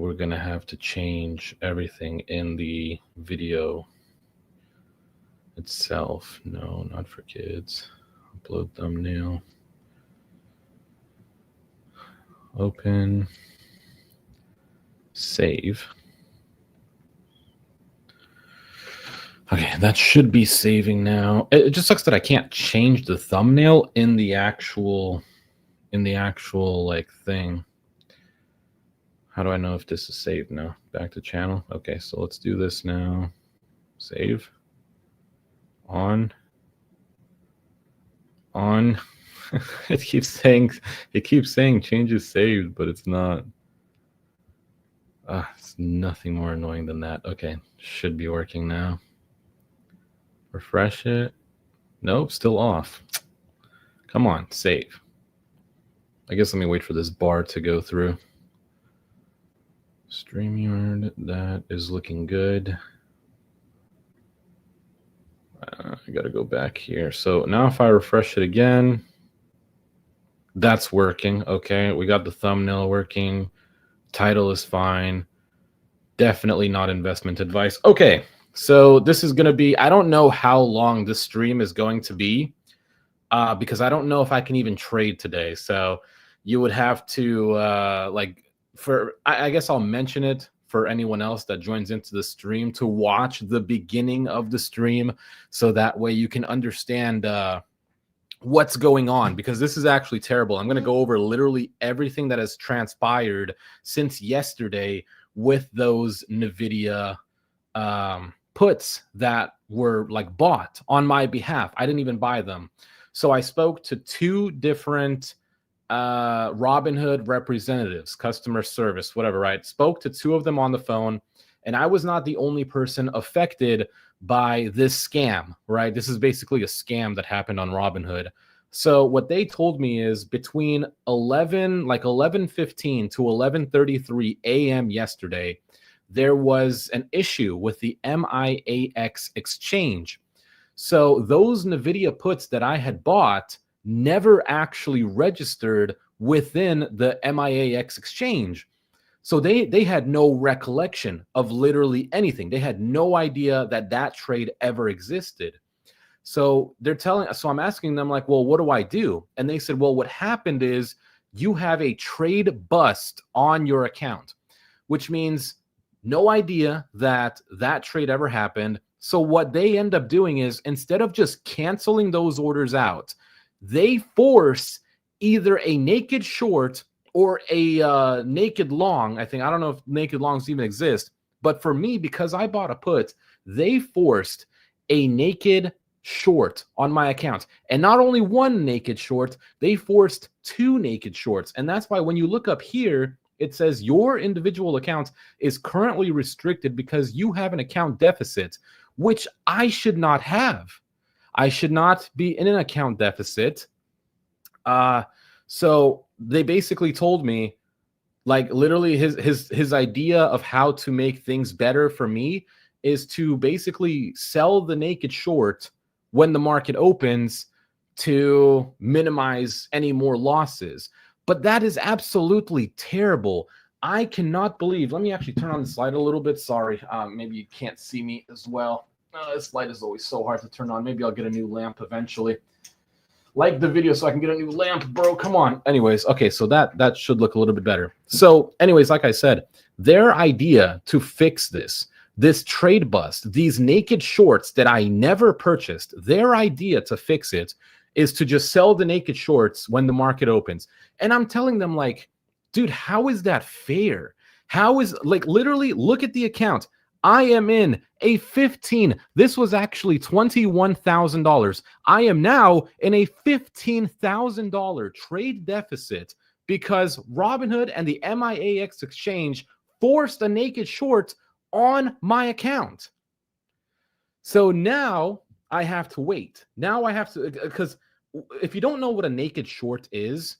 we're going to have to change everything in the video itself. No, not for kids. Upload thumbnail. Open. Save. Okay, that should be saving now. It just sucks that I can't change the thumbnail in the actual like thing. How do I know if this is saved now? Back to channel. Okay, so let's do this now. Save. On. It keeps saying changes saved, but it's not. It's nothing more annoying than that. Okay, should be working now. Refresh it. Nope, still off. Come on, save. I guess let me wait for this bar to go through. StreamYard, that is looking good. I gotta go back here. So now if I refresh it again, that's working. Okay, we got the thumbnail working. Title is fine. Definitely not investment advice. Okay, so this is gonna be, I don't know how long this stream is going to be because I don't know if I can even trade today. So you would have to I guess I'll mention it for anyone else that joins into the stream to watch the beginning of the stream, so that way you can understand what's going on, because this is actually terrible. I'm going to go over literally everything that has transpired since yesterday with those NVIDIA puts that were like bought on my behalf. I didn't even buy them. So I spoke to two different Robinhood representatives, customer service, whatever, right? Spoke to two of them on the phone, and I was not the only person affected by this scam, right? This is basically a scam that happened on Robinhood. So what they told me is between 11:15 to 11:33 a.m. yesterday, there was an issue with the MIAX exchange. So those NVIDIA puts that I had bought never actually registered within the MIAX exchange. So they had no recollection of literally anything. They had no idea that that trade ever existed. So I'm asking them like, well, what do I do? And they said, well, what happened is you have a trade bust on your account, which means no idea that that trade ever happened. So what they end up doing is, instead of just canceling those orders out, they force either a naked short or a naked long. I don't know if naked longs even exist, but for me, because I bought a put, they forced a naked short on my account. And not only one naked short, they forced two naked shorts. And that's why when you look up here, it says your individual account is currently restricted because you have an account deficit, which I should not have. I should not be in an account deficit. So they basically told me, like, literally his idea of how to make things better for me is to basically sell the naked short when the market opens to minimize any more losses. But that is absolutely terrible. I cannot believe. Let me actually turn on the slide a little bit. Sorry, maybe you can't see me as well. This light is always so hard to turn on. Maybe I'll get a new lamp eventually. Like the video so I can get a new lamp, bro. Come on. Anyways, okay, so that should look a little bit better. So anyways, like I said, their idea to fix this trade bust, these naked shorts that I never purchased, their idea to fix it is to just sell the naked shorts when the market opens. And I'm telling them, like, dude, how is that fair? How is, like, literally look at the account. I am in a 15. This was actually $21,000. I am now in a $15,000 trade deficit because Robinhood and the MIAX exchange forced a naked short on my account. So now I have to wait. Now I have to, because if you don't know what a naked short is,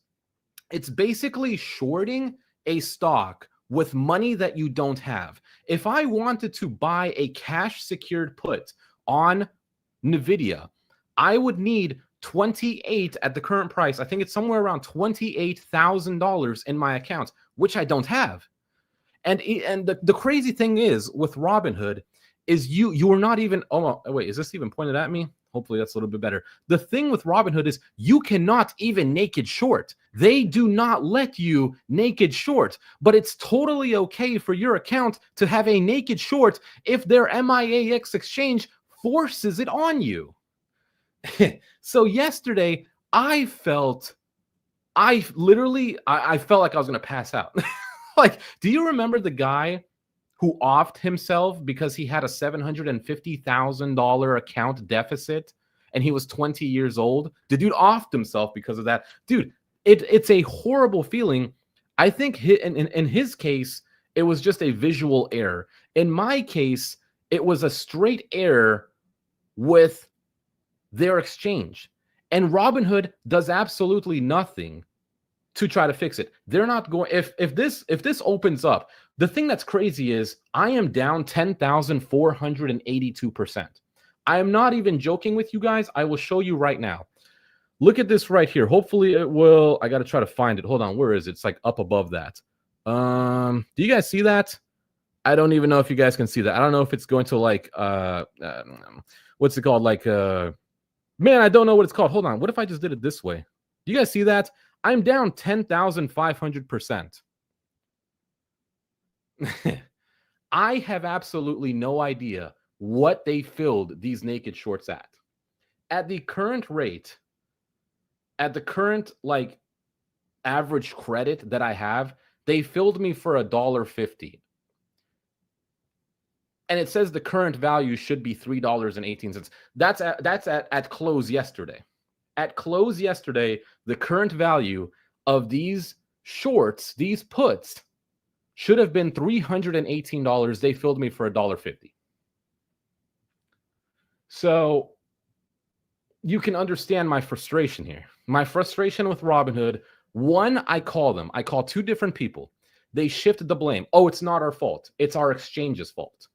it's basically shorting a stock with money that you don't have. If I wanted to buy a cash secured put on NVIDIA, I would need 28 at the current price. I think it's somewhere around $28,000 in my account, which I don't have. And the crazy thing is with Robinhood is you are not even, oh wait, is this even pointed at me? Hopefully that's a little bit better. The thing with Robinhood is you cannot even naked short. They do not let you naked short, but it's totally okay for your account to have a naked short if their MIAX exchange forces it on you. So yesterday I felt like I was going to pass out. Like, do you remember the guy who offed himself because he had a $750,000 account deficit and he was 20 years old? The dude offed himself because of that. Dude, it's a horrible feeling. I think in his case, it was just a visual error. In my case, it was a straight error with their exchange. And Robinhood does absolutely nothing to try to fix it. They're not going, if this opens up, the thing that's crazy is I am down 10,482%. I am not even joking with you guys. I will show you right now. Look at this right here. Hopefully it will. I got to try to find it. Hold on. Where is it? It's like up above that. Do you guys see that? I don't even know if you guys can see that. I don't know if it's going to like, what's it called? Like, man, I don't know what it's called. Hold on. What if I just did it this way? Do you guys see that? I'm down 10,500%. I have absolutely no idea what they filled these naked shorts at. At the current rate, at the current like average credit that I have, they filled me for $1.50. And it says the current value should be $3.18. That's at close yesterday. At close yesterday, the current value of these shorts, these puts, should have been $318. They filled me for $1.50. So you can understand my frustration here. My frustration with Robinhood, one, I call them. I call two different people. They shifted the blame. Oh, it's not our fault. It's our exchange's fault.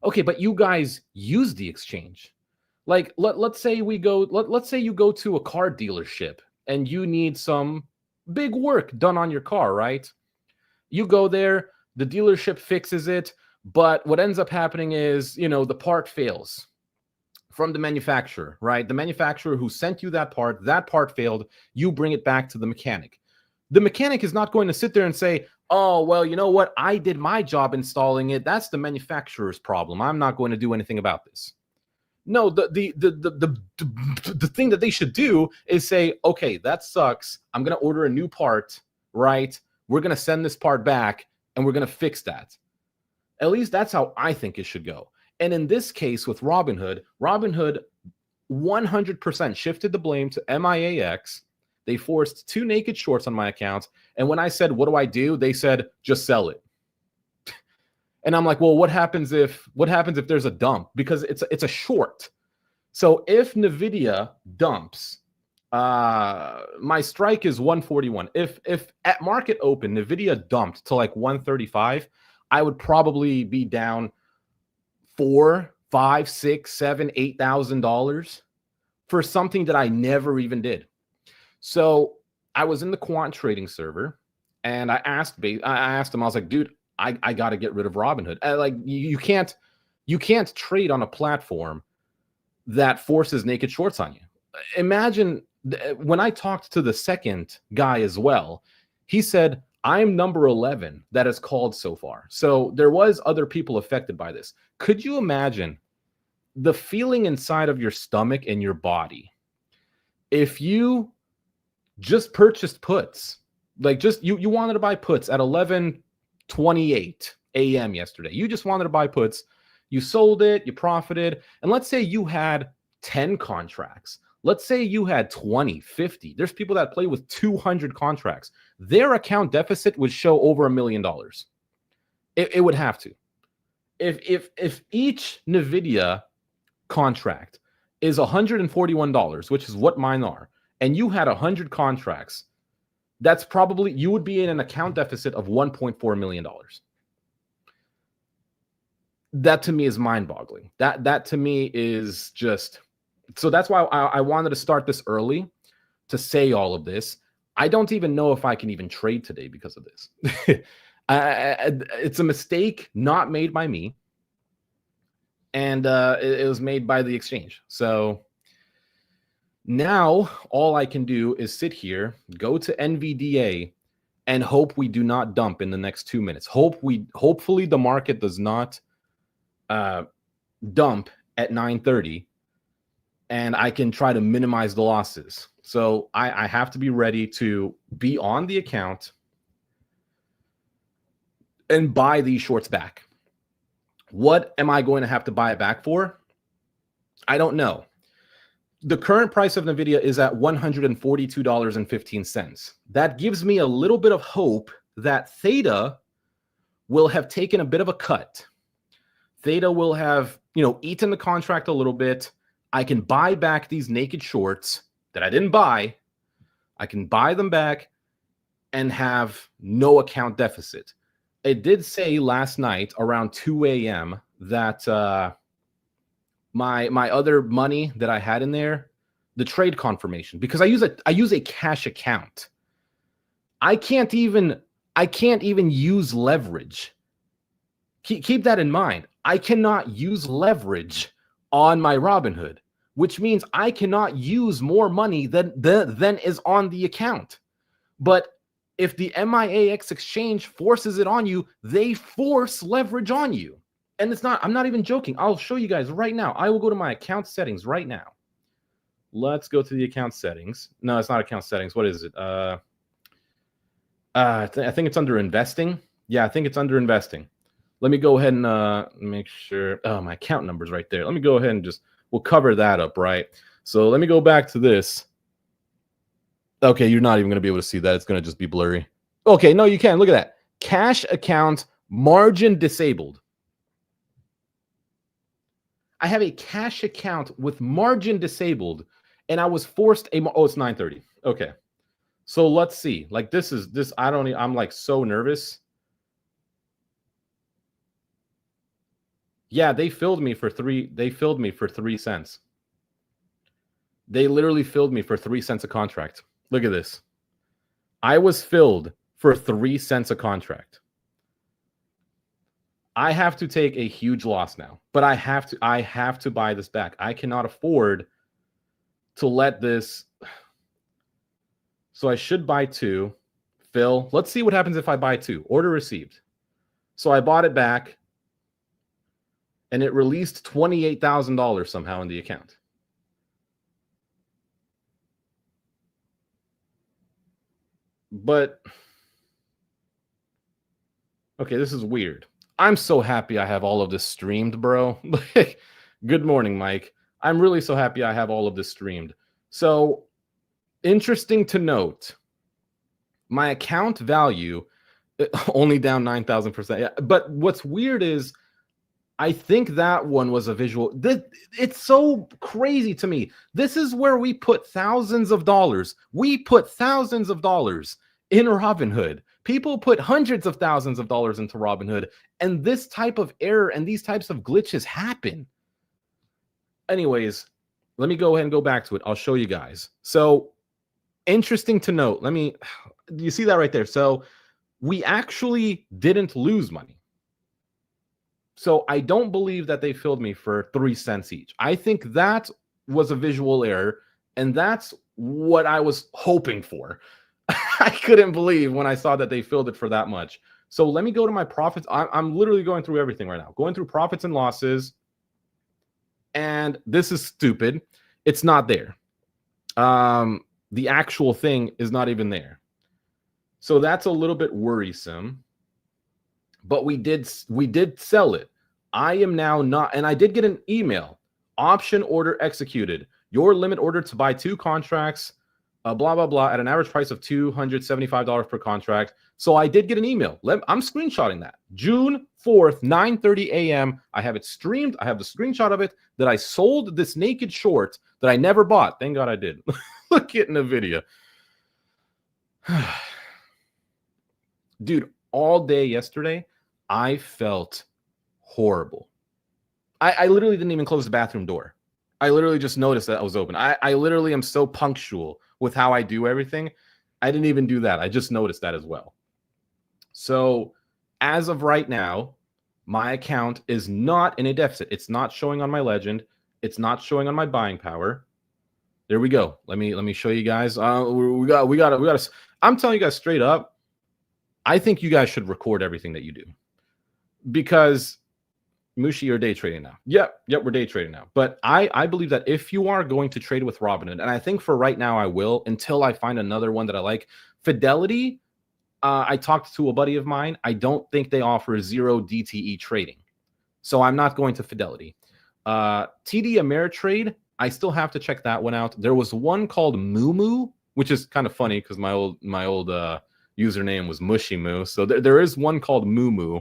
Okay, but you guys use the exchange. Like, let's say you go to a car dealership and you need some big work done on your car, right? You go there, the dealership fixes it, but what ends up happening is, the part fails from the manufacturer, right? The manufacturer who sent you that part failed, you bring it back to the mechanic. The mechanic is not going to sit there and say, oh, well, you know what? I did my job installing it. That's the manufacturer's problem. I'm not going to do anything about this. No, the thing that they should do is say, okay, that sucks. I'm going to order a new part, right? We're going to send this part back and we're going to fix that. At least that's how I think it should go. And in this case with Robinhood 100% shifted the blame to MIAX. They forced 2 naked shorts on my account. And when I said, what do I do? They said, just sell it. And I'm like, well, what happens if there's a dump? Because it's a short. So if NVIDIA dumps, my strike is 141. If at market open, NVIDIA dumped to like 135, I would probably be down $4,000, $5,000, $6,000, $7,000, $8,000 for something that I never even did. So I was in the quant trading server and I asked him, I was like, dude, I got to get rid of Robinhood. Like you can't trade on a platform that forces naked shorts on you. Imagine when I talked to the second guy as well, he said, I'm number 11 that has called so far. So there was other people affected by this. Could you imagine the feeling inside of your stomach and your body if you just purchased puts, like just you wanted to buy puts at 11:28 a.m. yesterday. You just wanted to buy puts. You sold it, you profited. And let's say you had 10 contracts. Let's say you had 20, 50. There's people that play with 200 contracts. Their account deficit would show over $1 million. It would have to. If each NVIDIA contract is $141, which is what mine are, and you had 100 contracts, that's probably, you would be in an account deficit of $1.4 million. That to me is mind-boggling. That to me is just, so that's why I wanted to start this early to say all of this. I don't even know if I can even trade today because of this. It's a mistake not made by me, and it was made by the exchange. So now all I can do is sit here, go to NVDA, and hope we do not dump in the next 2 minutes. Hopefully the market does not dump at 9:30, and I can try to minimize the losses. So I have to be ready to be on the account and buy these shorts back. What am I going to have to buy it back for? I don't know. The current price of NVIDIA is at $142.15. That gives me a little bit of hope that Theta will have taken a bit of a cut. Theta will have, eaten the contract a little bit. I can buy back these naked shorts that I didn't buy. I can buy them back and have no account deficit. It did say last night around 2 a.m. that my other money that I had in there, the trade confirmation, because I use a cash account. I can't even use leverage. Keep that in mind. I cannot use leverage on my Robinhood, which means I cannot use more money than is on the account. But if the MIAX exchange forces it on you, they force leverage on you. And I'm not even joking. I'll show you guys right now. I will go to my account settings right now. Let's go to the account settings. No, it's not account settings. What is it? I think it's under investing. Yeah, I think it's under investing. Let me go ahead and make sure. Oh, my account number's right there. Let me go ahead and we'll cover that up, right? So let me go back to this. Okay, you're not even going to be able to see that. It's going to just be blurry. Okay, no, you can. Look at that. Cash account margin disabled. I have a cash account with margin disabled, and I was forced oh, it's 9:30. Okay. So let's see. Like I'm like so nervous. Yeah, they filled me for 3 cents. They literally filled me for 3 cents a contract. Look at this. I was filled for 3 cents a contract. I have to take a huge loss now, but I have to buy this back. I cannot afford to let this. So I should buy 2. Fill. Let's see what happens if I buy 2. Order received. So I bought it back, and it released $28,000 somehow in the account. But, okay, this is weird. I'm so happy I have all of this streamed, bro. Good morning, Mike. I'm really so happy I have all of this streamed. So, interesting to note, my account value only down 9,000%. Yeah, but what's weird is I think that one was a visual. It's so crazy to me. This is where we put thousands of dollars. We put thousands of dollars in Robinhood. People put hundreds of thousands of dollars into Robinhood, and this type of error and these types of glitches happen. Anyways, let me go ahead and go back to it. I'll show you guys. So, interesting to note. You see that right there? So, we actually didn't lose money. So I don't believe that they filled me for 3 cents each. I think that was a visual error, and that's what I was hoping for. I couldn't believe when I saw that they filled it for that much. So let me go to my profits. I'm literally going through everything right now. Going through profits and losses, and this is stupid. It's not there. The actual thing is not even there. So that's a little bit worrisome. But we did sell it. I am now not, and I did get an email. Option order executed. Your limit order to buy 2 contracts, blah, blah, blah, at an average price of $275 per contract. So I did get an email. I'm screenshotting that. June 4th, 9:30 a.m. I have it streamed. I have the screenshot of it that I sold this naked short that I never bought. Thank God I did. Look it in the video. Dude, all day yesterday, I felt horrible. I literally didn't even close the bathroom door. I literally just noticed that it was open. I literally am so punctual with how I do everything. I didn't even do that. I just noticed that as well. So as of right now, my account is not in a deficit. It's not showing on my legend. It's not showing on my buying power. There we go. Let me show you guys. We got. I'm telling you guys straight up. I think you guys should record everything that you do, because Mushi, you're day trading now. Yep, we're day trading now. But I believe that if you are going to trade with Robinhood, and I think for right now I will until I find another one that I like. Fidelity, I talked to a buddy of mine. I don't think they offer 0 DTE trading, so I'm not going to Fidelity. TD Ameritrade, I still have to check that one out. There was one called Moo, which is kind of funny because my old username was Mushy Moo. So there is one called Moo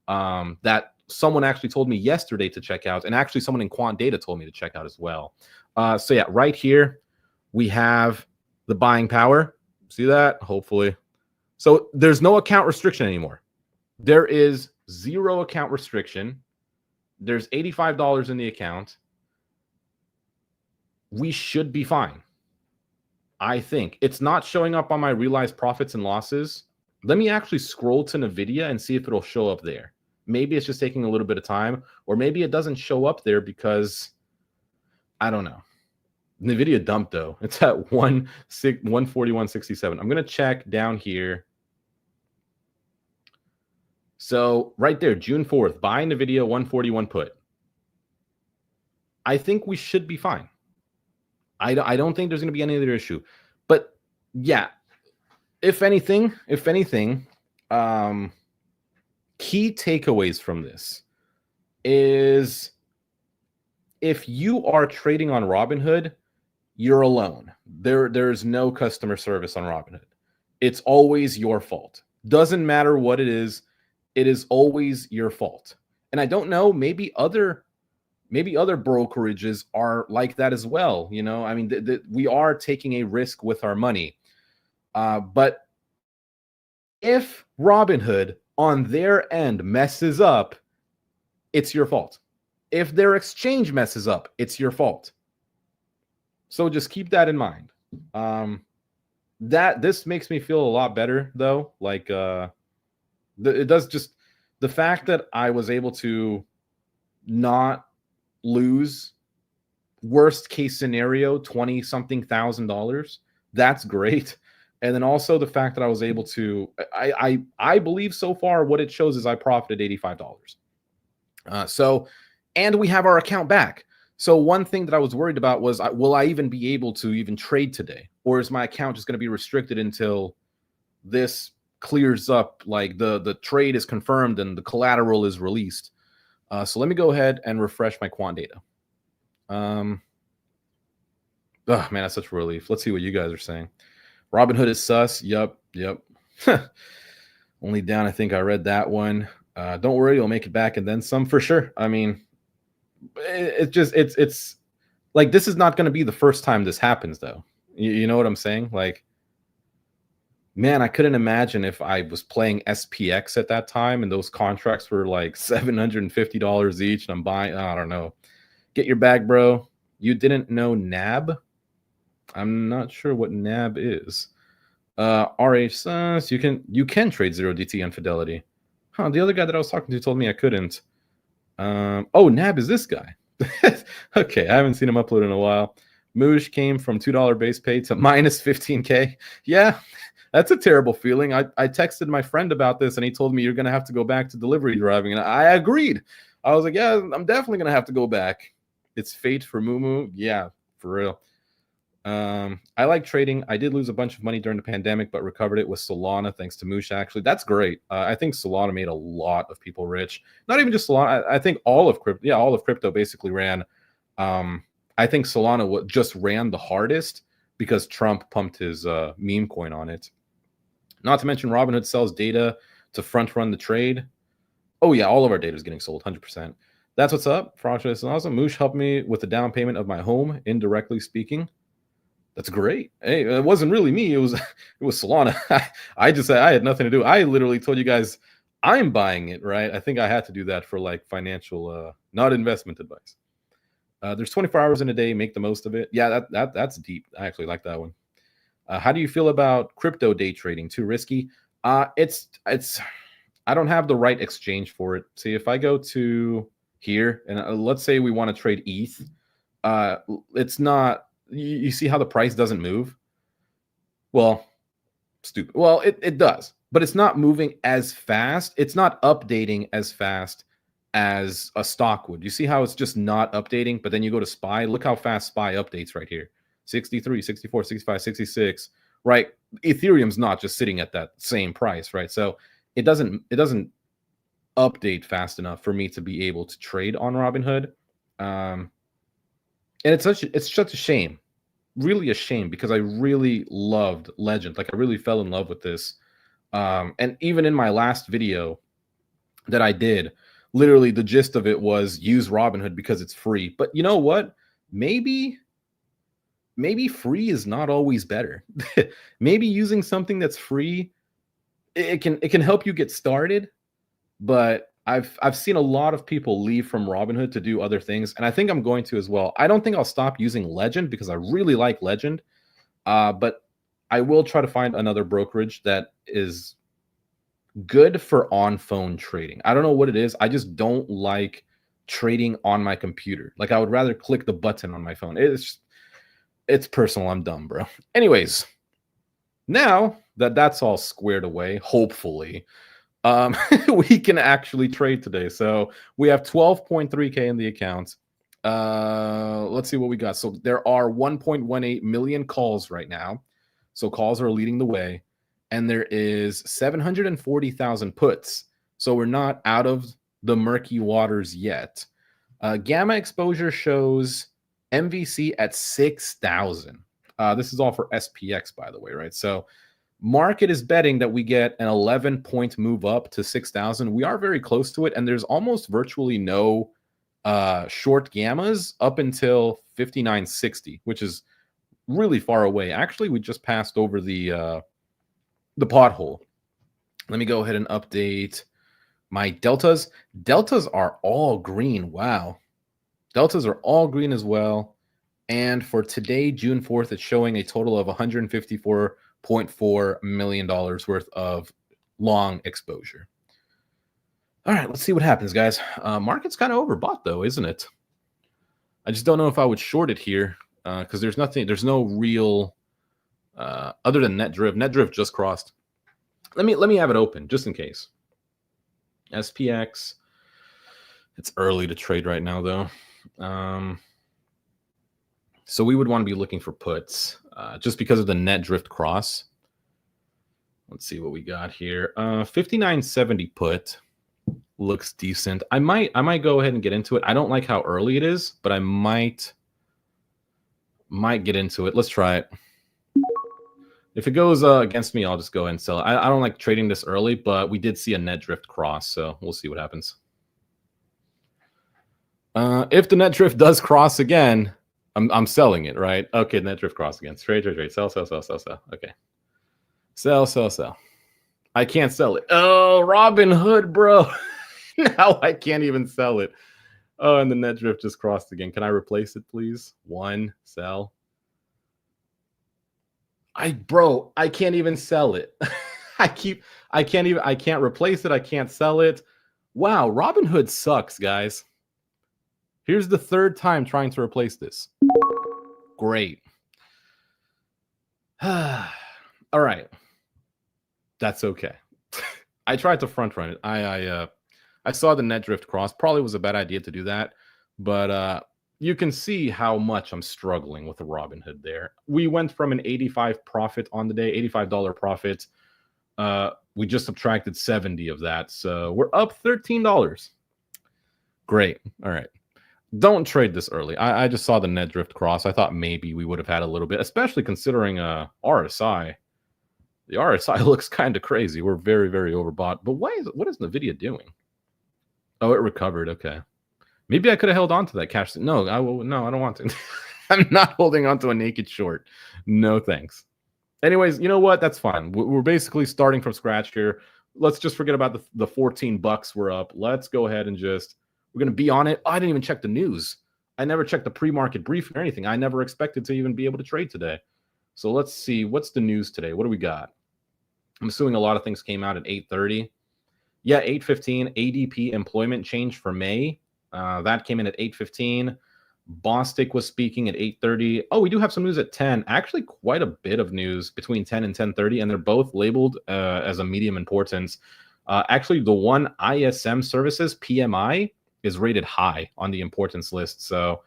that someone actually told me yesterday to check out, and actually someone in Quant Data told me to check out as well. So yeah, right here we have the buying power. See that? Hopefully. So there's no account restriction anymore. There is 0 account restriction. There's $85 in the account. We should be fine. I think it's not showing up on my realized profits and losses. Let me actually scroll to NVIDIA and see if it'll show up there. Maybe it's just taking a little bit of time, or maybe it doesn't show up there because I don't know. NVIDIA dumped though. It's at 141.67. I'm going to check down here. So right there, June 4th, buy NVIDIA 141 put. I think we should be fine. I don't think there's going to be any other issue. But yeah, if anything, key takeaways from this is if you are trading on Robinhood, you're alone. There's no customer service on Robinhood. It's always your fault. Doesn't matter what it is always your fault. And I don't know, maybe other brokerages are like that as well. You know, I mean, we are taking a risk with our money. But if Robinhood on their end messes up, it's your fault. If their exchange messes up, it's your fault. So just keep that in mind. This makes me feel a lot better though. Like it does. Just the fact that I was able to not lose, worst case scenario, $20-something thousand. That's great. And then also the fact that I was able to, I believe so far what it shows is I profited $85. And we have our account back. So one thing that I was worried about was, will I even be able to even trade today? Or is my account just going to be restricted until this clears up, like the trade is confirmed and the collateral is released? So let me go ahead and refresh my quant data. Oh man, that's such a relief. Let's see what you guys are saying. Robinhood is sus. Yep. Only down, I think I read that one. Don't worry, you'll make it back and then some for sure. I mean, it's like, this is not going to be the first time this happens though. You know what I'm saying? Like, man, I couldn't imagine if I was playing SPX at that time and those contracts were like $750 each and I'm buying, I don't know. Get your bag, bro. You didn't know NAB? I'm not sure what NAB is. RH says you can trade 0 DT on Fidelity. Huh, the other guy that I was talking to told me I couldn't. Oh, NAB is this guy. Okay, I haven't seen him upload in a while. Moosh came from $2 base pay to minus 15K. Yeah, that's a terrible feeling. I texted my friend about this and he told me you're going to have to go back to delivery driving. And I agreed. I was like, yeah, I'm definitely going to have to go back. It's fate for Moo. Yeah, for real. I like trading. I did lose a bunch of money during the pandemic, but recovered it with Solana thanks to Moosh. Actually, that's great. I think Solana made a lot of people rich. Not even just Solana. I think all of crypto. Yeah, all of crypto basically ran. I think Solana just ran the hardest because Trump pumped his meme coin on it. Not to mention Robinhood sells data to front run the trade. Oh yeah, all of our data is getting sold, 100%. That's what's up. Fraudulent is awesome. Moosh helped me with the down payment of my home, indirectly speaking. That's great. Hey, it wasn't really me. It was Solana. I just said I had nothing to do. I literally told you guys I'm buying it, right? I think I had to do that for like financial, not investment advice. There's 24 hours in a day. Make the most of it. Yeah, that's deep. I actually like that one. How do you feel about crypto day trading? Too risky? It's I don't have the right exchange for it. See, if I go to here and let's say we want to trade ETH, it's not. You see how the price doesn't move? Well, stupid. Well, it does, but it's not moving as fast. It's not updating as fast as a stock would. You see how it's just not updating, but then you go to SPY. Look how fast SPY updates right here. 63, 64, 65, 66, right? Ethereum's not just sitting at that same price, right? So it doesn't update fast enough for me to be able to trade on Robinhood. And it's such a shame. Really a shame, because I really loved Legend. Like, I really fell in love with this. And even in my last video that I did, literally the gist of it was use Robinhood because it's free. But you know what? Maybe free is not always better. Maybe using something that's free, it can help you get started. But I've seen a lot of people leave from Robinhood to do other things, and I think I'm going to as well. I don't think I'll stop using Legend because I really like Legend, but I will try to find another brokerage that is good for on-phone trading. I don't know what it is. I just don't like trading on my computer. Like, I would rather click the button on my phone. It's personal. I'm dumb, bro. Anyways, now that that's all squared away, hopefully, we can actually trade today. So we have 12.3K in the account. Let's see what we got. So there are 1.18 million calls right now. So calls are leading the way. And there is 740,000 puts. So we're not out of the murky waters yet. Gamma exposure shows MVC at 6,000. This is all for SPX, by the way, right? So market is betting that we get an 11-point move up to 6,000. We are very close to it, and there's almost virtually no short gammas up until 59.60, which is really far away. Actually, we just passed over the pothole. Let me go ahead and update my deltas. Deltas are all green. Wow. Deltas are all green as well. And for today, June 4th, it's showing a total of $154.4 million worth of long exposure. All right, let's see what happens, guys. Market's kind of overbought, though, isn't it? I just don't know if I would short it here because there's no real other than net drift. Net drift just crossed. Let me have it open just in case. SPX. It's early to trade right now, though. So we would want to be looking for puts just because of the net drift cross. Let's see what we got here. 59.70 put looks decent. I might go ahead and get into it. I don't like how early it is, but I might get into it. Let's try it. If it goes against me, I'll just go ahead and sell it. I don't like trading this early, but we did see a net drift cross, so we'll see what happens. If the net drift does cross again, I'm selling it, right? Okay, net drift cross again. Trade. Sell. Okay. Sell. I can't sell it. Oh, Robinhood, bro. Now I can't even sell it. Oh, and the net drift just crossed again. Can I replace it, please? One, sell. I can't even sell it. I can't replace it. I can't sell it. Wow, Robinhood sucks, guys. Here's the third time trying to replace this. Great. All right. That's okay. I tried to front run it. I saw the net drift cross. Probably was a bad idea to do that, but you can see how much I'm struggling with the Robinhood there. We went from an 85 profit on the day, $85 profit. We just subtracted 70 of that, so we're up $13. Great. All right. Don't trade this early. I just saw the net drift cross. I thought maybe we would have had a little bit, especially considering RSI. The RSI looks kind of crazy. We're very, very overbought. But what is NVIDIA doing? Oh, it recovered. Okay. Maybe I could have held on to that cash. No, I don't want to. I'm not holding on to a naked short. No, thanks. Anyways, you know what? That's fine. We're basically starting from scratch here. Let's just forget about the $14 we're up. Let's go ahead and we're going to be on it. Oh, I didn't even check the news. I never checked the pre-market briefing or anything. I never expected to even be able to trade today. So let's see. What's the news today? What do we got? I'm assuming a lot of things came out at 8:30. Yeah, 8:15 ADP employment change for May. That came in at 8:15. Bostic was speaking at 8:30. Oh, we do have some news at 10. Actually, quite a bit of news between 10 and 10:30, and they're both labeled as a medium importance. Actually, the one ISM services, PMI, is rated high on the importance list. So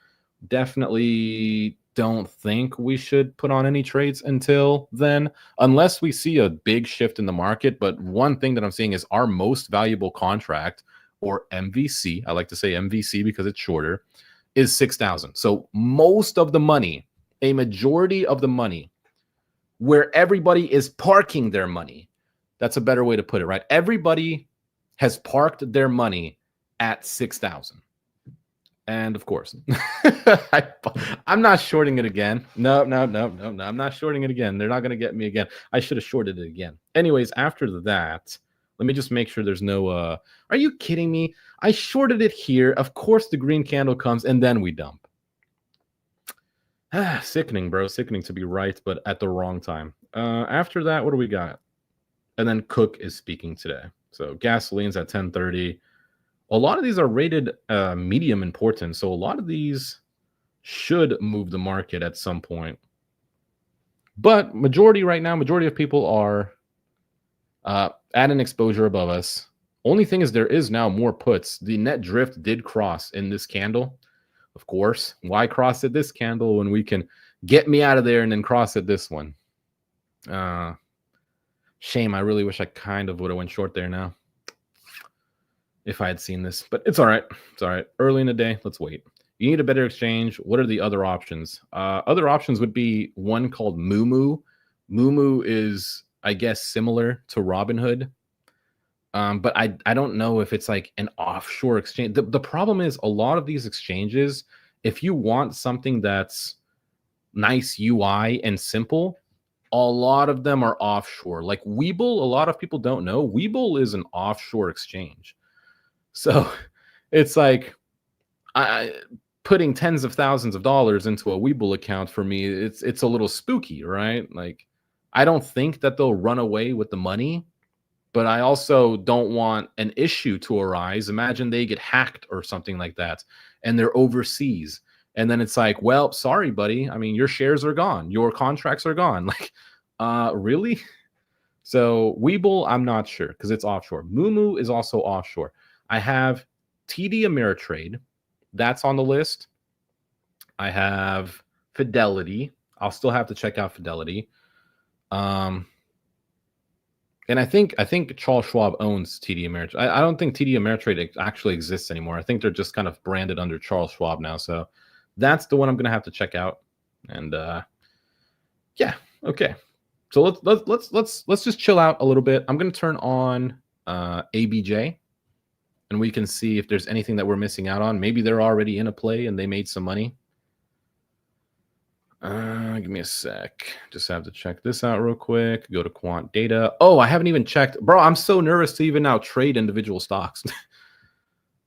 definitely don't think we should put on any trades until then, unless we see a big shift in the market. But one thing that I'm seeing is our most valuable contract, or MVC. I like to say MVC because it's shorter, is 6,000. So most of the money, a majority of the money, where everybody is parking their money. That's a better way to put it, right? Everybody has parked their money at 6,000. And of course, I'm not shorting it again. No. I'm not shorting it again. They're not going to get me again. I should have shorted it again. Anyways, after that, let me just make sure there's no, are you kidding me? I shorted it here. Of course, the green candle comes and then we dump. Sickening, bro. Sickening to be right, but at the wrong time. After that, what do we got? And then Cook is speaking today. So gasoline's at 10:30. A lot of these are rated medium important. So a lot of these should move the market at some point. But majority right now, majority of people are at an exposure above us. Only thing is there is now more puts. The net drift did cross in this candle. Of course, why cross at this candle when we can get me out of there and then cross at this one? Shame. I really wish I kind of would have went short there now if I had seen this, but it's all right. It's all right. Early in the day, let's wait. You need a better exchange. What are the other options? Other options would be one called Moomoo. Moomoo is, I guess, similar to Robinhood. But I don't know if it's like an offshore exchange. The problem is a lot of these exchanges, if you want something that's nice UI and simple, a lot of them are offshore. Like Webull, a lot of people don't know. Webull is an offshore exchange. So it's like putting tens of thousands of dollars into a Webull account for me, it's a little spooky, right? Like I don't think that they'll run away with the money, but I also don't want an issue to arise. Imagine they get hacked or something like that, and they're overseas. And then it's like, well, sorry, buddy. I mean, your shares are gone. Your contracts are gone. Like, really? So Webull, I'm not sure because it's offshore. Moomoo is also offshore. I have TD Ameritrade. That's on the list. I have Fidelity. I'll still have to check out Fidelity. And I think Charles Schwab owns TD Ameritrade. I don't think TD Ameritrade actually exists anymore. I think they're just kind of branded under Charles Schwab now. So that's the one I'm gonna have to check out. And yeah, okay. So let's just chill out a little bit. I'm gonna turn on ABJ, and we can see if there's anything that we're missing out on. Maybe they're already in a play and they made some money. Give me a sec. Just have to check this out real quick. Go to quant data. Oh, I haven't even checked. Bro, I'm so nervous to even now trade individual stocks.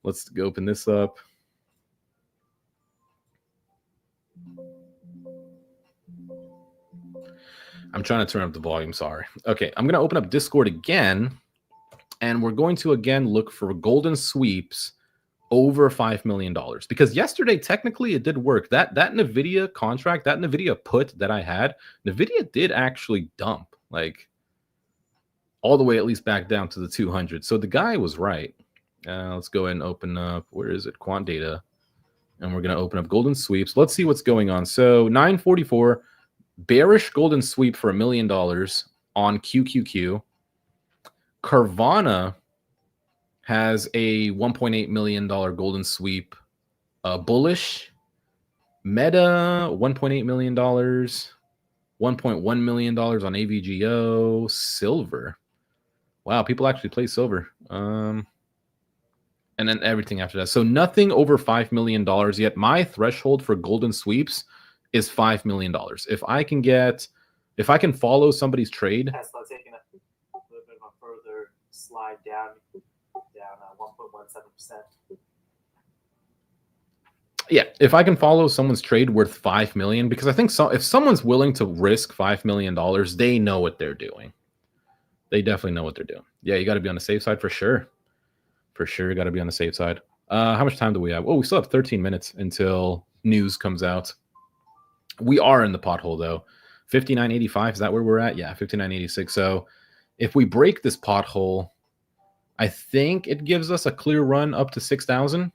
Let's go open this up. I'm trying to turn up the volume. Sorry. Okay, I'm going to open up Discord again, and we're going to again look for golden sweeps over $5 million, because yesterday technically it did work. That NVIDIA contract, that NVIDIA put that I had, NVIDIA did actually dump like all the way at least back down to the 200. So the guy was right. Let's go ahead and open up, where is it? Quant data. And we're going to open up golden sweeps. Let's see what's going on. So 944, bearish golden sweep for $1 million on QQQ. Carvana has a $1.8 million golden sweep. Bullish. Meta, $1.8 million. $1.1 million on AVGO. Silver. Wow, people actually play silver. And then everything after that. So nothing over $5 million yet. My threshold for golden sweeps is $5 million. If I can follow somebody's trade. Tesla taking a little bit of a further slide down 1.17%. Yeah, if I can follow someone's trade worth $5 million, because I think if someone's willing to risk $5 million, they know what they're doing. They definitely know what they're doing. Yeah, you got to be on the safe side for sure. for sure. Got to be on the safe side. How much time do we have? Oh, we still have 13 minutes until news comes out. We are in the pothole though. 59.85, is that where we're at? Yeah, 59.86. So if we break this pothole, I think it gives us a clear run up to 6,000.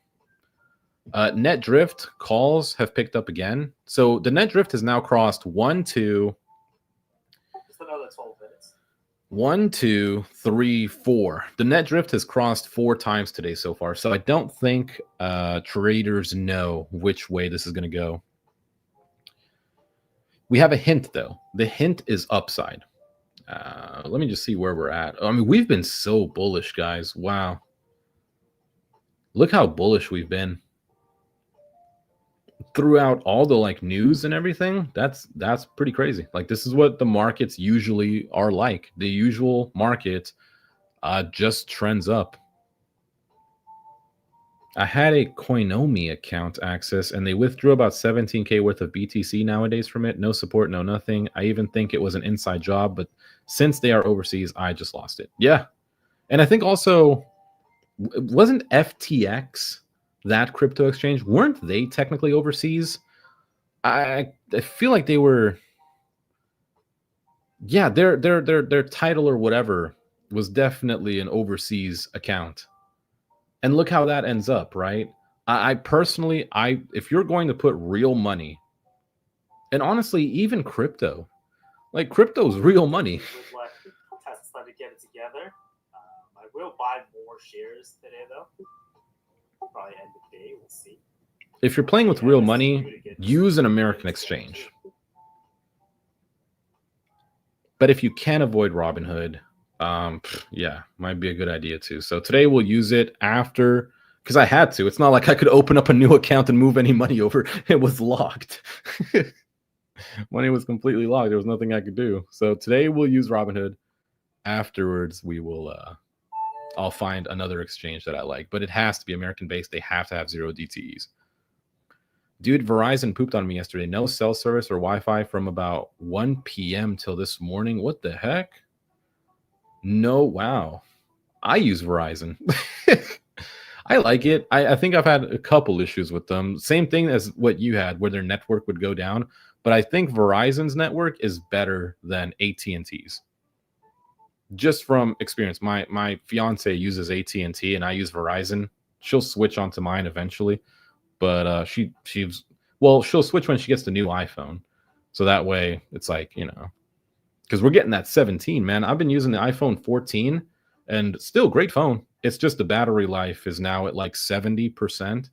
Net drift calls have picked up again. So the net drift has now crossed 1, 2. Just another 12 minutes. 1, 2, 3, 4. The net drift has crossed 4 times today so far. So I don't think traders know which way this is going to go. We have a hint, though. The hint is upside. Let me just see where we're at. I mean, we've been so bullish, guys. Wow. Look how bullish we've been. Throughout all the like news and everything, that's pretty crazy. Like, this is what the markets usually are like. The usual market just trends up. I had a Coinomi account access, and they withdrew about 17K worth of BTC nowadays from it. No support, no nothing. I even think it was an inside job, but since they are overseas, I just lost it. Yeah. And I think also, wasn't FTX that crypto exchange? Weren't they technically overseas? I feel like they were. Yeah, their title or whatever was definitely an overseas account. And look how that ends up, right? I personally, if you're going to put real money, and honestly, even crypto, like crypto's real money. Would like Tesla to get it together. I will buy more shares today, though. Probably end of the day. We'll see. If you're playing with real money, use an American exchange. But if you can avoid Robinhood, yeah, might be a good idea too. So today we'll use it after, because I had to. It's not like I could open up a new account and move any money over. It was locked. Money was completely locked. There was nothing I could do. So today we'll use Robinhood. Afterwards, we will. I'll find another exchange that I like, but it has to be American based. They have to have 0 DTEs. Dude, Verizon pooped on me yesterday. No cell service or Wi-Fi from about 1 p.m. till this morning. What the heck? No, wow. I use Verizon. I like it. I think I've had a couple issues with them. Same thing as what you had, where their network would go down. But I think Verizon's network is better than AT&T's. Just from experience, my fiance uses AT&T and I use Verizon. She'll switch onto mine eventually. But she's she'll switch when she gets the new iPhone. So that way it's like, because we're getting that 17, man. I've been using the iPhone 14 and still great phone. It's just the battery life is now at like 70%.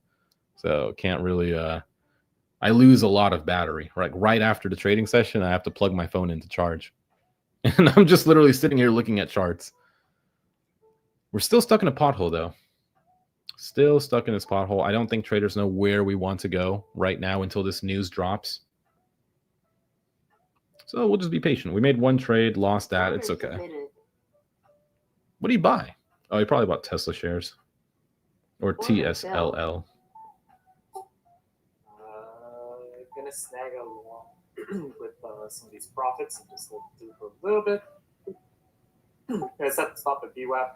So can't really, I lose a lot of battery. Like right after the trading session, I have to plug my phone in to charge. And I'm just literally sitting here looking at charts. We're still stuck in a pothole though. Still stuck in this pothole. I don't think traders know where we want to go right now until this news drops. So we'll just be patient. We made one trade, lost that. It's okay. What do you buy? Oh, you probably bought Tesla shares. Or TSLL. Gonna snag along with some of these profits and just hold through for a little bit. Gonna set the stop at VWAP.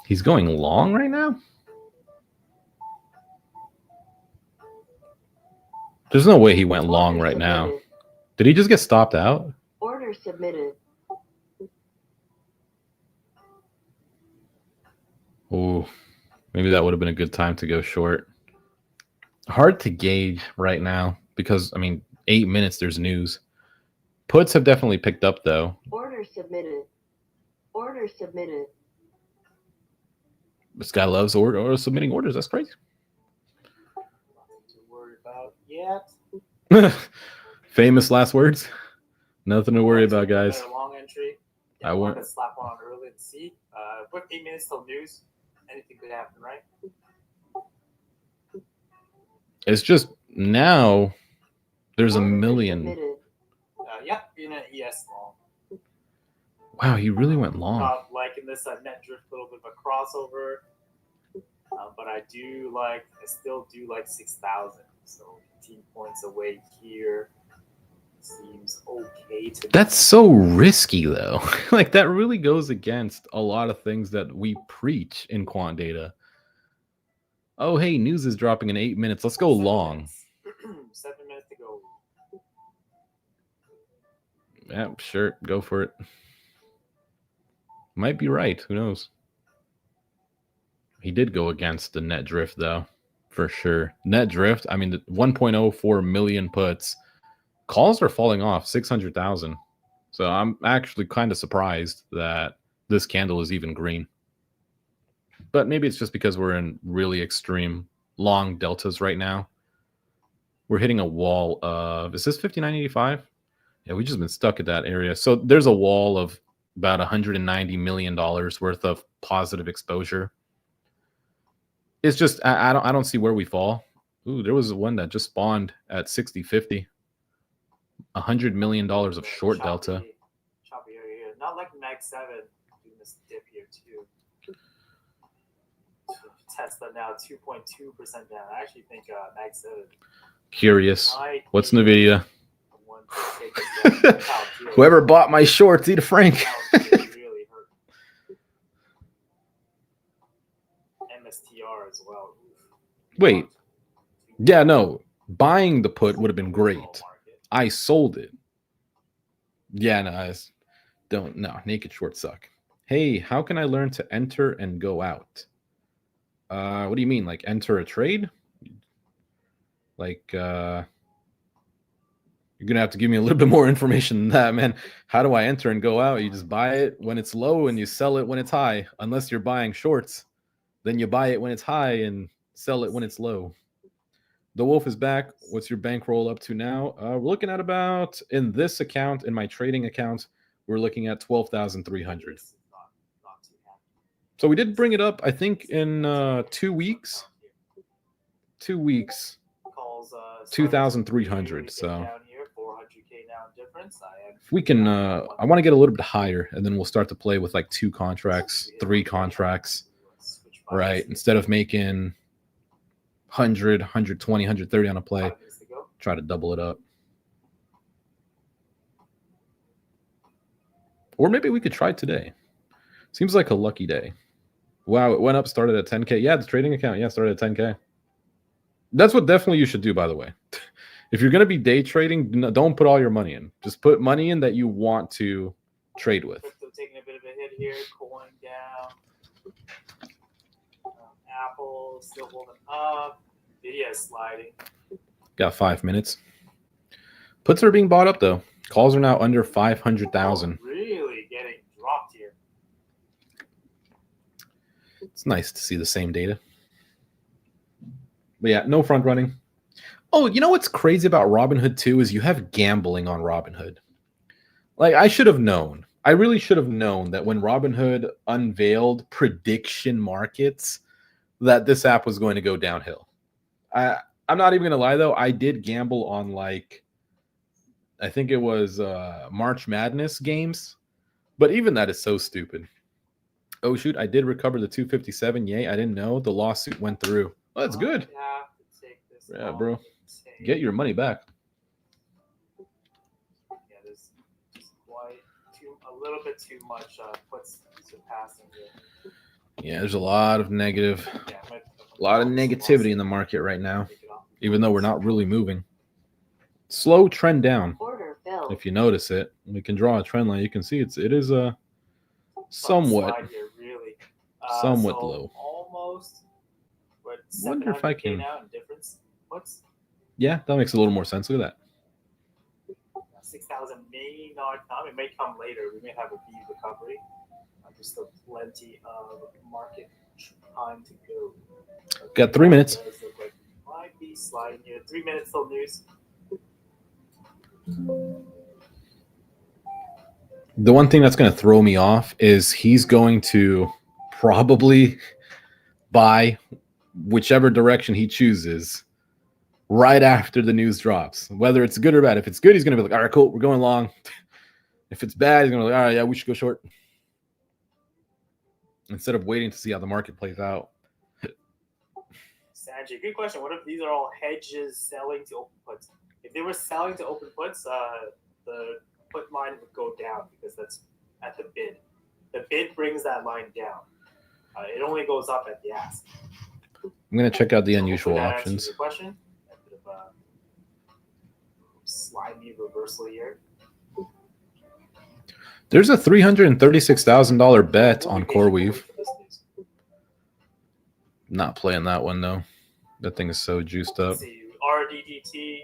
He's going long right now? There's no way he went long right now. Did he just get stopped out? Order submitted. Oh, maybe that would have been a good time to go short. Hard to gauge right now because, 8 minutes, there's news. Puts have definitely picked up, though. Order submitted. Order submitted. This guy loves order submitting orders. That's crazy. Nothing to worry about yet. Famous last words. Nothing to worry about, guys. Long entry. I want to slap on early and see. With 8 minutes till news, anything could happen, right? It's just now there's a million. Yeah, in an ES long. Wow, he really went long. Like in this net drift, a little bit of a crossover. But I still do like 6,000. So 15 points away here. seems okay to me. That's so risky, though. Like, that really goes against a lot of things that we preach in quant data. Oh, hey, news is dropping in 8 minutes. Let's go 7 long. minutes. 7 minutes to go. Yeah, sure. Go for it. Might be right. Who knows? He did go against the net drift, though, for sure. Net drift, I mean, the 1.04 million puts. Calls are falling off 600,000. So I'm actually kind of surprised that this candle is even green. But maybe it's just because we're in really extreme long deltas right now. We're hitting a wall of, is this 59.85? Yeah, we've just been stuck at that area. So there's a wall of about $190 million worth of positive exposure. It's just, I don't see where we fall. Ooh, there was one that just spawned at 60.50. $100 million of short delta. Choppy area here. Not like Mag 7 doing this dip here too. Tesla now 2.2% down. I actually think Mag 7. Curious. What's NVIDIA? Whoever Whoever bought my shorts, eat a Frank. really hurt. MSTR as well. Wait. Yeah, no. Buying the put would have been great. I sold it. Yeah, no, I don't. No, naked shorts suck. Hey, how can I learn to enter and go out? What do you mean? Like enter a trade? Like, you're gonna have to give me a little bit more information than that, man. How do I enter and go out? You just buy it when it's low and you sell it when it's high. Unless you're buying shorts, then you buy it when it's high and sell it when it's low. The wolf is back. What's your bankroll up to now? We're looking at about, in this account, in my trading account, we're looking at 12,300. So we did bring it up, I think, in 2 weeks. 2 weeks. 2,300. So if we can, I want to get a little bit higher, and then we'll start to play with like 2 contracts, 3 contracts, right? Instead of making 100, 120, 130 on a play, try to double it up. Or maybe we could try today. Seems like a lucky day. Wow, it went up, started at 10K. Yeah, the trading account, yeah, started at 10K. That's what definitely you should do, by the way. If you're going to be day trading, don't put all your money in. Just put money in that you want to trade with. Crypto taking a bit of a hit here, cooling down. Apple still holding up. Nvidia sliding. Got 5 minutes. Puts are being bought up, though. Calls are now under 500,000. Really getting dropped here. It's nice to see the same data. But yeah, no front running. Oh, you know what's crazy about Robinhood too is you have gambling on Robinhood. Like, I should have known. I really should have known that when Robinhood unveiled prediction markets, that this app was going to go downhill. I'm not even going to lie, though. I did gamble on, like, I think it was March Madness games. But even that is so stupid. Oh, shoot. I did recover the 257. Yay. I didn't know. The lawsuit went through. Oh, that's good. Yeah, bro. Get your money back. Yeah, there's quite a little bit too much puts surpassing here. Yeah, there's a lot of negative, a lot of negativity in the market right now, even though we're not really moving. Slow trend down. If you notice it, we can draw a trend line. You can see it is a somewhat low. Almost. Wonder if I can. Now in difference. Yeah, that makes a little more sense. Look at that. 6,000 may not come. It may come later. We may have a V recovery. There's still plenty of market time to go. Got 3 minutes. Like might be sliding here. 3 minutes till news. The one thing that's going to throw me off is he's going to probably buy whichever direction he chooses right after the news drops, whether it's good or bad. If it's good, he's going to be like, all right, cool, we're going long. If it's bad, he's going to be like, all right, yeah, we should go short. Instead of waiting to see how the market plays out. Sanjay, good question. What if these are all hedges selling to open puts? If they were selling to open puts, the put line would go down because that's at the bid. The bid brings that line down. It only goes up at the ask. I'm gonna check out the So unusual hopefully that answers options. your question. A bit of a slimy reversal here. There's a $336,000 bet on CoreWeave. Not playing that one though. That thing is so juiced up. Let's see, RDDT,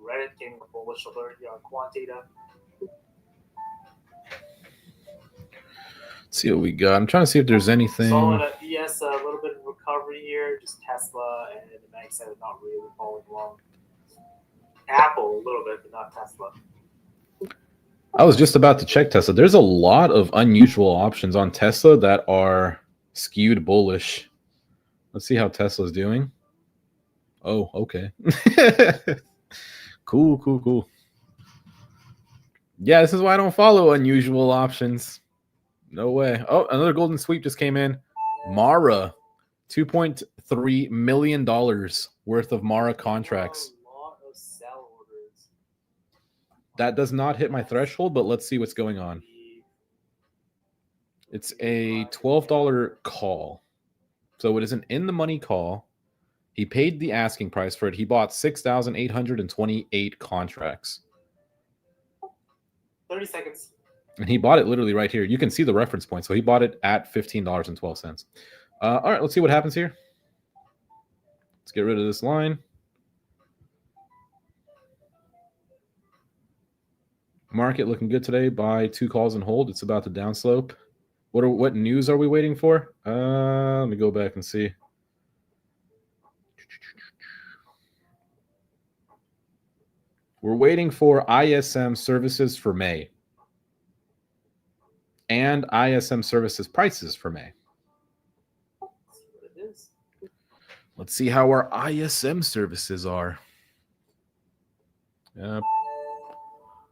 Reddit getting a bullish alert here on quant data. Let's see what we got. I'm trying to see if there's anything. So in a ES, a little bit of recovery here. Just Tesla and the bank said not really following along. Apple a little bit, but not Tesla. I was just about to check Tesla. There's a lot of unusual options on Tesla that are skewed bullish. Let's see how Tesla's doing. Oh, okay. Cool. Yeah, this is why I don't follow unusual options. No way. Oh, another golden sweep just came in. Mara, $2.3 million worth of Mara contracts. A lot of sell orders. That does not hit my threshold, but let's see what's going on. It's a $12 call. So it is an in-the-money call. He paid the asking price for it. He bought 6,828 contracts. 30 seconds. And he bought it literally right here. You can see the reference point. So he bought it at $15.12. All right, let's see what happens here. Let's get rid of this line. Market looking good today. Buy 2 calls and hold. It's about to downslope. What news are we waiting for? Let me go back and see. We're waiting for ISM services for May. And ISM services prices for May. Let's see how our ISM services are. Here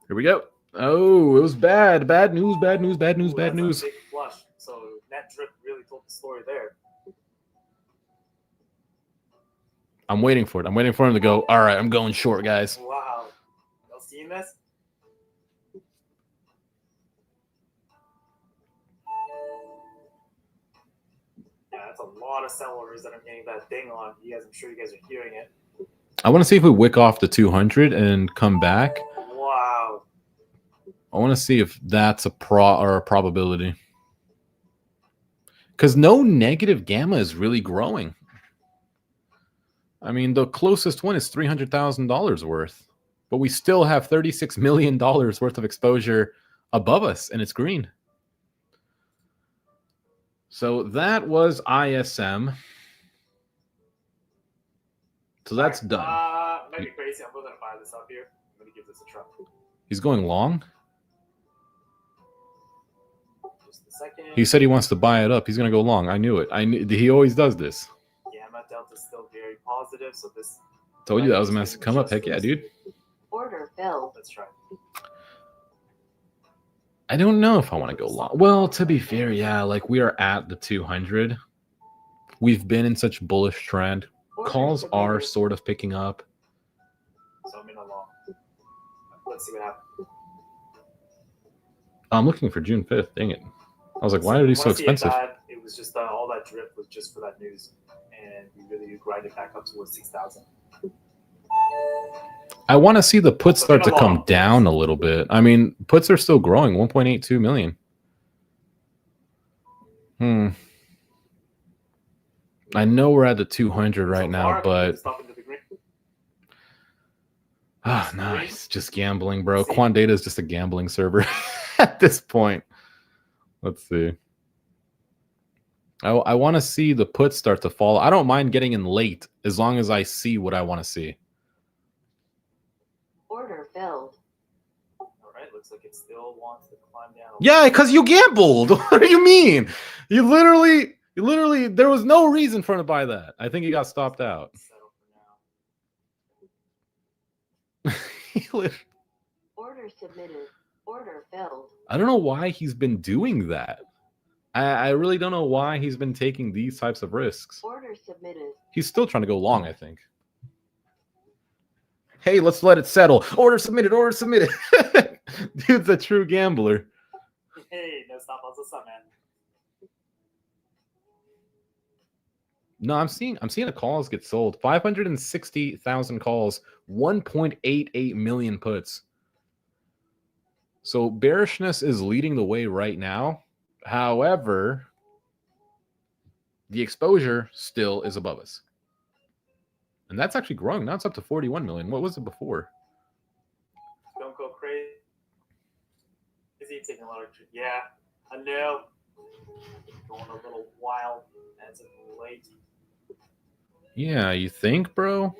we go. Oh, it was bad. Bad news. Ooh, that's a big flush. So net drip really told the story there. I'm waiting for it. I'm waiting for him to go, all right, I'm going short, guys. Wow. Y'all seen this? Yeah, that's a lot of sell orders that I'm getting that ding on. You guys, I'm sure you guys are hearing it. I want to see if we wick off the 200 and come back. Wow. I want to see if that's a probability. Because no negative gamma is really growing. I mean, the closest one is $300,000 worth. But we still have $36 million worth of exposure above us, and it's green. So that was ISM. So that's done. Might be crazy. I'm going to buy this up here. I'm going to give this a try. He's going long? Just a second. He said he wants to buy it up. He's going to go long. I knew it. He always does this. Gamma delta is still very positive, so this... Told you that was a mess to come up. Heck yeah, dude. Order filled. Let's try. I don't know if I want to go long. Well, to be fair, yeah, like we are at the 200. We've been in such bullish trend. Calls are sort of picking up. So I'm in a long. Let's see what happens. I'm looking for June 5th. Dang it. I was like, why are these so expensive? It was just all that drip was just for that news. And we really grind it back up towards 6,000. I want to see the puts start to come down a little bit. I mean, puts are still growing, 1.82 million. I know we're at the 200 right now, but nice. Just gambling, bro. Quant Data is just a gambling server at this point. Let's see. I want to see the puts start to fall. I don't mind getting in late as long as I see what I want to see. Order filled. All right, looks like it still wants to climb down. Yeah, because you gambled. What do you mean? You literally, there was no reason for him to buy that. I think he got stopped out. Order submitted. Order filled. I don't know why he's been doing that. I really don't know why he's been taking these types of risks. Order submitted. He's still trying to go long, I think. Hey, let's let it settle. Order submitted. Order submitted. Dude's a true gambler. Hey, no stop loss. What's up, man? No, I'm seeing the calls get sold. 560,000 calls, 1.88 million puts. So bearishness is leading the way right now. However, the exposure still is above us. And that's actually growing. Now it's up to 41 million. What was it before? Don't go crazy. Taking a lot of yeah, I know. Going a little wild as of late. Yeah, you think, bro?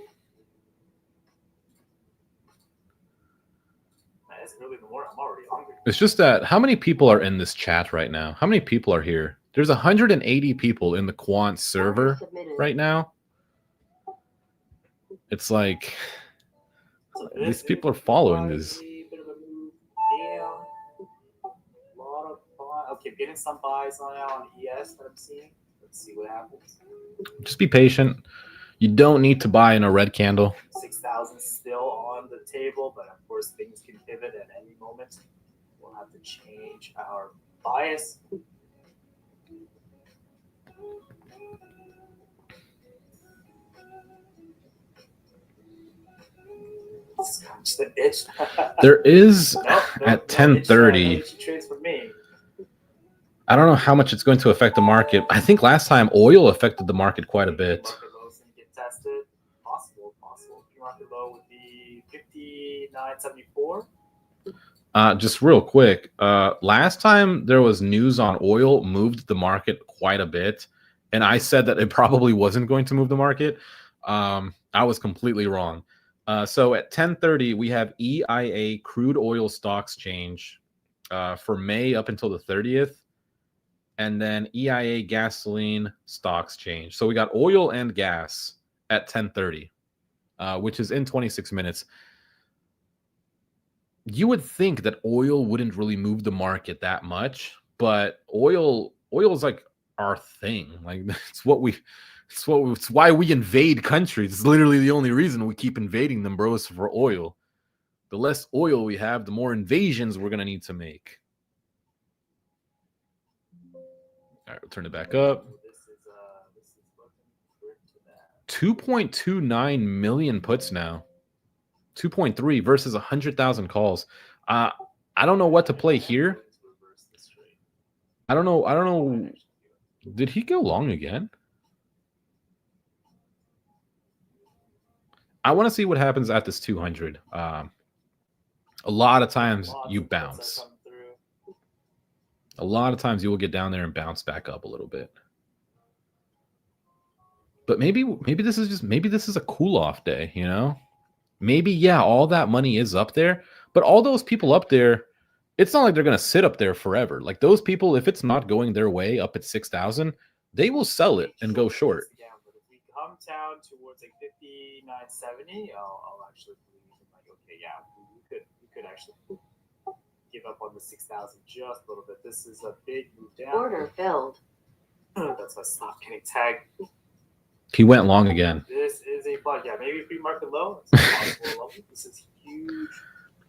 That's really the more I'm already hungry. It's just that how many people are in this chat right now? How many people are here? There's 180 people in the Quant server right now. It's like So these people are following this. A bit of a move down. A lot of buy. Okay, getting some buys now on ES that I'm seeing. Let's see what happens. Just be patient. You don't need to buy in a red candle. 6,000 still on the table, but of course things can pivot at any moment. We'll have to change our bias. Scratch the itch. There is Nope, at 10:30. itchy trades for me. I don't know how much it's going to affect the market. I think last time oil affected the market quite a bit. Market lows can get tested. Possible. Market low would be 59.74. Just real quick, last time there was news on oil moved the market quite a bit, and I said that it probably wasn't going to move the market. I was completely wrong. So at 10:30, we have EIA crude oil stocks change for May up until the 30th, and then EIA gasoline stocks change. So we got oil and gas at 10:30, which is in 26 minutes. You would think that oil wouldn't really move the market that much, but oil is like our thing. Like it's why we invade countries. It's literally the only reason we keep invading them, bro, is for oil. The less oil we have, the more invasions we're gonna need to make. All right, we'll turn it back up. 2.29 million puts now. 2.3 versus 100,000 calls. I don't know what to play here. I don't know. Did he go long again? I want to see what happens at this 200. A lot of times you bounce. A lot of times you will get down there and bounce back up a little bit. But maybe this is a cool off day, you know? Maybe, yeah, all that money is up there, but all those people up there, it's not like they're going to sit up there forever. Like those people, if it's not going their way up at 6,000, they will sell it and go short. Yeah, but if we come down towards like 59.70, I'll actually believe like, okay, yeah, we could actually give up on the 6,000 just a little bit. This is a big move down. Order filled. That's why I stopped getting tagged. He went long again. This is a bug. Yeah, maybe pre-market low. It's a possible level. This is huge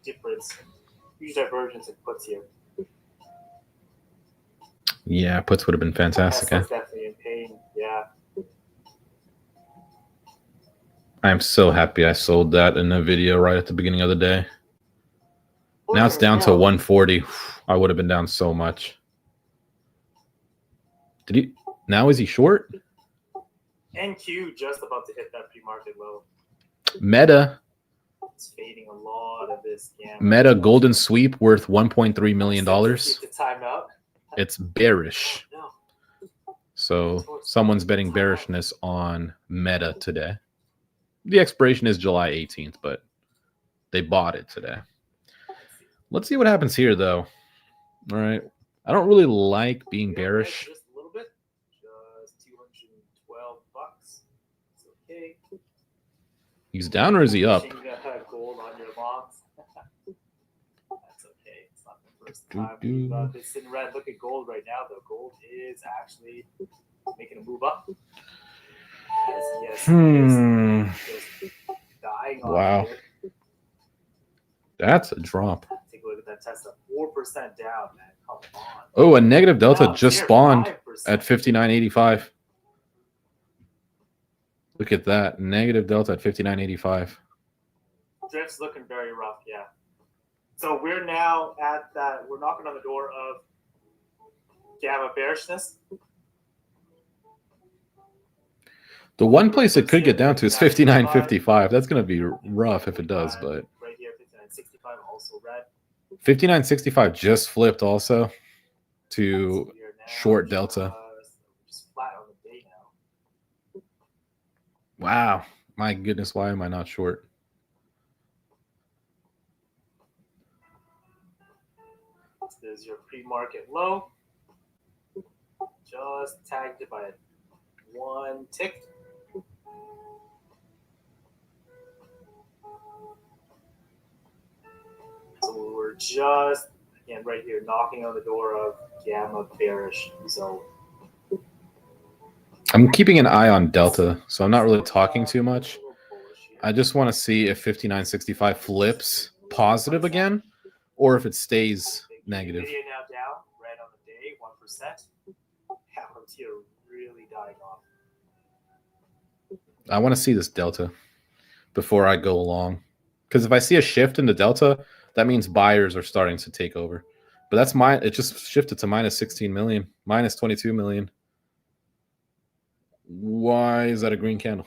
difference, huge divergence in puts here. Yeah, puts would have been fantastic. Tesla's definitely in pain. Yeah. I'm so happy I sold that in a video right at the beginning of the day. Now it's down to 140. I would have been down so much. Did he? Now is he short? NQ just about to hit that pre-market low. Meta. It's fading a lot of this gamma. Meta golden sweep worth $1.3 million. Timeout. It's bearish. So someone's betting bearishness on Meta today. The expiration is July 18th, but they bought it today. Let's see what happens here, though. All right. I don't really like being bearish. Just a little bit. Just $212. It's okay. He's down or is he up? Gold on your longs. That's okay. It's not the first time we've been red. Look at gold right now, though. Gold is actually making a move up. Yes, just dying on wow. here. That's a drop. Take a look at that Tesla. 4% down, man. Come on. Oh, a negative delta Down just here, spawned 5%. at 59.85. Look at that. Negative delta at 59.85. Drift's looking very rough, yeah. So we're now at that. We're knocking on the door of gamma bearishness. The one place it could get down to is 59.55. That's going to be rough if it does, but right here, 59.65 also red. 59.65 just flipped also to short delta. Just flat on the day now. Wow. My goodness, why am I not short? There's your pre-market low. Just tagged it by one tick. So we're just, again, right here, knocking on the door of gamma bearish zone. I'm keeping an eye on delta, so I'm not really talking too much. I just want to see if 59.65 flips positive again, or if it stays negative. Nvidia now down, red on the day, 1%. Palantir really dying off. I want to see this delta before I go along, because if I see a shift in the delta, that means buyers are starting to take over. But that's it just shifted to minus 16 million, minus 22 million. Why is that a green candle?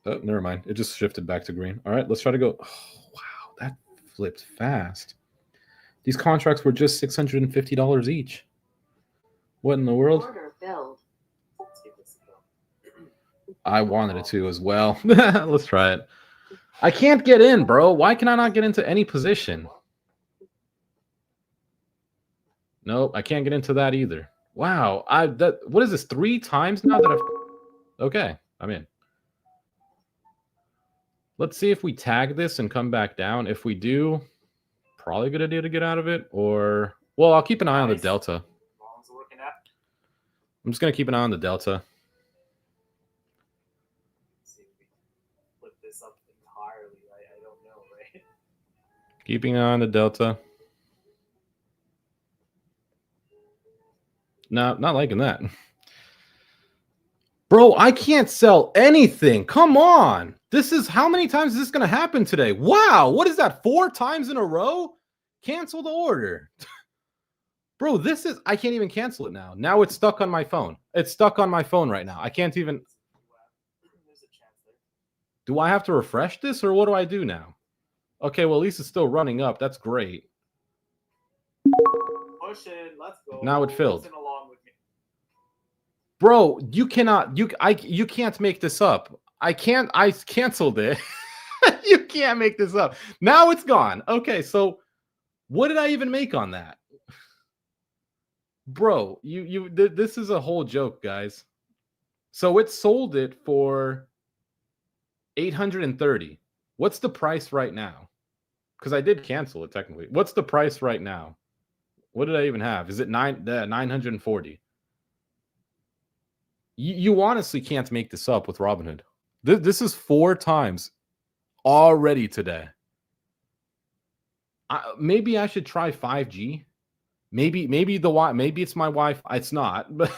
Oh, never mind. It just shifted back to green. All right, let's try to go. Oh, wow, that flipped fast. These contracts were just $650 each. What in the world? Order filled. Let's give this a go. I wanted it to as well. Let's try it. I can't get in, bro. Why can I not get into any position? Nope, I can't get into that either. Wow, what is this? 3 times now that I've... Okay, I'm in. Let's see if we tag this and come back down. If we do, probably a good idea to get out of it. Or, well, I'll keep an eye on the delta. Long's working out. I'm just going to keep an eye on the delta. See if we can flip this up entirely. I don't know, right? Keeping an eye on the delta. No, not liking that. Bro, I can't sell anything. Come on. This is, how many times is this going to happen today? Wow. What is that? 4 times in a row? Cancel the order. Bro, this is, I can't even cancel it now. Now it's stuck on my phone. It's stuck on my phone right now. I can't even. There's a chance there. Do I have to refresh this or what do I do now? Okay, well, at least it's still running up. That's great. Push in. Let's go. Now it filled. Listen along with me. Bro, you cannot, you can't make this up. I canceled it. You can't make this up. Now it's gone. Okay, so what did I even make on that? Bro, this is a whole joke, guys. So it sold it for 830. What's the price right now? Because I did cancel it technically. What's the price right now? What did I even have? Is it 940? You honestly can't make this up with Robinhood. This is 4 times already today. Maybe I should try 5G. Maybe it's my Wi-Fi. It's not, but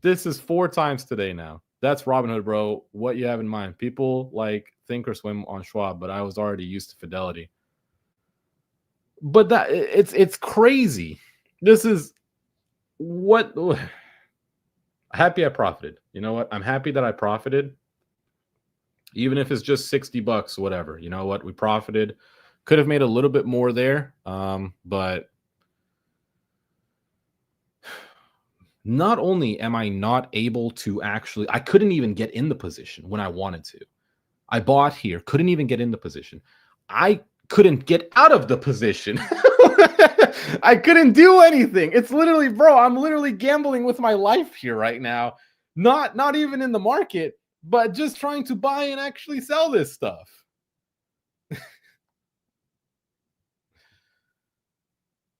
this is 4 times today now. That's Robinhood, bro. What you have in mind? People like Thinkorswim on Schwab, but I was already used to Fidelity. But that it's crazy. This is what. Happy I profited. You know what? I'm happy that I profited. Even if it's just $60, whatever. You know what? We profited. Could have made a little bit more there. But not only am I not able to actually, I couldn't even get in the position when I wanted to. I bought here, couldn't even get in the position. I couldn't get out of the position. I couldn't do anything. It's literally, bro, I'm literally gambling with my life here right now. Not even in the market, but just trying to buy and actually sell this stuff.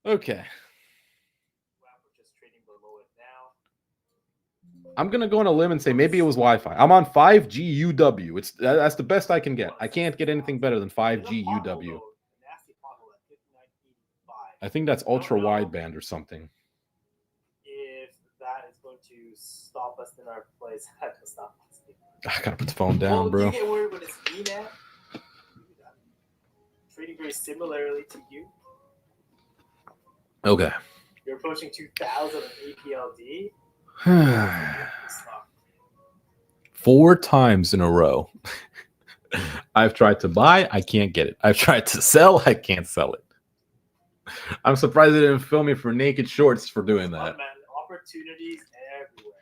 Okay. I'm going to go on a limb and say maybe it was Wi-Fi. I'm on 5G UW. That's the best I can get. I can't get anything better than 5G UW. I think that's don't ultra know wideband or something. if that is going to stop us in our place. Stop us. I gotta put the phone down, Well, bro. you get worried when it's VNAV. Treating very similarly to you. Okay. You're approaching 2,000 APLD. 4 times in a row. I've tried to buy, I can't get it. I've tried to sell, I can't sell it. I'm surprised they didn't film me for naked shorts for doing that. Man, opportunities everywhere.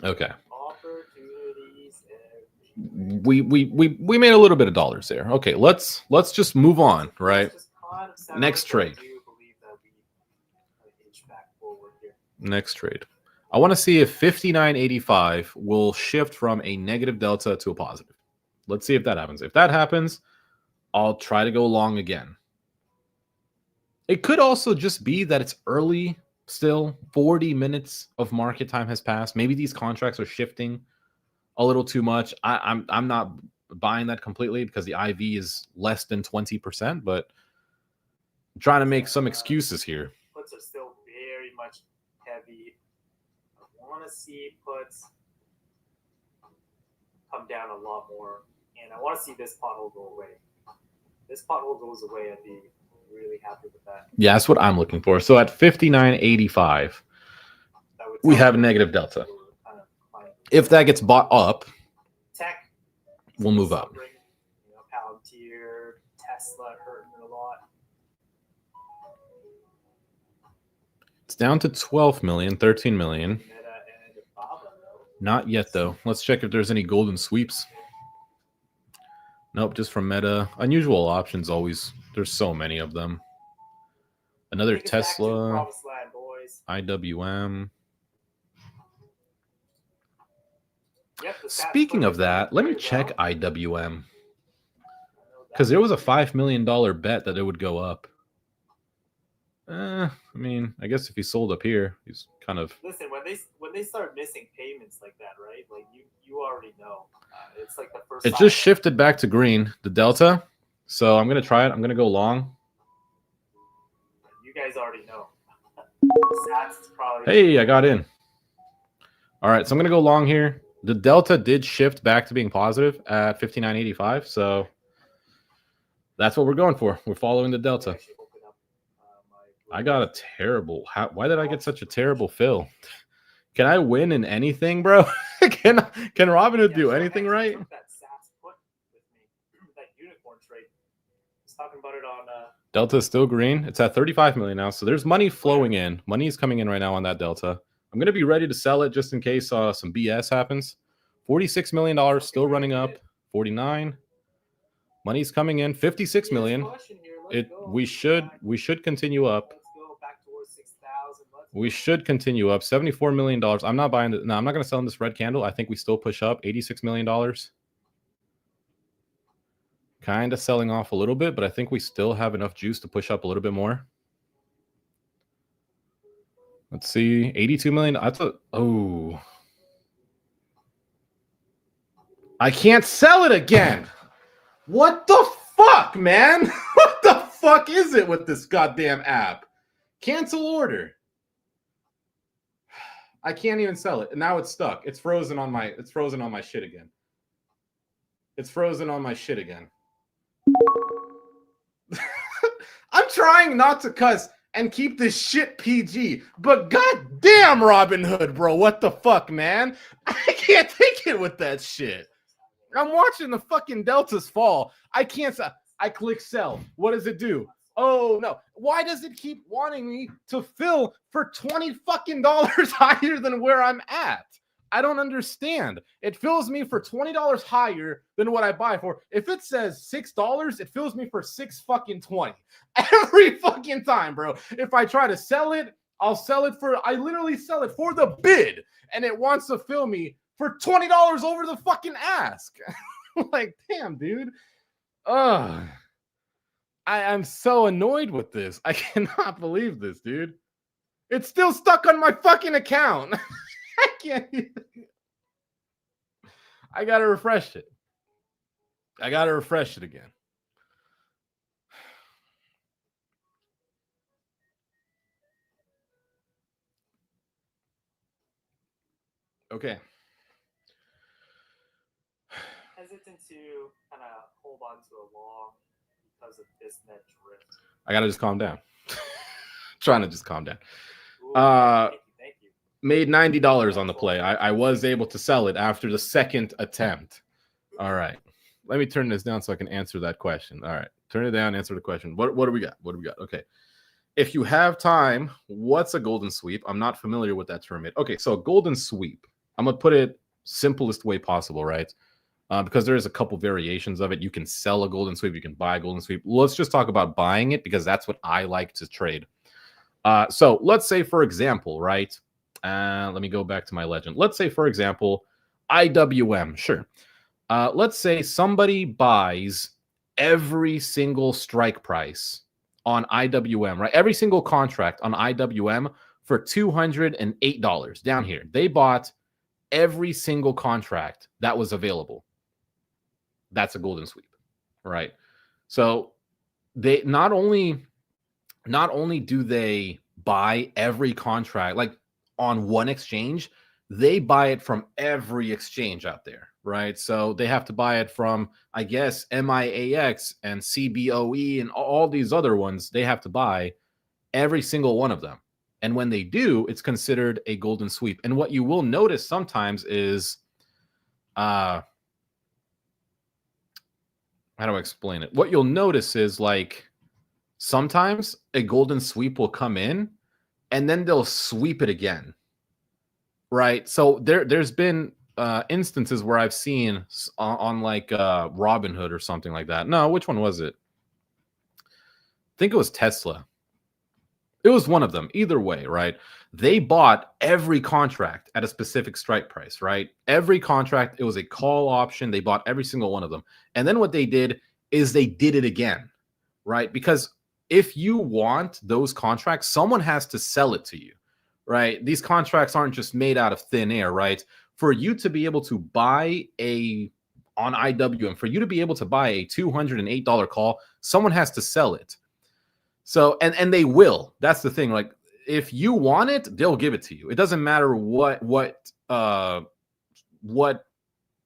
Okay. Opportunities everywhere. We made a little bit of dollars there. Okay, let's just move on, right? Next trade. Next trade. I want to see if 59.85 will shift from a negative delta to a positive. Let's see if that happens. If that happens, I'll try to go long again. It could also just be that it's early still. 40 minutes of market time has passed. Maybe these contracts are shifting a little too much. I'm not buying that completely because the IV is less than 20%, but I'm trying to make some excuses here. Puts are still very much heavy. I want to see puts come down a lot more, and I want to see this pothole go away. This pothole goes away, I'd be really happy with that. Yeah, that's what I'm looking for. So at 59.85, we have a negative delta. If that gets bought up, Tech, we'll move up. You know, Palantir, Tesla hurting a lot. It's down to 12 million, 13 million. Meta and Baba, though. Not yet, though. Let's check if there's any golden sweeps. Nope, just from Meta. Unusual options always. There's so many of them. Another Tesla. Land, boys. IWM. Yep, Speaking of that, let me check IWM. Because there was a $5 million bet that it would go up. I mean, I guess if he sold up here, he's kind of. Listen, when they start missing payments like that, right? Like you already know. It's like the first. It just shifted back to green, the delta. So I'm gonna try it. I'm gonna go long. You guys already know. Sats probably. Hey, I got in. All right, so I'm gonna go long here. The delta did shift back to being positive at 59.85. So that's what we're going for. We're following the delta. I got a terrible. Why did I get such a terrible fill? Can I win in anything, bro? Can Robinhood do anything right? That Sats put with me, that unicorn trade. I was talking about it on. Delta is still green. It's at 35 million now, so there's money flowing in. Money is coming in right now on that delta. I'm gonna be ready to sell it just in case some BS happens. $46 million still running up. 49. Money's coming in. 56 million. We should continue up. We should continue up. $74 million. I'm not buying it. No, I'm not going to sell in this red candle. I think we still push up. $86 million. Kind of selling off a little bit, but I think we still have enough juice to push up a little bit more. Let's see. 82 million. Oh. I can't sell it again. What the fuck, man? What the fuck is it with this goddamn app? Cancel order. I can't even sell it. And now it's stuck. It's frozen on my shit again. It's frozen on my shit again. I'm trying not to cuss and keep this shit PG, but goddamn Robinhood, bro. What the fuck, man? I can't take it with that shit. I'm watching the fucking deltas fall. I can't sell. I click sell. What does it do? Oh no. Why does it keep wanting me to fill for $20 fucking higher than where I'm at? I don't understand. It fills me for $20 higher than what I buy for. If it says $6, it fills me for $6 fucking 20 every fucking time, bro. If I try to sell it, I'll sell it for. I literally sell it for the bid, and it wants to fill me for $20 over the fucking ask. Like, damn, dude. Ugh. I'm so annoyed with this. I cannot believe this, dude. It's still stuck on my fucking account. I can't. I gotta refresh it. I got to refresh it again. Okay. Hesitant to kind of hold on to a long because of this net drift. I got to just calm down. Trying to just calm down. Ooh, thank you. Made $90 on the play. I was able to sell it after the second attempt. All right. Let me turn this down so I can answer that question. All right. Turn it down, answer the question. What do we got? What do we got? Okay. If you have time, what's a golden sweep? I'm not familiar with that term yet. Okay, so a golden sweep. I'm going to put it simplest way possible, right? Because there's a couple variations of it. You can sell a golden sweep. You can buy a golden sweep. Let's just talk about buying it because that's what I like to trade. So let's say, for example, right? Let me go back to my legend. Let's say, for example, IWM. Sure. Let's say somebody buys every single strike price on IWM, right? Every single contract on IWM for $208 down here. They bought every single contract that was available. That's a golden sweep, right? So they not only do they buy every contract like on one exchange, they buy it from every exchange out there, right? So they have to buy it from, I guess, MIAX and CBOE and all these other ones. They have to buy every single one of them. And when they do, it's considered a golden sweep. And what you will notice sometimes is, how do I explain it? What you'll notice is like sometimes a golden sweep will come in and then they'll sweep it again. Right. So there's been instances where I've seen on like Robinhood or something like that. No, which one was it? I think it was Tesla. It was one of them. Either way, right? They bought every contract at a specific strike price, right? Every contract, it was a call option. They bought every single one of them. And then what they did is they did it again, right? Because if you want those contracts, someone has to sell it to you, right? These contracts aren't just made out of thin air, right? For you to be able to buy on IWM, for you to be able to buy a $208 call, someone has to sell it. So, and they will. That's the thing. Like, if you want it, they'll give it to you. It doesn't matter what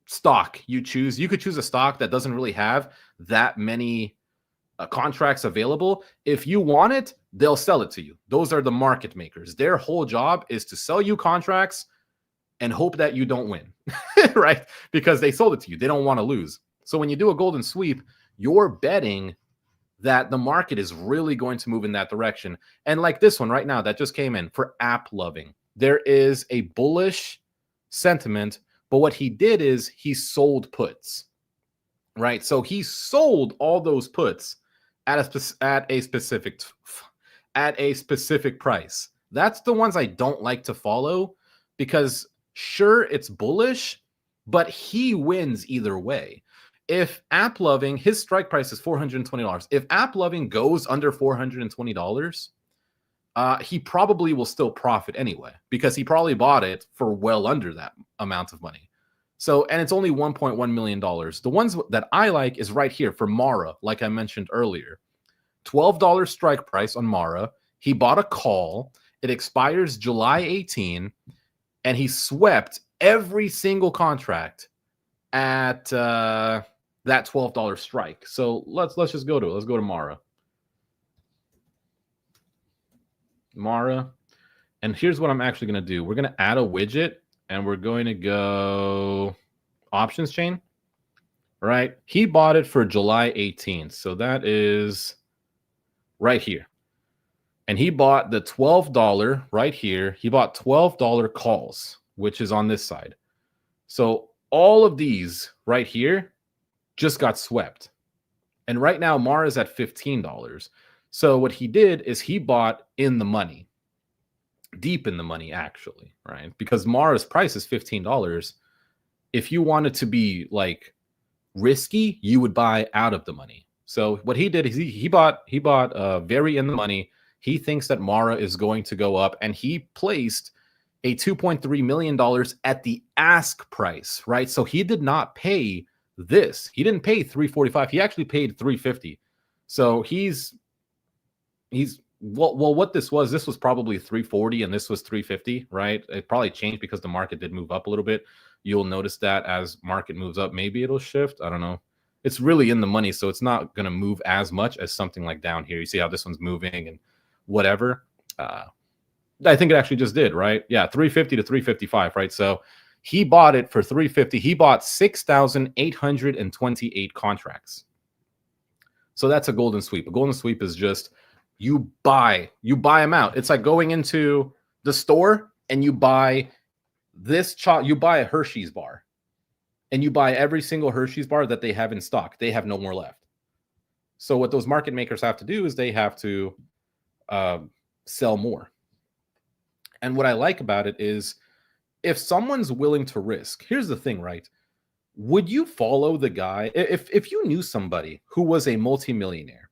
stock you choose. You could choose a stock that doesn't really have that many contracts available. If you want it, they'll sell it to you. Those are the market makers. Their whole job is to sell you contracts and hope that you don't win, right? Because they sold it to you. They don't want to lose. So when you do a golden sweep, you're betting that the market is really going to move in that direction. And like this one right now that just came in for app loving, there is a bullish sentiment, but what he did is he sold puts, right? So he sold all those puts at a specific price. That's the ones I don't like to follow because sure, it's bullish, but he wins either way. If app loving, his strike price is $420. If app loving goes under $420, he probably will still profit anyway because he probably bought it for well under that amount of money. So, and it's only $1.1 million. The ones that I like is right here for Mara, like I mentioned earlier. $12 strike price on Mara. He bought a call. It expires July 18, and he swept every single contract at that $12 strike. So let's just go to it. Let's go to Mara. And here's what I'm actually going to do. We're going to add a widget, and we're going to go options chain, right? He bought it for July 18th. So that is right here. And he bought the $12 right here. He bought $12 calls, which is on this side. So all of these right here just got swept. And right now, Mara is at $15. So what he did is he bought in the money, deep in the money, actually, right? Because Mara's price is $15. If you wanted to be like risky, you would buy out of the money. So what he did is he bought very in the money. He thinks that Mara is going to go up, and he placed a $2.3 million at the ask price, right? So he did not pay this. He didn't pay 345. He actually paid 350. So he's well, what this was probably 340 and this was 350, right? It probably changed because the market did move up a little bit. You'll notice that as market moves up, maybe it'll shift. I don't know. It's really in the money, so it's not going to move as much as something like down here. You see how this one's moving and whatever. I think it actually just did, right? Yeah, 350 to 355, right? So he bought it for 350. He bought 6,828 contracts. So that's a golden sweep. A golden sweep is just you buy them out. It's like going into the store and you buy you buy a Hershey's bar and you buy every single Hershey's bar that they have in stock. They have no more left. So what those market makers have to do is they have to sell more. And what I like about it is if someone's willing to risk, here's the thing, right? Would you follow the guy? If you knew somebody who was a multimillionaire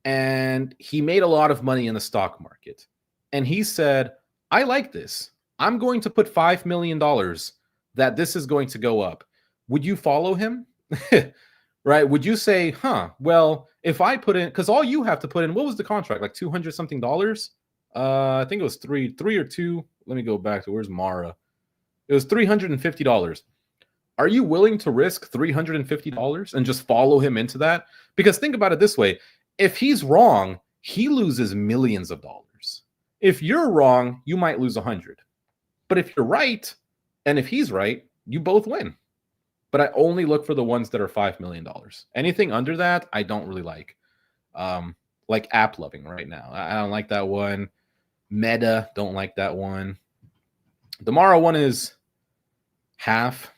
and he made a lot of money in the stock market and he said, I like this. I'm going to put $5 million that this is going to go up. Would you follow him? Right? Would you say, well, if I put in, because all you have to put in, what was the contract? Like 200 something dollars? I think it was three or two. Let me go back to where's Mara. It was $350. Are you willing to risk $350 and just follow him into that? Because think about it this way. If he's wrong, he loses millions of dollars. If you're wrong, you might lose 100. But if you're right, and if he's right, you both win. But I only look for the ones that are $5 million. Anything under that, I don't really like. Like App Loving right now. I don't like that one. Meta, don't like that one. The Mara one is half.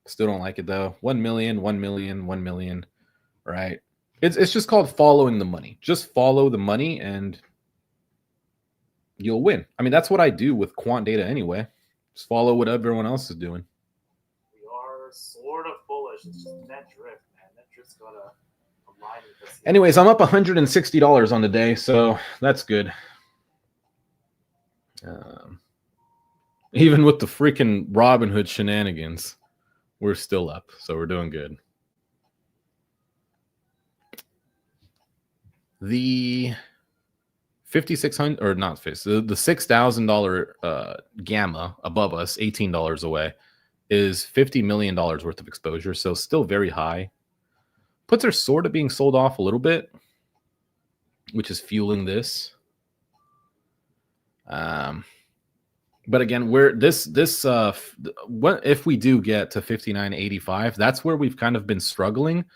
Still don't like it though. 1 million, 1 million, 1 million, right? It's just called following the money. Just follow the money and you'll win. I mean, that's what I do with quant data anyway. Just follow what everyone else is doing. We are sort of bullish. It's just net drift, man. Net drift's got to align with this. Anyways, I'm up $160 on the day, so that's good. Even with the freaking Robinhood shenanigans, we're still up, so we're doing good. The 5,600 or not 50, the $6,000 gamma above us, $18 away, is $50 million worth of exposure, so still very high. Puts are sort of being sold off a little bit, which is fueling this. But again, if we do get to 59.85, that's where we've kind of been struggling,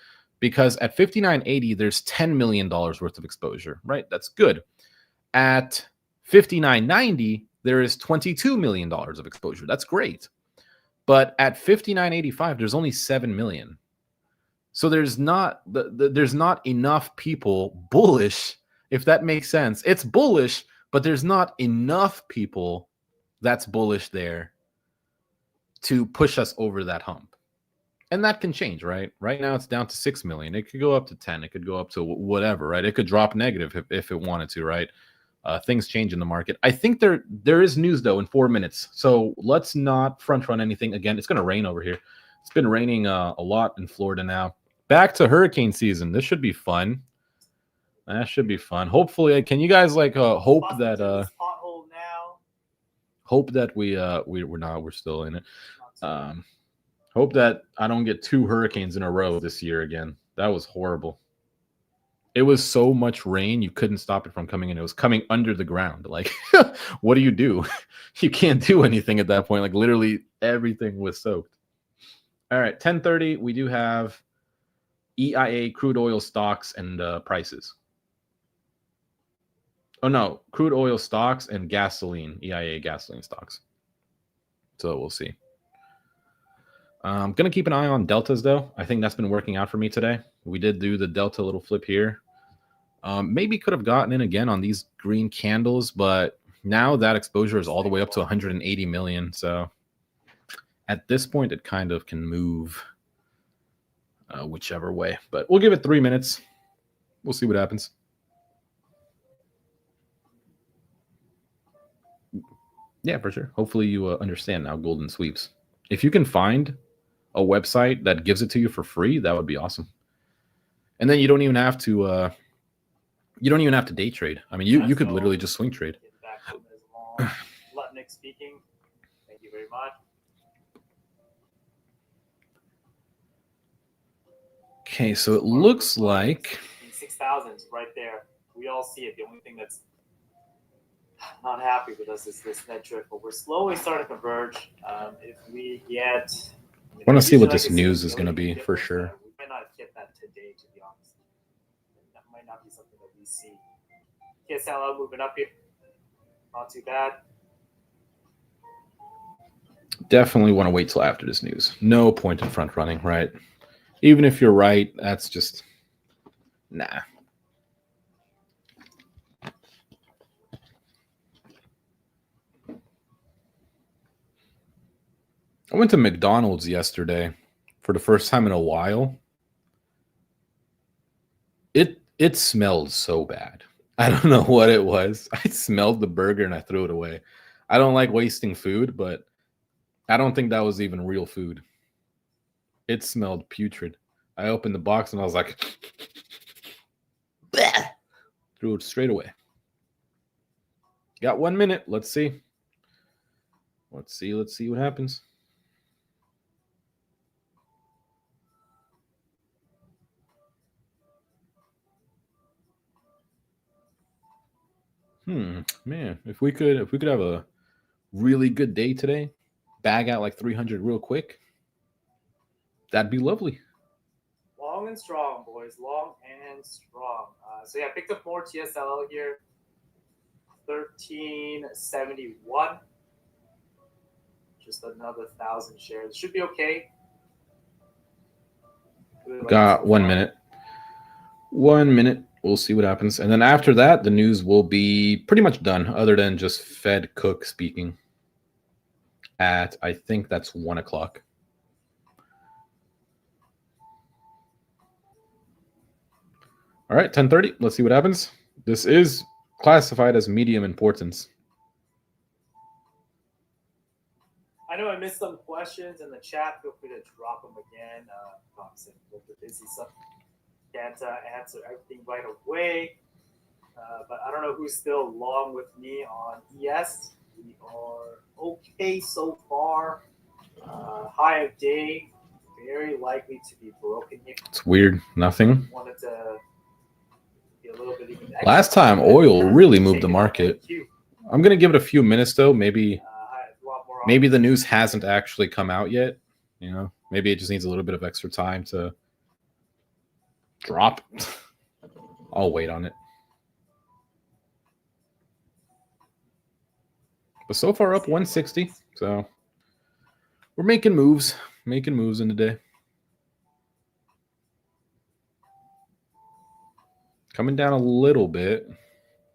because at 59.80 there's $10 million worth of exposure, right? That's good. At 59.90 there is $22 million of exposure. That's great. But at 59.85 there's only 7 million. So there's not enough people bullish, if that makes sense. It's bullish, but there's not enough people that's bullish there to push us over that hump. And that can change, right? Right now it's down to 6 million. It could go up to 10. It could go up to whatever, right? It could drop negative if it wanted to, right? Things change in the market. I think there is news, though, in 4 minutes. So let's not front run anything. Again, it's going to rain over here. It's been raining a lot in Florida now. Back to hurricane season. This should be fun. That should be fun. Hopefully, can you guys hope that pothole now. Hope that we're still in it. Hope that I don't get 2 hurricanes in a row this year again. That was horrible. It was so much rain you couldn't stop it from coming in. It was coming under the ground. Like, what do? You can't do anything at that point. Like, literally everything was soaked. All right, 10:30. We do have EIA crude oil stocks and prices. Oh, no, crude oil stocks and gasoline, EIA gasoline stocks. So we'll see. I'm going to keep an eye on deltas, though. I think that's been working out for me today. We did do the delta little flip here. Maybe could have gotten in again on these green candles, but now that exposure is all the way up to 180 million. So at this point, it kind of can move whichever way. But we'll give it 3 minutes. We'll see what happens. Yeah, for sure. Hopefully you understand now golden sweeps. If you can find a website that gives it to you for free, that would be awesome. And then you don't even have to day trade. I mean, you could literally just swing trade. Getting back from this long. Lutnick speaking. Thank you very much. Okay, so it looks like 6,000 right there. We all see it. The only thing that's not happy with us is this net drift, but we're slowly starting to converge. If we get, I want to see what this news is going to be for sure. We might not get that today, to be honest. That might not be something that we see. KSLL moving up here. Not too bad. Definitely want to wait till after this news. No point in front running, right? Even if you're right, that's just nah. I went to McDonald's yesterday for the first time in a while. It smelled so bad. I don't know what it was. I smelled the burger and I threw it away. I don't like wasting food, but I don't think that was even real food. It smelled putrid. I opened the box and I was like, bleh! Threw it straight away. Got 1 minute. Let's see. Let's see what happens. Man, if we could have a really good day today, bag out like 300 real quick, that'd be lovely. Long and strong, boys. Long and strong. So yeah, I picked up more TSLL here. 1371. Just another 1,000 shares. Should be okay. Really Got 1 minute. 1 minute. We'll see what happens. And then after that, the news will be pretty much done, other than just Fed Cook speaking at, I think that's 1 o'clock. All right, 10:30. Let's see what happens. This is classified as medium importance. I know I missed some questions in the chat. Feel free to drop them again. Obviously, we're busy, so can't answer everything right away. But I don't know who's still long with me on ES. We are okay so far. High of day, very likely to be broken here. It's weird. Nothing. Wanted to be a little bit even Last time, oil really moved the market. I'm gonna give it a few minutes though. Maybe the news hasn't actually come out yet. You know, maybe it just needs a little bit of extra time to drop. I'll wait on it. But so far up 160. So we're making moves in the day. Coming down a little bit.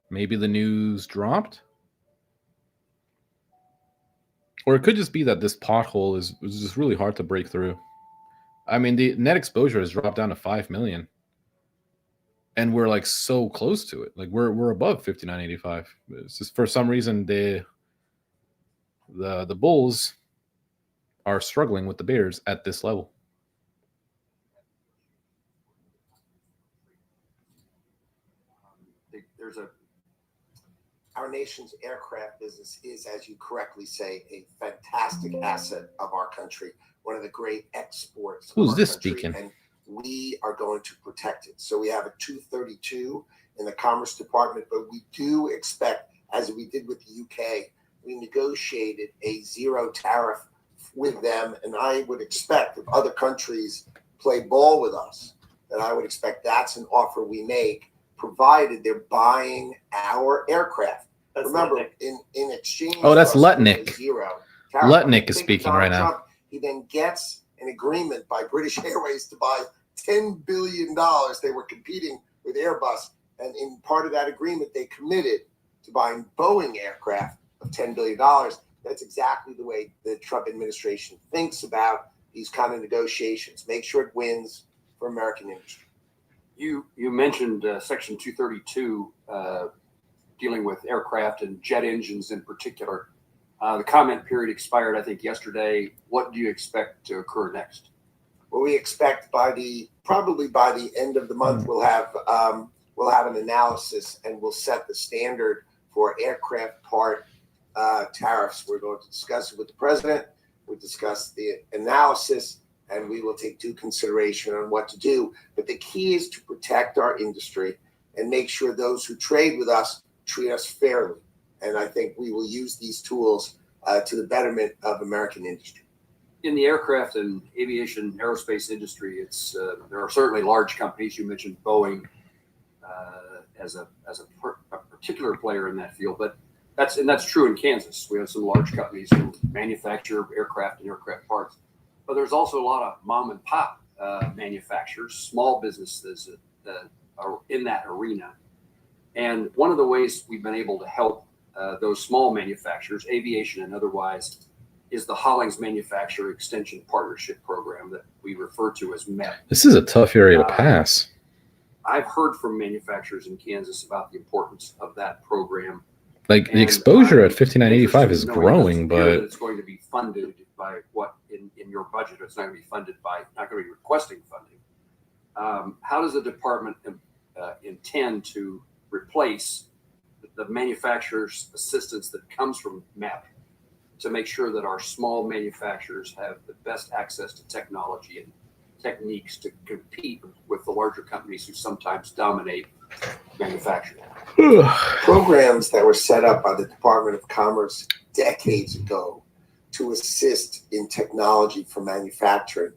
Maybe the news dropped. Or it could just be that this pothole is just really hard to break through. I mean, the net exposure has dropped down to 5 million. And we're like so close to it. Like we're above 59.85. It's just for some reason the bulls are struggling with the bears at this level. Our nation's aircraft business is, as you correctly say, a fantastic asset of our country, one of the great exports. Who's of our this country, speaking? And we are going to protect it. So we have a 232 in the Commerce Department, but we do expect, as we did with the UK, we negotiated a zero tariff with them, and I would expect if other countries play ball with us, that I would expect that's an offer we make, provided they're buying our aircraft. That's Remember, Lutnick. in exchange, Oh, that's for us to Lutnick. pay zero tariff. Lutnick is speaking Donald right now. Trump, he then gets an agreement by British Airways to buy $10 billion. They were competing with Airbus, and in part of that agreement, they committed to buying Boeing aircraft of $10 billion. That's exactly the way the Trump administration thinks about these kind of negotiations. Make sure it wins for American industry. You mentioned Section 232 dealing with aircraft and jet engines in particular. The comment period expired, I think, yesterday. What do you expect to occur next? Well, we expect probably by the end of the month, we'll have an analysis and we'll set the standard for aircraft part tariffs. We're going to discuss it with the president. We'll discuss the analysis, and we will take due consideration on what to do. But the key is to protect our industry and make sure those who trade with us treat us fairly. And I think we will use these tools to the betterment of American industry. In the aircraft and aviation aerospace industry, there are certainly large companies. You mentioned Boeing as a particular player in that field, but that's true in Kansas. We have some large companies who manufacture aircraft and aircraft parts, but there's also a lot of mom and pop manufacturers, small businesses that are in that arena. And one of the ways we've been able to help those small manufacturers, aviation and otherwise, is the Hollings Manufacturer Extension Partnership Program that we refer to as MEP. This is a tough area to pass. I've heard from manufacturers in Kansas about the importance of that program. Like the exposure at 5985 is growing, but it's going to be funded by what in your budget? It's not going to be funded by, not going to be requesting funding. How does the department intend to replace the manufacturer's assistance that comes from MEP to make sure that our small manufacturers have the best access to technology and techniques to compete with the larger companies who sometimes dominate manufacturing? Programs that were set up by the Department of Commerce decades ago to assist in technology for manufacturing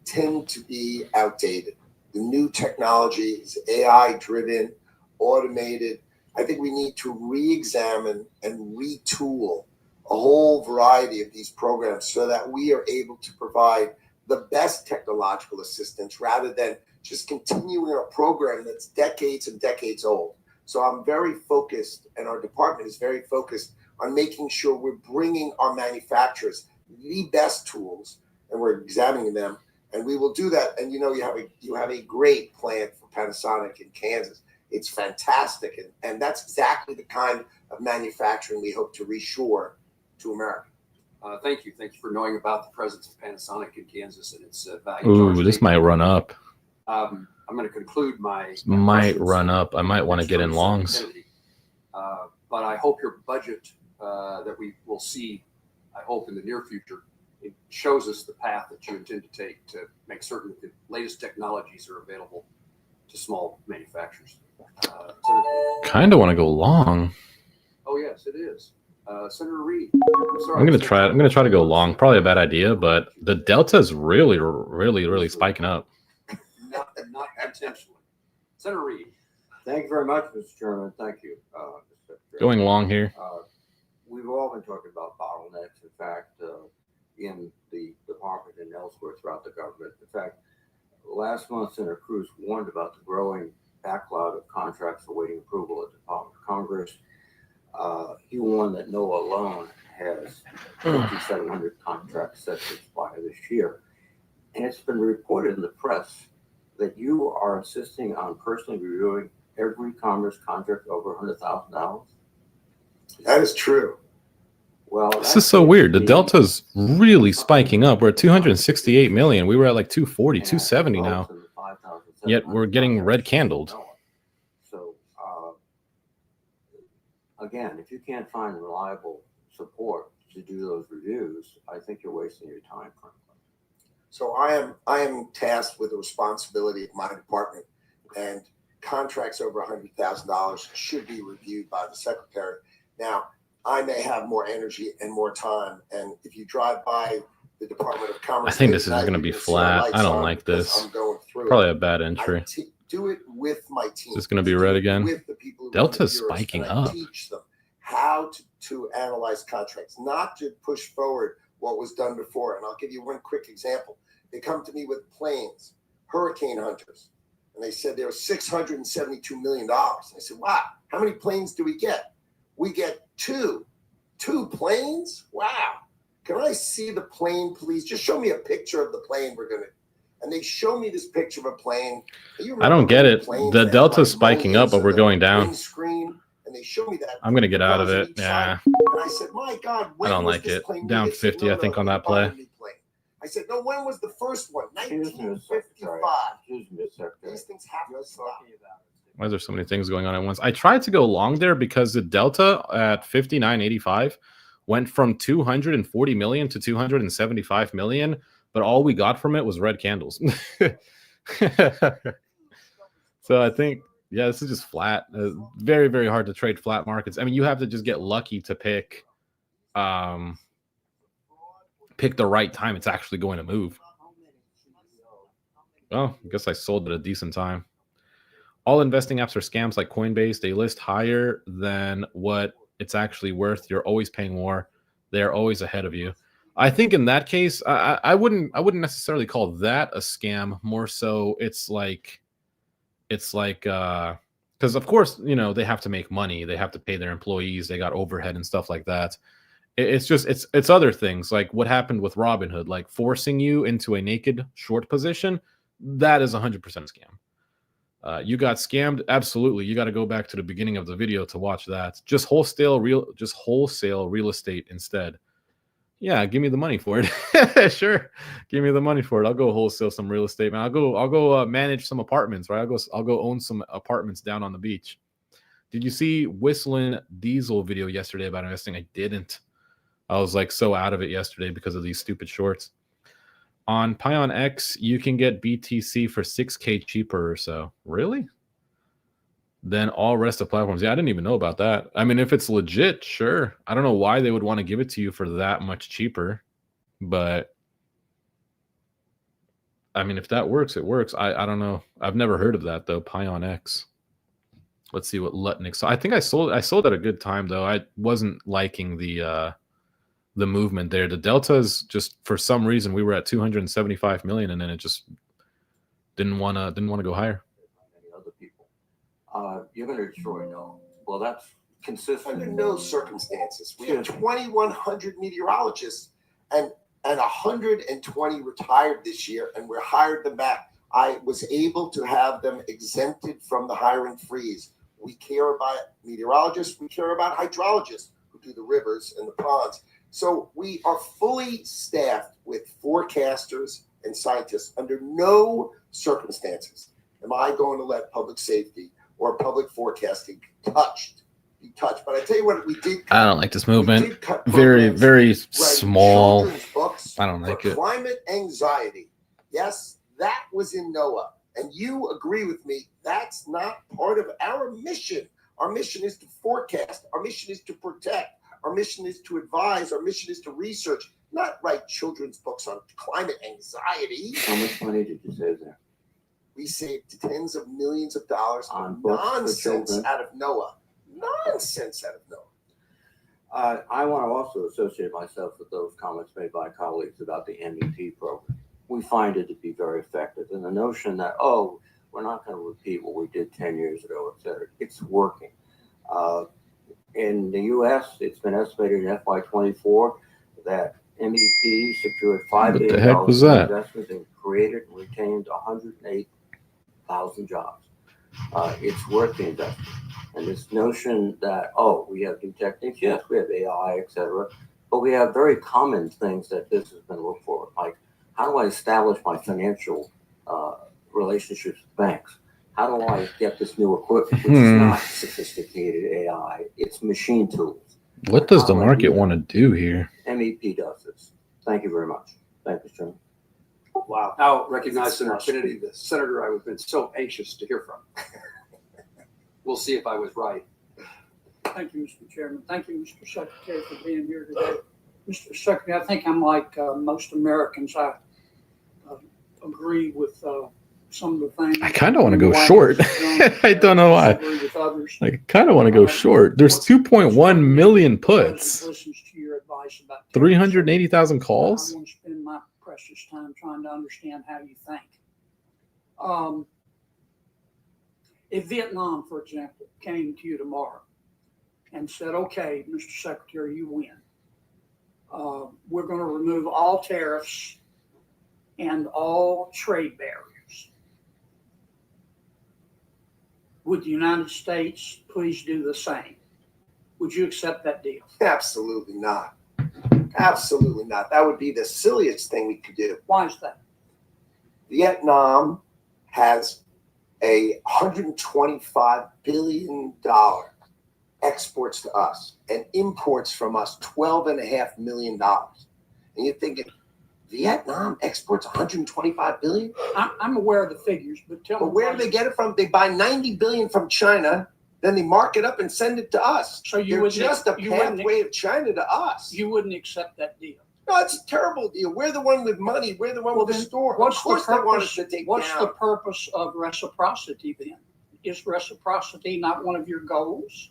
tend to be outdated. The new technology is AI-driven, automated. I think we need to re-examine and retool a whole variety of these programs so that we are able to provide the best technological assistance rather than just continuing a program that's decades and decades old. So I'm very focused, and our department is very focused on making sure we're bringing our manufacturers the best tools, and we're examining them, and we will do that. And you have a great plant for Panasonic in Kansas. It's fantastic, and that's exactly the kind of manufacturing we hope to reshore to America. Thank you for knowing about the presence of Panasonic in Kansas and its value. Ooh, this might run up. I'm going to conclude my might run up. I might want to get in longs. But I hope your budget that we will see, I hope in the near future, it shows us the path that you intend to take to make certain that the latest technologies are available to small manufacturers. Kind of want to go long. Oh yes, it is. Senator Reed. I'm gonna try to go long. Probably a bad idea, but the delta is really spiking up. Not intentionally. Senator Reed. Thank you very much, Mr. Chairman. Thank you. Going long here. We've all been talking about bottlenecks. In fact, in the department and elsewhere throughout the government. In fact, last month, Senator Cruz warned about the growing backlog of contracts awaiting approval at the Department of Congress. He warned that NOAA alone has 5,700 contracts set to expire this year. And it's been reported in the press that you are insisting on personally reviewing every Commerce contract over $100,000. That is true. Well, This is so weird. The delta's really spiking up. We're at 268 million. We were at like 240, 270 now. Yet we're getting red candled. So, again, if you can't find reliable support to do those reviews, I think you're wasting your time, frankly. So I am tasked with the responsibility of my department, and contracts over $100,000 should be reviewed by the secretary. Now, I may have more energy and more time, and if you drive by the Department of Commerce, I think this is going to be flat. I don't like this. I'm going through Probably a bad entry. Do it with my team. Is this going to be red again? With the people who Delta's run the bureaus, spiking and I up. teach them how to analyze contracts, not to push forward what was done before. And I'll give you one quick example. They come to me with planes, hurricane hunters, and they said there was $672 million. I said, wow, how many planes do we get? We get two planes? Wow. Can I see the plane, please? Just show me a picture of the plane we're going to. And they show me this picture of a plane. I don't get it. The delta's spiking up, but we're going down. Screen, and they show me that. I'm gonna get out of propellers on it. each Yeah, side. And I said, my God, when I don't was like this it. plane Down made? They said, 50, I think, on we're that buying play. a new plane. I said, no, when was the first one? Excuse me, 1955. Excuse me, Secretary. These things have to stop. Why is there so many things going on at once? I tried to go long there because the delta at 59.85 went from 240 million to 275 million, but all we got from it was red candles. So I think, yeah, this is just flat. Very, very hard to trade flat markets. I mean, you have to just get lucky to pick the right time it's actually going to move. Well, I guess I sold at a decent time. All investing apps are scams like Coinbase. They list higher than what it's actually worth. You're always paying more. They're always ahead of you. I think in that case, I wouldn't necessarily call that a scam. More so, it's like because of course, you know, they have to make money. They have to pay their employees. They got overhead and stuff like that. It's just it's other things like what happened with Robinhood, like forcing you into a naked short position. That is 100% scam. You got scammed. Absolutely. You got to go back to the beginning of the video to watch that. Just wholesale real estate instead. Yeah, give me the money for it. Sure, give me the money for it. I'll go wholesale some real estate, man. I'll go manage some apartments, right? I'll go own some apartments down on the beach. Did you see Whistling Diesel video yesterday about investing? I didn't. I was like so out of it yesterday because of these stupid shorts. On Pion X, you can get BTC for 6K cheaper or so. Really? Then all rest of platforms. Yeah, I didn't even know about that. I mean, if it's legit, sure. I don't know why they would want to give it to you for that much cheaper, but I mean, if that works, it works. I don't know. I've never heard of that though. Pion X. Let's see what Lutnick. So I think I sold at a good time though. I wasn't liking the movement there. The deltas just for some reason we were at 275 million and then it just didn't want to go higher. Other people. You're going to destroy no. Well, that's consistent. Under no circumstances. We have 2,100 meteorologists and 120 retired this year, and we hired them back. I was able to have them exempted from the hiring freeze. We care about meteorologists. We care about hydrologists who do the rivers and the ponds. So we are fully staffed with forecasters and scientists. Under no circumstances am I going to let public safety or public forecasting be touched. But I tell you what, we did. I don't like this movement. Very, very small. Books I don't like it. Climate anxiety. Yes, that was in NOAA. And you agree with me, that's not part of our mission. Our mission is to forecast. Our mission is to protect. Our mission is to advise. Our mission is to research, not write children's books on climate anxiety. How much money did you save there? We saved tens of millions of dollars On on books for nonsense children. out of NOAA. Nonsense out of NOAA. I want to also associate myself with those comments made by colleagues about the MEP program. We find it to be very effective. And the notion that, oh, we're not going to repeat what we did 10 years ago, et cetera, it's working. In the U.S., it's been estimated in FY24 that MEP secured $5 billion the heck was that? investment and created and retained 108,000 jobs. It's worth the investment. And this notion that, oh, we have new techniques, yes, we have AI, et cetera, but we have very common things that business has been looking for, like how do I establish my financial relationships with banks? How do I get this new equipment, which is not sophisticated AI, it's machine tools. What does the market want to do here? MEP does this. Thank you very much. Thank you, Chairman. Wow. Now recognize Senator Kennedy, the senator I've been so anxious to hear from. We'll see if I was right. Thank you, Mr. Chairman. Thank you, Mr. Secretary, for being here today. Mr. Secretary, I think I'm like most Americans. I agree with some of the things. I kind of want to go short. I don't know why. I kind of want to go short. There's 2.1 million puts. Listens to your advice about 380,000 calls. I want to spend my precious time trying to understand how you think. If Vietnam, for example, came to you tomorrow and said, okay, Mr. Secretary, you win. We're going to remove all tariffs and all trade barriers. Would the United States please do the same? Would you accept that deal? Absolutely not. Absolutely not. That would be the silliest thing we could do. Why is that? Vietnam has a $125 billion exports to us and imports from us $12.5 million. And you're thinking, Vietnam exports $125 billion? I'm aware of the figures, but tell me. But where do they get it from? They buy $90 billion from China, then they mark it up and send it to us. So you They're wouldn't- just a you wouldn't- pathway of China to us. You wouldn't accept that deal. No, it's a terrible deal. We're the one with money. We're the one Well, with the then store. Of What's course the they want us purpose? to take What's down. the purpose of reciprocity then? Is reciprocity not one of your goals?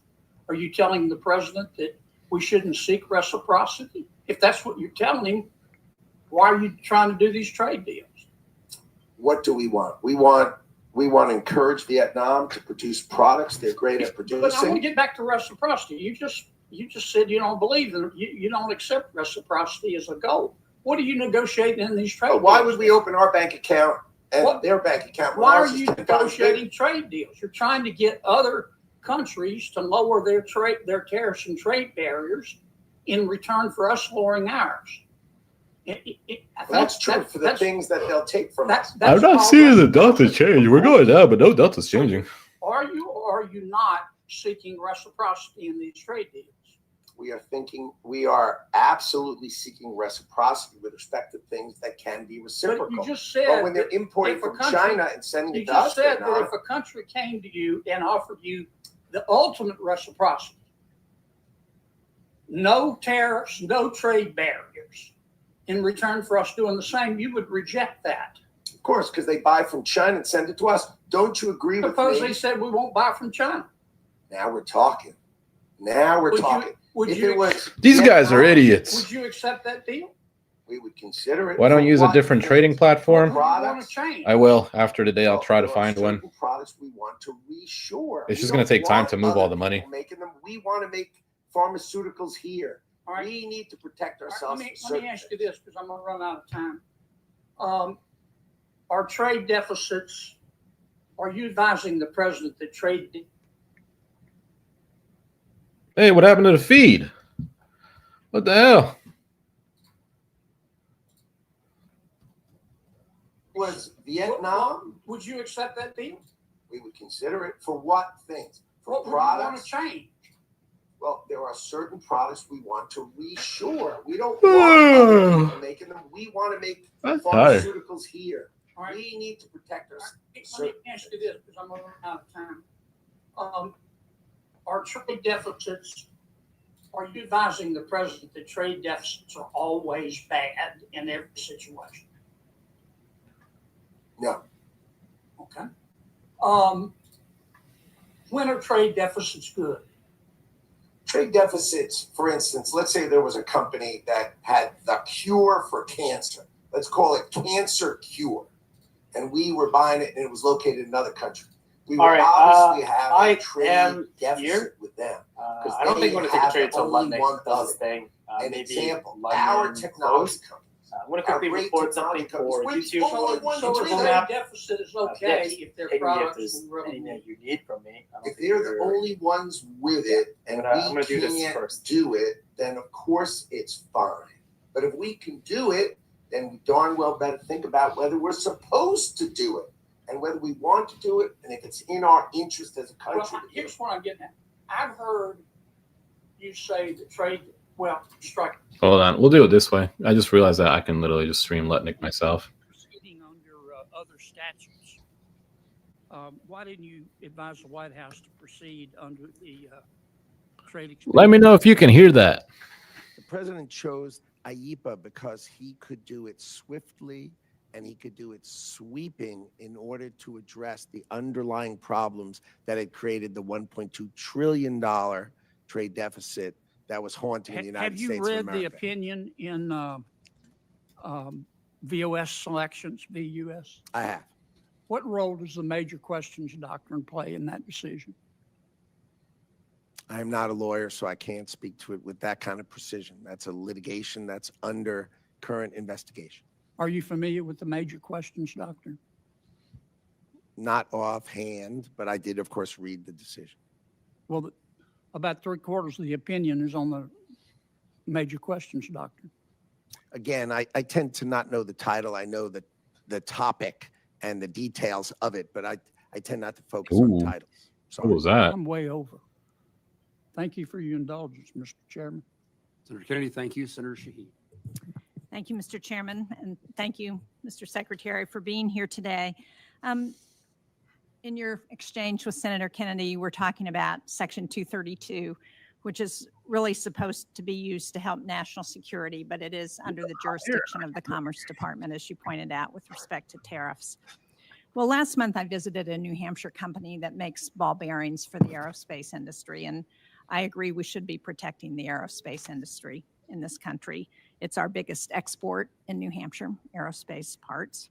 Are you telling the president that we shouldn't seek reciprocity? If that's what you're telling him, why are you trying to do these trade deals? What do we want? We want to encourage Vietnam to produce products they're great at But I want to producing. get back to reciprocity. You just said you don't believe in you don't accept reciprocity as a goal. What are you negotiating in these trade But deals? why would we open our bank account and What- their bank account? when Why are ours is you 10 times bigger? negotiating trade deals? You're trying to get other countries to lower their tariffs and trade barriers in return for us lowering ours. That's true for the things that they'll take from us. I'm not seeing the delta change. We're going down, but no delta's changing. Are you or are you not seeking reciprocity in these trade deals? We are absolutely seeking reciprocity with respect to things that can be But reciprocal. you just said But when they're that importing if a from country- China and sending you it to us, just said they're that not. if a country came to you and offered you the ultimate reciprocity, no tariffs, no trade barriers, in return for us doing the same, you would reject that. Of course, because they buy from China and send it to us. Don't you agree with Suppose me? they said we won't buy from China. Now we're talking. Now we're Would you- talking. Would If you it was These guys are Vietnam, idiots. would you accept that deal? we would consider it. Why don't for you use a what different things? trading platform? What do you want to Products. change? I will. After today, I'll Well, try to there are find one. certain products we want to reshore. It's We just gonna don't take time want to move other all the money. people making them. We want to make pharmaceuticals here. All right. We need to protect All right, ourselves. let from me certain ask you things. this because I'm going to run out of time. Our trade deficits, are you advising the president that trade Hey, what happened to the feed? What the hell? Was Vietnam? would you accept that deal? We would consider it for what things? For What would you want products. to change? Well, there are certain products we want to reshore. We don't want other people making them. We want to make I'm tired. pharmaceuticals here. All right. We need to protect ourselves. Let me ask you this because I'm running out of time. Our trade deficits, are you advising the president that trade deficits are always bad in every situation? No. Okay. When are trade deficits good? Trade deficits, for instance, let's say there was a company that had the cure for cancer. Let's call it Cancer Cure. And we were buying it and it was located in another country. We would All right, obviously have I a trade am deficit here. with them. I don't think we're going to take a trade until only London one does of this it. thing. An Maybe example, London our technology closed. companies. I'm going to Our quickly great report technology something for companies, YouTube. we're the only ones So a doing Google trade Map. deficit is Next, okay if their hit me if products there's will really anything that you need from me. I don't If think they're the you're- only ones with it and I'm we gonna do this can't first. do it, then of course it's fine. But if we can do it, then we darn well better think about whether we're supposed to do it and whether we want to do it and if it's in our interest as a country. Well, to do here's it. what I'm getting at. I've heard you say the trade, strike. Hold on. We'll do it this way. I just realized that I can literally just stream Letnick myself. Proceeding under other statutes. Why didn't you advise the White House to proceed under the trade? Let me know if you can hear that. The president chose IEPA because he could do it swiftly and he could do it sweeping in order to address the underlying problems that had created the $1.2 trillion trade deficit that was haunting the United Have you States of read the America. opinion in VOS selections, VUS? I have. What role does the major questions doctrine play in that decision? I am not a lawyer, so I can't speak to it with that kind of precision. That's a litigation that's under current investigation. Are you familiar with the major questions doctrine? Not offhand, but I did, of course, read the decision. Well, About 3/4 of the opinion is on the major questions, Doctor. Again, I tend to not know the title. I know the topic and the details of it, but I tend not to focus on Ooh. titles. What Sorry. was that? I'm way over. Thank you for your indulgence, Mr. Chairman. Senator Kennedy, thank you. Senator Shaheen. Thank you, Mr. Chairman, and thank you, Mr. Secretary, for being here today. In your exchange with Senator Kennedy, you were talking about Section 232, which is really supposed to be used to help national security, but it is under the jurisdiction of the Commerce Department, as you pointed out, with respect to tariffs. Well, last month I visited a New Hampshire company that makes ball bearings for the aerospace industry, and I agree we should be protecting the aerospace industry in this country. It's our biggest export in New Hampshire, aerospace parts.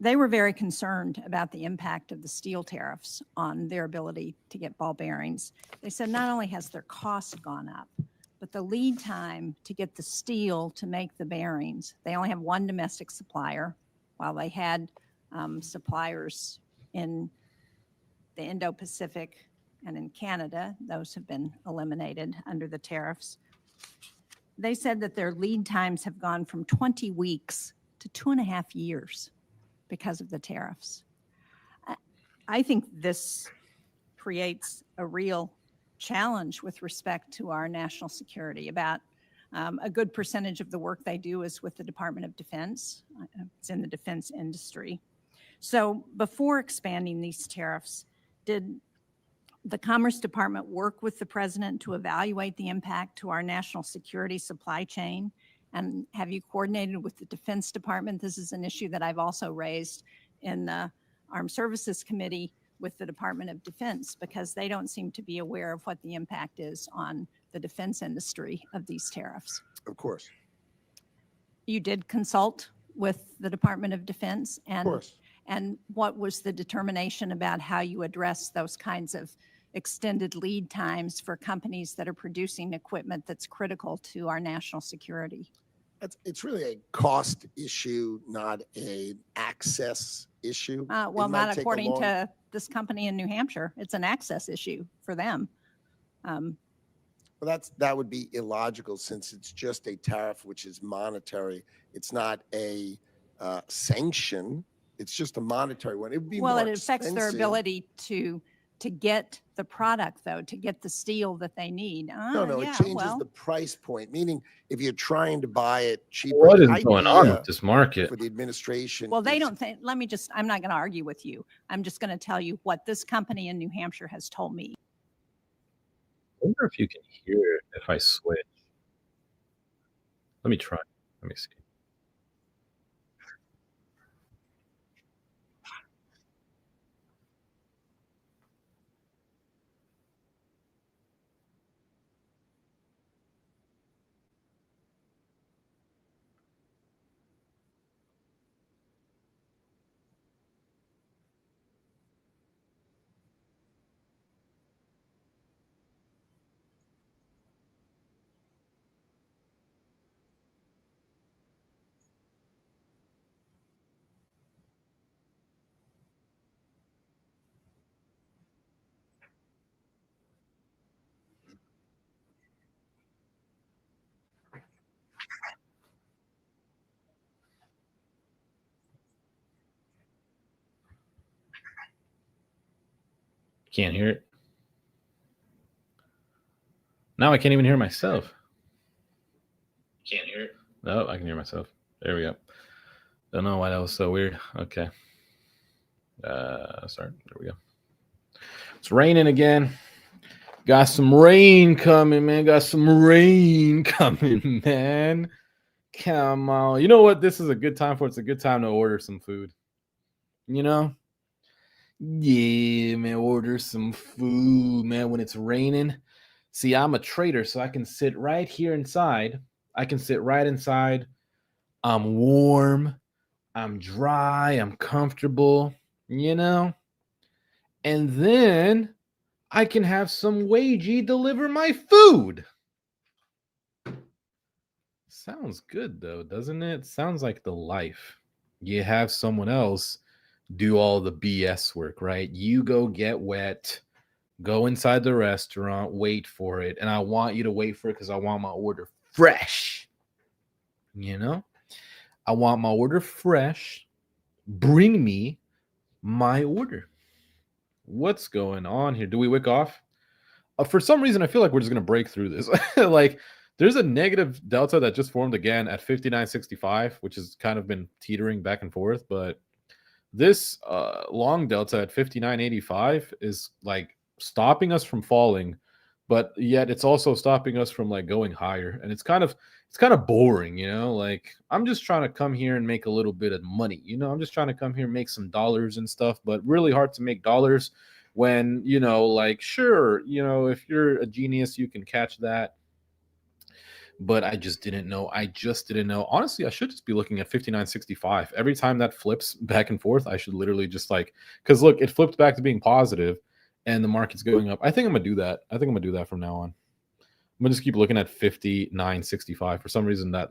They were very concerned about the impact of the steel tariffs on their ability to get ball bearings. They said not only has their cost gone up, but the lead time to get the steel to make the bearings, they only have one domestic supplier, while they had suppliers in the Indo-Pacific and in Canada. Those have been eliminated under the tariffs. They said that their lead times have gone from 20 weeks to 2.5 years because of the tariffs. I think this creates a real challenge with respect to our national security. About a good percentage of the work they do is with the Department of Defense. It's in the defense industry. So before expanding these tariffs, did the Commerce Department work with the President to evaluate the impact to our national security supply chain? And have you coordinated with the Defense Department? This is an issue that I've also raised in the Armed Services Committee with the Department of Defense, because they don't seem to be aware of what the impact is on the defense industry of these tariffs. Of course. You did consult with the Department of Defense, Of course. and what was the determination about how you address those kinds of extended lead times for companies that are producing equipment that's critical to our national security? It's really a cost issue, not an access issue. Well, It might not take a according long- to this company in New Hampshire. It's an access issue for them. Well, that would be illogical, since it's just a tariff, which is monetary. It's not a sanction. It's just a monetary one. It would be Well, more it affects their expensive. ability to get the product, though, to get the steel that they need. No, Yeah, it changes well, the price point. Meaning, if you're trying to buy it cheaper, What the is going on idea with this market? for the administration? well, they is- don't think, I'm not going to argue with you. I'm just going to tell you what this company in New Hampshire has told me. I wonder if you can hear it if I switch. Let me try. Let me see. Can't hear it. Now I can't even hear myself. Can't hear it. No, I can hear myself. There we go. Don't know why that was so weird. Okay. Sorry. There we go. It's raining again. Got some rain coming, man. Got some rain coming, man. Come on. You know what this is a good time for? It's a good time to order some food. You know? Yeah, man. Order some food, man, when it's raining. See, I'm a trader, so I can sit right here inside. I can sit right inside. I'm warm. I'm dry. I'm comfortable, you know? And then I can have some wagey deliver my food. Sounds good, though, doesn't it? Sounds like the life. You have someone else do all the BS work, right? You go get wet, go inside the restaurant, wait for it. And I want you to wait for it because I want my order fresh. You know, I want my order fresh. Bring me my order. What's going on here? Do we wick off? For some reason, I feel like we're just going to break through this. Like, there's a negative delta that just formed again at 59.65, which has kind of been teetering back and forth. But this long delta at 59.85 is like stopping us from falling, but yet it's also stopping us from like going higher. And it's kind of boring, you know. Like, I'm just trying to come here and make a little bit of money, you know. I'm just trying to come here and make some dollars and stuff, but really hard to make dollars when, you know, like, sure, you know, if you're a genius, you can catch that. But I just didn't know. Honestly, I should just be looking at 59.65. Every time that flips back and forth, I should literally just like, because look, it flipped back to being positive and the market's going up. I think I'm going to do that. I think I'm going to do that from now on. I'm going to just keep looking at 59.65. For some reason, that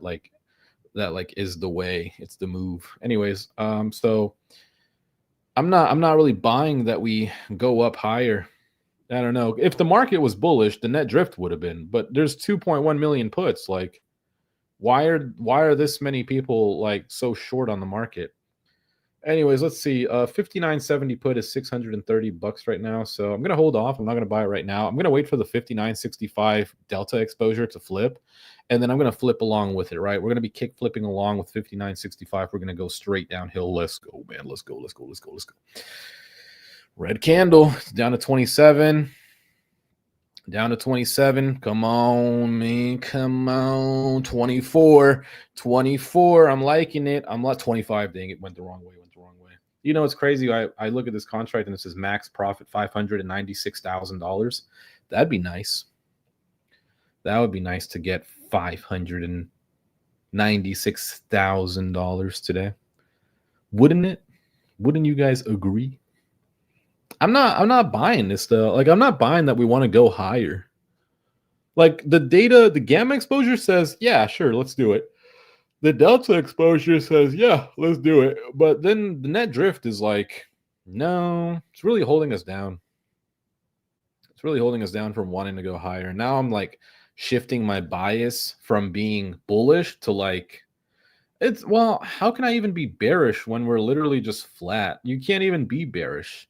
is the way. It's the move. Anyways, so I'm not really buying that we go up higher. I don't know. If the market was bullish, the net drift would have been. But there's 2.1 million puts. Like, why are this many people like so short on the market? Anyways, let's see. 59.70 put is $630 right now. So I'm gonna hold off. I'm not gonna buy it right now. I'm gonna wait for the 59.65 delta exposure to flip, and then I'm gonna flip along with it. Right, we're gonna be kick flipping along with 59.65. We're gonna go straight downhill. Let's go, man. Let's go. Red candle. It's down to 27. Down to 27. Come on, man. Come on. 24. 24. I'm liking it. I'm like 25. Dang, it went the wrong way. You know, it's crazy. I look at this contract and it says max profit $596,000. That'd be nice. That would be nice to get $596,000 today. Wouldn't it? Wouldn't you guys agree? I'm not buying this though. Like, I'm not buying that we want to go higher. Like, the data, the gamma exposure says, yeah, sure, let's do it. The delta exposure says, yeah, let's do it. But then the net drift is like, no, it's really holding us down. It's really holding us down from wanting to go higher. Now I'm like shifting my bias from being bullish to like, well, how can I even be bearish when we're literally just flat? You can't even be bearish.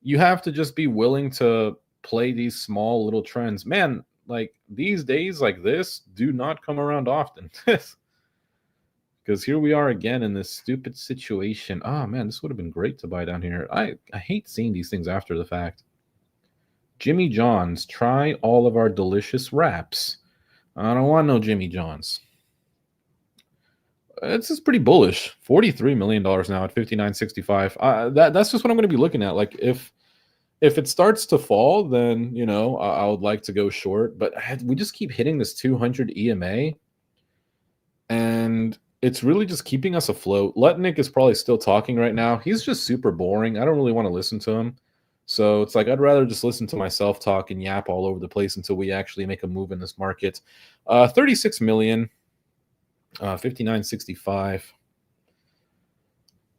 You have to just be willing to play these small little trends. Man, like, these days like this do not come around often. Because here we are again in this stupid situation. Oh, man, this would have been great to buy down here. I hate seeing these things after the fact. Jimmy John's, try all of our delicious wraps. I don't want no Jimmy John's. This is pretty bullish. $43 million now at 59.65. That's just what I'm going to be looking at. Like, if it starts to fall, then, you know, I would like to go short. But we just keep hitting this 200 EMA. And it's really just keeping us afloat. Letnick is probably still talking right now. He's just super boring. I don't really want to listen to him. So it's like, I'd rather just listen to myself talk and yap all over the place until we actually make a move in this market. 36 million, 59.65.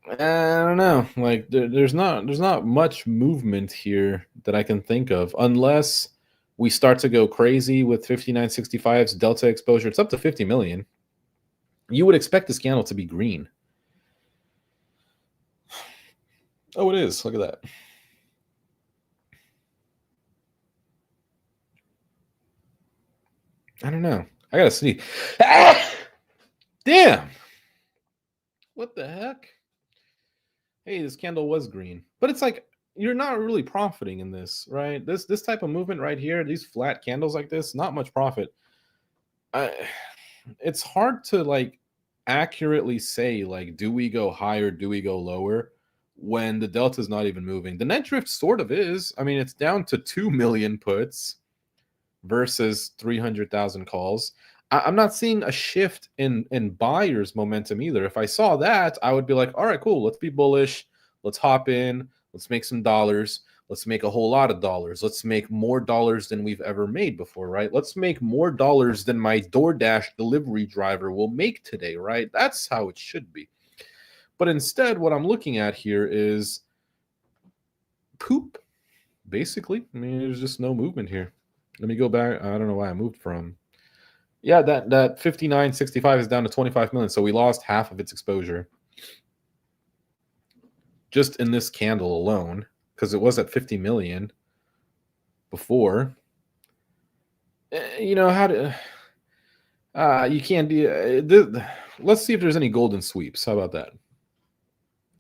I don't know. Like, there's not much movement here that I can think of, unless we start to go crazy with 59.65's delta exposure. It's up to 50 million. You would expect this candle to be green. Oh, it is. Look at that. I don't know. I gotta see. Ah! Damn. What the heck? Hey, this candle was green. But it's like, you're not really profiting in this, right? This type of movement right here, these flat candles like this, not much profit. It's hard to like accurately say, like, do we go higher, do we go lower, when the delta is not even moving. The net drift sort of is. I mean, it's down to 2 million puts versus 300,000 calls. I'm not seeing a shift in buyers momentum either. If I saw that, I would be like, all right, cool, let's be bullish, let's hop in, let's make some dollars. Let's make a whole lot of dollars. Let's make more dollars than we've ever made before, right? Let's make more dollars than my DoorDash delivery driver will make today, right? That's how it should be. But instead, what I'm looking at here is poop, basically. I mean, there's just no movement here. Let me go back. I don't know why I moved from. Yeah, that 59.65 is down to 25 million. So we lost half of its exposure just in this candle alone, because it was at 50 million before. You know how to. You can't do. Let's see if there's any golden sweeps. How about that?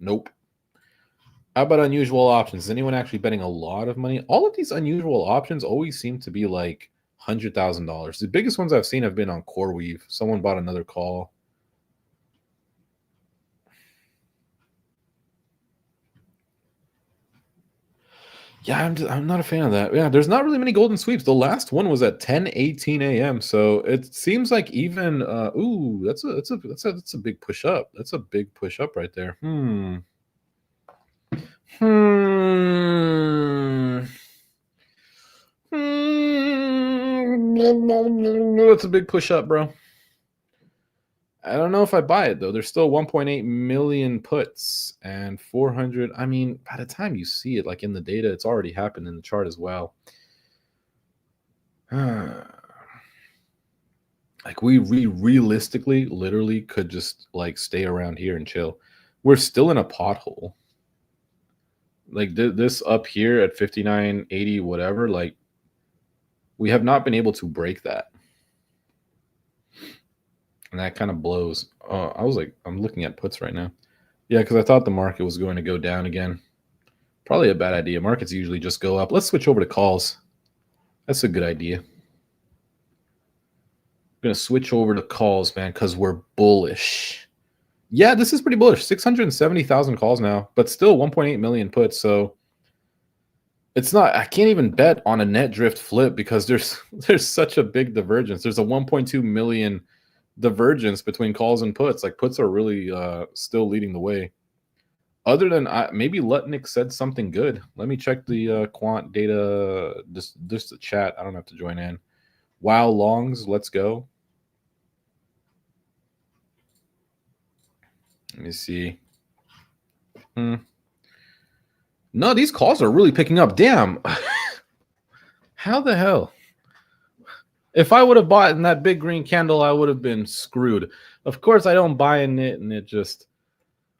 Nope. How about unusual options? Is anyone actually betting a lot of money? All of these unusual options always seem to be like $100,000. The biggest ones I've seen have been on CoreWeave. Someone bought another call. Yeah, I'm not a fan of that. Yeah, there's not really many golden sweeps. The last one was at 10:18 a.m. So it seems like even ooh, that's a big push up. That's a big push up right there. That's a big push up, bro. I don't know if I buy it though. There's still 1.8 million puts and 400. I mean, by the time you see it, like in the data, it's already happened in the chart as well. Like we realistically, literally could just like stay around here and chill. We're still in a pothole. Like this up here at 59.80, whatever. Like we have not been able to break that. And that kind of blows. I was like, I'm looking at puts right now. Yeah, because I thought the market was going to go down again. Probably a bad idea. Markets usually just go up. Let's switch over to calls. That's a good idea. I'm going to switch over to calls, man, because we're bullish. Yeah, this is pretty bullish. 670,000 calls now, but still 1.8 million puts. So it's not, I can't even bet on a net drift flip because there's such a big divergence. There's a 1.2 million divergence between calls and puts. Like puts are really still leading the way. Other than maybe Lutnick said something good. Let me check the quant data. Just the chat. I don't have to join in. Wow, longs. Let's go. Let me see. No, these calls are really picking up. Damn. How the hell? If I would have bought in that big green candle, I would have been screwed. Of course, I don't buy in it, and it just...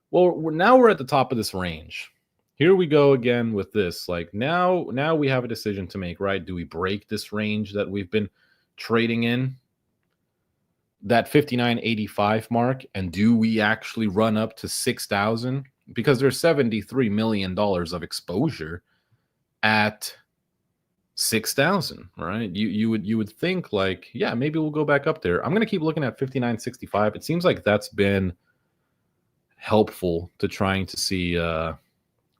Well, now we're at the top of this range. Here we go again with this. Like now we have a decision to make, right? Do we break this range that we've been trading in? That 59.85 mark, and do we actually run up to 6,000? Because there's $73 million of exposure at 6,000, right? You would think like, yeah, maybe we'll go back up there. I'm gonna keep looking at 59.65. It seems like that's been helpful to trying to see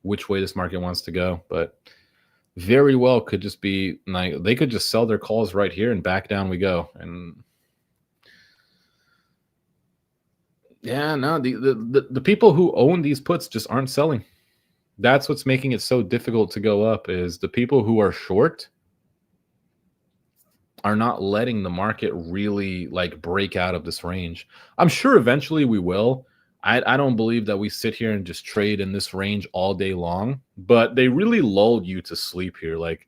which way this market wants to go, but very well could just be like they could just sell their calls right here and back down we go. And yeah, no, the people who own these puts just aren't selling. That's what's making it so difficult to go up, is the people who are short are not letting the market really like break out of this range. I'm sure eventually we will. I don't believe that we sit here and just trade in this range all day long, but they really lulled you to sleep here. Like,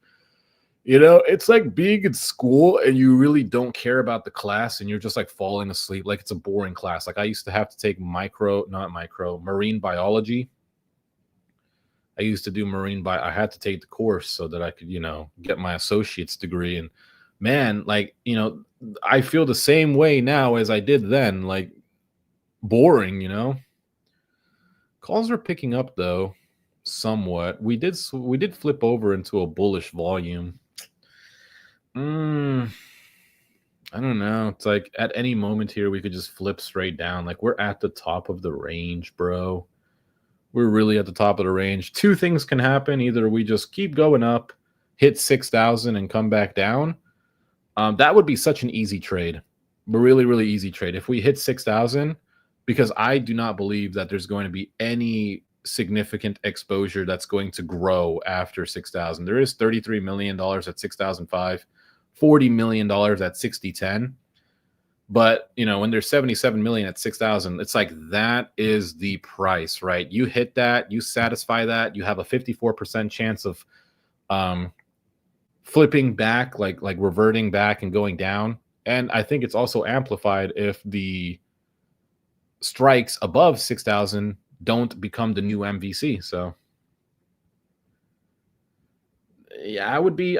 you know, it's like being in school and you really don't care about the class and you're just like falling asleep. Like it's a boring class. Like I used to have to take marine biology. I used to do I had to take the course so that I could, you know, get my associate's degree. And man, like, you know, I feel the same way now as I did then. Like, boring, you know. Calls are picking up though, somewhat. We did flip over into a bullish volume. I don't know. It's like at any moment here we could just flip straight down. Like we're at the top of the range, bro. We're really at the top of the range. Two things can happen. Either we just keep going up, hit 6,000 and come back down. That would be such an easy trade. A really, really easy trade. If we hit 6,000, because I do not believe that there's going to be any significant exposure that's going to grow after 6,000. There is $33 million at 6,005, $40 million at 60.10. But you know, when there's 77 million at 6,000, it's like that is the price, right? You hit that, you satisfy that, you have a 54% chance of flipping back, like reverting back and going down. And I think it's also amplified if the strikes above 6,000 don't become the new MVC. So yeah, I would be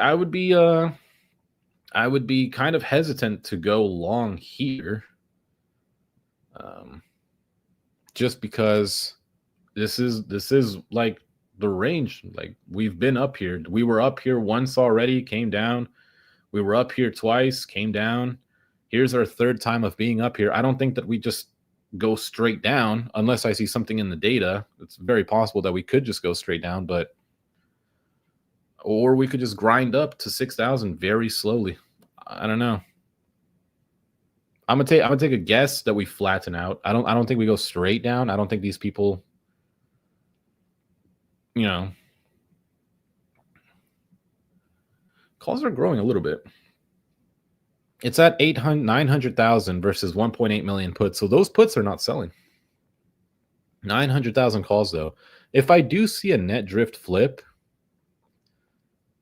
kind of hesitant to go long here. Just because this is like the range. Like we've been up here. We were up here once already, came down. We were up here twice, came down. Here's our third time of being up here. I don't think that we just go straight down unless I see something in the data. It's very possible that we could just go straight down, or we could just grind up to 6,000 very slowly. I don't know. I'm gonna take a guess that we flatten out. I don't think we go straight down. I don't think these people, you know, calls are growing a little bit. It's at 900,000 versus 1.8 million puts. So those puts are not selling. 900,000 calls though. If I do see a net drift flip,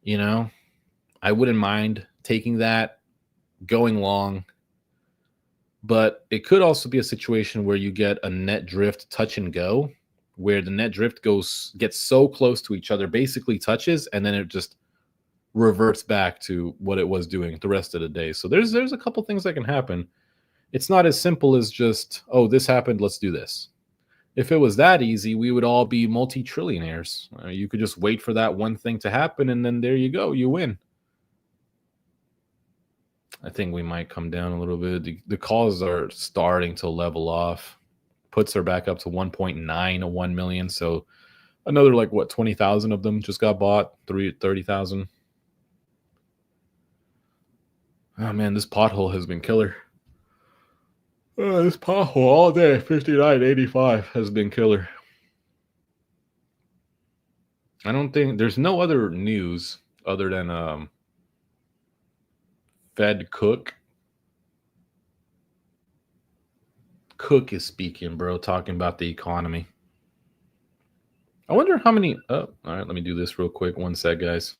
you know, I wouldn't mind taking that, going long. But it could also be a situation where you get a net drift touch and go, where the net drift gets so close to each other, basically touches, and then it just reverts back to what it was doing the rest of the day. So there's a couple things that can happen. It's not as simple as just, oh, this happened, let's do this. If it was that easy, we would all be multi-trillionaires. You could just wait for that one thing to happen, and then there you go, you win. I think we might come down a little bit. The calls are starting to level off. Puts are back up to 1.9 of 1 million. So another, like, what, 20,000 of them just got bought, 30,000. Oh, man, this pothole has been killer. This pothole all day, 59.85, has been killer. I don't think there's no other news other than Fed Cook. Cook is speaking, bro, talking about the economy. I wonder how many. Oh, all right, let me do this real quick. One sec, guys.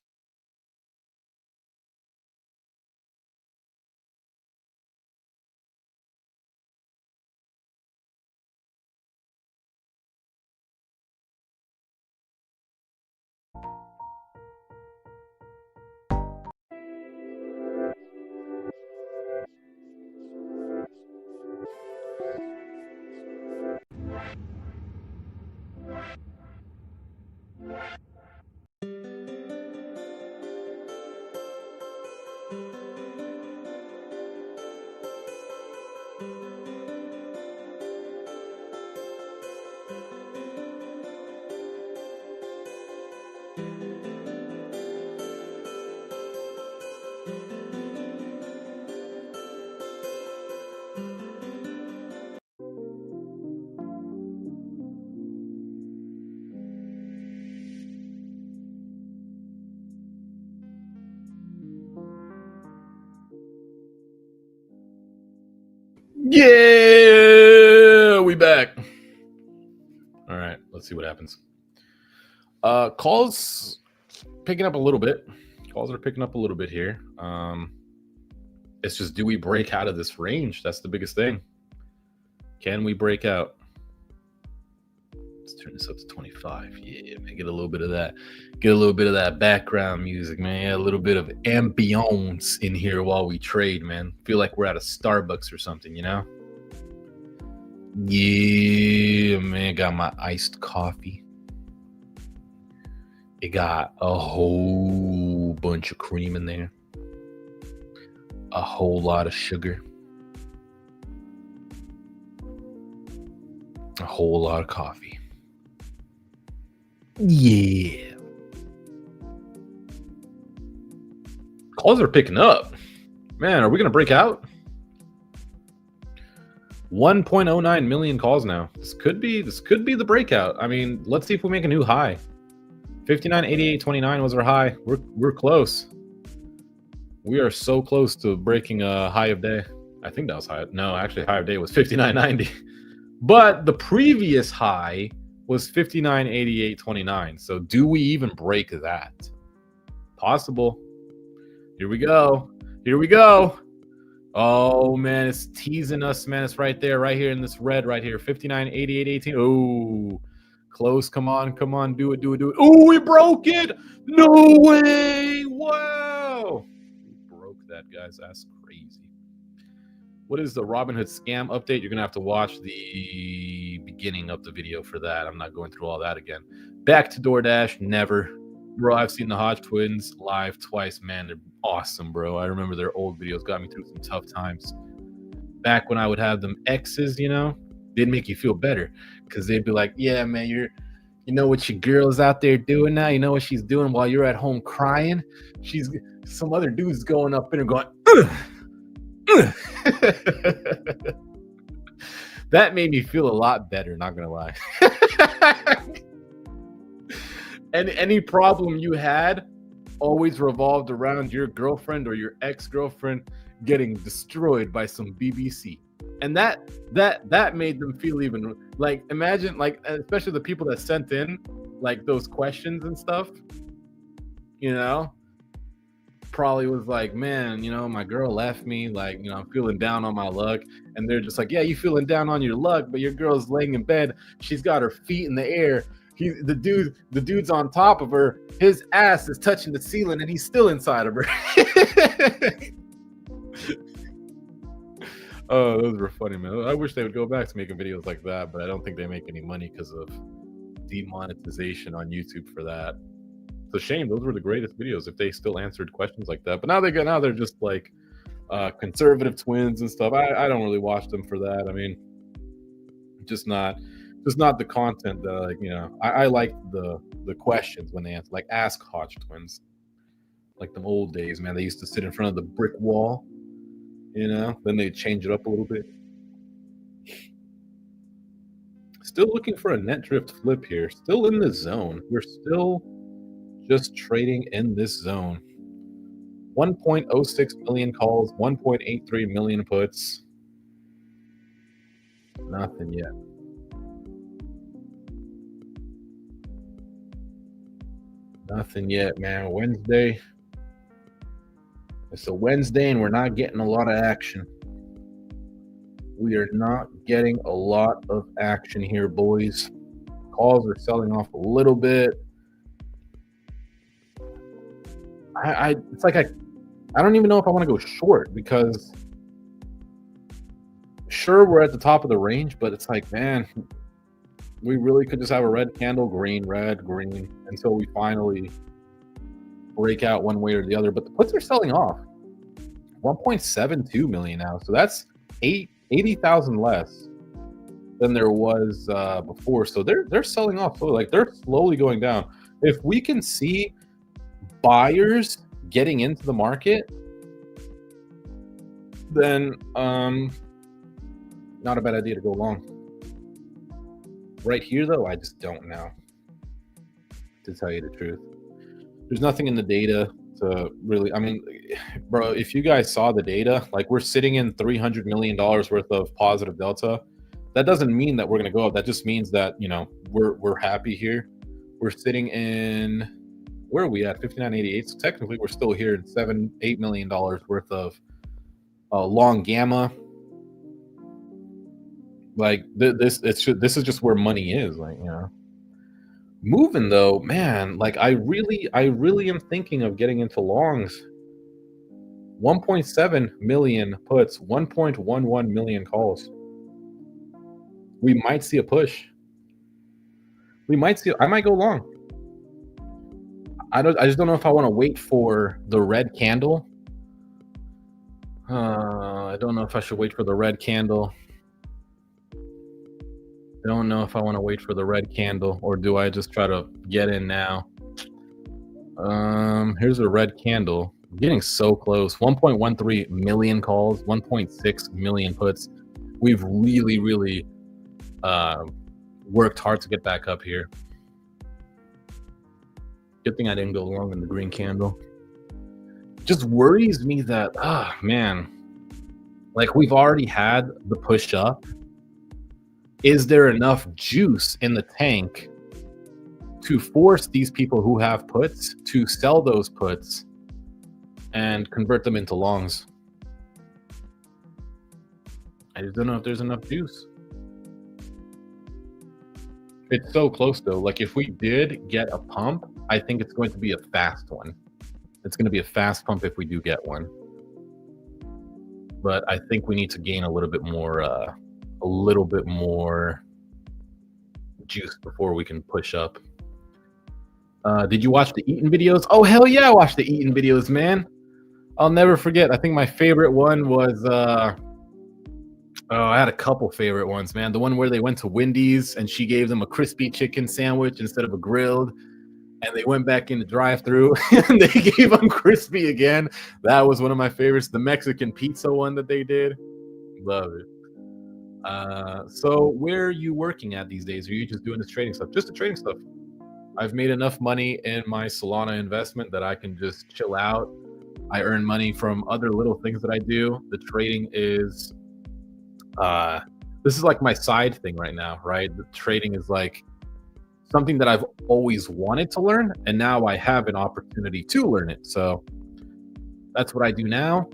Yeah, we back. All right, let's see what happens. Calls picking up a little bit. Calls are picking up a little bit here. It's just, do we break out of this range? That's the biggest thing. Can we break out? Let's turn this up to 25. Yeah, man, get a little bit of that. Get a little bit of that background music, man. A little bit of ambiance in here while we trade, man. Feel like we're at a Starbucks or something, you know? Yeah, man. Got my iced coffee. It got a whole bunch of cream in there. A whole lot of sugar. A whole lot of coffee. Yeah. Calls are picking up. Man, are we going to break out? 1.09 million calls now. This could be the breakout. I mean, let's see if we make a new high. 59.8829 was our high. We're close. We are so close to breaking a high of day. I think that was high. No, actually, higher day was 59.90. But the previous high was 59.88.29. So do we even break that? Possible. Here we go. Here we go. Oh, man, it's teasing us, man. It's right there, right here in this red right here. 59.88.18. Oh, close. Come on. Come on. Do it. Do it. Do it. Oh, we broke it. No way. Wow. We broke that, guys. That's crazy. What is the Robinhood scam update? You're going to have to watch the beginning of the video for that. I'm not going through all that again. Back to DoorDash. Never. Bro, I've seen the Hodge twins live twice. Man, they're awesome, bro. I remember their old videos got me through some tough times. Back when I would have them exes, you know, they'd make you feel better because they'd be like, yeah, man, you know what your girl's out there doing now? You know what she's doing while you're at home crying? Some other dude's going up in and going, ugh. That made me feel a lot better, not gonna lie. And any problem you had always revolved around your girlfriend or your ex-girlfriend getting destroyed by some BBC. And that made them feel even like, imagine, like, especially the people that sent in like those questions and stuff, you know, probably was like, man, you know, my girl left me, like, you know, I'm feeling down on my luck. And they're just like, yeah, you feeling down on your luck, but your girl's laying in bed, she's got her feet in the air, the dude's on top of her, his ass is touching the ceiling and he's still inside of her. Oh, those were funny, man. I wish they would go back to making videos like that, but I don't think they make any money because of demonetization on YouTube for that. It's a shame. Those were the greatest videos if they still answered questions like that. But now they're just like conservative twins and stuff. I don't really watch them for that. I mean, just not the content that, like, you know, I like the questions when they answer, like Ask Hodge Twins, like them old days, man. They used to sit in front of the brick wall, you know, then they change it up a little bit. Still looking for a net drift flip here. Still in the zone. We're still just trading in this zone. 1.06 million calls, 1.83 million puts. Nothing yet. Nothing yet, man. Wednesday. It's a Wednesday and we're not getting a lot of action. We are not getting a lot of action here, boys. Calls are selling off a little bit. It's like I don't even know if I want to go short, because sure, we're at the top of the range, but it's like, man, we really could just have a red candle, green, red, green, until we finally break out one way or the other. But the puts are selling off. 1.72 million now. So that's 80,000 less than there was before. So they're selling off. So like they're slowly going down. If we can see buyers getting into the market, then not a bad idea to go long. Right here, though, I just don't know, to tell you the truth. There's nothing in the data to really, I mean, bro, if you guys saw the data, like we're sitting in $300 million worth of positive delta. That doesn't mean that we're going to go up. That just means that, you know, we're happy here. We're sitting in, where are we at? 59.88. So technically we're still here in $7-8 million worth of long gamma. Like this is just where money is, like, you know. Moving though, man, like I really am thinking of getting into longs. 1.7 million puts, 1.11 million calls. We might see a push. I might go long. I just don't know if I want to wait for the red candle. I don't know if I should wait for the red candle. Don't know if I want to wait for the red candle, or do I just try to get in now? Here's a red candle. I'm getting so close. 1.13 million calls, 1.6 million puts. We've really worked hard to get back up here. Good thing I didn't go long in the green candle. Just worries me that, man, Like, we've already had the push up. Is there enough juice in the tank to force these people who have puts to sell those puts and convert them into longs? I just don't know if there's enough juice. It's so close though. Like, if we did get a pump, I think it's going to be a fast one. It's going to be a fast pump if we do get one. But I think we need to gain a little bit more juice before we can push up. Did you watch the Eaton videos? Oh, hell yeah, I watched the Eaton videos, man. I'll never forget. I think my favorite one was I had a couple favorite ones, man. The one where they went to Wendy's and she gave them a crispy chicken sandwich instead of a grilled, and they went back in the drive-thru and they gave them crispy again. That was one of my favorites. The Mexican pizza one that they did, love it. So where are you working at these days? Are you just doing this trading stuff? Just the trading stuff. I've made enough money in my Solana investment that I can just chill out. I earn money from other little things that I do. The trading is this is like my side thing right now, right? The trading is like something that I've always wanted to learn, and now I have an opportunity to learn it. So that's what I do now.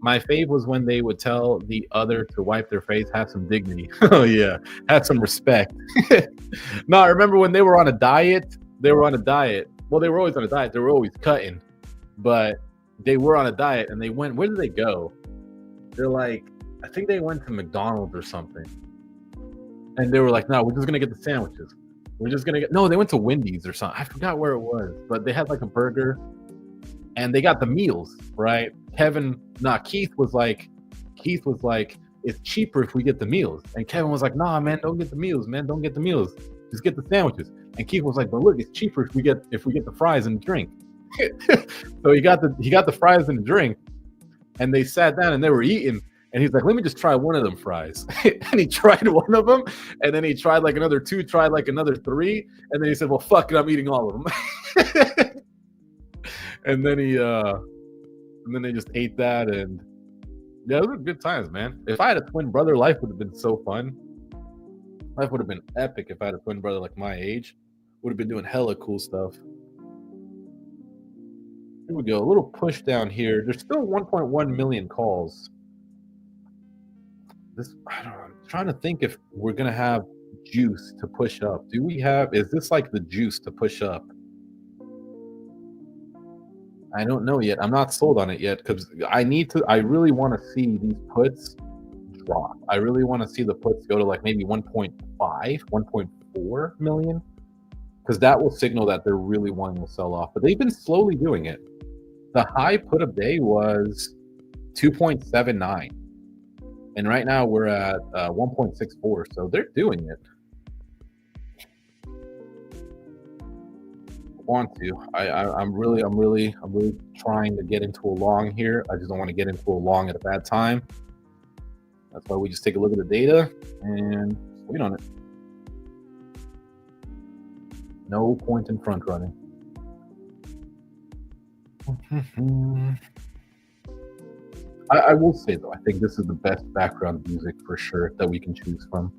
My fave was when they would tell the other to wipe their face, have some dignity. Oh yeah, have some respect. No, I remember when they were on a diet. They were on a diet. Well, they were always on a diet. They were always cutting, but they were on a diet, and they went. Where did they go? They're like, I think they went to McDonald's or something. And they were like, no, we're just going to get the sandwiches. We're just going to get, no, they went to Wendy's or something. I forgot where it was, but they had like a burger and they got the meals, right? Keith was like, it's cheaper if we get the meals. And Kevin was like, nah, man, don't get the meals, man. Don't get the meals. Just get the sandwiches. And Keith was like, but look, it's cheaper if we get the fries and the drink. So he got the fries and the drink, and they sat down and they were eating. And he's like, let me just try one of them fries. And he tried one of them, and then he tried like another two, tried like another three, and then he said, well, fuck it, I'm eating all of them. And then they just ate that, and yeah, it was good times, man. If I had a twin brother, life would have been so fun. Life would have been epic if I had a twin brother like my age. Would have been doing hella cool stuff. Here we go, a little push down here. There's still 1.1 million calls. I don't know. I'm trying to think if we're gonna have juice to push up. Is this like the juice to push up? I don't know yet. I'm not sold on it yet because I really want to see these puts drop. I really want to see the puts go to like maybe 1.5, 1.4 million, because that will signal that they're really wanting to sell off. But they've been slowly doing it. The high put of day was 2.79. And right now we're at 1.64, so they're doing it. I'm really trying to get into a long here. I just don't want to get into a long at a bad time. That's why we just take a look at the data and wait on it. No point in front running. I will say, though, I think this is the best background music for sure that we can choose from.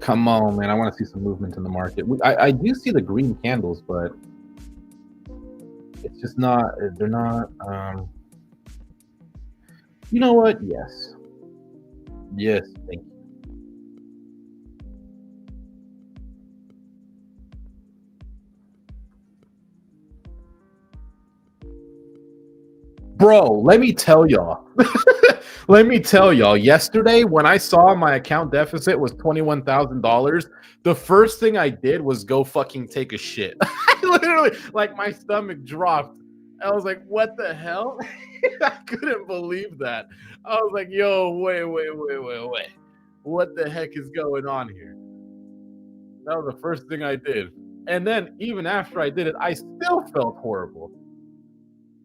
Come on, man. I want to see some movement in the market. I do see the green candles, but it's just not, they're not, you know what? Yes. Yes, thank you. Bro, let me tell y'all. Yesterday, when I saw my account deficit was $21,000, the first thing I did was go fucking take a shit. I literally, like, my stomach dropped. I was like, what the hell? I couldn't believe that. I was like, yo, wait. What the heck is going on here? That was the first thing I did. And then even after I did it, I still felt horrible.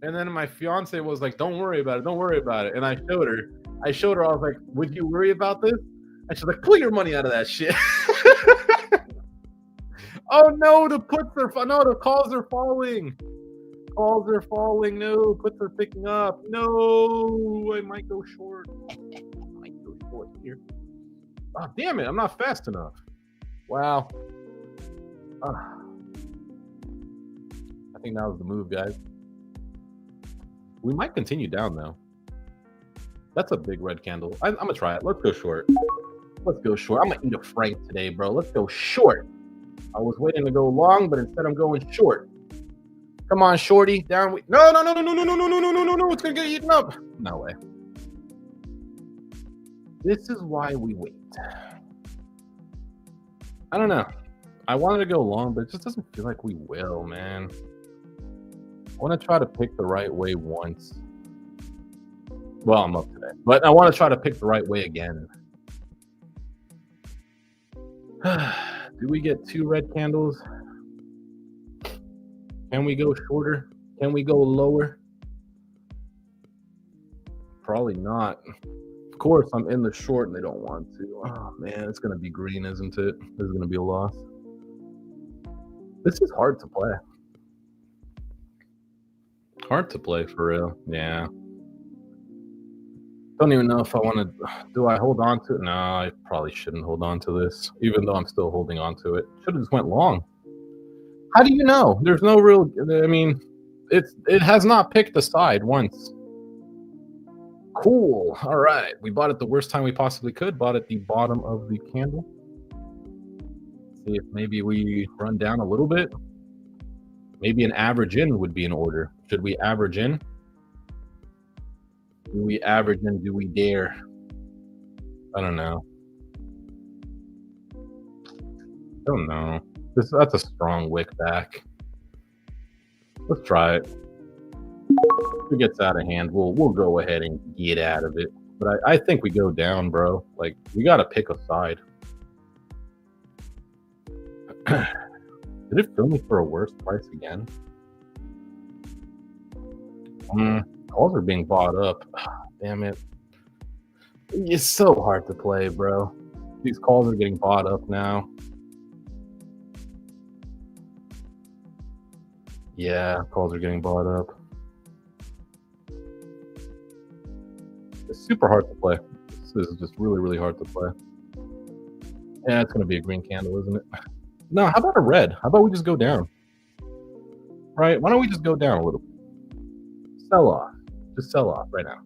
And then my fiance was like, don't worry about it. And I showed her, I was like, would you worry about this? And she's like, pull your money out of that shit. Oh no, the puts are no, the calls are falling. Calls are falling. No, puts are picking up. No, I might go short. I might go short here. Oh, damn it, I'm not fast enough. Wow. I think that was the move, guys. We might continue down, though. That's a big red candle. I'm going to try it. Let's go short. Let's go short. I'm going to eat a Frank today, bro. Let's go short. I was waiting to go long, but instead I'm going short. Come on, shorty. Down. No. It's going to get eaten up. No way. This is why we wait. I don't know. I wanted to go long, but it just doesn't feel like we will, man. I want to try to pick the right way once. Well, I'm up today, but I want to try to pick the right way again. Do we get 2 red candles? Can we go shorter? Can we go lower? Probably not. Of course, I'm in the short and they don't want to. Oh, man, it's going to be green, isn't it? This is going to be a loss. This is hard to play. Hard to play for real. Yeah. Don't even know if I want to. Do I hold on to it? No, I probably shouldn't hold on to this, even though I'm still holding on to it. Should have just went long. How do you know? There's no real. I mean, it has not picked a side once. Cool. All right. We bought it the worst time we possibly could. Bought at the bottom of the candle. See if maybe we run down a little bit. Maybe an average in would be in order. Should we average in? Do we average in? Do we dare? I don't know. Don't know. That's a strong wick back. Let's try it. If it gets out of hand, we'll go ahead and get out of it. But I think we go down, bro. Like, we got to pick a side. Did it fill me for a worse price again? Calls are being bought up. Damn it. It's so hard to play, bro. These calls are getting bought up now. Yeah, calls are getting bought up. It's super hard to play. This is just really, really hard to play. Yeah, it's going to be a green candle, isn't it? No, how about a red? How about we just go down? Right? Why don't we just go down a little? Sell off. Just sell off right now.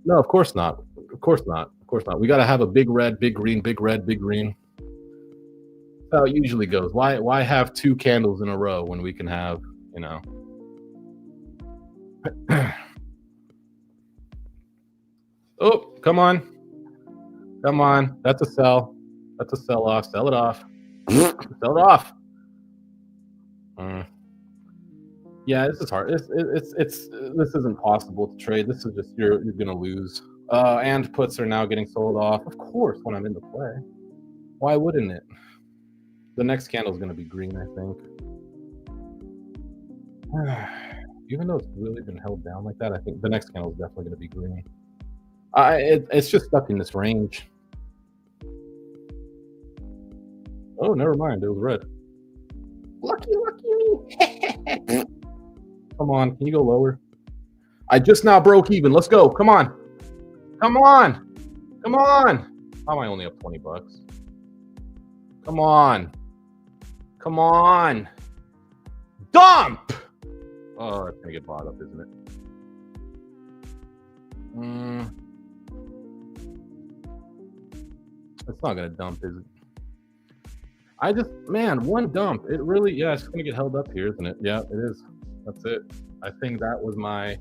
No, of course not. Of course not. Of course not. We got to have a big red, big green, big red, big green. That's how it usually goes. Why have 2 candles in a row when we can have, you know? Oh, come on. Come on. That's a sell. That's a sell off. Sell it off. Sell it off. Yeah, this is hard. This isn't possible to trade. This is just you're gonna lose. And puts are now getting sold off. Of course, when I'm in the play. Why wouldn't it? The next candle is gonna be green, I think. Even though it's really been held down like that, I think the next candle is definitely gonna be green. It's just stuck in this range. Oh, never mind. It was red. Lucky me. Come on. Can you go lower? I just now broke even. Let's go. Come on. Come on. Come on. How am I only up $20? Come on. Come on. Dump. Oh, it's going to get bought up, isn't it? It's not going to dump, is it? One dump. It really, yeah, it's going to get held up here, isn't it? Yeah, it is. That's it. I think that was my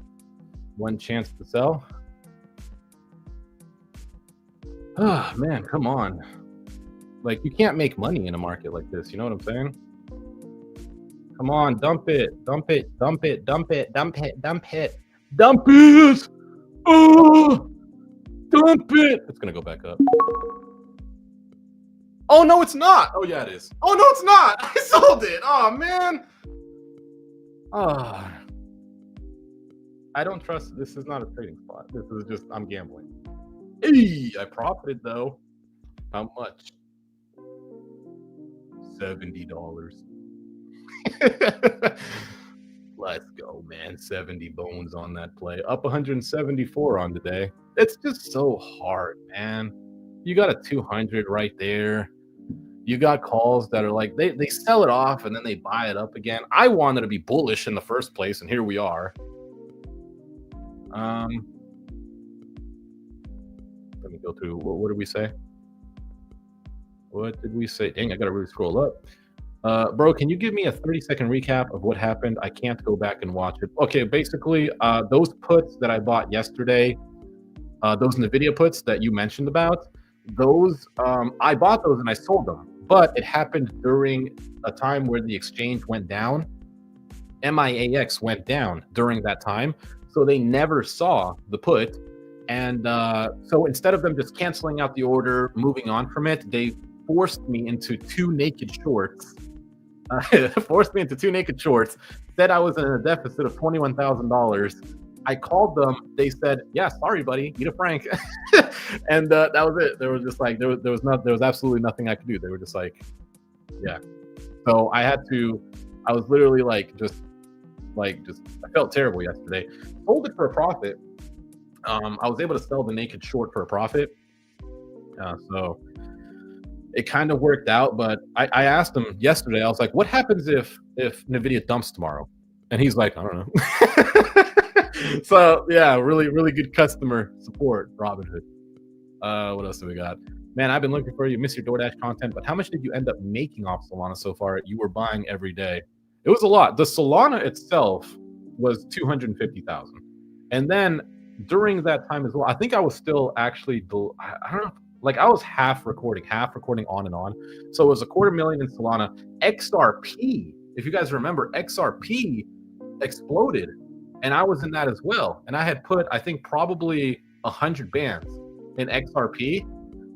one chance to sell. Oh, man, come on. Like, you can't make money in a market like this. You know what I'm saying? Come on, dump it. Dump it. Dump it. Dump it. Dump it. Dump it. Dump it. Oh, dump it. It's going to go back up. Oh, no, it's not. Oh, yeah, it is. Oh, no, it's not. I sold it. Oh, man. Oh. I don't trust. This is not a trading spot. This is just, I'm gambling. Hey, I profited, though. How much? $70. Let's go, man. 70 bones on that play. Up 174 on today. It's just so hard, man. You got a 200 right there. You got calls that are like, they sell it off and then they buy it up again. I wanted to be bullish in the first place, and here we are. Let me go through. What did we say? What did we say? Dang, I gotta really scroll up. Bro, can you give me a 30-second recap of what happened? I can't go back and watch it. Okay, basically, those puts that I bought yesterday, those NVIDIA puts that you mentioned about, those, I bought those and I sold them. But it happened during a time where the exchange went down. MIAX went down during that time. So they never saw the put. And so instead of them just canceling out the order, moving on from it, they forced me into two naked shorts. Said I was in a deficit of $21,000. I called them. They said, "Yeah, sorry, buddy, need a franc," and that was it. There was just like there was absolutely nothing I could do. They were just like, yeah. So I had to. I was literally just I felt terrible yesterday. Sold it for a profit. I was able to sell the naked short for a profit. So it kind of worked out. But I asked him yesterday. I was like, "What happens if NVIDIA dumps tomorrow?" And he's like, "I don't know." So yeah, really, really good customer support, Robinhood. What else do we got? Man, I've been looking for you. Miss your DoorDash content, but how much did you end up making off Solana so far? You were buying every day. It was a lot. The Solana itself was 250,000, and then during that time as well, I think I was still actually, I don't know, like I was half recording on and on. So it was $250,000 in Solana. XRP, if you guys remember, XRP exploded. And I was in that as well. And I had put, I think, probably 100 bands in XRP.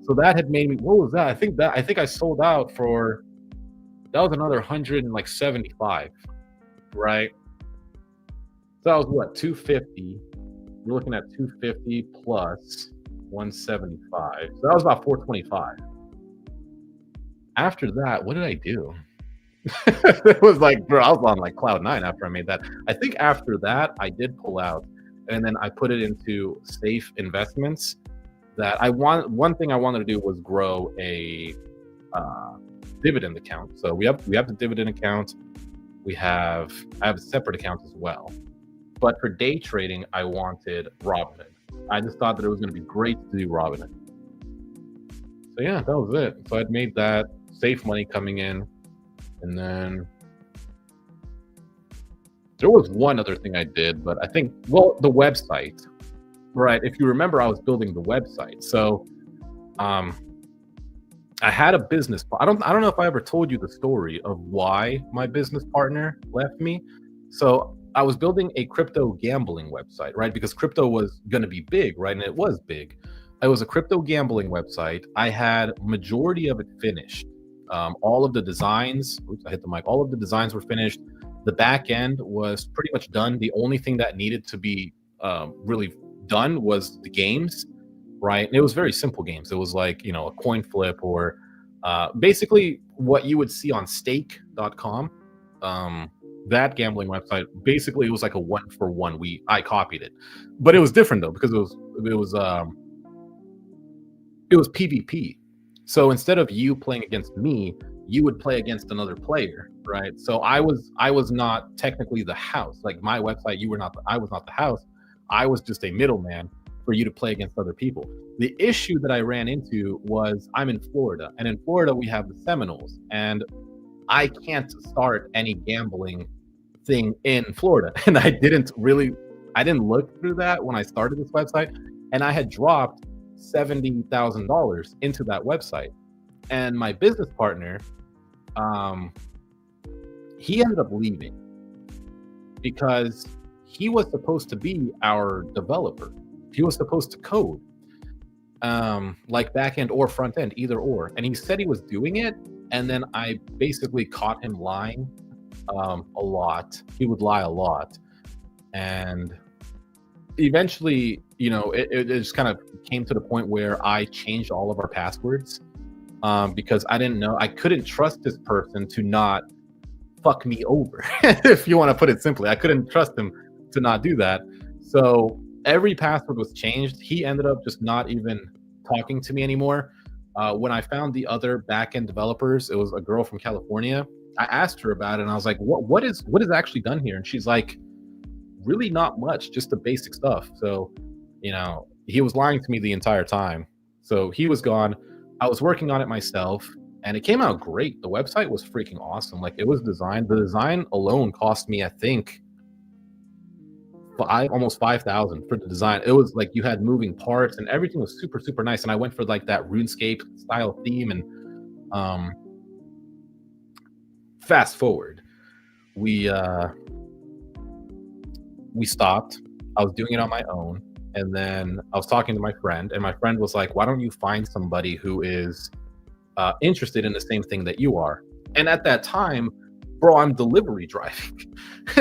So that had made me, what was that? I think I sold out for, that was another 175, right? So that was what, 250. We're looking at 250 plus 175. So that was about 425. After that, what did I do? It was like, bro, I was on like cloud 9 after I made that. I think after that I did pull out, and then I put it into safe investments. One thing I wanted to do was grow a dividend account. So we have the dividend account. I have a separate account as well. But for day trading, I wanted Robinhood. I just thought that it was going to be great to do Robinhood. So yeah, that was it. So I'd made that safe money coming in. And then there was one other thing I did, but I think, well, the website, right? If you remember, I was building the website. So I had a business. I don't know if I ever told you the story of why my business partner left me. So I was building a crypto gambling website, right? Because crypto was going to be big, right? And it was big. It was a crypto gambling website. I had majority of it finished. All of the designs, oops, I hit the mic. All of the designs were finished. The back end was pretty much done. The only thing that needed to be really done was the games, right? And it was very simple games. It was like, a coin flip or basically what you would see on stake.com. That gambling website, basically it was like a 1-for-1. I copied it, but it was different though, because it was PvP. So instead of you playing against me, you would play against another player, right? So I was not technically the house. Like my website, I was not the house. I was just a middleman for you to play against other people. The issue that I ran into was I'm in Florida, and in Florida we have the Seminoles, and I can't start any gambling thing in Florida. And I didn't look through that when I started this website, and I had dropped $70,000 into that website. And my business partner, he ended up leaving because he was supposed to be our developer. He was supposed to code, like back end or front end, either or. And he said he was doing it, and then I basically caught him lying a lot. He would lie a lot, and eventually, it just kind of came to the point where I changed all of our passwords because I didn't know, I couldn't trust this person to not fuck me over. If you want to put it simply, I couldn't trust him to not do that. So every password was changed. He ended up just not even talking to me anymore. When I found the other back-end developers, it was a girl from California. I asked her about it and I was like, what is actually done here? And she's like, really not much, just the basic stuff. So, you know, he was lying to me the entire time. So he was gone. I was working on it myself and it came out great. The website was freaking awesome. Like, it was designed, the design alone cost me, I think, almost 5,000 for the design. It was like you had moving parts and everything was super, super nice. And I went for like that RuneScape style theme. And fast forward, we stopped. I was doing it on my own. And then I was talking to my friend, and my friend was like, why don't you find somebody who is interested in the same thing that you are? And at that time, bro, I'm delivery driving.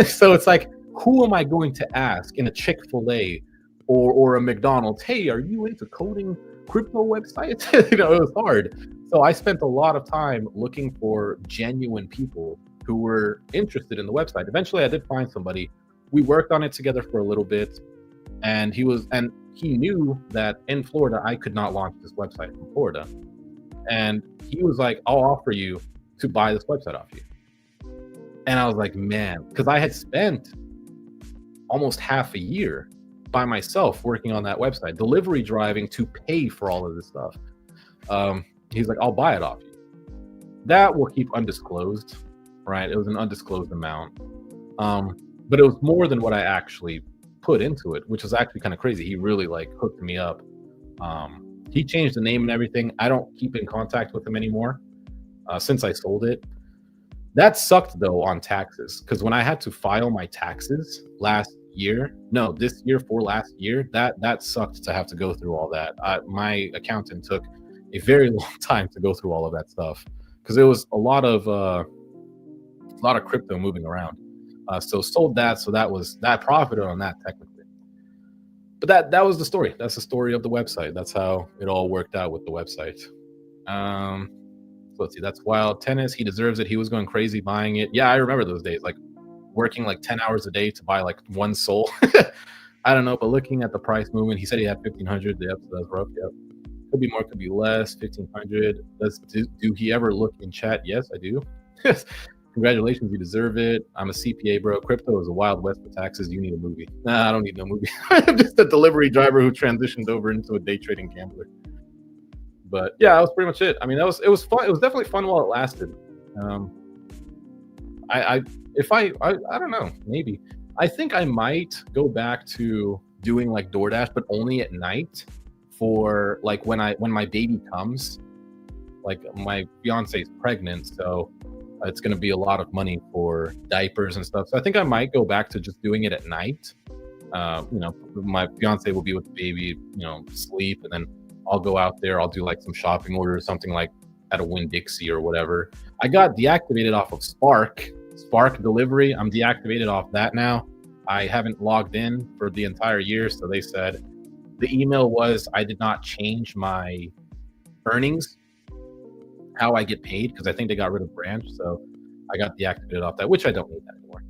So it's like, who am I going to ask in a Chick-fil-A or a McDonald's, hey, are you into coding crypto websites? You know, it was hard. So I spent a lot of time looking for genuine people who were interested in the website. Eventually I did find somebody. We worked on it together for a little bit, and he knew that in Florida I could not launch this website from Florida. And he was like, I'll offer you to buy this website off you. And I was like, man, because I had spent almost half a year by myself working on that website, delivery driving to pay for all of this stuff. He's like, I'll buy it off you. That will keep undisclosed, right? It was an undisclosed amount. But it was more than what I actually put into it, which was actually kind of crazy. He really like hooked me up. He changed the name and everything. I don't keep in contact with him anymore since I sold it. That sucked though on taxes, because when I had to file my taxes this year for last year, that sucked to have to go through all that. My accountant took a very long time to go through all of that stuff because it was a lot of crypto moving around. So sold that, so that profited on that technically. But that was the story. That's the story of the website. That's how it all worked out with the website. So let's see. That's Wild Tennis. He deserves it. He was going crazy buying it. Yeah, I remember those days. Like working like 10 hours a day to buy like one soul. I don't know, but looking at the price movement, he said he had 1,500. Yep, so that's rough. Yep. Could be more, could be less. 1,500. Do he ever look in chat? Yes, I do. Congratulations, you deserve it. I'm a CPA, bro. Crypto is a wild west for taxes. You need a movie. Nah, I don't need no movie. I'm just a delivery driver who transitioned over into a day trading gambler. But yeah, that was pretty much it. I mean, it was fun. It was definitely fun while it lasted. I don't know, maybe. I think I might go back to doing like DoorDash, but only at night for like when my baby comes. Like my fiance is pregnant, so it's going to be a lot of money for diapers and stuff. So I think I might go back to just doing it at night. My fiance will be with the baby, sleep, and then I'll go out there. I'll do like some shopping order or something like at a Winn-Dixie or whatever. I got deactivated off of Spark delivery. I'm deactivated off that now. I haven't logged in for the entire year. So they said the email was I did not change my earnings, how I get paid, because I think they got rid of branch. So I got deactivated off that, which I don't need that anymore.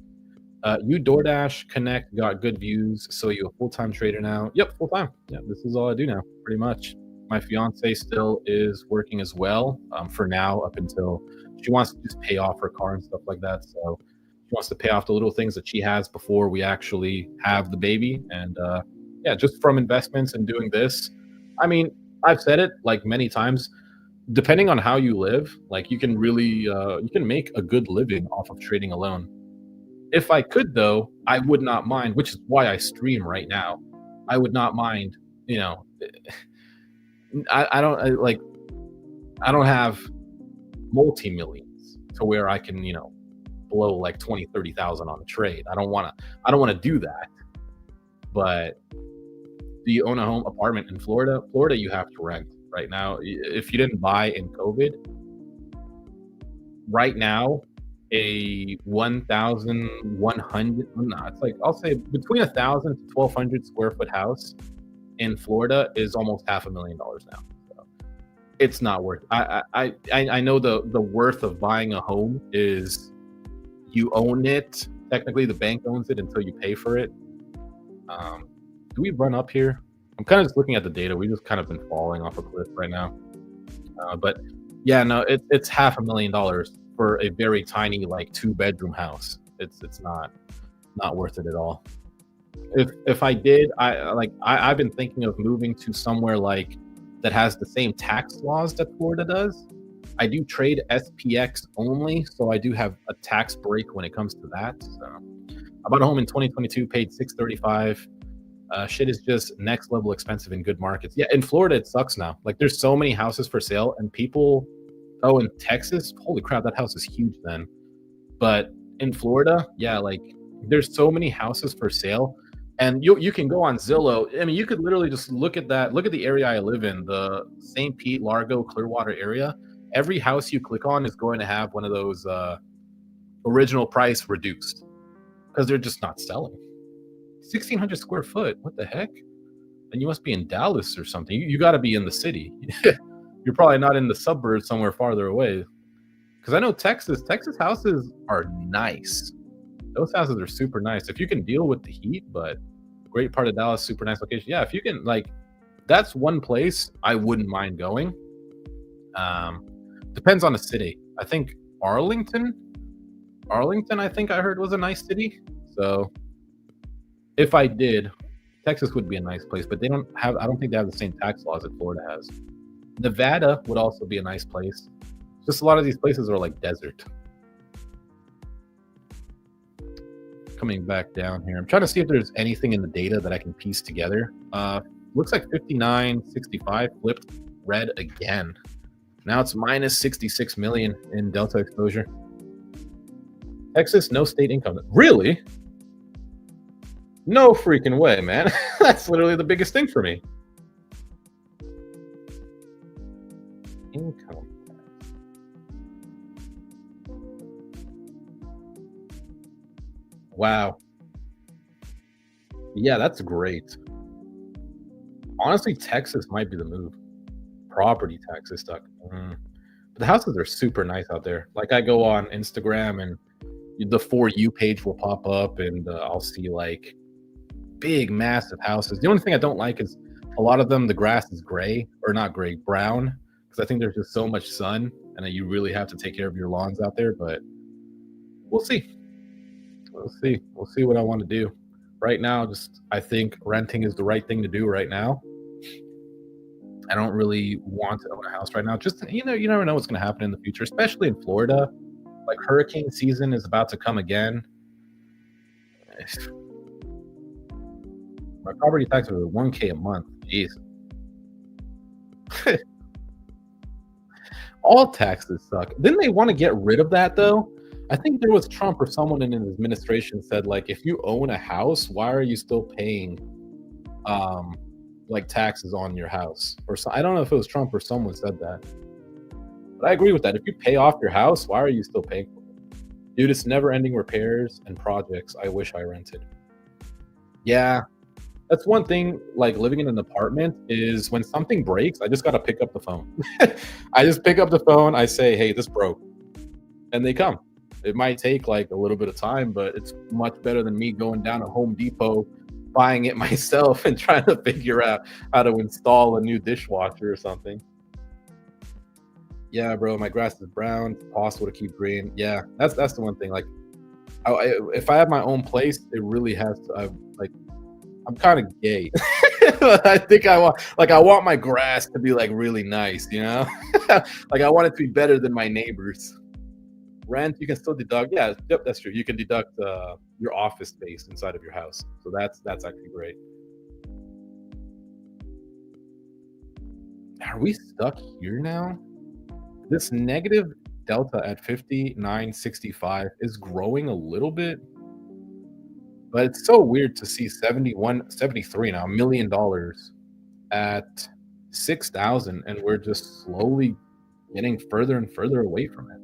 You DoorDash Connect got good views. So you a full-time trader now? Yep, full-time. Yeah, this is all I do now, pretty much. My fiance still is working as well for now, up until she wants to just pay off her car and stuff like that. So she wants to pay off the little things that she has before we actually have the baby. And just from investments and doing this. I mean, I've said it like many times, depending on how you live, like you can really, you can make a good living off of trading alone. If I could though, I would not mind, which is why I stream right now. I would not mind, I don't have multi-millions to where I can, blow like 20, 30,000 on a trade. I don't want to do that. But do you own a home apartment in Florida? Florida, you have to rent right now. If you didn't buy in COVID, right now, a 1,100, it's like, I'll say between 1,000 to 1,200 square foot house in Florida is almost $500,000 now. So it's not worth. I know the worth of buying a home is you own it. Technically, the bank owns it until you pay for it. Do we run up here? I'm kind of just looking at the data. We just kind of been falling off a cliff right now. But yeah, no, it's $500,000 for a very tiny, like 2-bedroom house. It's not worth it at all. If I did, I've been thinking of moving to somewhere like that has the same tax laws that Florida does. I do trade SPX only, so I do have a tax break when it comes to that. So I bought a home in 2022, paid $635. Shit is just next level expensive in good markets. Yeah, in Florida it sucks now. Like there's so many houses for sale, and people. Oh, in Texas, holy crap, that house is huge then. But in Florida, yeah, like there's so many houses for sale, and you can go on Zillow. I mean, you could literally just look at the area I live in, the St. Pete, Largo, Clearwater area. Every house you click on is going to have one of those original price reduced because they're just not selling. 1,600 square foot. What the heck? And you must be in Dallas or something. You got to be in the city. You're probably not in the suburbs somewhere farther away. Because I know Texas houses are nice. Those houses are super nice. If you can deal with the heat, but great part of Dallas, super nice location. Yeah, if you can, like, that's one place I wouldn't mind going. Depends on the city. I think Arlington, I think I heard was a nice city. So if I did, Texas would be a nice place, but I don't think they have the same tax laws that Florida has. Nevada would also be a nice place. Just a lot of these places are like desert. Coming back down here, I'm trying to see if there's anything in the data that I can piece together. Looks like 59.65 flipped red again. Now it's minus 66 million in delta exposure. Texas, no state income. Really? No freaking way, man. That's literally the biggest thing for me. Income. Wow. Yeah, that's great. Honestly, Texas might be the move. Property taxes stuck. But the houses are super nice out there. Like I go on Instagram and the For You page will pop up and I'll see like big, massive houses. The only thing I don't like is a lot of them, the grass is gray or not gray, brown. Because I think there's just so much sun and you really have to take care of your lawns out there. But we'll see. We'll see what I want to do. Right now, I think renting is the right thing to do right now. I don't really want to own a house right now. Just, you never know what's going to happen in the future, especially in Florida. Like hurricane season is about to come again. My property taxes are $1,000 a month. Jeez. All taxes suck. Didn't they want to get rid of that though? I think there was Trump or someone in his administration said, like, if you own a house, why are you still paying like taxes on your house? Or so, I don't know if it was Trump or someone said that. But I agree with that. If you pay off your house, why are you still paying for it? Dude, it's never-ending repairs and projects I wish I rented. Yeah. That's one thing, like living in an apartment, is when something breaks, I just got to pick up the phone. I just pick up the phone. I say, hey, this broke. And they come. It might take like a little bit of time, but it's much better than me going down to Home Depot, buying it myself and trying to figure out how to install a new dishwasher or something. Yeah, bro, my grass is brown. It's possible to keep green. Yeah, that's the one thing. Like, if I have my own place, it really has to. I'm kind of gay. I think I want my grass to be like really nice, you know? Like I want it to be better than my neighbors. Rent, you can still deduct. Yeah, yep, that's true. You can deduct your office space inside of your house. So that's actually great. Are we stuck here now? This negative delta at 59.65 is growing a little bit. But it's so weird to see 73 now, $1 million at 6,000, and we're just slowly getting further and further away from it.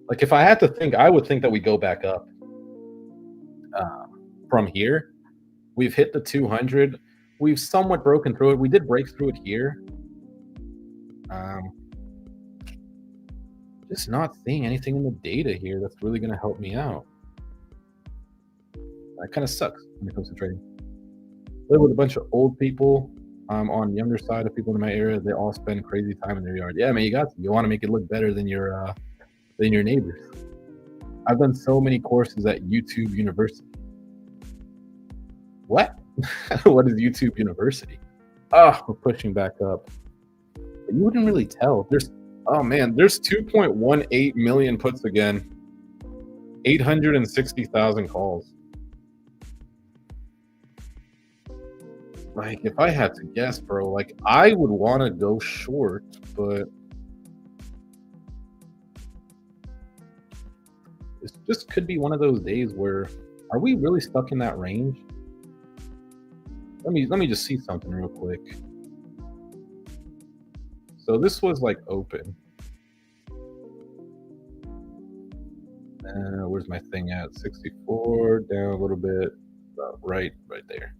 Like if I had to think, I would think that we go back up from here. We've hit the 200. We've somewhat broken through it. We did break through it here. Just not seeing anything in the data here that's really going to help me out. That kind of sucks when it comes to trading. Live with a bunch of old people. On the younger side of people in my area, they all spend crazy time in their yard. Yeah, man, you want to make it look better than your neighbors. I've done so many courses at YouTube University. What? What is YouTube University? Oh, we're pushing back up. But you wouldn't really tell. There's 2.18 million puts again. 860,000 calls. Like, if I had to guess, bro, like, I would want to go short, but this just could be one of those days where, are we really stuck in that range? Let me just see something real quick. So this was like open. Where's my thing at? 64, down a little bit, right there.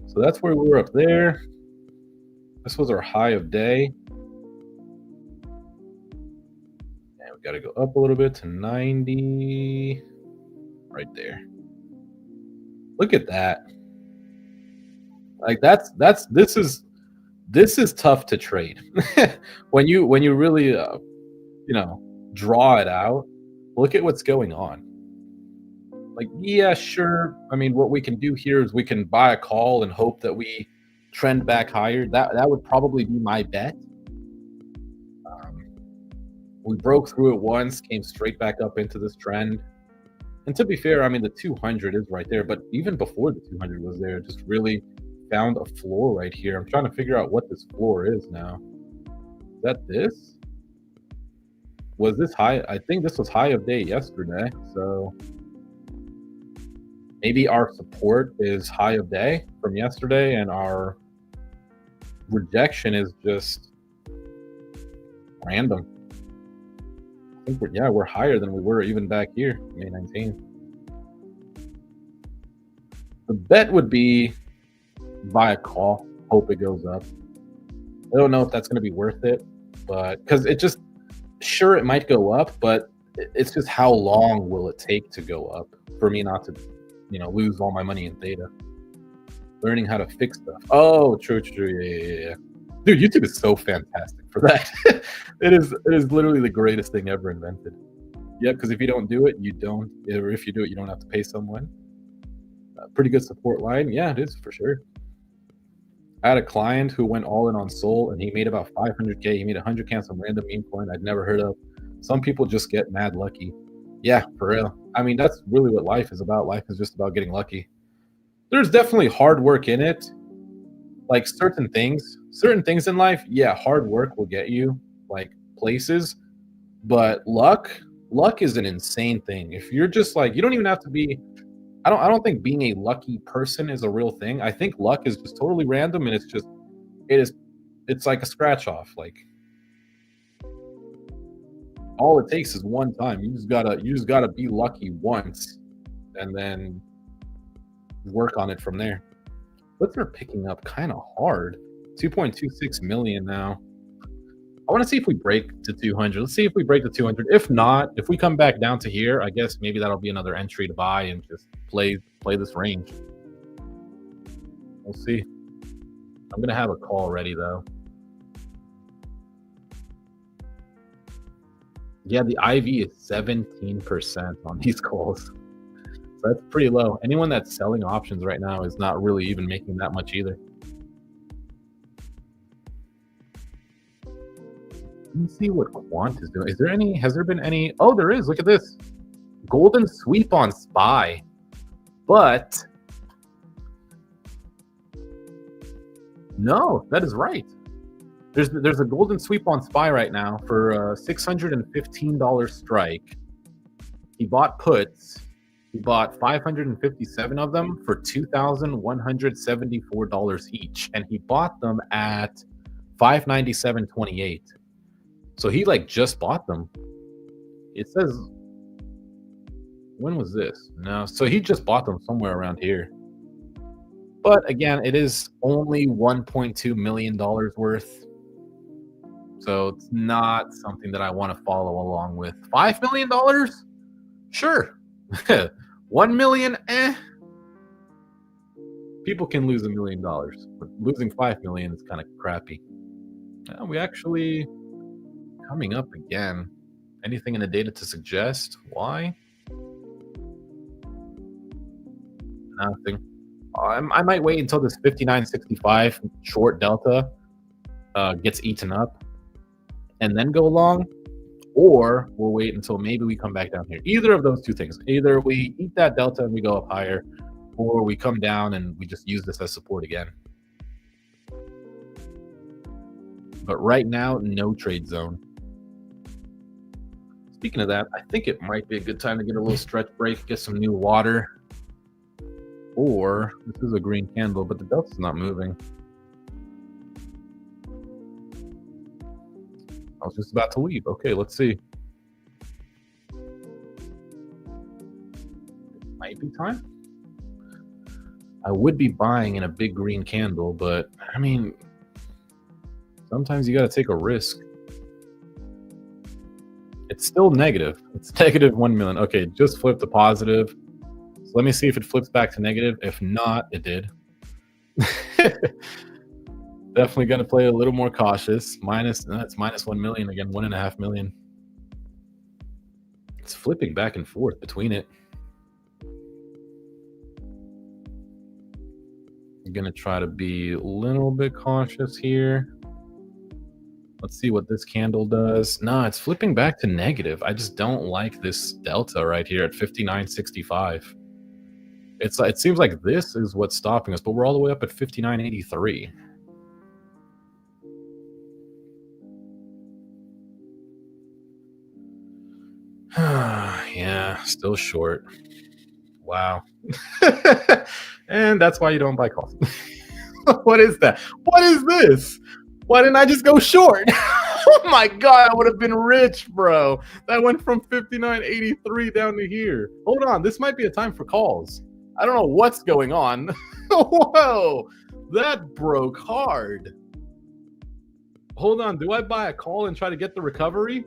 So that's where we were up there. This was our high of day. And we got to go up a little bit to 90. Right there. Look at that. Like this is tough to trade. when you really draw it out. Look at what's going on. Like, yeah, sure. I mean, what we can do here is we can buy a call and hope that we trend back higher. That would probably be my bet. We broke through it once, came straight back up into this trend. And to be fair, I mean, the 200 is right there, but even before the 200 was there, just really found a floor right here. I'm trying to figure out what this floor is now. Is that this? Was this high? I think this was high of day yesterday. So maybe our support is high of day from yesterday, and our rejection is just random. I think we're higher than we were even back here, May 19th. The bet would be buy a call, hope it goes up. I don't know if that's going to be worth it, but because it might go up, but it's just how long will it take to go up for me not to, lose all my money in theta. Learning how to fix stuff. Oh, true. Yeah. Dude, YouTube is so fantastic for that. It is literally the greatest thing ever invented. Yeah, because if you don't do it, or if you do it, you don't have to pay someone. Pretty good support line. Yeah, it is for sure. I had a client who went all in on Sol, and he made about 500K. He made 100K on some random meme coin I'd never heard of. Some people just get mad lucky. Yeah, for real. I mean, that's really what life is about. Life is just about getting lucky. There's definitely hard work in it. Like certain things in life, yeah, hard work will get you like places, but luck is an insane thing. If you're just like, you don't even have to be, I don't think being a lucky person is a real thing. I think luck is just totally random, and it's like a scratch off. Like all it takes is one time. You just gotta be lucky once, and then work on it from there. But they're picking up kind of hard. 2.26 million now. I want to see if we break to 200. Let's see if we break to 200. If not, if we come back down to here, I guess maybe that'll be another entry to buy and just play this range. We'll see. I'm gonna have a call ready though. Yeah, the IV is 17% on these calls. So that's pretty low. Anyone that's selling options right now is not really even making that much either. Let me see what Quant is doing. Has there been any? Oh, there is. Look at this. Golden sweep on SPY. But no, that is right. There's a golden sweep on SPY right now for a $615 strike. He bought puts. He bought 557 of them for $2,174 each, and he bought them at $597.28. So he just bought them. It says, when was this? No, so he just bought them somewhere around here. But again, it is only $1.2 million worth. So it's not something that I want to follow along with. $5 million? Sure. 1 million? People can lose $1 million, but losing 5 million is kind of crappy. We actually coming up again. Anything in the data to suggest why? Nothing. I might wait until this 59.65 short delta gets eaten up and then go long, or we'll wait until maybe we come back down here. Either of those two things. Either we eat that delta and we go up higher, or we come down and we just use this as support again. But right now, no trade zone. Speaking of that, I think it might be a good time to get a little stretch break, get some new water. Or, this is a green candle, but the delta's not moving. I was just about to leave. Okay, let's see. Might be time. I would be buying in a big green candle, but I mean, sometimes you got to take a risk. It's still negative. It's negative 1 million. Okay, just flipped to positive. So let me see if it flips back to negative. If not, it did. Definitely going to play a little more cautious. It's minus 1 million again, 1.5 million. It's flipping back and forth between it. I'm going to try to be a little bit cautious here. Let's see what this candle does. No, it's flipping back to negative. I just don't like this delta right here at 59.65. It seems like this is what's stopping us, but we're all the way up at 59.83. Yeah, still short. Wow. And that's why you don't buy calls. What is that? What is this? Why didn't I just go short? Oh my God, I would have been rich, bro. That went from 59.83 down to here. Hold on, this might be a time for calls. I don't know what's going on. Whoa, that broke hard. Hold on, do I buy a call and try to get the recovery?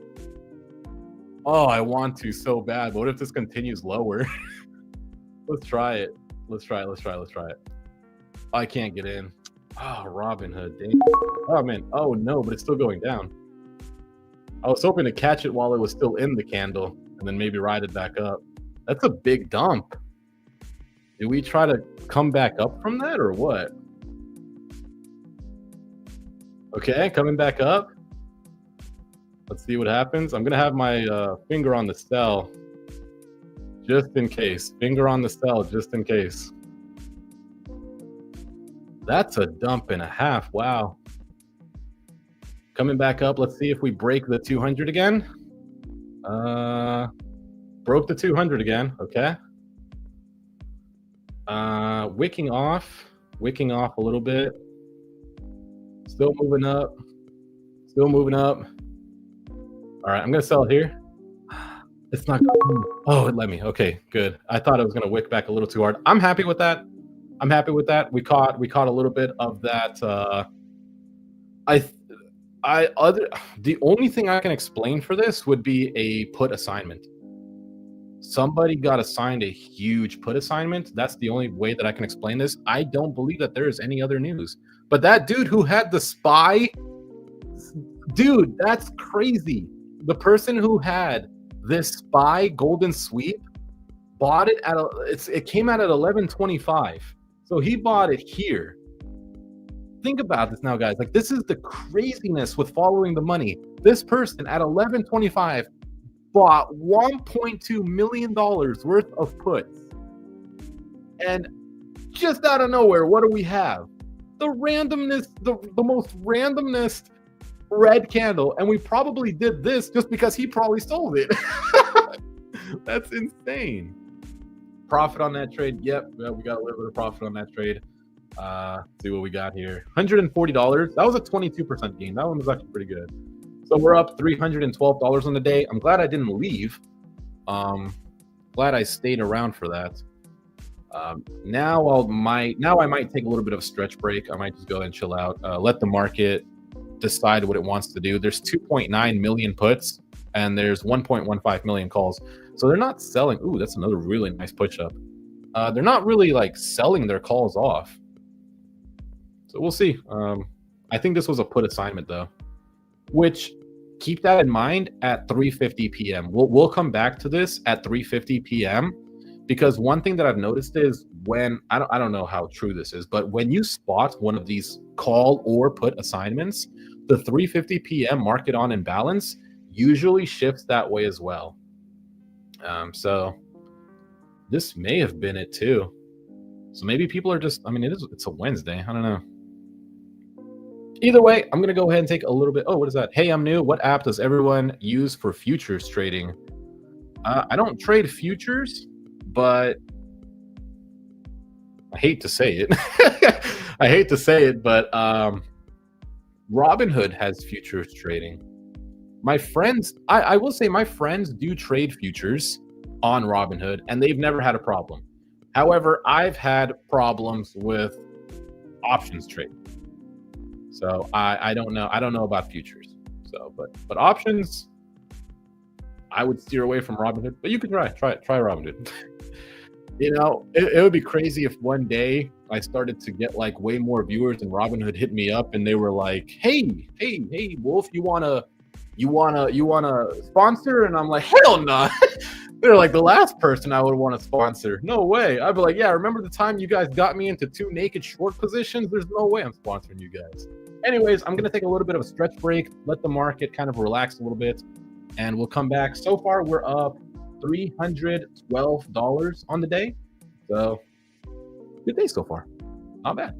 Oh, I want to so bad. But what if this continues lower? Let's try it. Let's try it. I can't get in. Oh, Robinhood. Dang. Oh, man. Oh, no, but it's still going down. I was hoping to catch it while it was still in the candle and then maybe ride it back up. That's a big dump. Do we try to come back up from that or what? Okay, coming back up. Let's see what happens. I'm going to have my finger on the sell just in case. Finger on the sell just in case. That's a dump and a half. Wow. Coming back up. Let's see if we break the 200 again. Broke the 200 again. Okay. Wicking off a little bit. Still moving up. All right, I'm gonna sell it here. It's not. Oh, it let me. Okay, good. I thought I was gonna wick back a little too hard. I'm happy with that. We caught a little bit of that. The only thing I can explain for this would be a put assignment. Somebody got assigned a huge put assignment. That's the only way that I can explain this. I don't believe that there is any other news. But that dude who had the SPY, dude, that's crazy. The person who had this SPY golden sweep bought it at it came out at 11.25. So he bought it here. Think about this now, guys. Like, this is the craziness with following the money. This person at 11.25 bought $1.2 million worth of puts. And just out of nowhere, what do we have? The randomness, the most randomness red candle. And we probably did this just because he probably sold it. That's insane. Profit on that trade. Yep, we got a little bit of profit on that trade. See what we got here. $140. That was a 22% gain. That one was actually pretty good. So we're up $312 on the day. I'm glad I didn't leave. Glad I stayed around for that. Now I might take a little bit of a stretch break. I might just go and chill out. Let the market decide what it wants to do. There's 2.9 million puts and there's 1.15 million calls. So they're not selling. Ooh, that's another really nice push up. They're not really like selling their calls off. So we'll see. I think this was a put assignment though, which keep that in mind at 3:50 p.m. We'll come back to this at 3:50 p.m. because one thing that I've noticed is when I don't know how true this is, but when you spot one of these call or put assignments, the 3:50 p.m. market on imbalance usually shifts that way as well. So this may have been it too. So maybe people are just, I mean, it's a Wednesday. I don't know. Either way, I'm going to go ahead and take a little bit. Oh, what is that? Hey, I'm new. What app does everyone use for futures trading? I don't trade futures, but I hate to say it. I hate to say it, but Robinhood has futures trading. My friends, I will say my friends do trade futures on Robinhood, and they've never had a problem. However, I've had problems with options trading. So I don't know. I don't know about futures. So, but options, I would steer away from Robinhood. But you could try Robinhood. You know, it would be crazy if one day I started to get like way more viewers and Robinhood hit me up and they were like, hey, Wolf, you wanna sponsor? And I'm like, hell no. They're like the last person I would want to sponsor. No way. I'd be like, yeah, remember the time you guys got me into 2 naked short positions? There's no way I'm sponsoring you guys. Anyways, I'm going to take a little bit of a stretch break, let the market kind of relax a little bit, and we'll come back. So far, we're up $312 on the day. So good day so far. Not bad.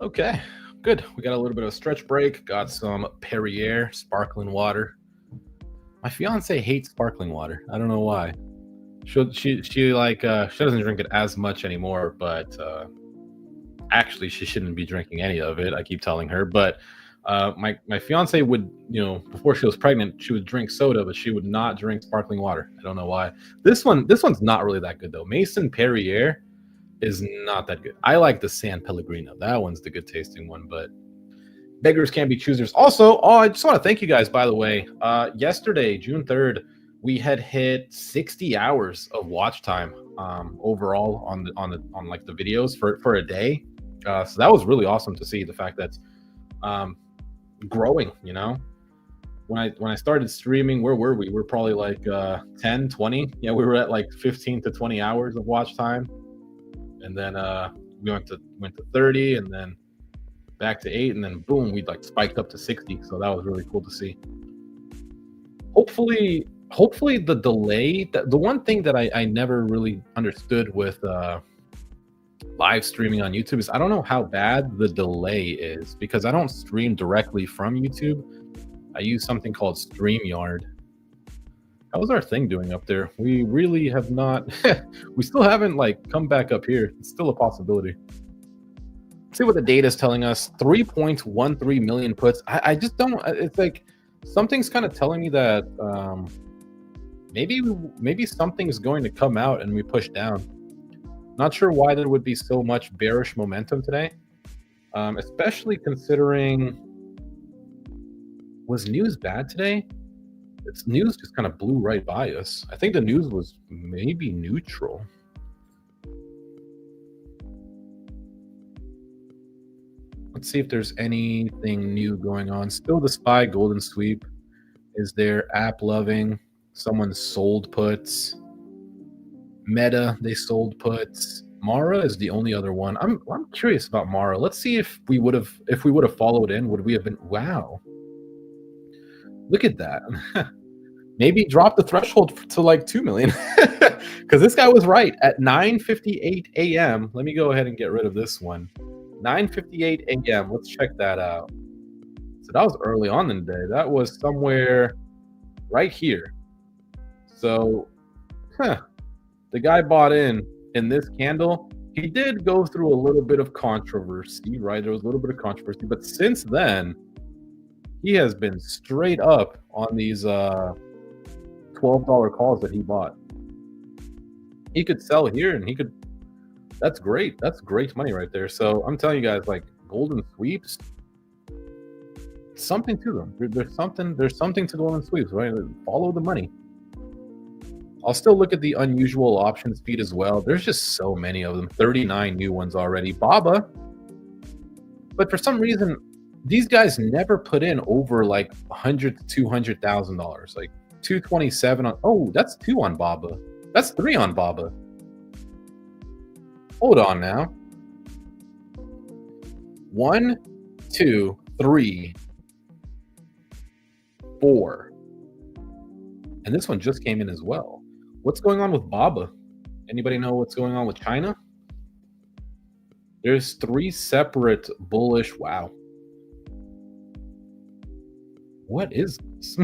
Okay, good. We got a little bit of a stretch break. Got some Perrier sparkling water. My fiance hates sparkling water. I don't know why. She like she doesn't drink it as much anymore, but actually she shouldn't be drinking any of it. I keep telling her, but my fiance would, before she was pregnant, she would drink soda, but she would not drink sparkling water. I don't know why. This one's not really that good though. Mason Perrier is not that good. I like the San Pellegrino. That one's the good tasting one, but beggars can't be choosers. Also, I just want to thank you guys, by the way. Yesterday, June 3rd, we had hit 60 hours of watch time overall on like the videos for a day. So that was really awesome to see, the fact that growing, when I started streaming, where were we? We're probably like 10, 20. Yeah, we were at like 15 to 20 hours of watch time. And then we went to 30, and then back to 8, and then boom, we like spiked up to 60. So that was really cool to see. Hopefully the delay, the one thing that I never really understood with live streaming on YouTube is I don't know how bad the delay is, because I don't stream directly from YouTube. I use something called StreamYard. How's our thing doing up there? We really have not we still haven't like come back up here. It's still a possibility. Let's see what the data is telling us. 3.13 million puts. I just don't, it's like something's kind of telling me that maybe something's going to come out and we push down. Not sure why there would be so much bearish momentum today, especially considering, was news bad today? Its news just kind of blew right by us. I think the news was maybe neutral. Let's see if there's anything new going on. Still the SPY golden sweep is there. App loving. Someone sold puts. Meta, they sold puts. Mara is the only other one. I'm curious about Mara. Let's see if we would have followed in, would we have been, wow. Look at that. Maybe drop the threshold to like 2 million, because this guy was right at 9:58 a.m. Let me go ahead and get rid of this one. 9:58 a.m. Let's check that out. So that was early on in the day. That was somewhere right here. So, the guy bought in this candle. He did go through a little bit of controversy, right? There was a little bit of controversy, but since then, he has been straight up on these $12 calls that he bought. He could sell here, and he could. That's great. That's great money right there. So I'm telling you guys, like golden sweeps, something to them. There's something to golden sweeps, right? Follow the money. I'll still look at the unusual options feed as well. There's just so many of them. 39 new ones already. BABA. But for some reason, these guys never put in over like $100,000 to $200,000. Like 227 on. Oh, that's 2 on BABA. That's 3 on BABA. Hold on now. 1, 2, 3, 4. And this one just came in as well. What's going on with BABA? Anybody know what's going on with China? There's 3 separate bullish. Wow. What is this?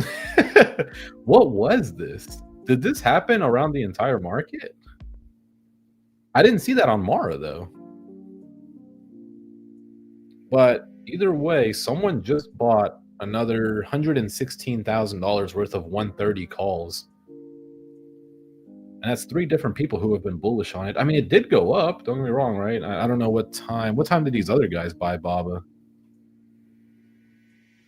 What was this? Did this happen around the entire market? I didn't see that on Mara though. But either way, someone just bought another $116,000 worth of 130 calls. And that's 3 different people who have been bullish on it. I mean, it did go up, don't get me wrong, right? I don't know what time. What time did these other guys buy BABA?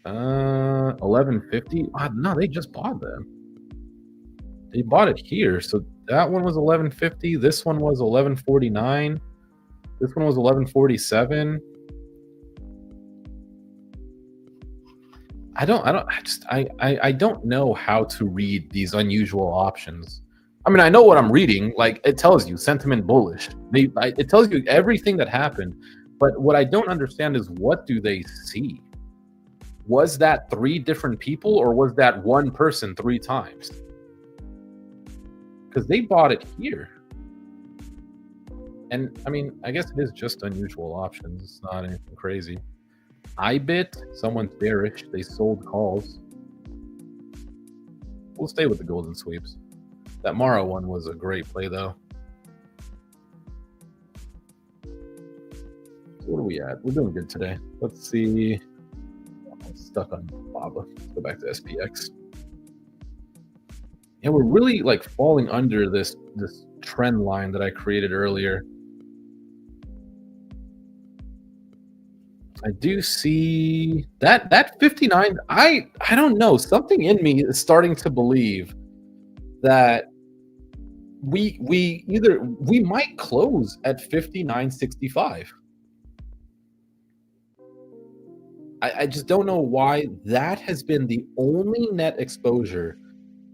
11:50. No, they just bought them. They bought it here. So that one was 11:50. This one was 11:49. This one was 11:47. I don't know how to read these unusual options. I mean, I know what I'm reading. Like, it tells you sentiment bullish. It tells you everything that happened. But what I don't understand is, what do they see? Was that 3 different people, or was that one person 3 times? Because they bought it here. And I mean, I guess it is just unusual options. It's not anything crazy. IBIT, someone's bearish. They sold calls. We'll stay with the golden sweeps. That Mara one was a great play, though. So what are we at? We're doing good today. Let's see. I'm stuck on Baba. Let's go back to SPX. Yeah, we're really like falling under this trend line that I created earlier. I do see that 59. I don't know. Something in me is starting to believe that we might close at 59.65. I just don't know why that has been the only net exposure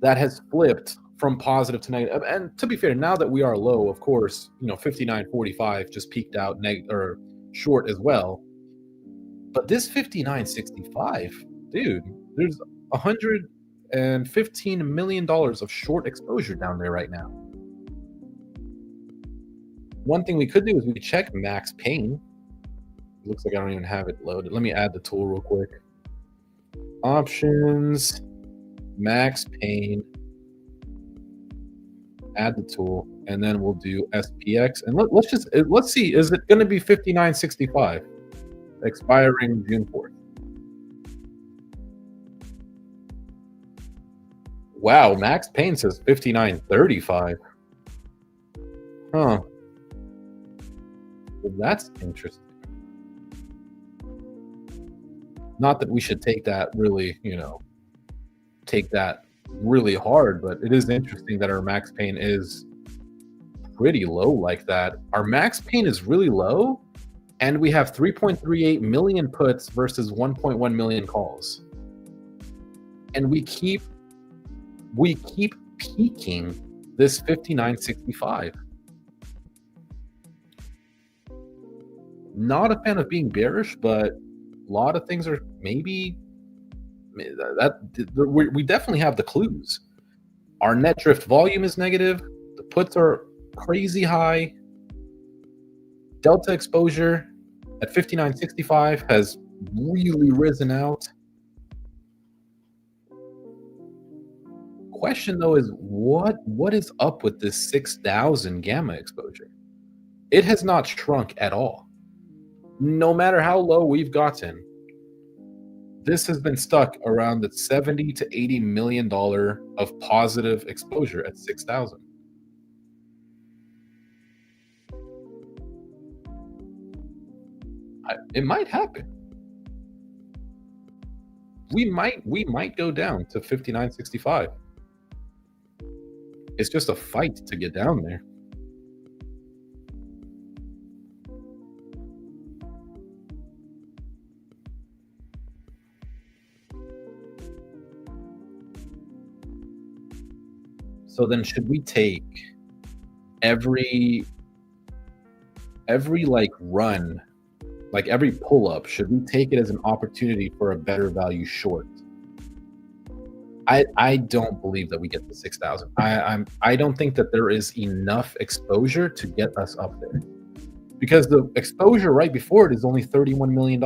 that has flipped from positive to negative. And to be fair, now that we are low, of course, 59.45 just peaked out or short as well. But this 59.65, dude, there's $115 million of short exposure down there right now. One thing we could do is we could check max pain. It looks like I don't even have it loaded. Let me add the tool real quick. Options, max pain, add the tool, and then we'll do SPX. And let's see, is it going to be 59.65 expiring June 4th? Wow, max pain says 59.35. Huh. Well, that's interesting. Not that we should take that really, take that really hard, but it is interesting that our max pain is pretty low like that. Our max pain is really low, and we have 3.38 million puts versus 1.1 million calls. And we keep peaking this 59.65. Not a fan of being bearish, but a lot of things are maybe we definitely have the clues. Our net drift volume is negative. The puts are crazy high. Delta exposure at 59.65 has really risen out. Question though is what is up with this 6,000 gamma exposure? It has not shrunk at all. No matter how low we've gotten, this has been stuck around the $70 to $80 million of positive exposure at 6,000. It might happen. We might go down to 59.65. It's just a fight to get down there. So then should we take every like run, like every pull up, should we take it as an opportunity for a better value short? I don't believe that we get the 6,000. I don't think that there is enough exposure to get us up there, because the exposure right before it is only $31 million.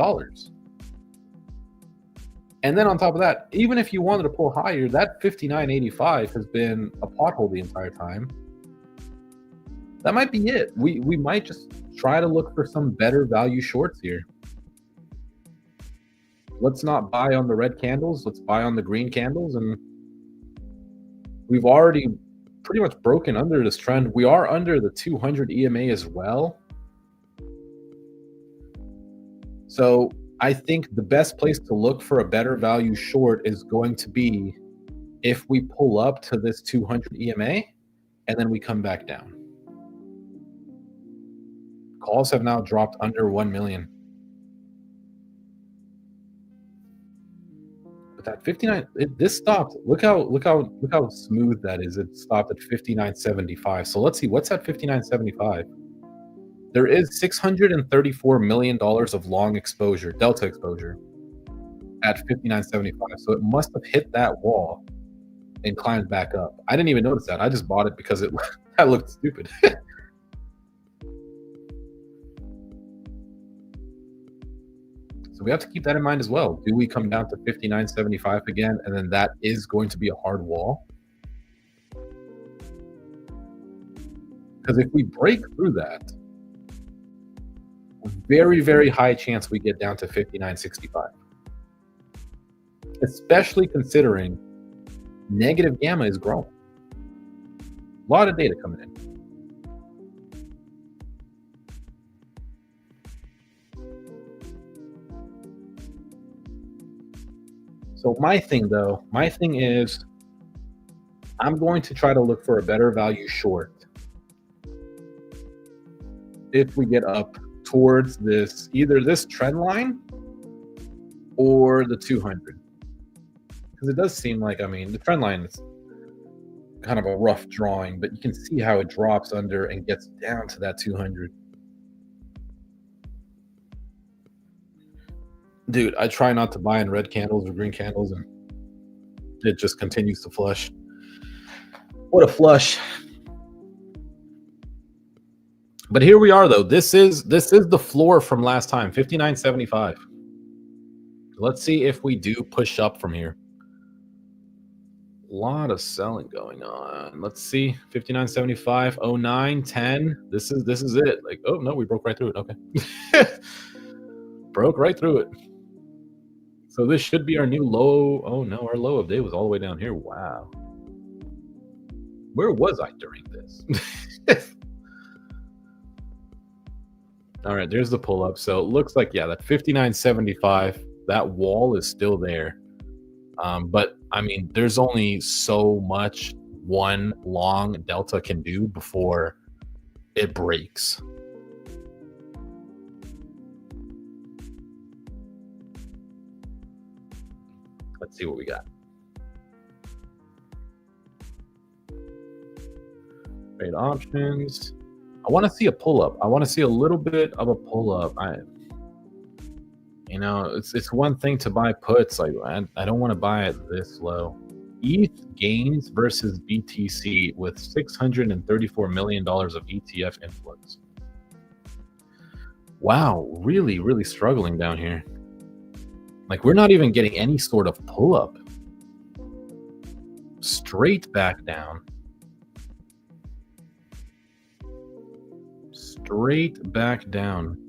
And then on top of that, even if you wanted to pull higher, that 59.85 has been a pothole the entire time. That might be it. We might just try to look for some better value shorts here. Let's not buy on the red candles. Let's buy on the green candles. And we've already pretty much broken under this trend. We are under the 200 EMA as well. So I think the best place to look for a better value short is going to be if we pull up to this 200 EMA and then we come back down. Calls have now dropped under 1 million. But that 59, this stopped. Look how smooth that is. It stopped at 59.75. So let's see what's at 59.75. There is $634 million of long exposure, delta exposure, at 59.75. So it must have hit that wall and climbed back up. I didn't even notice that. I just bought it because that looked stupid. So we have to keep that in mind as well. Do we come down to 59.75 again, and then that is going to be a hard wall? Because if we break through that, very, very high chance we get down to 59.65. Especially considering negative gamma is growing. A lot of data coming in. So my thing is I'm going to try to look for a better value short if we get up towards this, either this trend line or the 200. Because it does seem like, I mean, the trend line is kind of a rough drawing, but you can see how it drops under and gets down to that 200. Dude, I try not to buy in red candles or green candles, and it just continues to flush. What a flush. But here we are, though. This is the floor from last time, 59.75. Let's see if we do push up from here. A lot of selling going on. Let's see, 59.75, 09, 10. This is it. Like, oh no, we broke right through it. Okay. Broke right through it. So this should be our new low. Oh no, our low of day was all the way down here. Wow. Where was I during this? All right, there's the pull up. So it looks like, yeah, that 59.75, that wall is still there. But I mean, there's only so much one long delta can do before it breaks. Let's see what we got. Trade options. I want to see a pull up. I want to see a little bit of a pull up. You know, it's one thing to buy puts. Like, I don't want to buy it this low. ETH gains versus BTC with $634 million of ETF influx. Wow, really, really struggling down here. Like, we're not even getting any sort of pull up. Straight back down. Straight back down.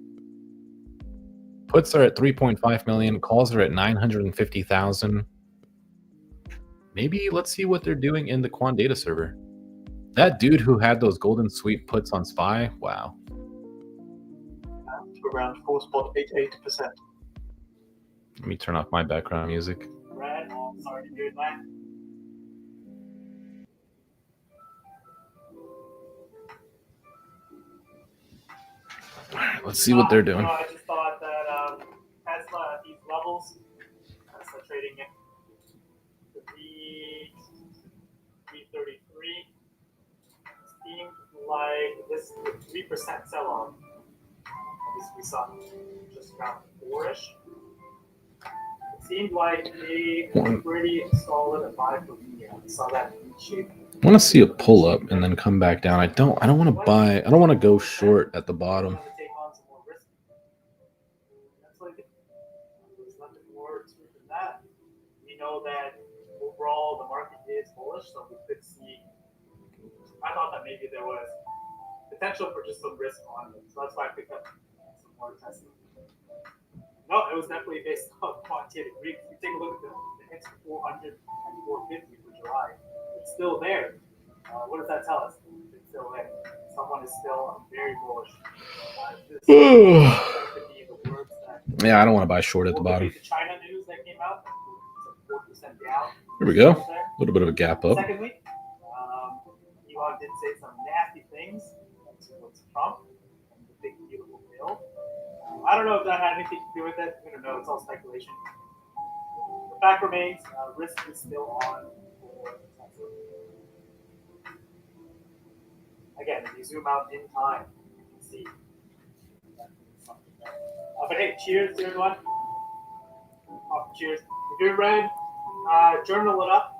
Puts are at 3.5 million. Calls are at 950,000. Maybe let's see what they're doing in the quant data server. That dude who had those golden sweep puts on SPY. Wow. To around 4.88%. Let me turn off my background music. Red, sorry to hear that. All right, let's see what they're doing. I just thought that Tesla at these levels, Tesla trading at 333, seemed like this 3% sell-off. At least we saw just around 4-ish. It seemed like a pretty solid buy for me. I saw that shape. I want to see a pull up and then come back down. I don't want to buy. I don't want to go short at the bottom. Take on some more risk. That's like it. There's nothing more to it than that. We know that overall the market is bullish, so we could see. I thought that maybe there was potential for just some risk on it, so that's why I picked up some more Tesla. No, it was definitely based on quantitative readings. If you take a look at the hits for 400 and 450 for July, it's still there. What does that tell us? It's still there. Someone is still very bullish. This could be the words that. Yeah, I don't want to buy short at the bottom. The China news that came out, it's 4% down. Here we go. A little bit of a gap up. Second week, Elon did say some nasty things to Trump and the big beautiful bill. I don't know if that had anything to do with it. I don't know. It's all speculation. The fact remains, risk is still on for Tesla. Again, if you zoom out in time, you can see. But hey, cheers to everyone. Cheers. If you're red, journal it up.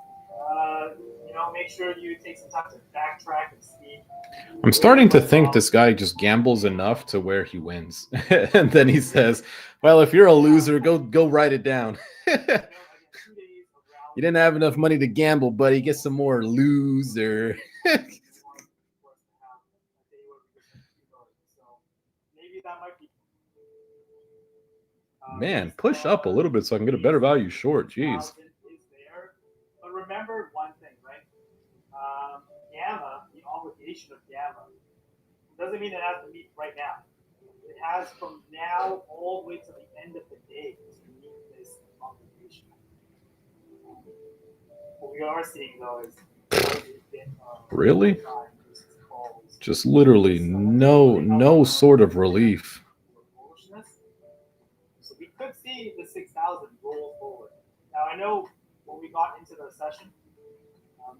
make sure you take some time to backtrack and see. I'm starting to think this guy just gambles enough to where he wins. And then he says, well, if you're a loser, go write it down. You didn't have enough money to gamble, buddy. Get some more, loser. Man, push up a little bit so I can get a better value short. Jeez. But remember one thing, right? Gamma, the obligation of Gamma, doesn't mean it has to meet right now. It has from now all the way to the end of the day to meet this obligation. What we are seeing though is really just literally no sort of relief. So we could see the 6,000 roll forward. Now I know when we got into the session,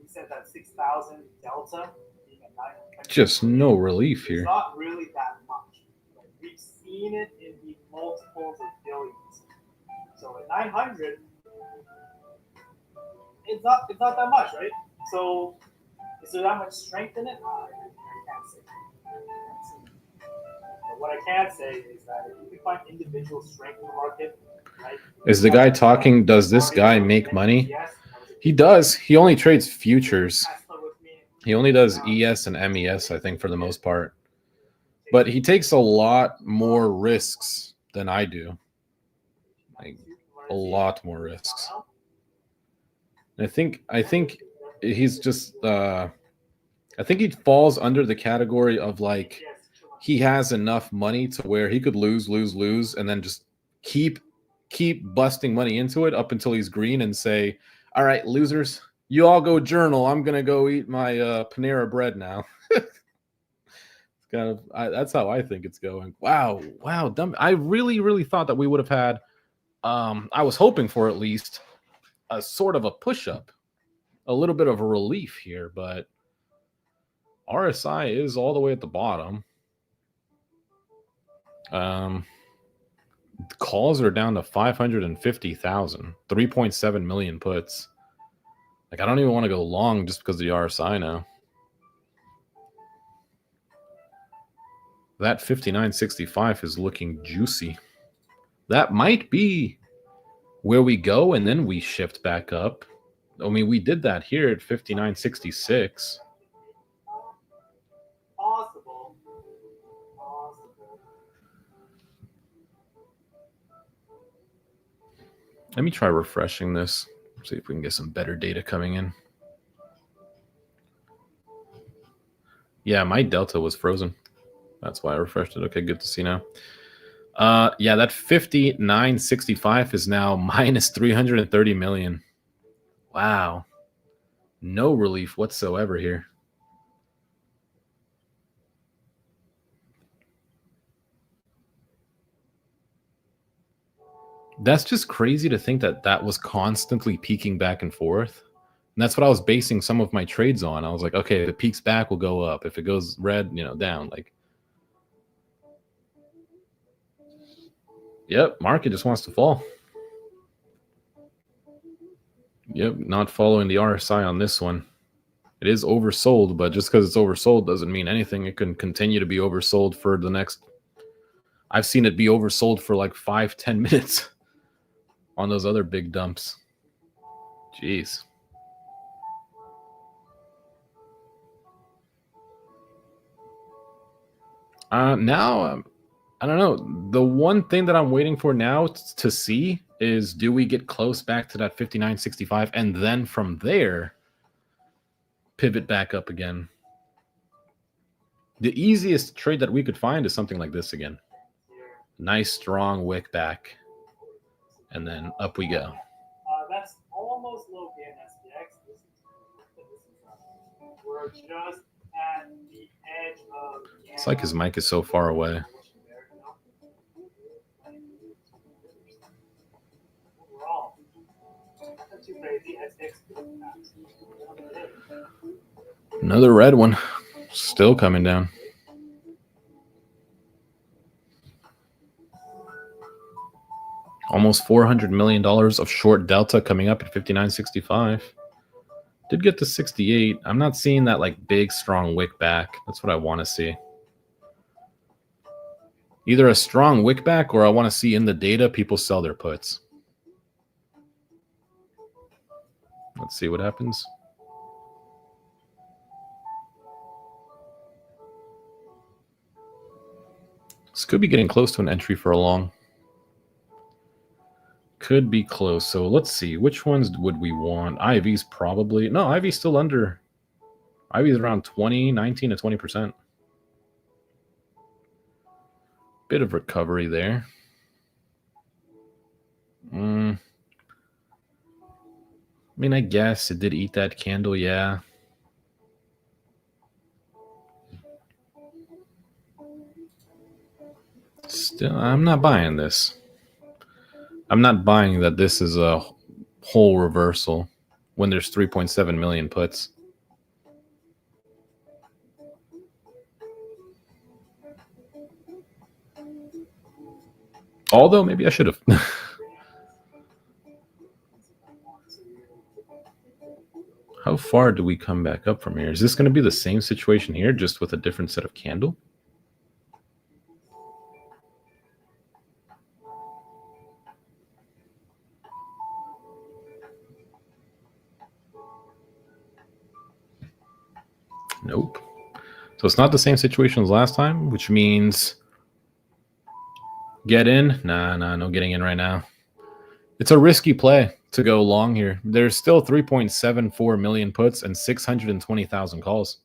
we said that 6,000 delta being at 900. Just no relief It's here. not really that much. Like, we've seen it in the multiples of billions. So at 900, it's not that much, right? So is there that much strength in it? I can't say. But what I can say is that if you can find individual strength in the market, right? Is the guy talking, does this guy make money? He does. He only trades futures. He only does ES and MES, I think, for the most part. But he takes a lot more risks than I do. Like, a lot more risks. And I think he's just I think he falls under the category of like he has enough money to where he could lose, and then just keep busting money into it up until he's green and say, all right, losers, you all go journal. I'm gonna go eat my Panera bread now. Kind of that's how I think it's going. Wow, dumb. I really thought that we would have had I was hoping for at least a sort of a push-up, a little bit of a relief here, but RSI is all the way at the bottom. Calls are down to 550,000, 3.7 million puts. Like, I don't even want to go long just because of the RSI now. That 59.65 is looking juicy. That might be where we go and then we shift back up. I mean, we did that here at 59.66. Possible. Let me try refreshing this. See if we can get some better data coming in. Yeah, my delta was frozen. That's why I refreshed it. Okay, good to see now. Yeah, that 59.65 is now minus 330 million. Wow. No relief whatsoever here. That's just crazy to think that that was constantly peaking back and forth. And that's what I was basing some of my trades on. I was like, okay, if it peaks back, we'll go up. If it goes red, down. Like, yep, market just wants to fall. Yep, not following the RSI on this one. It is oversold, but just because it's oversold doesn't mean anything. It can continue to be oversold for the next... I've seen it be oversold for like 5-10 minutes on those other big dumps. Jeez. Now, I don't know. The one thing that I'm waiting for now to see is, do we get close back to that 59.65 and then from there pivot back up again? The easiest trade that we could find is something like this again. Nice strong wick back, and then up we go. That's almost low in SPX. We're just at the edge of... It's like his mic is so far away. Another red one. Still coming down. Almost $400 million of short delta coming up at 59.65. Did get to 68. I'm not seeing that like big, strong wick back. That's what I want to see. Either a strong wick back or I want to see in the data people sell their puts. Let's see what happens. This could be getting close to an entry for a long. Could be close. So let's see. Which ones would we want? IV's probably... No, IV's still under. IV's around 20, 19 to 20%. Bit of recovery there. I mean, I guess it did eat that candle, yeah. Still, I'm not buying this. I'm not buying that this is a whole reversal when there's 3.7 million puts. Although, maybe I should have. How far do we come back up from here? Is this going to be the same situation here, just with a different set of candle? Nope. So it's not the same situation as last time, which means get in. Nah, no getting in right now. It's a risky play to go long here. There's still 3.74 million puts and 620,000 calls.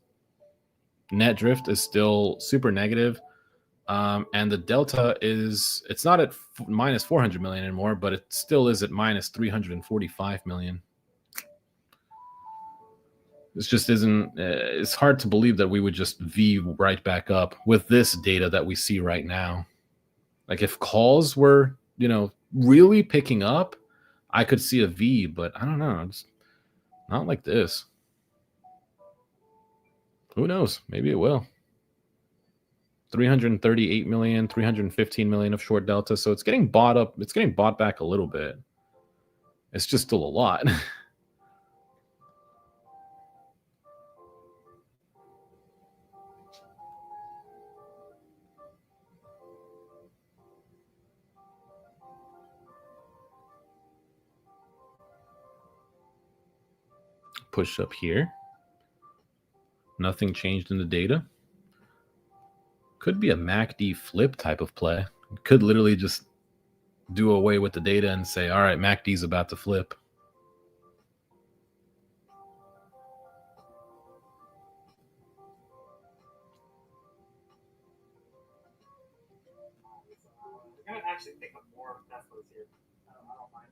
Net drift is still super negative. And the delta is, it's not at minus 400 million anymore, but it still is at minus 345 million. This just isn't, it's hard to believe that we would just V right back up with this data that we see right now. Like if calls were, you know, really picking up, I could see a V, but I don't know. It's not like this. Who knows? Maybe it will. 338 million, 315 million of short delta. So it's getting bought up. It's getting bought back a little bit. It's just still a lot. Push up here. Nothing changed in the data. Could be a MACD flip type of play. Could literally just do away with the data and say, all right, MACD's about to flip. We're gonna actually pick up more Teslas here. I don't mind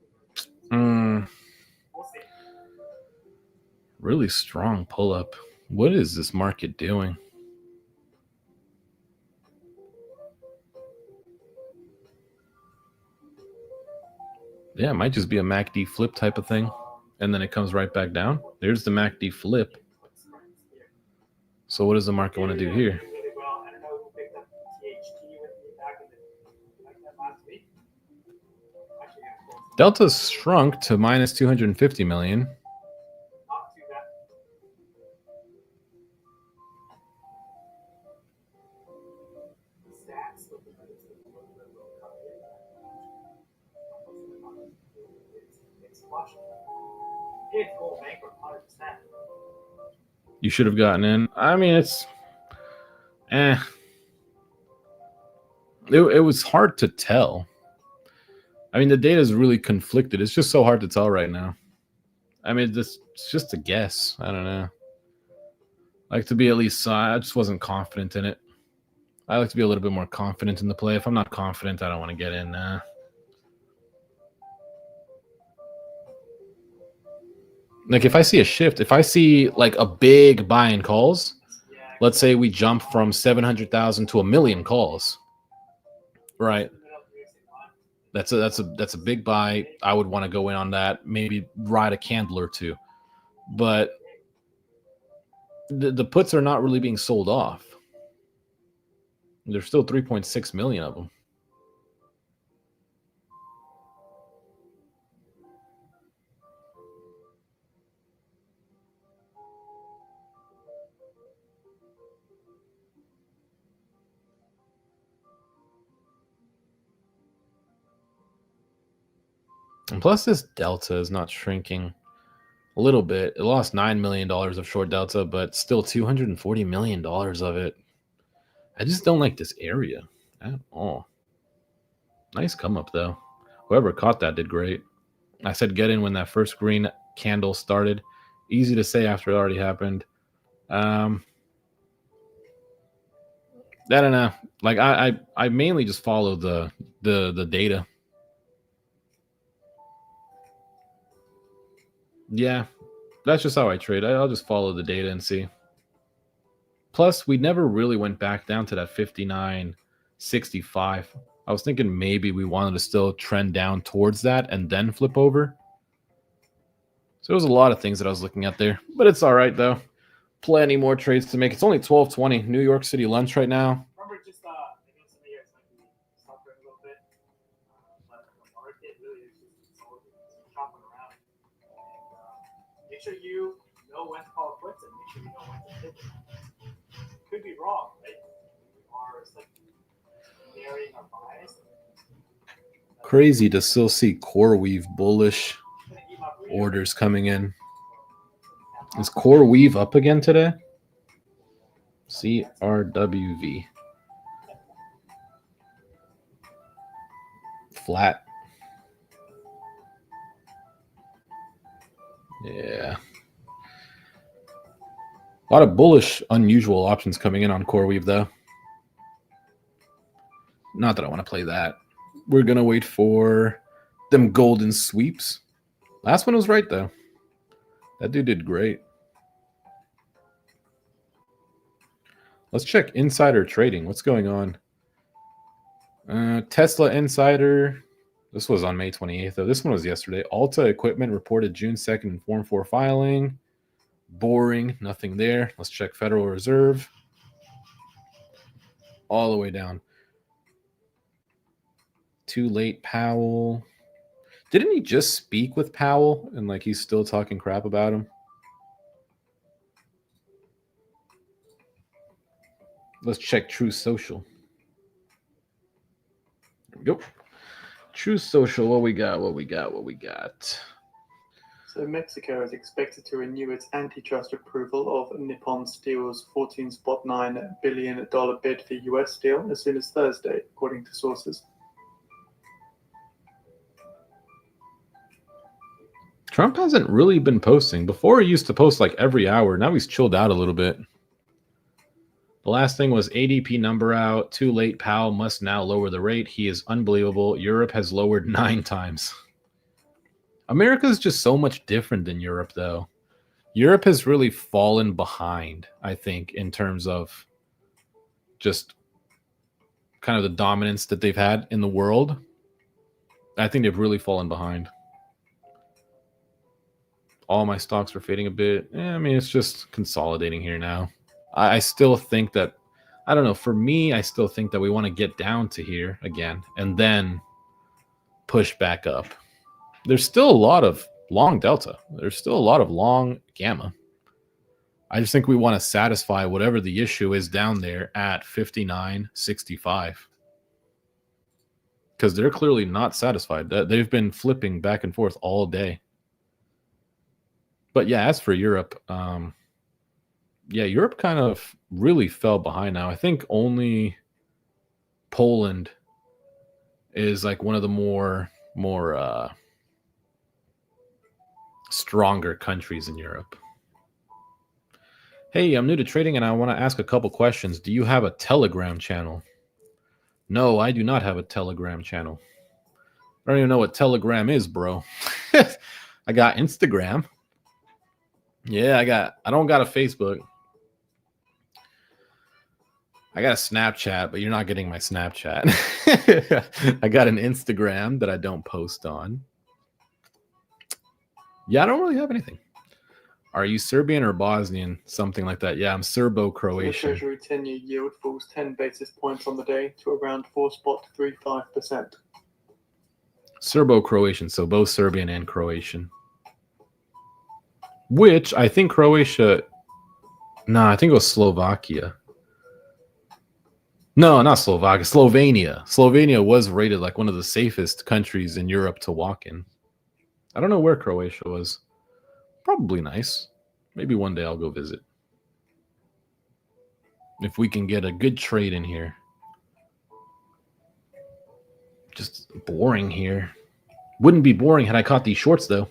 it. We'll see. Really strong pull up. What is this market doing? Yeah, it might just be a MACD flip type of thing. And then it comes right back down. There's the MACD flip. So what does the market want to do here? Really well. I don't know who picked up THT with me back last week. Actually, Delta's shrunk to minus 250 million. not too bad. Stats looking like it's a little bit of a cut in. It's flush. It's gold bankrupt 100%. You should have gotten in. I mean, it's it was hard to tell. I mean, the data is really conflicted. It's just so hard to tell right now. I mean, it's just a guess. I don't know. I like to be at least, I just wasn't confident in it. I like to be a little bit more confident in the play. If I'm not confident, I don't want to get in. Like if I see a shift, if I see like a big buy in calls, let's say we jump from 700,000 to 1 million calls, right? That's a big buy. I would want to go in on that, maybe ride a candle or two. But the puts are not really being sold off. There's still 3.6 million of them. And plus, this delta is not shrinking a little bit. It lost $9 million of short delta, but still $240 million of it. I just don't like this area at all. Nice come up, though. Whoever caught that did great. I said get in when that first green candle started. Easy to say after it already happened. I don't know. Like I mainly just follow the data. Yeah, that's just how I trade. I'll just follow the data and see. Plus, we never really went back down to that 59.65. I was thinking maybe we wanted to still trend down towards that and then flip over. So there was a lot of things that I was looking at there, but it's all right though. Plenty more trades to make. It's only 12:20 New York City lunch right now. Remember, just I know some of you guys might be suffering a little bit, but the market really is just shopping around. And make sure you know when to call quits and make sure you know when to pivot. Could be wrong, right? We are varying our bias. Crazy to still see CoreWeave bullish orders coming in. Is CoreWeave up again today? CRWV. Flat. Yeah. A lot of bullish, unusual options coming in on CoreWeave, though. Not that I want to play that. We're going to wait for them golden sweeps. Last one was right, though. That dude did great. Let's check insider trading. What's going on? Tesla insider. This was on May 28th, though. This one was yesterday. Alta Equipment reported June 2nd in Form 4 filing. Boring. Nothing there. Let's check Federal Reserve. All the way down. Too late, Powell. Didn't he just speak with Powell and like he's still talking crap about him? Let's check True Social. There we go. True Social. What we got? So Mexico is expected to renew its antitrust approval of Nippon Steel's $14.9 billion bid for U.S. Steel as soon as Thursday, according to sources. Trump hasn't really been posting. Before he used to post like every hour. Now he's chilled out a little bit. The last thing was ADP number out. Too late. Powell must now lower the rate. He is unbelievable. Europe has lowered 9 times. America is just so much different than Europe, though. Europe has really fallen behind, I think, in terms of just kind of the dominance that they've had in the world. I think they've really fallen behind. All my stocks are fading a bit. I mean, it's just consolidating here now. I still think that, I don't know, for me, I still think that we want to get down to here again and then push back up. There's still a lot of long delta. There's still a lot of long gamma. I just think we want to satisfy whatever the issue is down there at 59.65. Because they're clearly not satisfied. They've been flipping back and forth all day. But yeah, as for Europe, Europe kind of really fell behind now. I think only Poland is like one of the more stronger countries in Europe. Hey, I'm new to trading and I want to ask a couple questions. Do you have a Telegram channel? No, I do not have a Telegram channel. I don't even know what Telegram is, bro. I got Instagram. Yeah, I don't got a Facebook. I got a Snapchat, but you're not getting my Snapchat. I got an Instagram that I don't post on. Yeah, I don't really have anything. Are you Serbian or Bosnian? Something like that. Yeah, I'm Serbo-Croatian. The Treasury 10-year yield falls 10 basis points on the day to around 4.35%. Serbo-Croatian, so both Serbian and Croatian. Which I think Croatia. I think it was Slovakia. No, not Slovakia. Slovenia. Slovenia was rated like one of the safest countries in Europe to walk in. I don't know where Croatia was. Probably nice. Maybe one day I'll go visit. If we can get a good trade in here. Just boring here. Wouldn't be boring had I caught these shorts, though.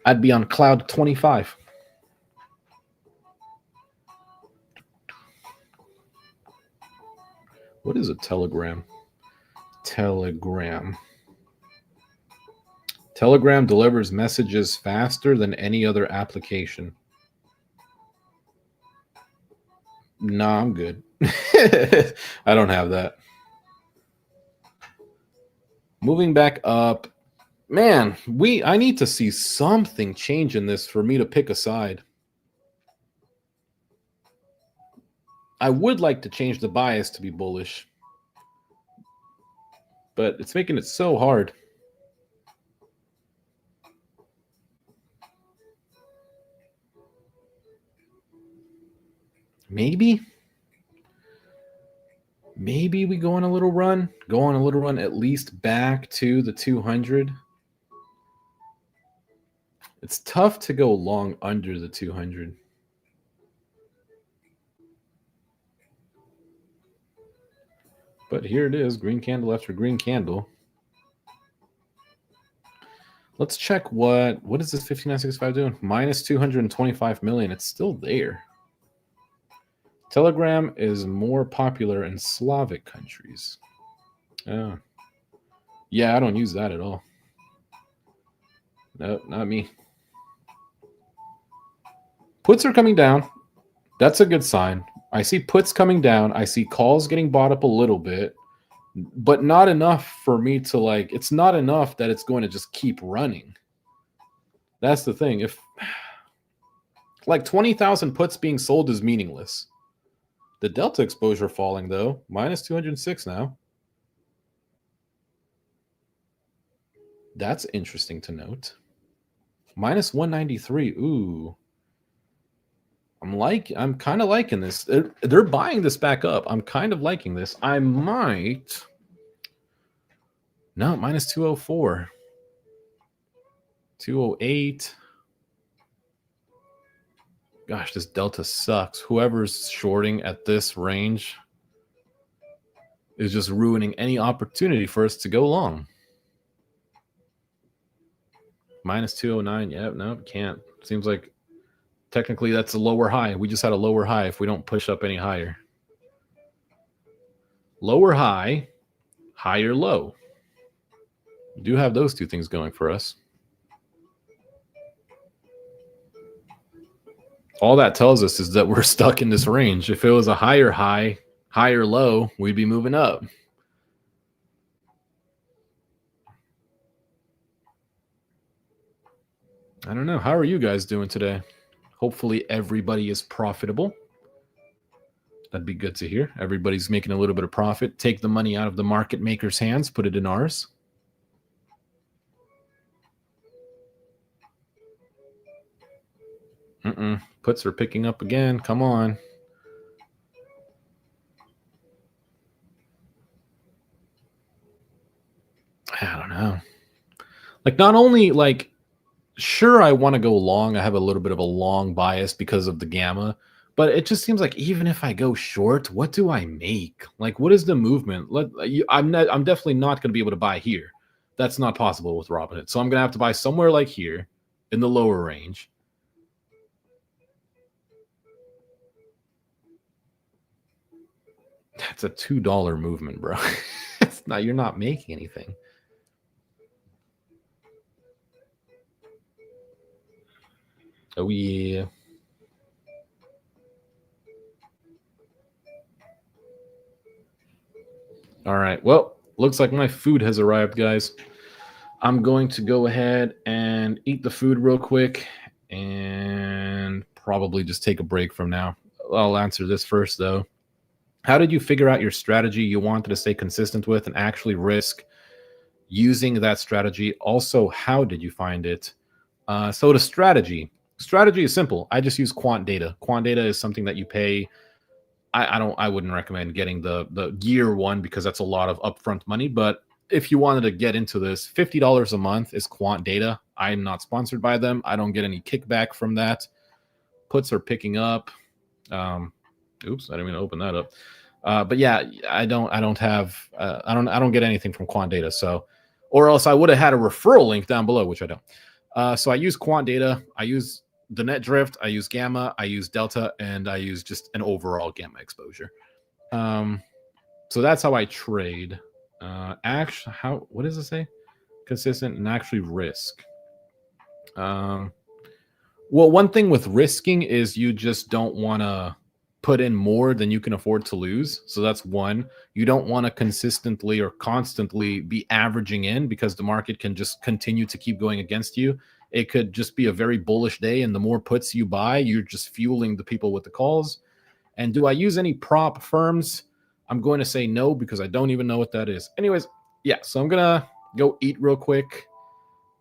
I'd be on cloud 25. What is a Telegram? Telegram. Telegram delivers messages faster than any other application. Nah, I'm good. I don't have that. Moving back up. Man, I need to see something change in this for me to pick a side. I would like to change the bias to be bullish, but it's making it so hard. Maybe we go on a little run. Go on a little run at least back to the 200. It's tough to go long under the 200. But here it is, green candle after green candle. Let's check what is this 5965 doing? Minus 225 million. It's still there. Telegram is more popular in Slavic countries. Oh. Yeah, I don't use that at all. No, not me. Puts are coming down. That's a good sign. I see puts coming down. I see calls getting bought up a little bit, but not enough for me to like, it's not enough that it's going to just keep running. That's the thing. If like 20,000 puts being sold is meaningless. The delta exposure falling though, minus 206 now. That's interesting to note. Minus 193. Ooh. I'm kind of liking this. They're buying this back up. I'm kind of liking this. I might. No, minus 204. 208. Gosh, this delta sucks. Whoever's shorting at this range is just ruining any opportunity for us to go long. Minus 209. Yep, no, can't. Seems like technically that's a lower high. We just had a lower high if we don't push up any higher. Lower high, higher low. We do have those two things going for us. All that tells us is that we're stuck in this range. If it was a higher high, higher low, we'd be moving up. I don't know. How are you guys doing today? Hopefully everybody is profitable. That'd be good to hear. Everybody's making a little bit of profit. Take the money out of the market maker's hands, put it in ours. Puts are picking up again. Come on. I don't know. Like, not only, like, sure, I want to go long. I have a little bit of a long bias because of the gamma. But it just seems like even if I go short, what do I make? Like, what is the movement? I'm definitely not going to be able to buy here. That's not possible with Robinhood. So I'm going to have to buy somewhere like here in the lower range. That's a $2 movement, bro. It's not, you're not making anything. Oh, yeah. All right. Well, looks like my food has arrived, guys. I'm going to go ahead and eat the food real quick and probably just take a break from now. I'll answer this first, though. How did you figure out your strategy you wanted to stay consistent with and actually risk using that strategy? Also, how did you find it? So the strategy is simple. I just use quant data. Quant data is something that you pay. I wouldn't recommend getting the year one because that's a lot of upfront money. But if you wanted to get into this, $50 a month is quant data. I'm not sponsored by them. I don't get any kickback from that. Puts are picking up. Oops, I didn't mean to open that up. But yeah, I don't get anything from Quant Data. So, or else I would have had a referral link down below, which I don't. So I use Quant Data. I use the net drift. I use gamma. I use delta, and I use just an overall gamma exposure. So that's how I trade. What does it say? Consistent and actually risk. Well, one thing with risking is you just don't want to put in more than you can afford to lose. So that's one. You don't want to consistently or constantly be averaging in, because the market can just continue to keep going against you. It could just be a very bullish day, and the more puts you buy, you're just fueling the people with the calls. And do I use any prop firms? I'm going to say no, because I don't even know what that is. Anyways, yeah, so I'm going to go eat real quick,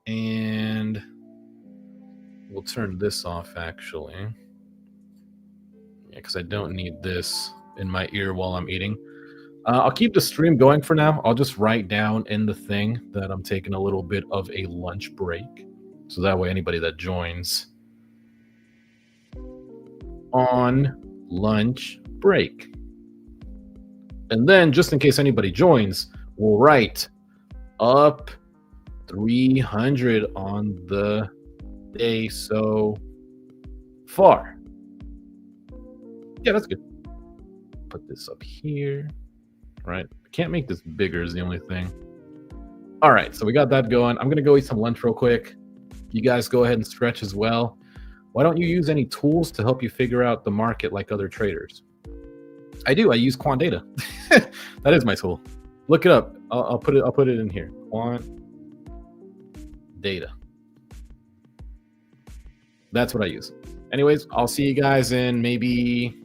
and we'll turn this off, actually. Yeah, because I don't need this in my ear while I'm eating. I'll keep the stream going for now. I'll just write down in the thing that I'm taking a little bit of a lunch break. So that way anybody that joins on lunch break. And then, just in case anybody joins, we'll write up 300 on the day so far. Yeah, that's good. Put this up here. Right. I can't make this bigger is the only thing. All right, so we got that going. I'm going to go eat some lunch real quick. You guys go ahead and stretch as well. Why don't you use any tools to help you figure out the market like other traders? I do. I use Quant Data. That is my tool. Look it up. I'll put it in here. Quant Data. That's what I use. Anyways, I'll see you guys in maybe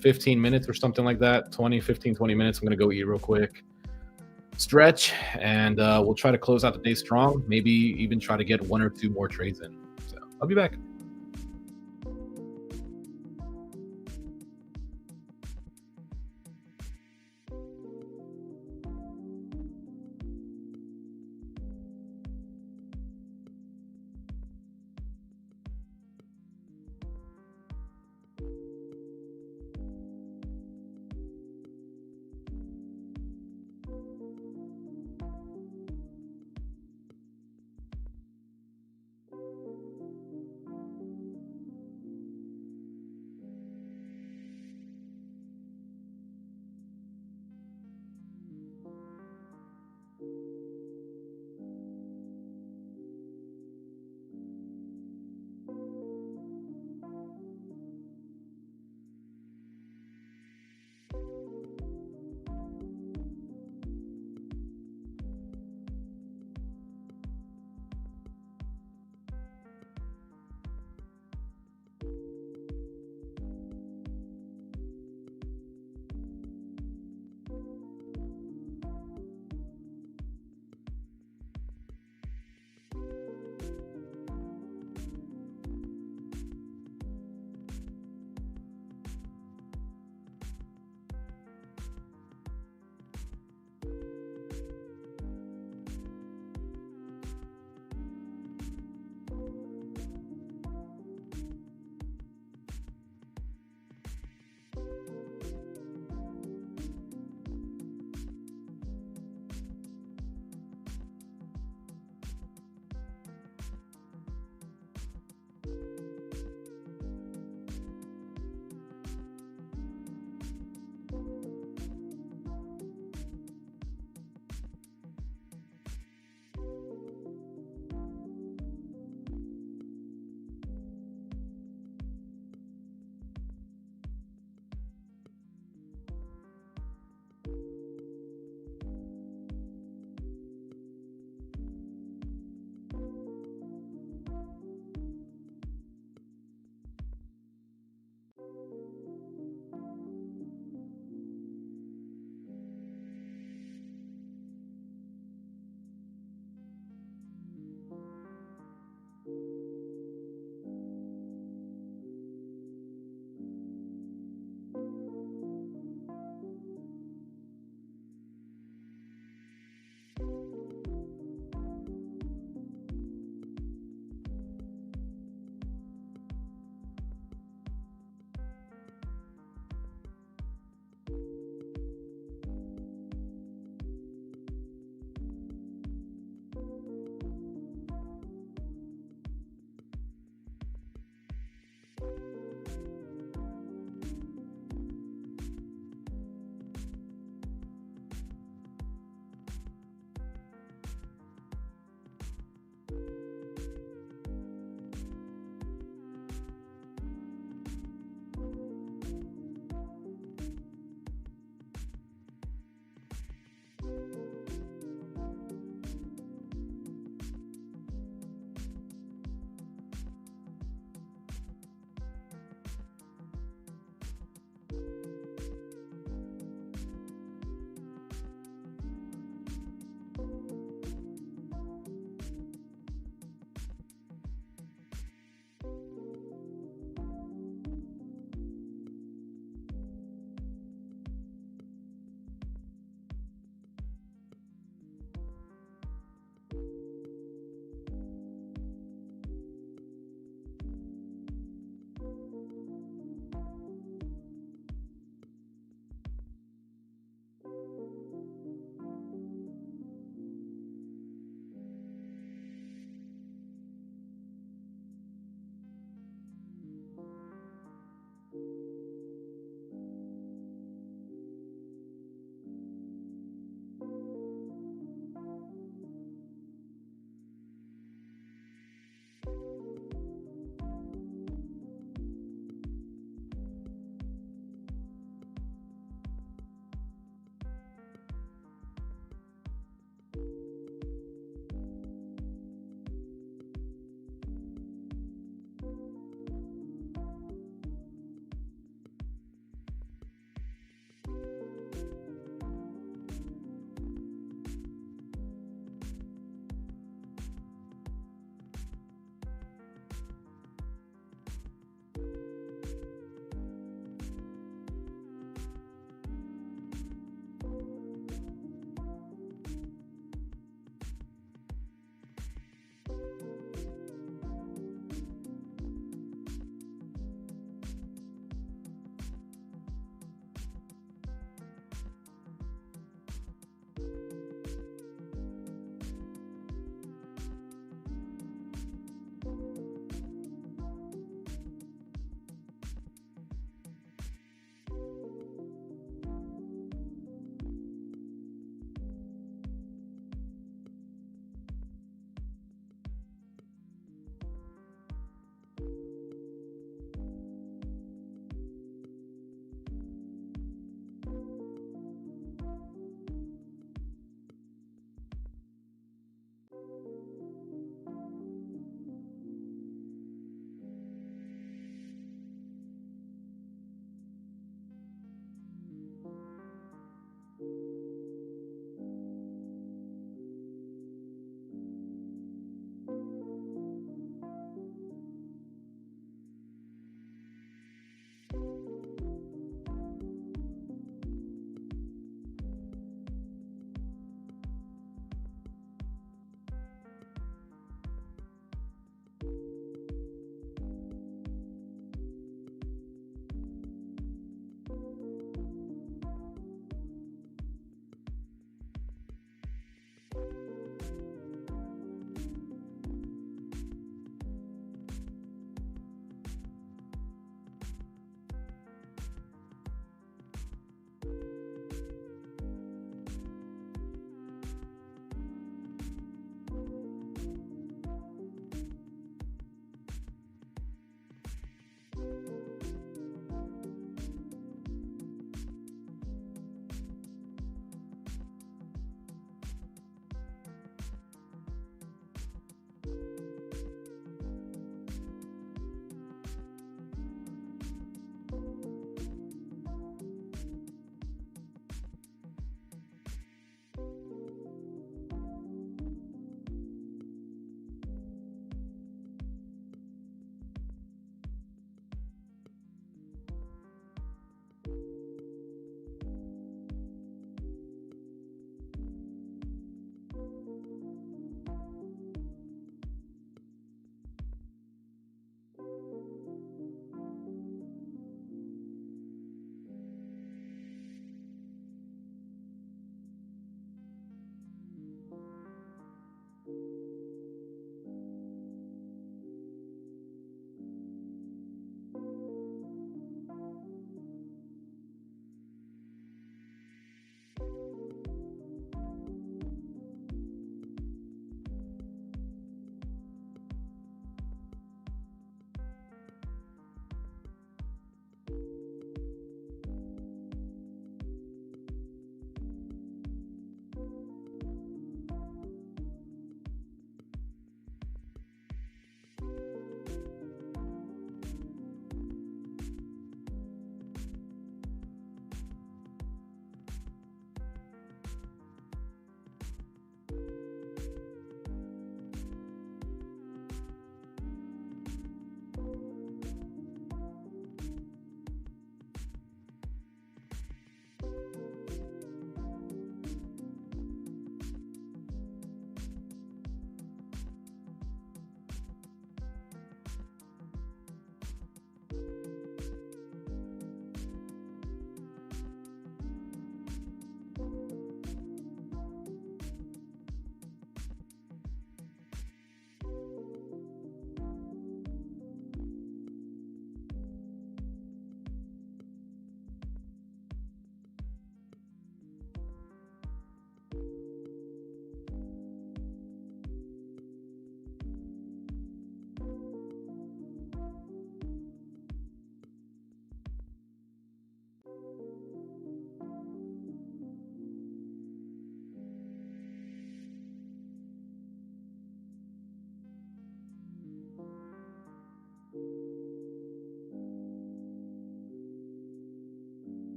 15 minutes or something like that. 20 minutes. I'm going to go eat real quick, stretch, and we'll try to close out the day strong. Maybe even try to get 1 or 2 more trades in. So I'll be back.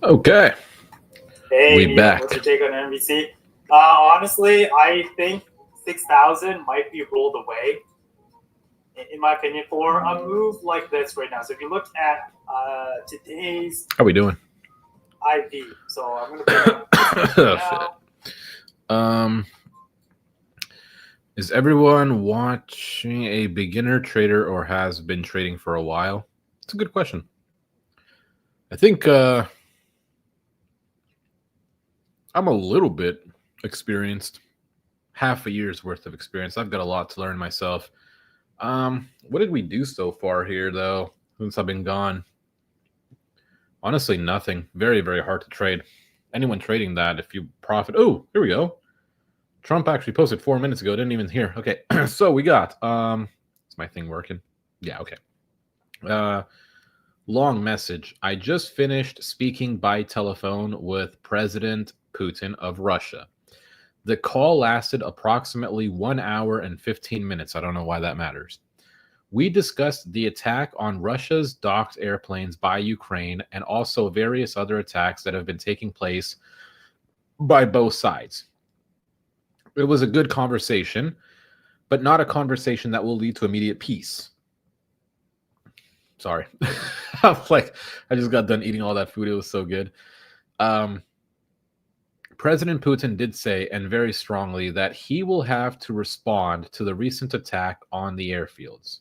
Okay. Hey, We Neil, back. what's your take on NBC? Honestly, I think 6,000 might be rolled away, in my opinion, for a move like this right now. So if you look at today's How we doing? IV, so I'm going to put it Oh, now. Is everyone watching a beginner trader or has been trading for a while? It's a good question. I think I'm a little bit experienced, half a year's worth of experience. I've got a lot to learn myself. What did we do so far here, though, since I've been gone? Honestly, nothing. Very, very hard to trade. Anyone trading that, if you profit. Oh, here we go. Trump actually posted 4 minutes ago. Didn't even hear. Okay, so we got. Is my thing working? Yeah. Okay. Long message. I just finished speaking by telephone with President Putin of Russia. The call lasted approximately 1 hour and 15 minutes. I don't know why that matters. We discussed the attack on Russia's docked airplanes by Ukraine and also various other attacks that have been taking place by both sides. It was a good conversation, but not a conversation that will lead to immediate peace. Sorry. I'm like, I just got done eating all that food. It was so good. President Putin did say, and very strongly, that he will have to respond to the recent attack on the airfields.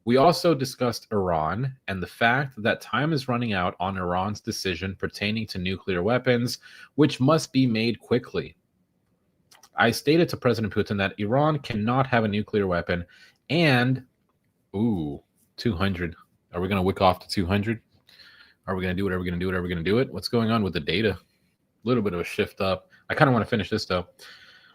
We also discussed Iran and the fact that time is running out on Iran's decision pertaining to nuclear weapons, which must be made quickly. I stated to President Putin that Iran cannot have a nuclear weapon and, 200. Are we going to wick off to 200? Are we going to do it? Are we going to do it? Are we going to do it? What's going on with the data? A little bit of a shift up. I kind of want to finish this, though.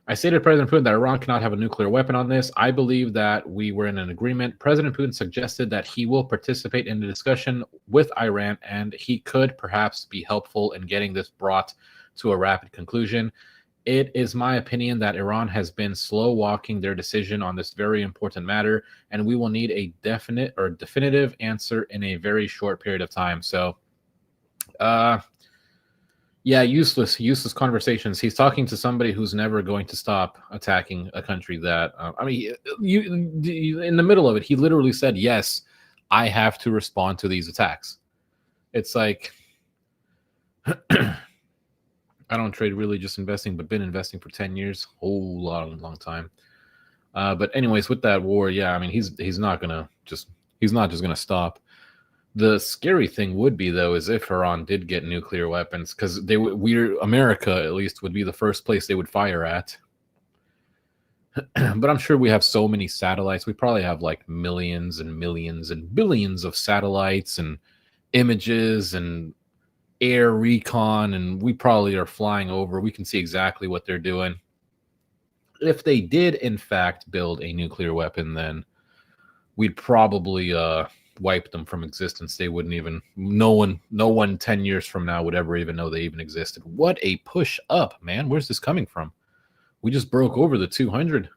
I stated to President Putin that Iran cannot have a nuclear weapon on this. I believe that we were in an agreement. President Putin suggested that he will participate in the discussion with Iran, and he could perhaps be helpful in getting this brought to a rapid conclusion. It is my opinion that Iran has been slow walking their decision on this very important matter, and we will need a definite or definitive answer in a very short period of time. So, yeah, useless conversations. He's talking to somebody who's never going to stop attacking a country that, you in the middle of it, he literally said, yes, I have to respond to these attacks. It's like, I don't trade really, just investing, but been investing for 10 years, whole long time. But anyways, with that war, yeah, I mean, he's not just going to stop. The scary thing would be, though, is if Iran did get nuclear weapons, because America at least would be the first place they would fire at. But I'm sure we have so many satellites. We probably have like millions and millions and billions of satellites and images and air recon, and we probably are flying over. We can see exactly what they're doing. If they did, in fact, build a nuclear weapon, then we'd probably wipe them from existence. They wouldn't even, no one 10 years from now would ever even know they even existed. What a push up, man. Where's this coming from? We just broke over the 200.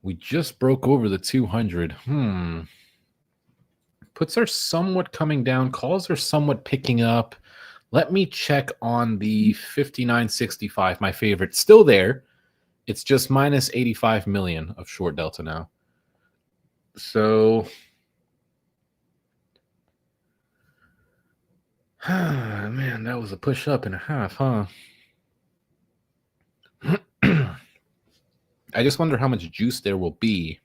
We just broke over the 200. Puts are somewhat coming down. Calls are somewhat picking up. Let me check on the 59.65, my favorite. Still there. It's just minus 85 million of short delta now. So, man, that was a push up and a half, huh? I just wonder how much juice there will be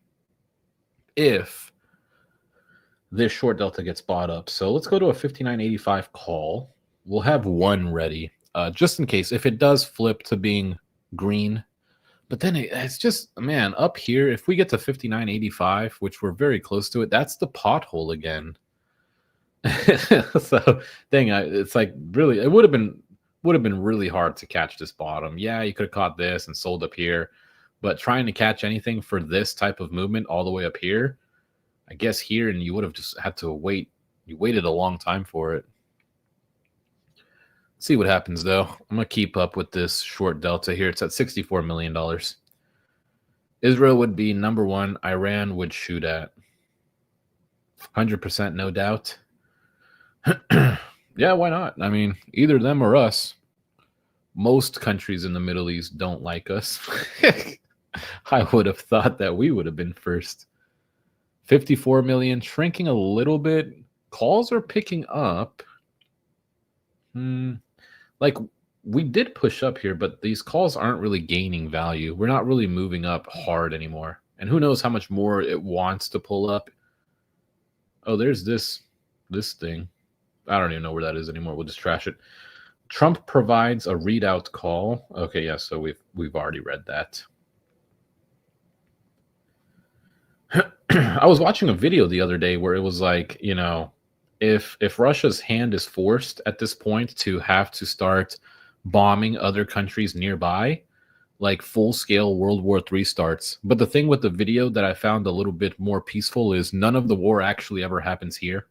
if this short delta gets bought up. So let's go to a 59.85 call. We'll have one ready, just in case if it does flip to being green. But then it's just, man, up here, if we get to 59.85, which we're very close to it, that's the pothole again. So, dang, it's like really, it would have been really hard to catch this bottom. Yeah, you could have caught this and sold up here, but trying to catch anything for this type of movement all the way up here, I guess here, and you would have just had to wait. You waited a long time for it. See what happens, though. I'm going to keep up with this short delta here. It's at $64 million. Israel would be number one. Iran would shoot at 100%, no doubt. Yeah, why not? I mean, either them or us. Most countries in the Middle East don't like us. I would have thought that we would have been first. 54 million, shrinking a little bit. Calls are picking up. Like, we did push up here, but these calls aren't really gaining value. We're not really moving up hard anymore. And who knows how much more it wants to pull up. Oh, there's this thing. I don't even know where that is anymore. We'll just trash it. Trump provides a readout call. Okay, yeah, so we've already read that. I was watching a video the other day where it was like, you know, if Russia's hand is forced at this point to have to start bombing other countries nearby, like full-scale World War III starts. But the thing with the video that I found a little bit more peaceful is none of the war actually ever happens here.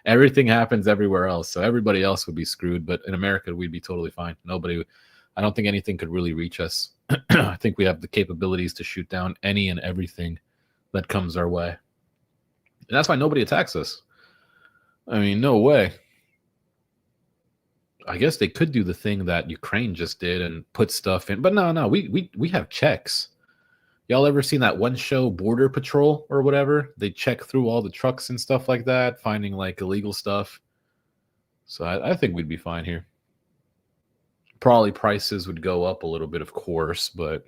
Everything happens everywhere else. So everybody else would be screwed. But in America, we'd be totally fine. I don't think anything could really reach us. I think we have the capabilities to shoot down any and everything that comes our way. And that's why nobody attacks us. I mean, no way. I guess they could do the thing that Ukraine just did and put stuff in, but no, we have checks. Y'all ever seen that one show, Border Patrol or whatever? They check through all the trucks and stuff like that, finding like illegal stuff. So I think we'd be fine here. Probably prices would go up a little bit, of course, but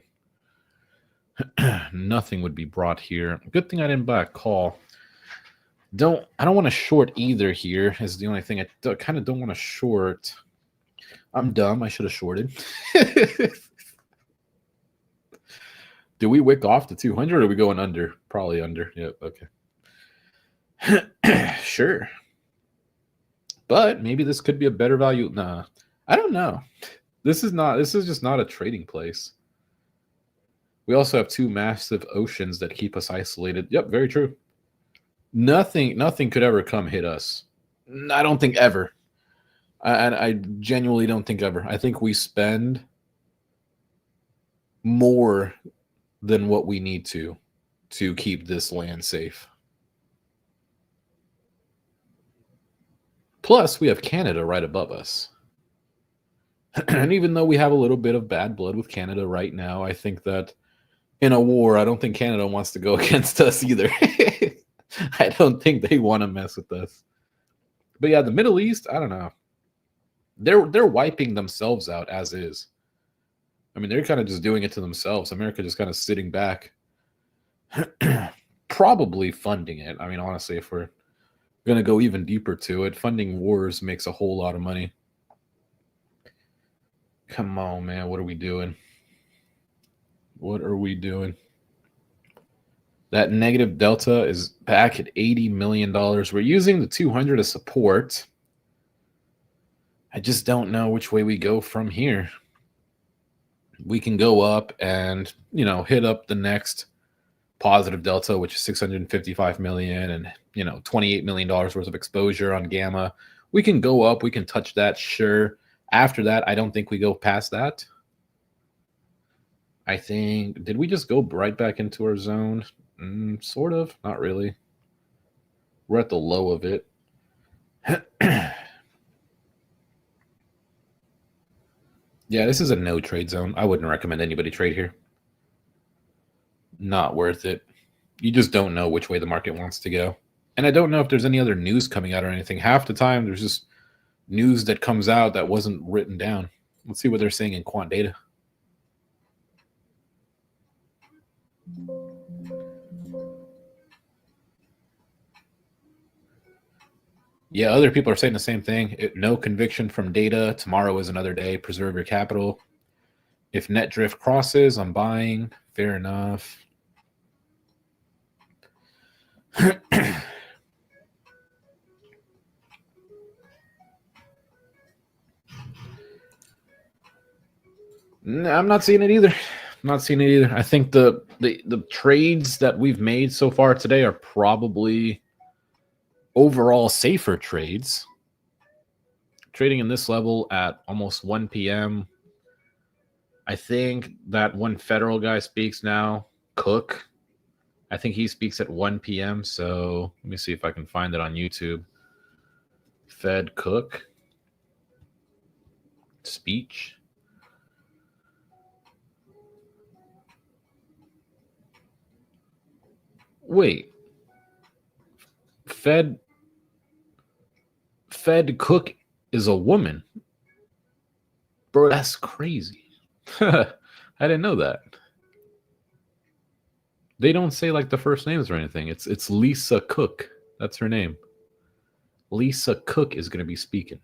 nothing would be brought here. Good thing I didn't buy a call. I don't want to short either here is the only thing. I kind of don't want to short. I'm dumb. I should have shorted. Do we wick off to 200 or are we going under? Probably under. Yep. Okay. Sure. But maybe this could be a better value. Nah, I don't know. This is just not a trading place. We also have two massive oceans that keep us isolated. Yep. Very true. Nothing could ever come hit us. I don't think ever. I genuinely don't think ever. I think we spend more than what we need to keep this land safe. Plus, we have Canada right above us. And even though we have a little bit of bad blood with Canada right now, I think that in a war, I don't think Canada wants to go against us either. I don't think they want to mess with us. But yeah, the Middle East, I don't know. They're wiping themselves out as is. I mean, they're kind of just doing it to themselves. America just kind of sitting back, probably funding it. I mean, honestly, if we're going to go even deeper to it, funding wars makes a whole lot of money. Come on, man. What are we doing? What are we doing? That negative delta is back at $80 million. We're using the 200 as support. I just don't know which way we go from here. We can go up and, hit up the next positive delta, which is 655 million and, $28 million worth of exposure on gamma. We can go up. We can touch that. Sure. After that, I don't think we go past that. I think, did we just go right back into our zone? Sort of. Not really. We're at the low of it. Yeah, this is a no trade zone. I wouldn't recommend anybody trade here. Not worth it. You just don't know which way the market wants to go. And I don't know if there's any other news coming out or anything. Half the time, there's just news that comes out that wasn't written down. Let's see what they're saying in quant data. Yeah, other people are saying the same thing. No conviction from data. Tomorrow is another day. Preserve your capital. If net drift crosses, I'm buying. Fair enough. No, I'm not seeing it either. I think the trades that we've made so far today are probably overall safer trades. Trading in this level at almost 1 p.m. I think that one federal guy speaks now, Cook. I think he speaks at 1 p.m. So let me see if I can find it on YouTube. Fed Cook. Speech. Wait. Fed Cook is a woman. Bro, that's crazy. I didn't know that. They don't say like the first names or anything. It's Lisa Cook. That's her name. Lisa Cook is going to be speaking.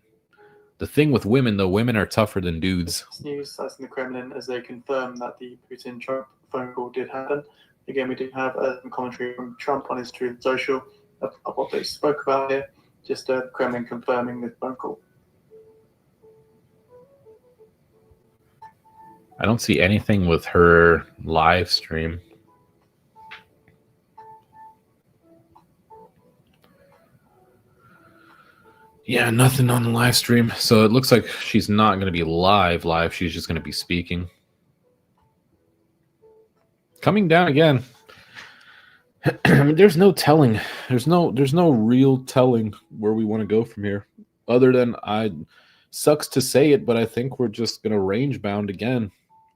The thing with women, though, women are tougher than dudes. News that's in the Kremlin as they confirm that the Putin-Trump phone call did happen. Again, we do have some commentary from Trump on his Truth Social of what they spoke about here. Just Kremlin confirming this phone call. I don't see anything with her live stream. Yeah, nothing on the live stream. So it looks like she's not going to be live. She's just going to be speaking. Coming down again. I mean, there's no telling. There's no real telling where we want to go from here. Other than sucks to say it, but I think we're just going to range bound again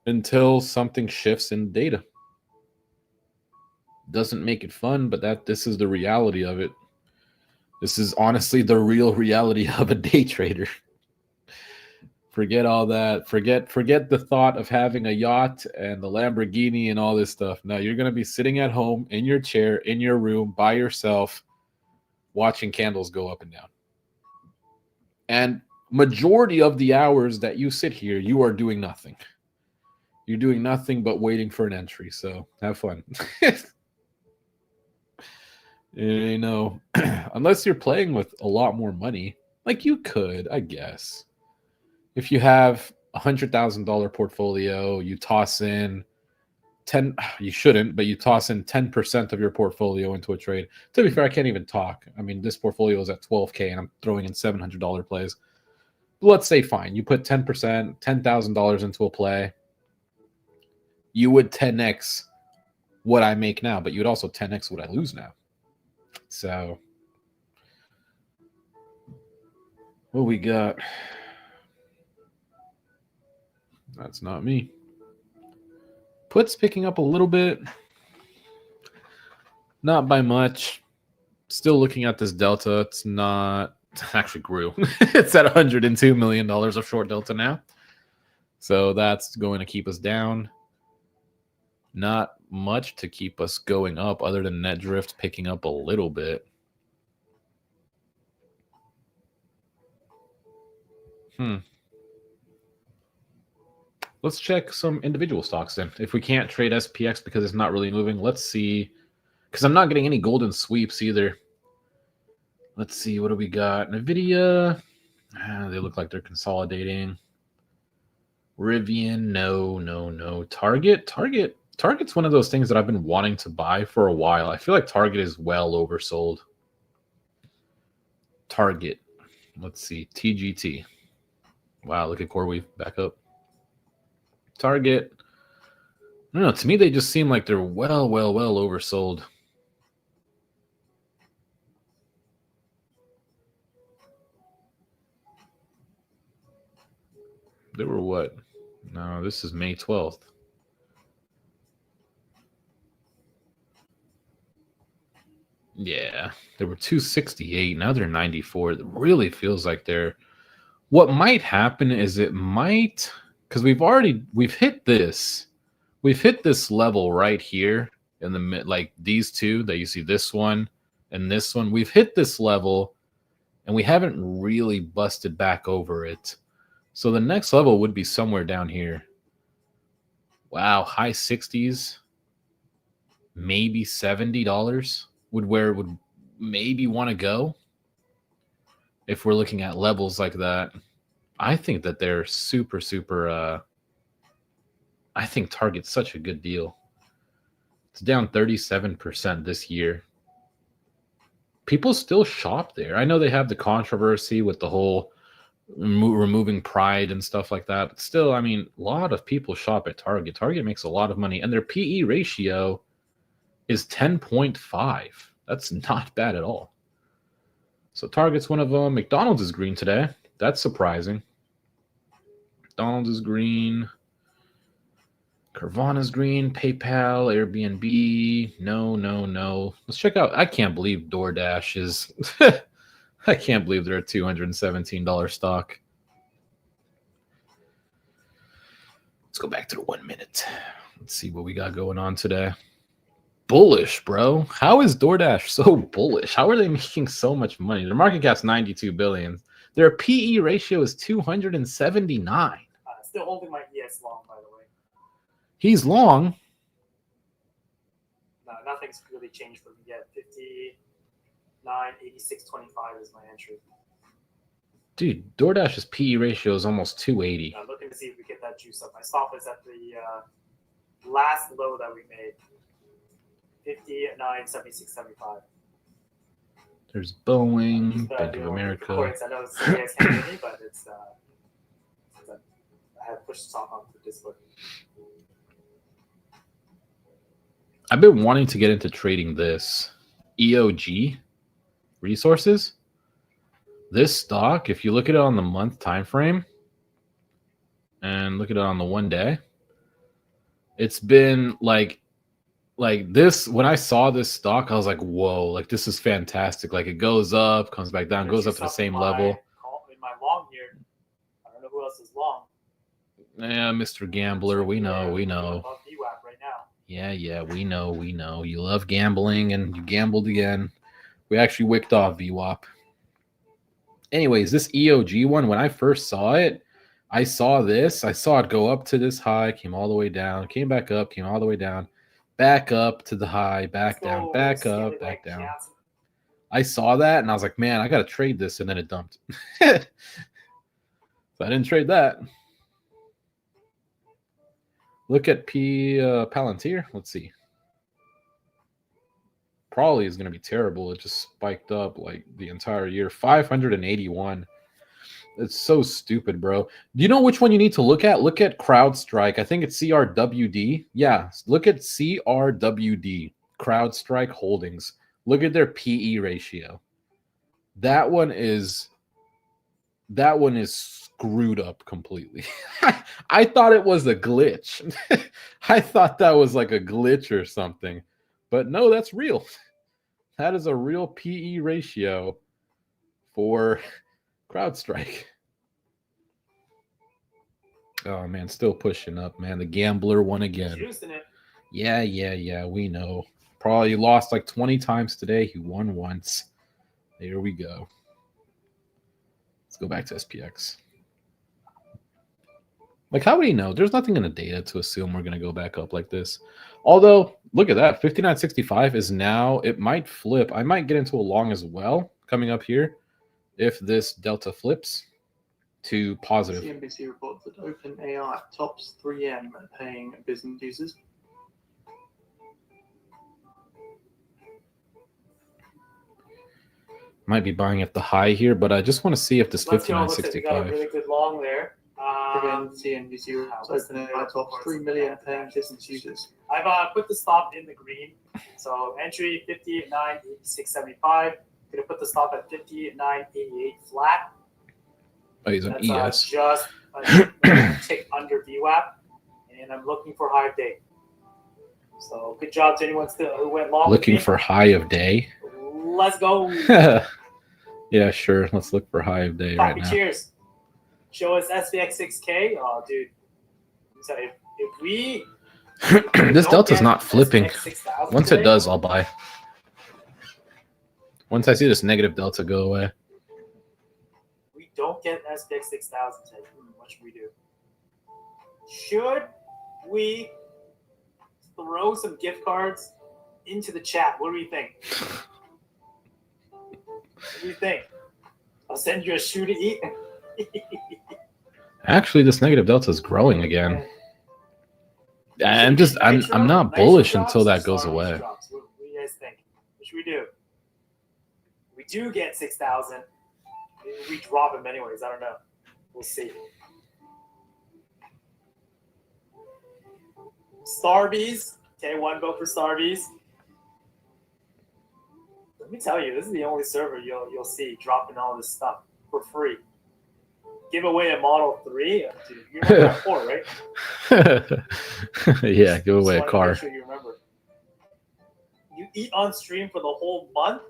until something shifts in data. Doesn't make it fun, but this is the reality of it. This is honestly the real reality of a day trader. Forget all that. Forget the thought of having a yacht and the Lamborghini and all this stuff. No, you're going to be sitting at home in your chair, in your room, by yourself, watching candles go up and down. And majority of the hours that you sit here, you are doing nothing. You're doing nothing but waiting for an entry. So have fun. You know, unless you're playing with a lot more money, like you could, I guess. If you have $100,000 portfolio, you toss in 10, you shouldn't, but you toss in 10% of your portfolio into a trade. To be fair, I can't even talk. I mean, this portfolio is at 12K and I'm throwing in $700 plays. But let's say fine, you put 10%, $10,000 into a play. You would 10x what I make now, but you would also 10x what I lose now. So, what we got? That's not me. Puts picking up a little bit. Not by much. Still looking at this delta. It's not... It actually grew. It's at $102 million of short delta now. So that's going to keep us down. Not much to keep us going up other than net drift picking up a little bit. Let's check some individual stocks then. If we can't trade SPX because it's not really moving, let's see. Because I'm not getting any golden sweeps either. Let's see, what do we got? NVIDIA. They look like they're consolidating. Rivian, no. Target's one of those things that I've been wanting to buy for a while. I feel like Target is well oversold. Target. Let's see. TGT. Wow, look at CoreWeave back up. Target. I don't know. To me, they just seem like they're well oversold. They were what? No, this is May 12th. Yeah, they were 268. Now they're 94. It really feels like they're... What might happen is it might... Because we've hit this. We've hit this level right here in the mid, like these two that you see, this one and this one. We've hit this level and we haven't really busted back over it. So the next level would be somewhere down here. Wow, high 60s, maybe $70 would maybe want to go if we're looking at levels like that. I think that they're super I think Target's such a good deal. It's down 37% this year. People still shop there. I know they have the controversy with the whole removing Pride and stuff like that. But still, I mean, a lot of people shop at Target. Target makes a lot of money, and their PE ratio is 10.5. That's not bad at all. So Target's one of them. McDonald's is green today. That's surprising. McDonald's is green. Carvana's green. PayPal, Airbnb. No. Let's check out. I can't believe DoorDash is. I can't believe they're a $217 stock. Let's go back to the 1 minute. Let's see what we got going on today. Bullish, bro. How is DoorDash so bullish? How are they making so much money? Their market cap's 92 billion. Their PE ratio is 279. Still holding my ES long, by the way. He's long. No, nothing's really changed for me yet. 59, 86, 25 is my entry. Dude, DoorDash's PE ratio is almost 280. Looking to see if we get that juice up. My stop is at the last low that we made. 59, 76, 75. There's Boeing, Bank of America. I know it's you guys can't hear me, but it's I have pushed this off onto Discord. I've been wanting to get into trading this EOG resources. This stock, if you look at it on the month time frame and look at it on the 1 day, it's been like this. When I saw this stock, I was like, whoa, like this is fantastic. Like it goes up, comes back down, goes up to the same level. In my long here, I don't know who else is long. Yeah, Mr. Gambler, we know. Above VWAP right now. Yeah, we know. You love gambling and you gambled again. We actually wicked off VWAP. Anyways, this EOG one, when I first saw it, I saw it go up to this high, came all the way down, came back up, came all the way down, back up to the high, back down, back up, back down. I saw that and I was like, man, I got to trade this, and then it dumped. So I didn't trade that. Look at Palantir. Let's see. Probably is going to be terrible. It just spiked up like the entire year. 581. It's so stupid, bro. Do you know which one you need to look at? Look at CrowdStrike. I think it's CRWD. Yeah, look at CRWD. CrowdStrike Holdings. Look at their PE ratio. That one is screwed up completely. I thought it was a glitch. I thought that was like a glitch or something. But no, that's real. That is a real PE ratio for CrowdStrike. Oh, man, still pushing up, man. The gambler won again. Yeah, we know. Probably lost like 20 times today. He won once. There we go. Let's go back to SPX. Like, how would he know? There's nothing in the data to assume we're going to go back up like this. Although, look at that. 59.65 is now, it might flip. I might get into a long as well coming up here if this delta flips to positive. CNBC reports that OpenAI tops 3M paying business users. Might be buying at the high here, but I just want to see if this 59.65. We got a really good long there. Again, CNBC reports OpenAI tops 3 million paying business users. I've put the stop in the green. So entry 59, 86.75. Gonna put the stop at 59, 88 flat. Oh, he's on That's, ES. Just a tick under VWAP, and I'm looking for high of day. So good job to anyone still who went long. Looking for high of day. Let's go. Yeah, sure. Let's look for high of day right now. Cheers. Show us SPX 6K. Oh, dude. So if we this delta's not flipping. Once it does, I'll buy. Once I see this negative delta go away. We don't get SPX 6000 today. What should we do? Should we throw some gift cards into the chat? What do you think? What do you think? I'll send you a shoe to eat. Actually, this negative delta is growing again. I'm not bullish until that goes away. What do you guys think? What should we do? We do get 6,000. We drop them anyways. I don't know. We'll see. Starbies. Okay, one vote for Starbies. Let me tell you, this is the only server you'll see dropping all this stuff for free. Give away a Model 3. Dude, you remember that 4, right? Yeah, give away a Just wanted to car. Make sure you remember. You eat on stream for the whole month.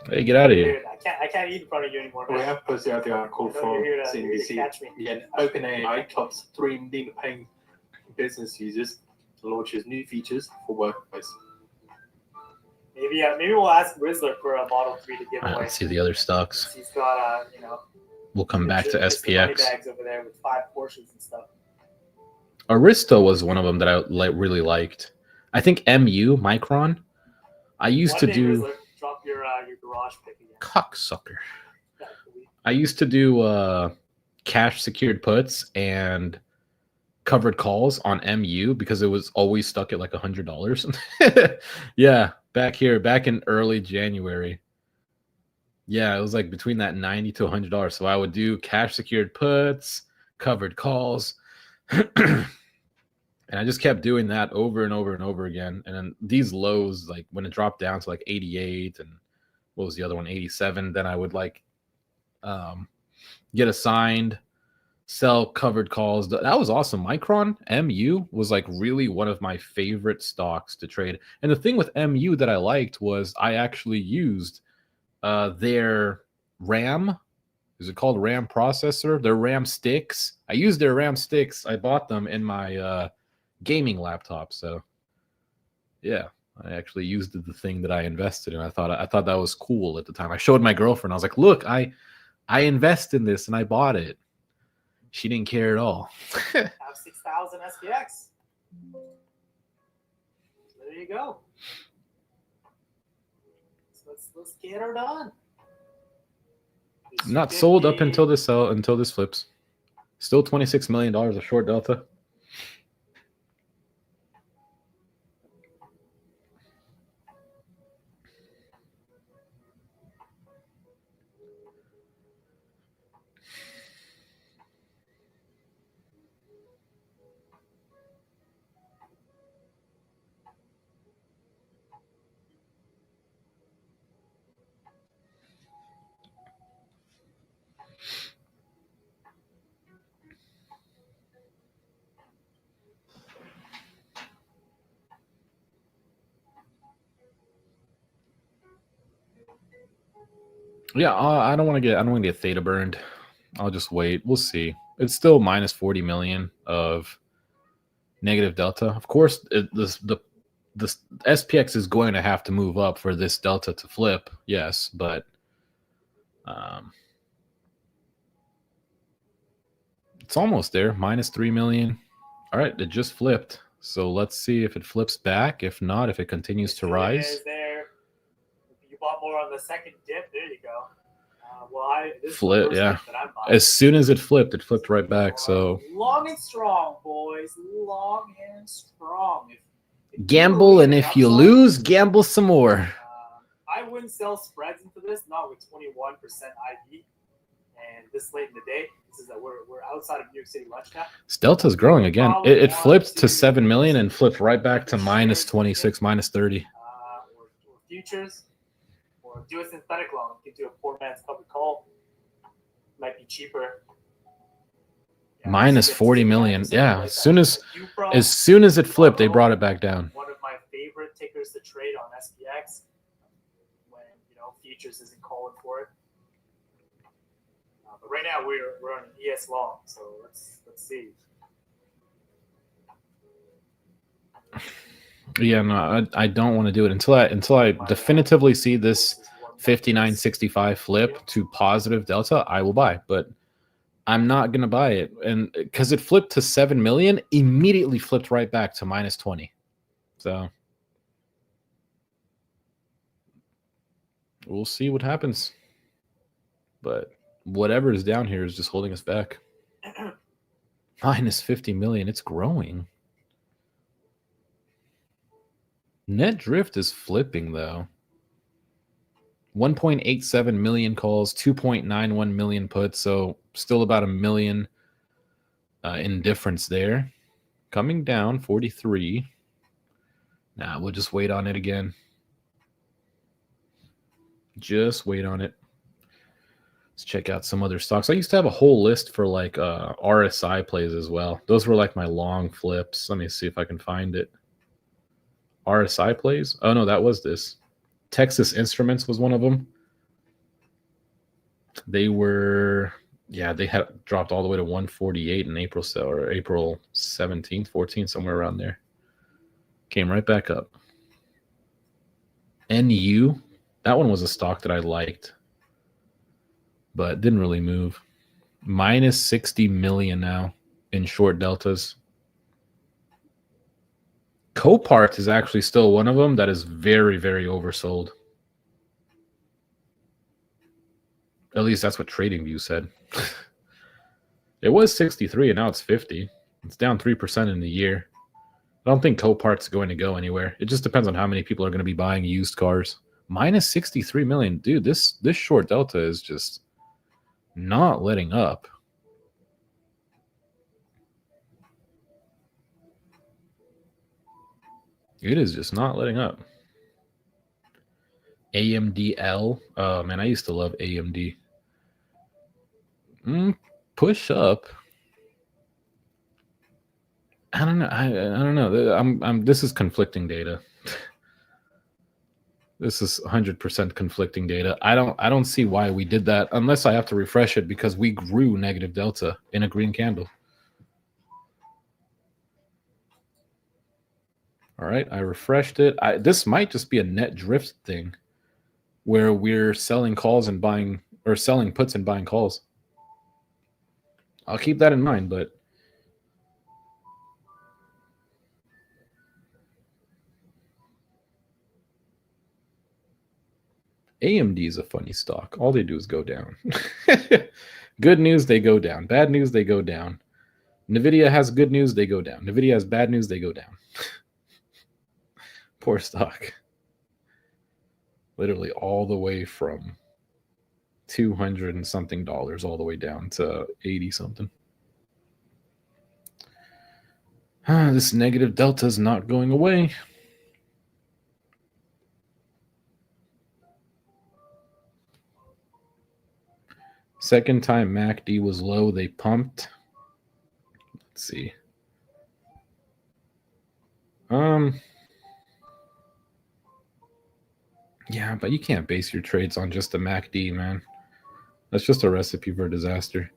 Hey, get out of Dude, here. I can't eat in front of you anymore. We Man. have posted out the article I know from you're here to CNBC. catch me. Yeah, OpenAI tops 3 million paying business users to launches new features for workplace. Maybe we'll ask Rizzler for a Model 3 to give All right, away. let's see the other stocks. He's got We'll come back to just the money SPX. bags over there with 5 Porsches and stuff. Arista was one of them that I really liked. I think MU, Micron. I used to do Rizzler, drop your garage pick again. cocksucker. Yeah, I used to do cash secured puts and covered calls on MU because it was always stuck at like $100. Yeah, back in early January. Yeah, it was like between that $90 to $100. So I would do cash secured puts, covered calls. And I just kept doing that over and over and over again. And then these lows, like when it dropped down to like 88 and what was the other one, 87, then I would like get assigned, sell covered calls. That was awesome. Micron, MU was like really one of my favorite stocks to trade. And the thing with MU that I liked was I actually used their RAM. Is it called RAM processor? Their RAM sticks. I used their RAM sticks. I bought them in my gaming laptop. So yeah, I actually used the thing that I invested in. I thought that was cool at the time. I showed my girlfriend. I was like, look, I invest in this and I bought it. She didn't care at all. Have 6,000 SPX. There you go. So let's get her done. Not sold up until this flips. Still $26 million of short delta. Yeah, I don't want to get theta burned. I'll just wait. We'll see. It's still minus 40 million of negative delta. Of course, the SPX is going to have to move up for this delta to flip. Yes, but it's almost there. Minus 3 million. All right, it just flipped. So let's see if it flips back. If not, if it continues to rise. There. You bought more on the second dip. There you go. This Flip, is the yeah. first dip that I'm buying. As soon as it flipped right back. So long and strong, boys. Long and strong. If gamble, and if you lose, gamble some more. I wouldn't sell spreads into this, not with 21% IV. And this late in the day, this is that we're outside of New York City lunch now. Delta's growing again. It flipped to 7 million and flipped right back to minus 26, minus 30. Or futures, or do a synthetic loan. You can do a poor man's public call. Might be cheaper. Yeah, Minus 40 million. Yeah, as soon as it flipped, they brought it back down. One of my favorite tickers to trade on SPX when futures isn't calling for it. But right now we're on an ES long, so let's see. Yeah, no, I don't want to do it until I definitively see this 59.65 flip to positive delta. I will buy, but I'm not gonna buy it, and because it flipped to 7 million, immediately flipped right back to minus 20. So we'll see what happens, but whatever is down here is just holding us back. Minus 50 million. It's growing. Net drift is flipping though. 1.87 million calls, 2.91 million puts, so still about a million in difference there. Coming down 43. Nah, we'll just wait on it again. Just wait on it. Let's check out some other stocks. I used to have a whole list for like RSI plays as well. Those were like my long flips. Let me see if I can find it. RSI plays? Oh no, that was this. Texas Instruments was one of them. They were, yeah, they had dropped all the way to 148 in April, or April 17th, 14th, somewhere around there. Came right back up. NU, that one was a stock that I liked, but didn't really move. Minus 60 million now in short deltas. Copart is actually still one of them that is very, very oversold. At least that's what TradingView said. It was 63 and now it's 50. It's down 3% in the year. I don't think Copart's going to go anywhere. It just depends on how many people are going to be buying used cars. Minus 63 million. Dude, this short delta is just not letting up. It is just not letting up. AMDL. Oh, man, I used to love AMD. Push up. I don't know. I don't know. This is conflicting data. This is 100% conflicting data. I don't see why we did that unless I have to refresh it because we grew negative delta in a green candle. All right, I refreshed it. This might just be a net drift thing where we're selling calls and buying, or selling puts and buying calls. I'll keep that in mind, but AMD is a funny stock. All they do is go down. Good news, they go down. Bad news, they go down. NVIDIA has good news, they go down. NVIDIA has bad news, they go down. Poor stock. Literally all the way from $200 and something all the way down to 80 something. This negative delta is not going away. Second time MACD was low, they pumped. Let's see. Yeah, but you can't base your trades on just the MACD, man. That's just a recipe for disaster.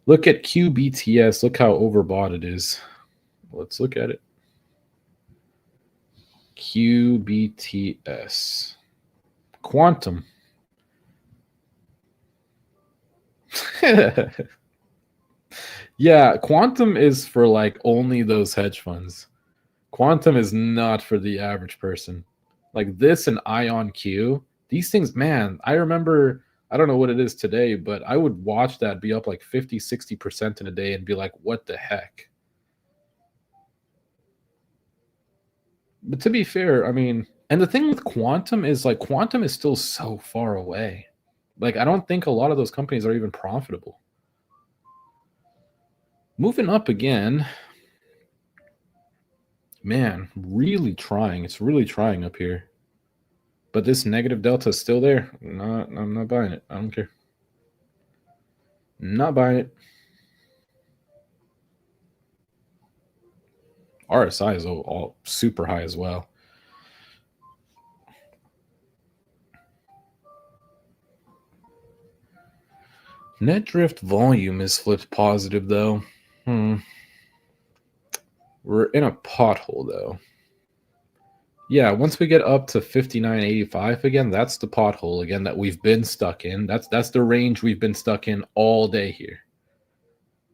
Look at QBTS. Look how overbought it is. Let's look at it. QBTS. Quantum. Yeah, Quantum is for like only those hedge funds. Quantum is not for the average person. Like this and IonQ, these things, man, I remember, I don't know what it is today, but I would watch that be up like 50, 60% in a day and be like, what the heck? But to be fair, I mean, and the thing with Quantum is like, Quantum is still so far away. Like, I don't think a lot of those companies are even profitable. Moving up again. Man, really trying. It's really trying up here. But this negative delta is still there. I'm not buying it. I don't care. Not buying it. RSI is all super high as well. Net drift volume is flipped positive, though. We're in a pothole, though. Yeah, once we get up to 59.85 again, that's the pothole again that we've been stuck in. That's the range we've been stuck in all day here.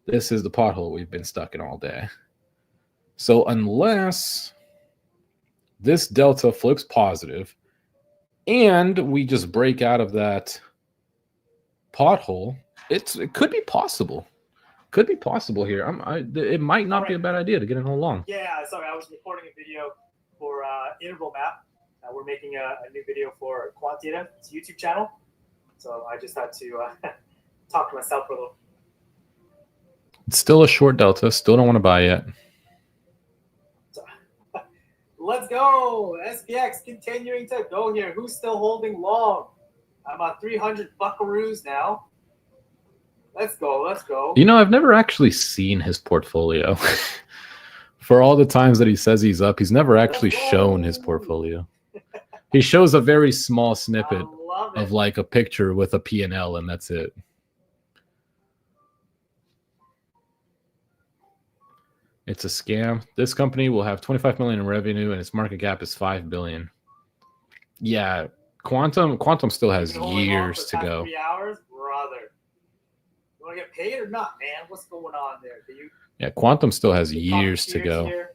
This is the pothole we've been stuck in all day. So unless this delta flips positive and we just break out of that pothole, it could be possible. Could be possible here. It might not be a bad idea to get in a long. Yeah, sorry, I was recording a video for Interval Map. We're making a new video for Quant Data. It's a YouTube channel. So I just had to talk to myself for a little. It's still a short delta. Still don't want to buy yet. So, let's go. go. SPX continuing to go here. Who's still holding long? I'm on 300 buckaroos now. Let's go. Let's go. You know, I've never actually seen his portfolio. For all the times that he says he's up, he's never actually shown his portfolio. He shows a very small snippet of like a picture with a P&L, and that's it. It's a scam. This company will have 25 million in revenue, and its market cap is 5 billion. Yeah, Quantum still has years to go. 3 hours, brother. You want to get paid or not, man? What's going on there? Do you? Yeah, Quantum still has years to go. Here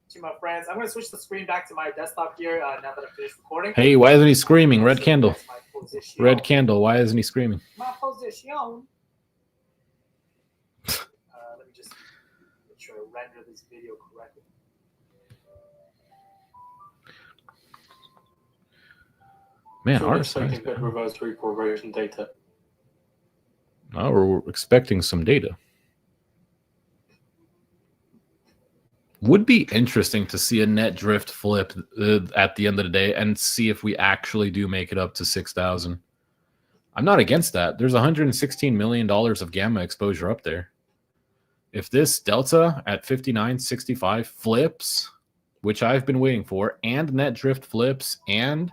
to my friends, I'm going to switch the screen back to my desktop here now that I've finished recording. Hey, why isn't he screaming? Red candle. Red candle. Why isn't he screaming? My position. Let me just make sure I render this video correctly. Man, So our we're expecting good reverse recorrelation data. Oh, we're expecting some data. Would be interesting to see a net drift flip at the end of the day and see if we actually do make it up to 6,000. I'm not against that. There's $116 million of gamma exposure up there. If this delta at 59.65 flips, which I've been waiting for, and net drift flips, and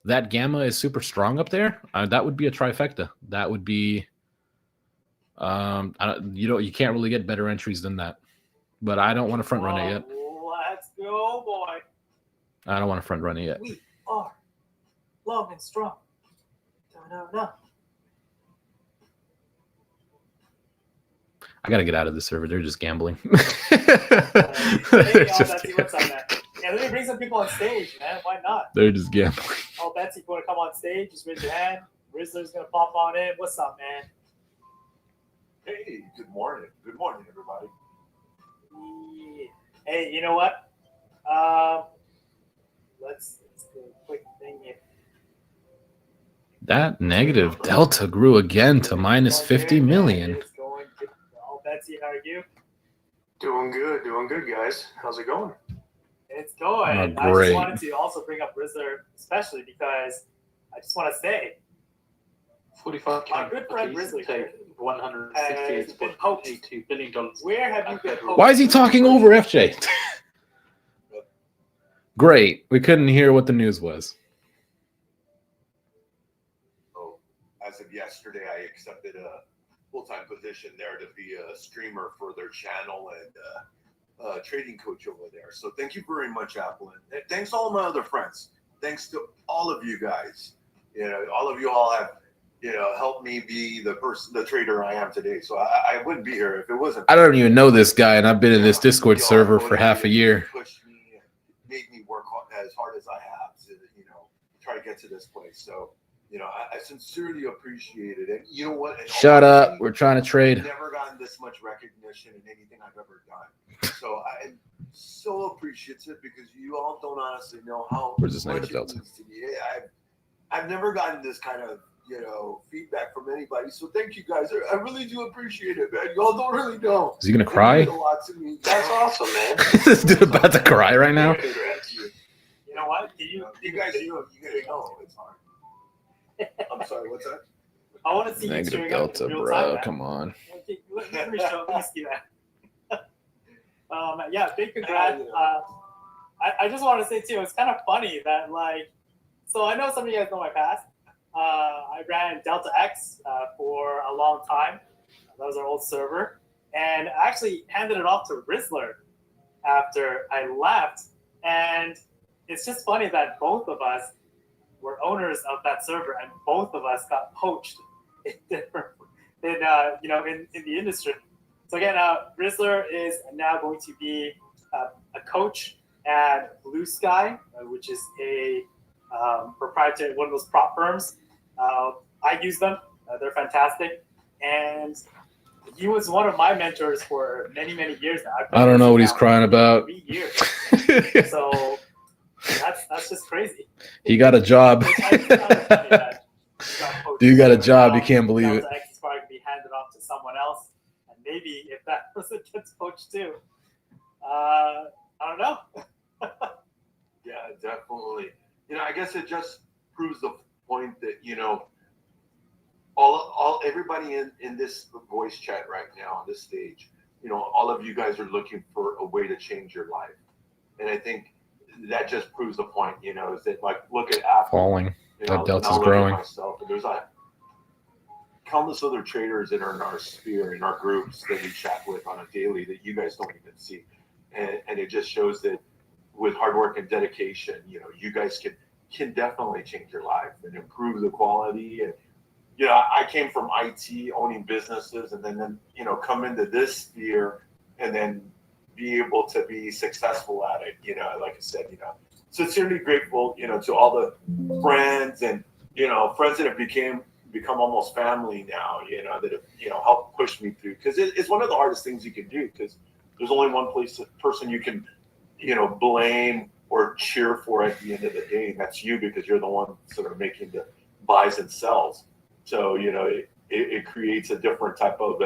that gamma is super strong up there, that would be a trifecta. That would be, you can't really get better entries than that. But I don't want to front run it yet. Let's go, boy. I don't want to front run it yet. We are long and strong. No. I got to get out of the server. They're just gambling. Hey, Betsy, what's up, man? Yeah, let me bring some people on stage, man. Why not? They're just gambling. Oh, Betsy, if you want to come on stage, just raise your hand. Rizzler's going to pop on in. What's up, man? Hey, good morning. Good morning, everybody. Hey, you know what? Let's do a quick thing here. That negative delta grew again to minus 50 million. Oh, Betsy, how are you? Doing good, guys. How's it going? It's going. Oh, I great. just wanted to also bring up Rizzler, especially because I just want to say 45 my good friend Rizzler take $162 billion. Where have you been? Why is he talking over FJ? Great. We couldn't hear what the news was. Oh, as of yesterday, I accepted a full-time position there to be a streamer for their channel and trading coach over there. So thank you very much, Apple. And thanks to all my other friends. Thanks to all of you guys. All of you all have helped me be the trader I am today. So I wouldn't be here if it wasn't. I don't even know this guy, and I've been in this Discord server for half a year. Pushed me and made me work as hard as I have to, try to get to this place. So, I sincerely appreciate it. And you know what? Shut up. We're trying to trade. I've never gotten this much recognition in anything I've ever done. So I'm so appreciative because you all don't honestly know how Where's this much negative it delta? means to me. I've never gotten this kind of feedback from anybody. So thank you guys. I really do appreciate it, man. Y'all don't really know. Is he gonna cry? It means a lot to me. That's awesome, man. This dude about to cry right now. Congrats. You know what? You guys know it's hard. I'm sorry, what's that? I want to see you Negative cheering up delta, in real bro. time, man. Come on. Okay, let me see that. Yeah, big congrats. I just want to say too, it's kind of funny that so I know some of you guys know my past. I ran Delta X for a long time. That was our old server, and I actually handed it off to Rizzler after I left. And it's just funny that both of us were owners of that server, and both of us got poached in the industry. So again, Rizzler is now going to be a coach at Blue Sky, which is a proprietary, one of those prop firms. I use them. They're fantastic. And he was one of my mentors for many, many years now. I don't know what he's crying about. 3 years. So that's just crazy. He got a job. Dude got a job. You can't believe it. Delta X is probably going to be handed off to someone else. And maybe if that person gets poached too. I don't know. Yeah, definitely. I guess it just proves the point that, all everybody in this voice chat right now on this stage, all of you guys are looking for a way to change your life. And I think that just proves the point, is that, like, look at Apple. Falling. That delta's and I'll growing. Look at myself, and there's countless other traders in our sphere, in our groups that we chat with on a daily that you guys don't even see. And it just shows that with hard work and dedication, you guys can definitely change your life and improve the quality. And I came from IT, owning businesses, and then come into this sphere and then be able to be successful at it. Like I said, sincerely grateful, to all the friends and friends that have become almost family now. That have helped push me through, because it's one of the hardest things you can do, because there's only one person you can blame or cheer for at the end of the day, and that's you, because you're the one sort of making the buys and sells. So it creates a different type of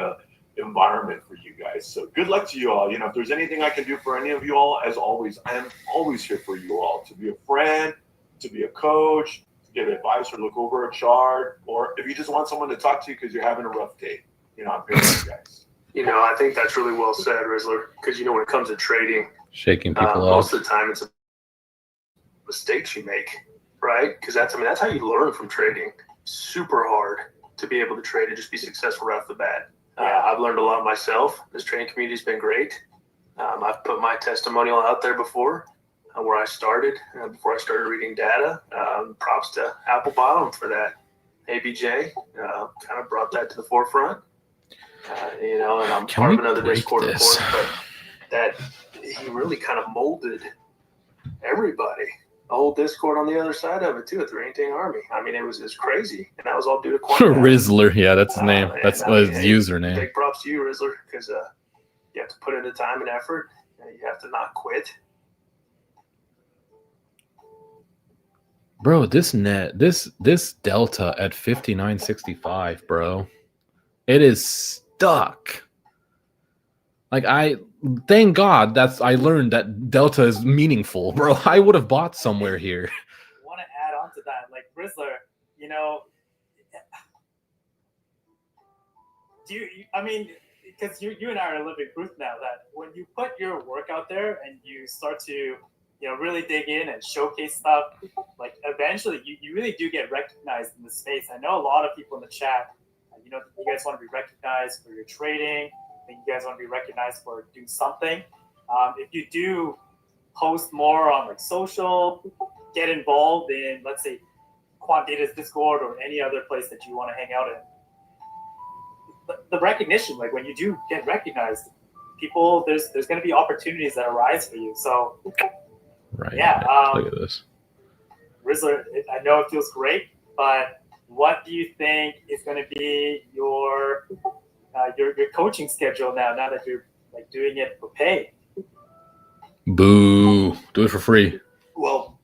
environment for you guys. So good luck to you all. If there's anything I can do for any of you all, as always, I am always here for you all, to be a friend, to be a coach, to get advice, or look over a chart, or if you just want someone to talk to because you're having a rough day, I'm here for you guys. I think that's really well said, Rizzler, because when it comes to trading, Shaking people most off. of the time it's mistakes you make, right? Because that's how you learn from trading. Super hard to be able to trade and just be successful right off the bat. I've learned a lot myself. This trading community's been great. I've put my testimonial out there before, where I started, before I started reading data. Props to Apple Bottom for that. ABJ kind of brought that to the forefront. And I'm part of another Discord, of course, but that he really kind of molded everybody. The whole Discord on the other side of it too, at the Rainting Army. It was crazy, and that was all due to quant. Rizzler, yeah, that's his name. That's his username. Big props to you, Rizzler, because you have to put in the time and effort. You have to not quit. Bro, this delta at 59.65, bro, it is stuck. Like, thank God I learned that delta is meaningful, bro. I would have bought somewhere here. I want to add on to that, like Rizzler, because you and I are living proof now that when you put your work out there and you start to really dig in and showcase stuff, like eventually you really do get recognized in the space. I know a lot of people in the chat, you guys want to be recognized for your trading. I think you guys want to be recognized for doing something. If you do post more on like social, get involved in, let's say, Quant Data's Discord or any other place that you want to hang out in, the recognition, like when you do get recognized, people, there's going to be opportunities that arise for you. So, right. Yeah. Look at this. Rizzler, I know it feels great, but what do you think is going to be your coaching schedule now that you're like doing it for pay? Boo! Do it for free. Well,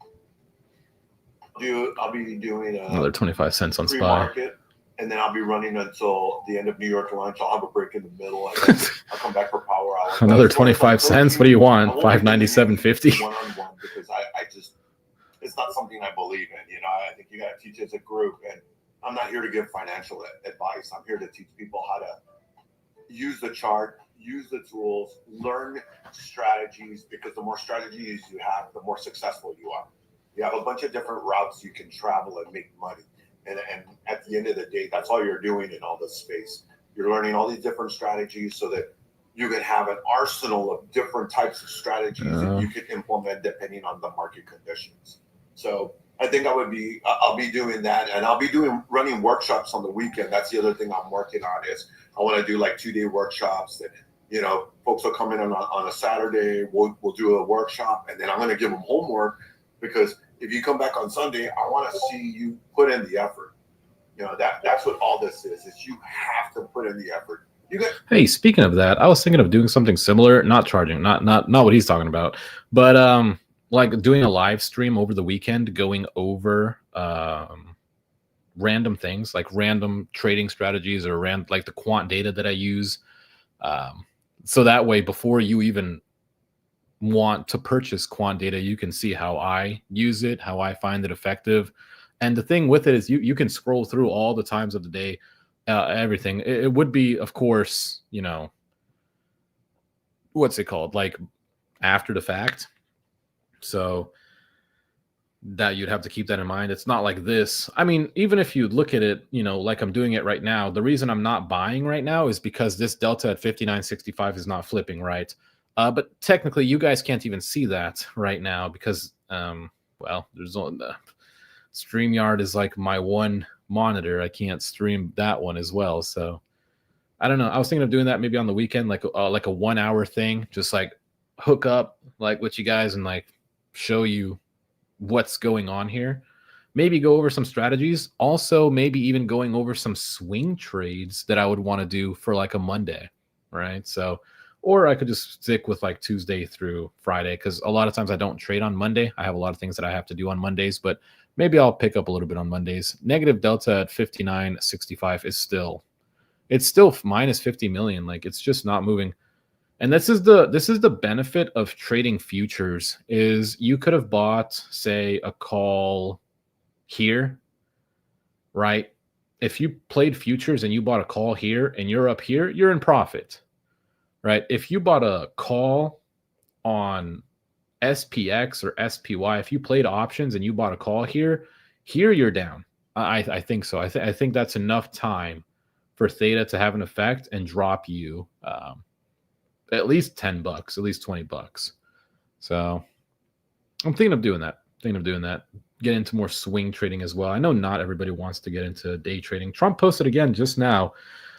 I'll be doing another 25 cents on SPY. Market, and then I'll be running until the end of New York lunch. I'll have a break in the middle, and then I'll come back for power hour. Another 25 cents. What do you want? $5.97.50. One-on-one, because I just, it's not something I believe in. I think you got to teach as a group, and I'm not here to give financial advice. I'm here to teach people how to use the chart, use the tools, learn strategies, because the more strategies you have, the more successful you are. You have a bunch of different routes you can travel and make money. And at the end of the day, that's all you're doing in all this space. You're learning all these different strategies so that you can have an arsenal of different types of strategies that you can implement depending on the market conditions. So I think I'll be doing that, and I'll be running workshops on the weekend. That's the other thing I'm working on, is I want to do like 2-day workshops that, folks will come in on a Saturday, we'll do a workshop, and then I'm going to give them homework, because if you come back on Sunday, I want to see you put in the effort. That's what all this is you have to put in the effort. Hey, speaking of that, I was thinking of doing something similar, not charging, not what he's talking about, but like doing a live stream over the weekend, going over random things, like random trading strategies, or like the quant data that I use. So that way, before you even want to purchase quant data, you can see how I use it, how I find it effective. And the thing with it is you can scroll through all the times of the day, everything. It would be, of course, you know, what's it called? Like after the fact. So that you'd have to keep that in mind. It's not like this. I mean, even if you look at it, you know, like I'm doing it right now, the reason I'm not buying right now is because this delta at 59.65 is not flipping, right? But technically, you guys can't even see that right now because, well, there's only the StreamYard is like my one monitor. I can't stream that one as well. So I don't know. I was thinking of doing that maybe on the weekend, like a 1 hour thing, just like hook up like with you guys and like show you what's going on here. Maybe go over some strategies. Also, maybe even going over some swing trades that I would want to do for like a Monday, right? So, or I could just stick with like Tuesday through Friday because a lot of times I don't trade on Monday. I have a lot of things that I have to do on Mondays, but maybe I'll pick up a little bit on Mondays. Negative delta at 59.65 is still, it's still minus 50 million. Like it's just not moving. And this is the benefit of trading futures is you could have bought, say, a call here, right? If you played futures and you bought a call here and you're up here, you're in profit, right? If you bought a call on SPX or SPY, if you played options and you bought a call here you're down. I think so. I think that's enough time for theta to have an effect and drop you at least $10, at least $20. So I'm thinking of doing that. Get into more swing trading as well. I know not everybody wants to get into day trading. Trump posted again just now.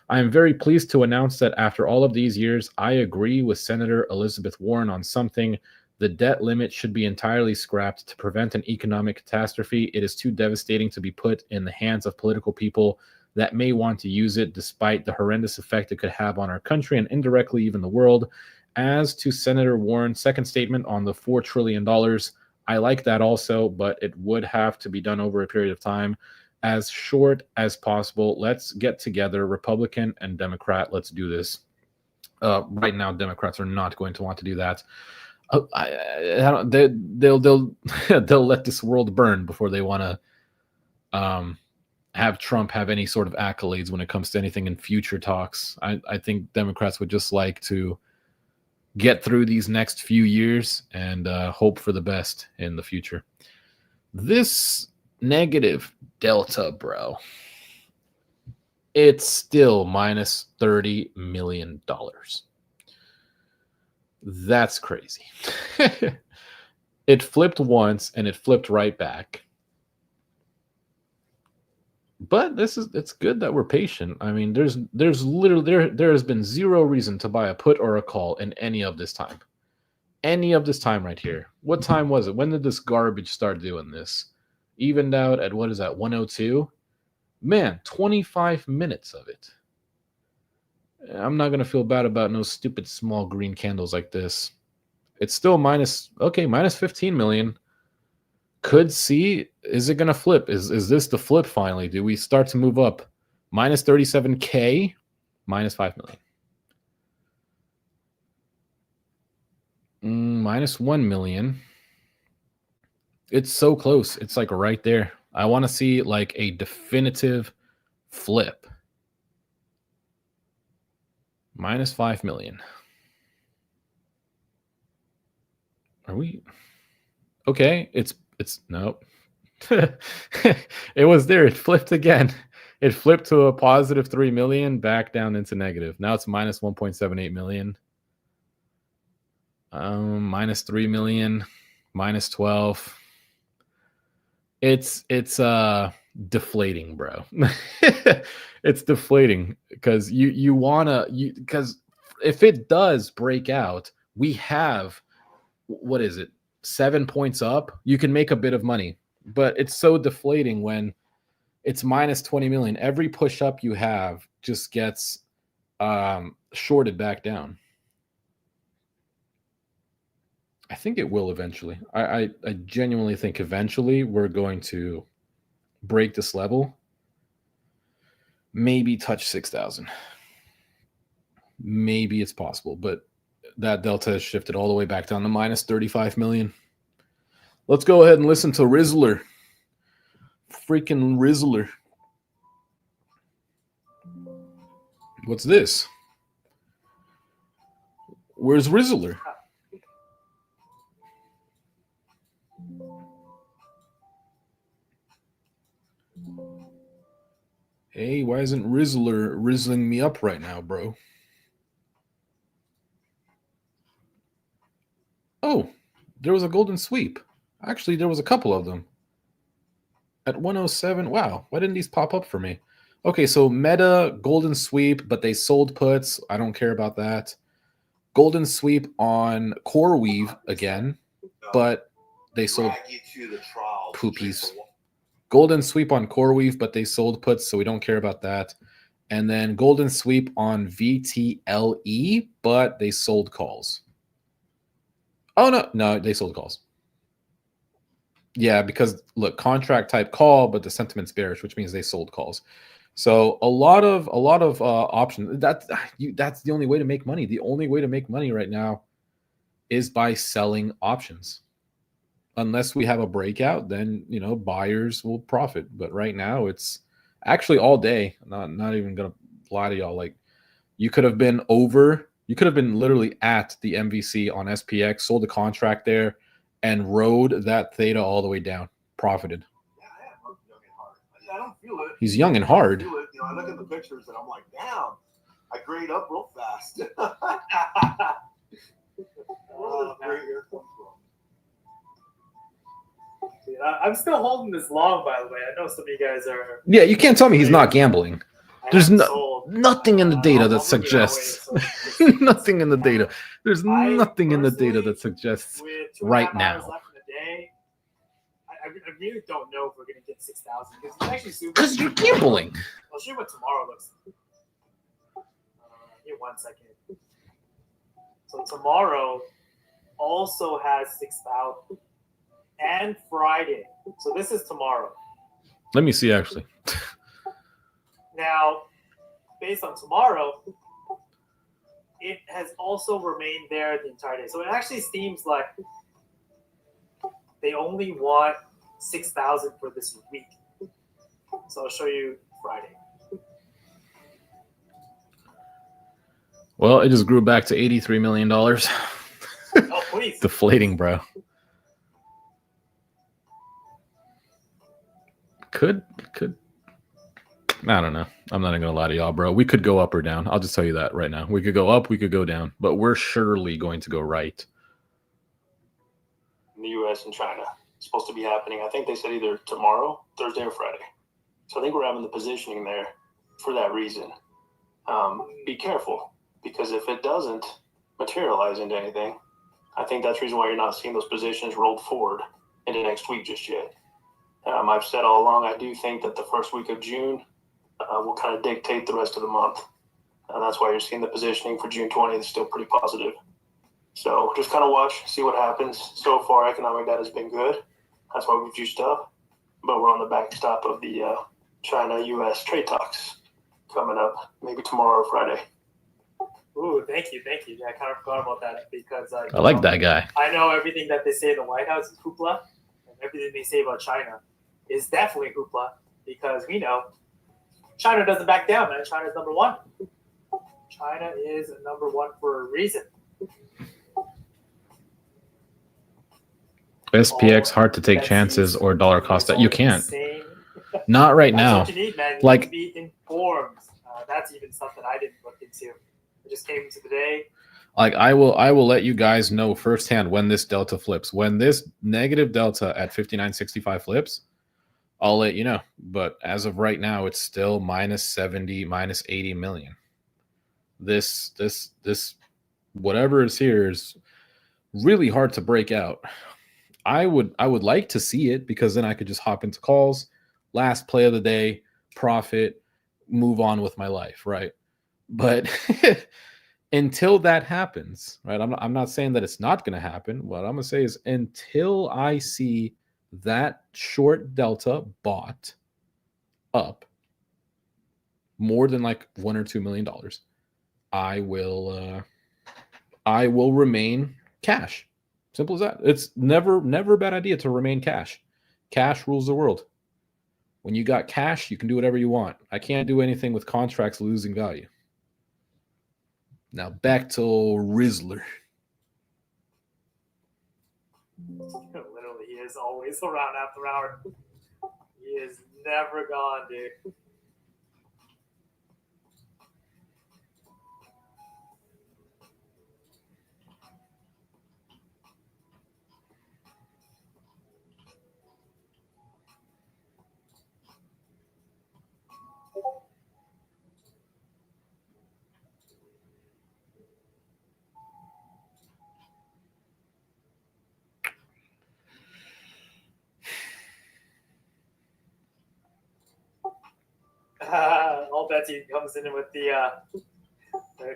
I am very pleased to announce that after all of these years, I agree with Senator Elizabeth Warren on something. The debt limit should be entirely scrapped to prevent an economic catastrophe. It is too devastating to be put in the hands of political people that may want to use it despite the horrendous effect it could have on our country and indirectly even the world. As to Senator Warren's second statement on the $4 trillion, I like that also, but it would have to be done over a period of time as short as possible. Let's get together, Republican and Democrat. Let's do this. Right now, Democrats are not going to want to do that. They'll let this world burn before they want to have Trump have any sort of accolades when it comes to anything in future talks. I think Democrats would just like to get through these next few years and hope for the best in the future. This negative delta, bro, it's still minus $30 million. That's crazy. It flipped once and it flipped right back. But it's good that we're patient. I mean, there's literally there has been zero reason to buy a put or a call in any of this time. Any of this time right here. What time was it? When did this garbage start doing this? Evened out at what is that? 102? Man, 25 minutes of it. I'm not gonna feel bad about no stupid small green candles like this. It's still minus 15 million. Could see, is it going to flip? Is this the flip finally? Do we start to move up? Minus 37K, minus 5 million. Minus 1 million. It's so close. It's like right there. I want to see like a definitive flip. Minus 5 million. Are we? Okay, it's nope. It was there. It flipped again. It flipped to a positive 3 million, back down into negative. Now it's minus 1.78 million. Minus 3 million, minus 12. It's deflating, bro. It's deflating because because if it does break out, we have, what is it, 7 points up? You can make a bit of money, but it's so deflating when it's minus 20 million. Every push up you have just gets shorted back down. I think it will eventually. I genuinely think eventually we're going to break this level. Maybe touch 6,000. Maybe it's possible, but that delta has shifted all the way back down to minus 35 million. Let's go ahead and listen to Rizzler. Freaking Rizzler. What's this? Where's Rizzler? Hey, why isn't Rizzler rizzling me up right now, bro? Oh, there was a golden sweep. Actually, there was a couple of them. At 107, wow, why didn't these pop up for me? Okay, so Meta, golden sweep, but they sold puts. I don't care about that. Golden sweep on CoreWeave again, but they sold poopies. Golden sweep on CoreWeave, but they sold puts, so we don't care about that. And then golden sweep on VTLE, but they sold calls. Oh, no, they sold calls. Yeah, because look, contract type call, but the sentiment's bearish, which means they sold calls. So a lot of options. That's the only way to make money. The only way to make money right now is by selling options. Unless we have a breakout, then buyers will profit. But right now, it's actually all day. Not even gonna lie to y'all. Like you could have been literally at the MVC on SPX, sold a contract there, and rode that theta all the way down, profited. Yeah, I am young and hard. I don't feel it. He's young and hard. I feel it. I look at the pictures and I'm like, damn, I grade up real fast. Where does gray hair come from? Dude, I'm still holding this long, by the way. I know some of you guys are. Yeah, you can't tell me he's not gambling. There's sold. nothing in the data that I'll look it that way, suggests so nothing in the data. There's I nothing in the data that personally, suggests with 2.5 right hours now. left in the day, I really don't know if we're gonna get 6,000 because it's actually super. Because you're gambling. I'll show you what tomorrow looks like. Give me 1 second. So tomorrow also has 6,000 and Friday. So this is tomorrow. Let me see actually. Now, based on tomorrow, it has also remained there the entire day. So it actually seems like they only want 6,000 for this week. So I'll show you Friday. Well, it just grew back to $83 million. Oh, please. Deflating, bro. Could. I don't know. I'm not even going to lie to y'all, bro. We could go up or down. I'll just tell you that right now. We could go up, we could go down, but we're surely going to go right. In the U.S. and China. It's supposed to be happening. I think they said either tomorrow, Thursday, or Friday. So I think we're having the positioning there for that reason. Be careful, because if it doesn't materialize into anything, I think that's the reason why you're not seeing those positions rolled forward into next week just yet. I've said all along, I do think that the first week of June will kind of dictate the rest of the month. And that's why you're seeing the positioning for June 20th is still pretty positive. So just kind of watch, see what happens. So far, economic data has been good. That's why we've juiced up. But we're on the backstop of the China-U.S. trade talks coming up, maybe tomorrow or Friday. Ooh, thank you. Yeah, I kind of forgot about that because I like that guy. I know everything that they say in the White House is hoopla, and everything they say about China is definitely hoopla because we know China doesn't back down, man. China's number one. China is number one for a reason. SPX hard to take chances or dollar cost that you can't. Insane. Not right That's now. what you need, man. You Like- need to be informed. That's even something I didn't look into. I just came into today. Like I will let you guys know firsthand when this delta flips. When this negative delta at 59.65 flips, I'll let you know. But as of right now, it's still minus 70, minus 80 million. This whatever is here is really hard to break out. I would like to see it because then I could just hop into calls, last play of the day, profit, move on with my life, right? But until that happens, right? I'm not saying that it's not going to happen. What I'm going to say is until I see that short delta bought up more than like $1 or $2 million, I will I will remain cash. Simple as that. It's never a bad idea to remain cash. Cash rules the world. When you got cash, you can do whatever you want. I can't do anything with contracts losing value. Now back to Rizzler. Literally, he is always around after hour. He is never gone, dude. I'll bet he comes in with the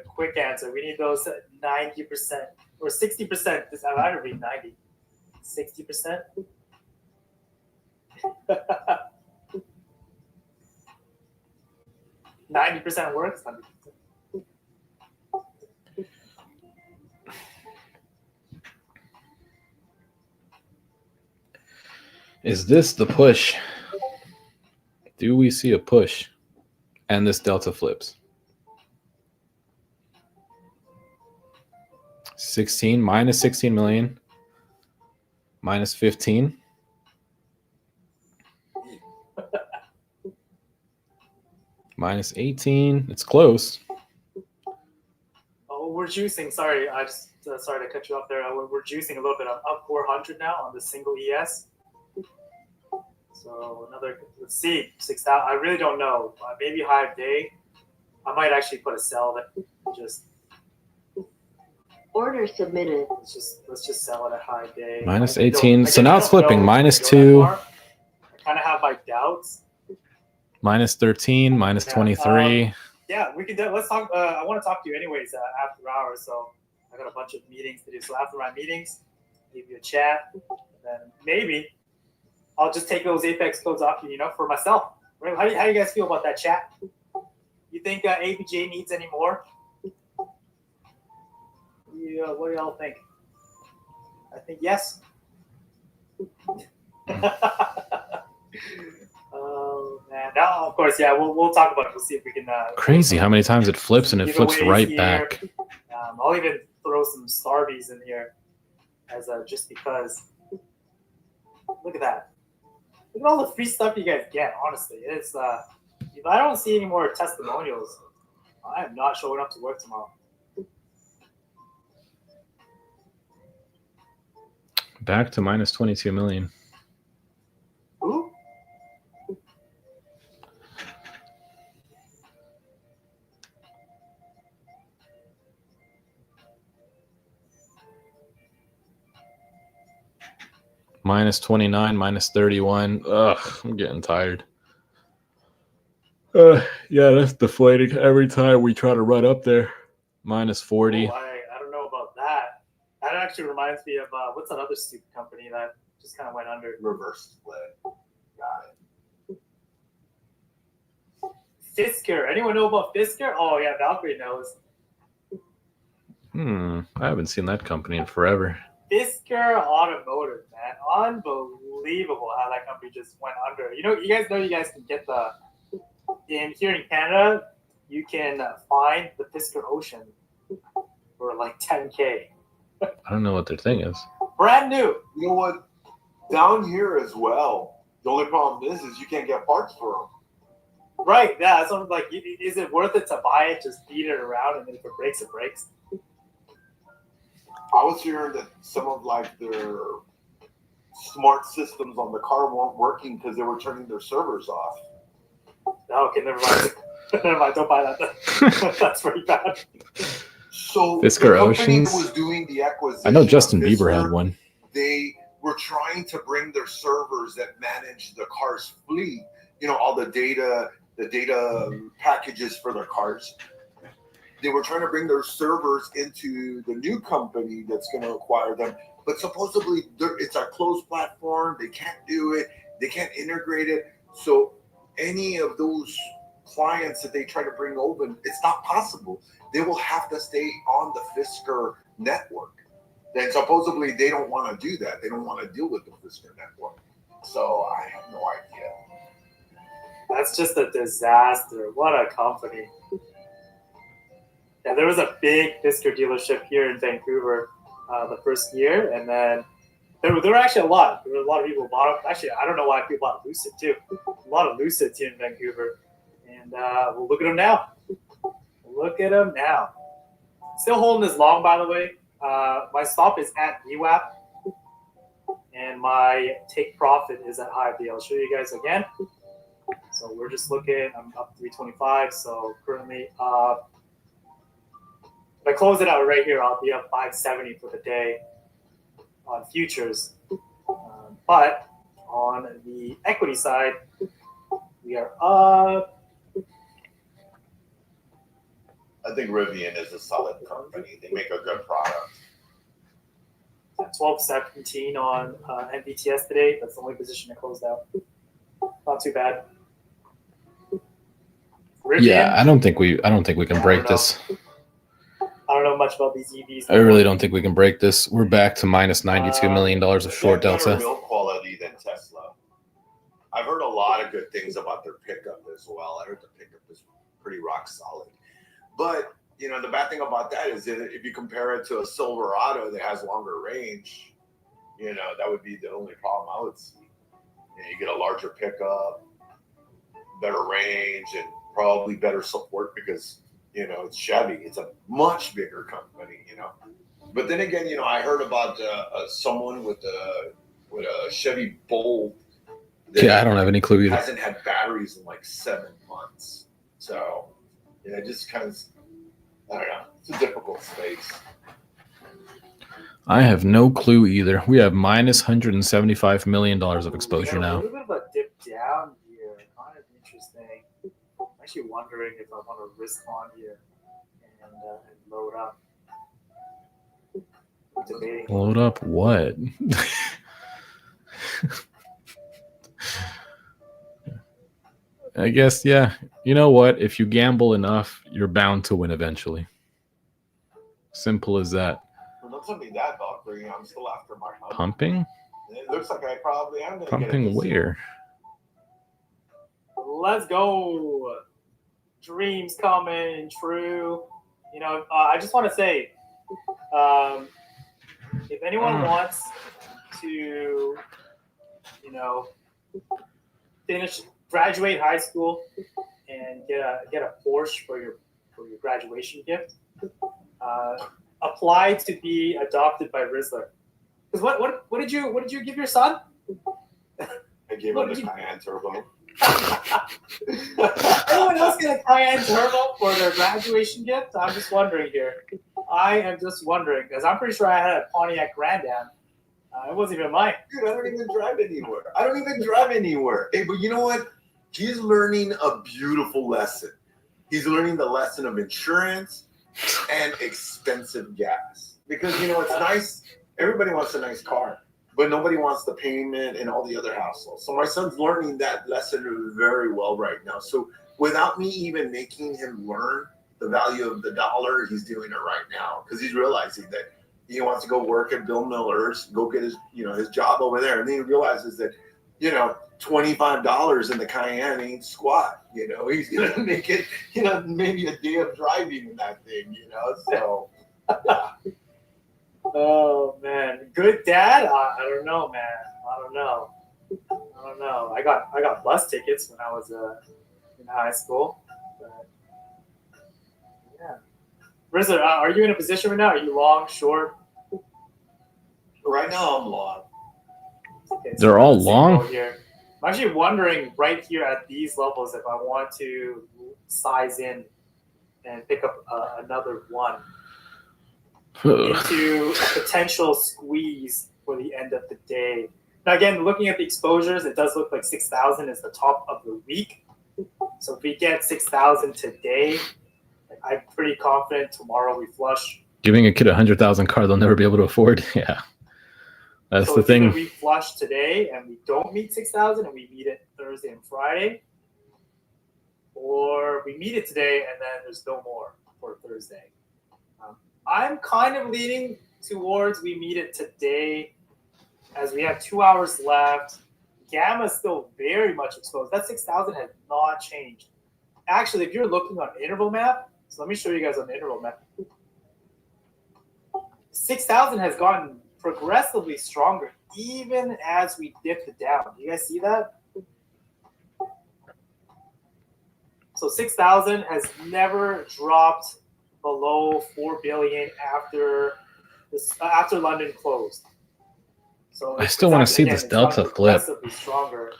quick answer. We need those 90% or 60%. I don't read 90. 60%. 90% works. 100%. Is this the push? Do we see a push? And this delta flips. 16 minus 16 million minus 15. Minus 18. It's close. Oh, we're juicing. Sorry, I just sorry to cut you off there. We're juicing a little bit. I'm up 400 now on the single ES. So another, let's see, 6,000. I really don't know. Maybe high day. I might actually put a sell that just. Order submitted. Let's just sell it at high day. Minus 18. So now it's flipping. Minus 2. I kind of have my doubts. Minus 13. Minus 23. Yeah, we can. Let's talk. I want to talk to you anyways after hours. So I got a bunch of meetings to do. So after my meetings, give you a chat, and then maybe I'll just take those Apex codes off you, for myself. Right? How do you guys feel about that, chat? You think ABJ needs any more? What do y'all think? I think yes. Oh man! Now, of course, yeah. We'll talk about it. We'll see if we can. Crazy how many times it flips and it flips right back. I'll even throw some Starbies in here as just because. Look at that! Look at all the free stuff you guys get. Honestly, it's if I don't see any more testimonials, I am not showing up to work tomorrow. Back to minus 22 million. Ooh. Minus 29, minus 31. Ugh, I'm getting tired. Yeah, that's deflating every time we try to run up there. Minus 40. Oh, I don't know about that. That actually reminds me of what's that other stupid company that just kind of went under? Reverse split. Got it. Fisker. Anyone know about Fisker? Oh yeah, Valkyrie knows. I haven't seen that company in forever. Fisker Automotive, man. Unbelievable how that company just went under. You guys can get here in Canada, you can find the Fisker Ocean for like $10K. I don't know what their thing is. Brand new. You know what? Down here as well. The only problem is you can't get parts for them. Right. Yeah. That's what I'm like. Is it worth it to buy it? Just beat it around, and then if it breaks, it breaks. I was hearing that some of their smart systems on the car weren't working because they were turning their servers off. Okay, never mind. Never mind. Don't buy that. That's pretty bad. So Fisker the company Oceans. that was doing the acquisition, I know Justin of Bieber Fisker, had one. They were trying to bring their servers that manage the car's fleet. All the data packages for their cars. They were trying to bring their servers into the new company that's going to acquire them. But supposedly it's a closed platform. They can't do it. They can't integrate it. So any of those clients that they try to bring over, it's not possible. They will have to stay on the Fisker network. And supposedly they don't want to do that. They don't want to deal with the Fisker network. So I have no idea. That's just a disaster. What a company. Yeah, there was a big Fisker dealership here in Vancouver the first year, and then there were actually a lot. There were a lot of people who bought them. Actually, I don't know why people bought Lucid too. A lot of Lucids here in Vancouver. And well, look at them now. Look at them now. Still holding this long, by the way. My stop is at VWAP, and my take profit is at high V. I'll show you guys again. So we're just looking. I'm up 325. So currently, if I close it out right here, I'll be up 570 for the day on futures. But on the equity side, we are up. I think Rivian is a solid company. They make a good product. 1217 on NVTS today. That's the only position I closed out. Not too bad. Rivian, Yeah, I don't think we can break this. I don't know much about these EVs. I really don't think we can break this. We're back to minus $92 million of short They have better delta. build quality than Tesla. I've heard a lot of good things about their pickup as well. I heard the pickup is pretty rock solid. But, you know, the bad thing about that is that if you compare it to a Silverado that has longer range, you know, that would be the only problem I would see. You know, you get a larger pickup, better range, and probably better support because, you know, it's Chevy. It's a much bigger company, you know. But then again, you know, I heard about someone with a Chevy Bolt. Yeah, I don't have any clue either. Hasn't had batteries in like 7 months. So, you know, just kind of, I don't know. It's a difficult space. I have no clue either. We have minus $175 million of exposure A now. little bit of a dip down here. Kind of interesting. I'm actually wondering if I want to risk on here and load up. Debating. Load up what? I guess, yeah. You know what? If you gamble enough, you're bound to win eventually. Simple as that. Well, don't tell me that, Valkyrie. I'm still after my hunt. Pumping? It looks like I probably am going to get Pumping it. where? Let's go. Dreams coming true. You know, I just want to say, if anyone wants to, you know, graduate high school and get a Porsche for your graduation gift, apply to be adopted by Rizzler. Because what did you give your son? I gave him the Cayenne Turbo. Anyone else get a Cayenne Turbo for their graduation gift? I'm just wondering here. I am just wondering because I'm pretty sure I had a Pontiac Grand Am. It wasn't even mine. Dude, I don't even drive anywhere. Hey, but you know what? He's learning a beautiful lesson. He's learning the lesson of insurance and expensive gas. Because, you know, it's nice. Everybody wants a nice car, but nobody wants the payment and all the other hassles. So my son's learning that lesson very well right now. So without me even making him learn the value of the dollar, he's doing it right now because he's realizing that he wants to go work at Bill Miller's, go get his, you know, his job over there. And then he realizes that, you know, $25 in the Cayenne ain't squat. You know, he's going to make it, you know, maybe a day of driving in that thing, you know. So, yeah. Oh man, good dad. I don't know, man. I don't know. I got bus tickets when I was in high school. But, yeah. Rizzler, are you in a position right now? Are you long, short? Right now I'm long. Okay, They're all long? Here. I'm actually wondering right here at these levels if I want to size in and pick up another one into a potential squeeze for the end of the day. Now, again, looking at the exposures, it does look like 6,000 is the top of the week. So if we get 6,000 today, I'm pretty confident tomorrow we flush. Giving a kid a 100,000 car they'll never be able to afford. Yeah, that's so the thing. If we flush today and we don't meet 6,000 and we meet it Thursday and Friday, or we meet it today and then there's no more for Thursday. I'm kind of leaning towards we meet it today, as we have 2 hours left. Gamma is still very much exposed. That 6,000 has not changed. Actually, if you're looking on interval map, so let me show you guys on the interval map. 6,000 has gotten progressively stronger even as we dip it down. Do you guys see that? So 6,000 has never dropped below 4 billion after London closed. So I still want to see this delta flip. Stronger.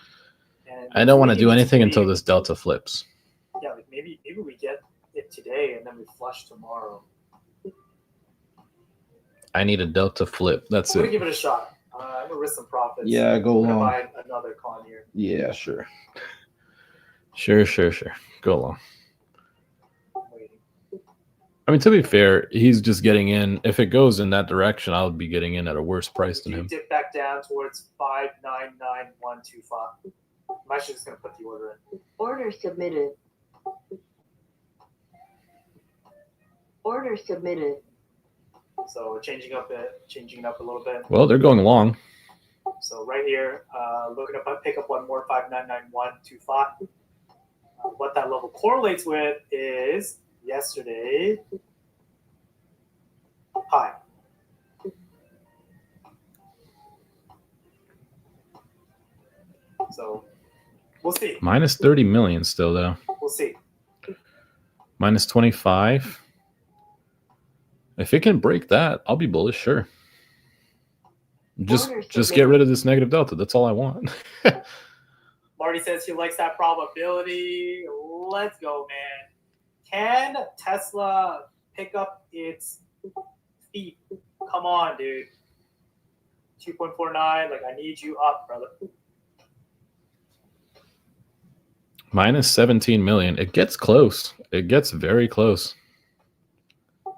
And I don't want to maybe do we anything just until leave. this delta flips. Yeah, like maybe we get it today and then we flush tomorrow. I need a delta flip. That's I'm gonna it. give it a shot. I'm gonna risk some profits. Yeah, go I'm gonna long. buy another con here. Yeah, sure. Sure. Go along. I'm waiting. I mean, to be fair, he's just getting in. If it goes in that direction, I'll be getting in at a worse price than You him. dip back down towards 599125. I'm actually just gonna put the order in. Order submitted. Order submitted. So we're changing it up a little bit. Well, they're going long. So right here, looking to pick up one more 599125. What that level correlates with is yesterday high. So we'll see. Minus 30 million still, though. We'll see. Minus 25. If it can break that, I'll be bullish, sure. Just get rid of this negative delta. That's all I want. Marty says he likes that probability. Let's go, man. Can Tesla pick up its feet? Come on, dude. 2.49. Like, I need you up, brother. Minus 17 million. It gets close. It gets very close.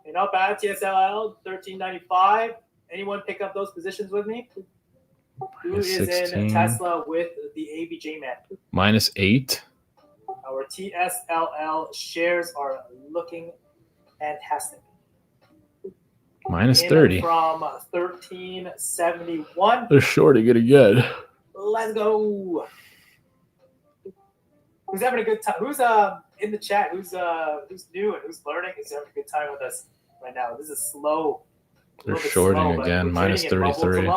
And not bad. TSLL 1395. Anyone pick up those positions with me? Who is 16. in Tesla with the ABJ man? Minus 8. Our TSLL shares are looking fantastic. Minus In 30. From 1371. They're shorting it again. Let's go. Who's having a good time? Who's in the chat? Who's new and who's learning? Who's having a good time with us right now? This is slow. They're shorting again. Minus 33.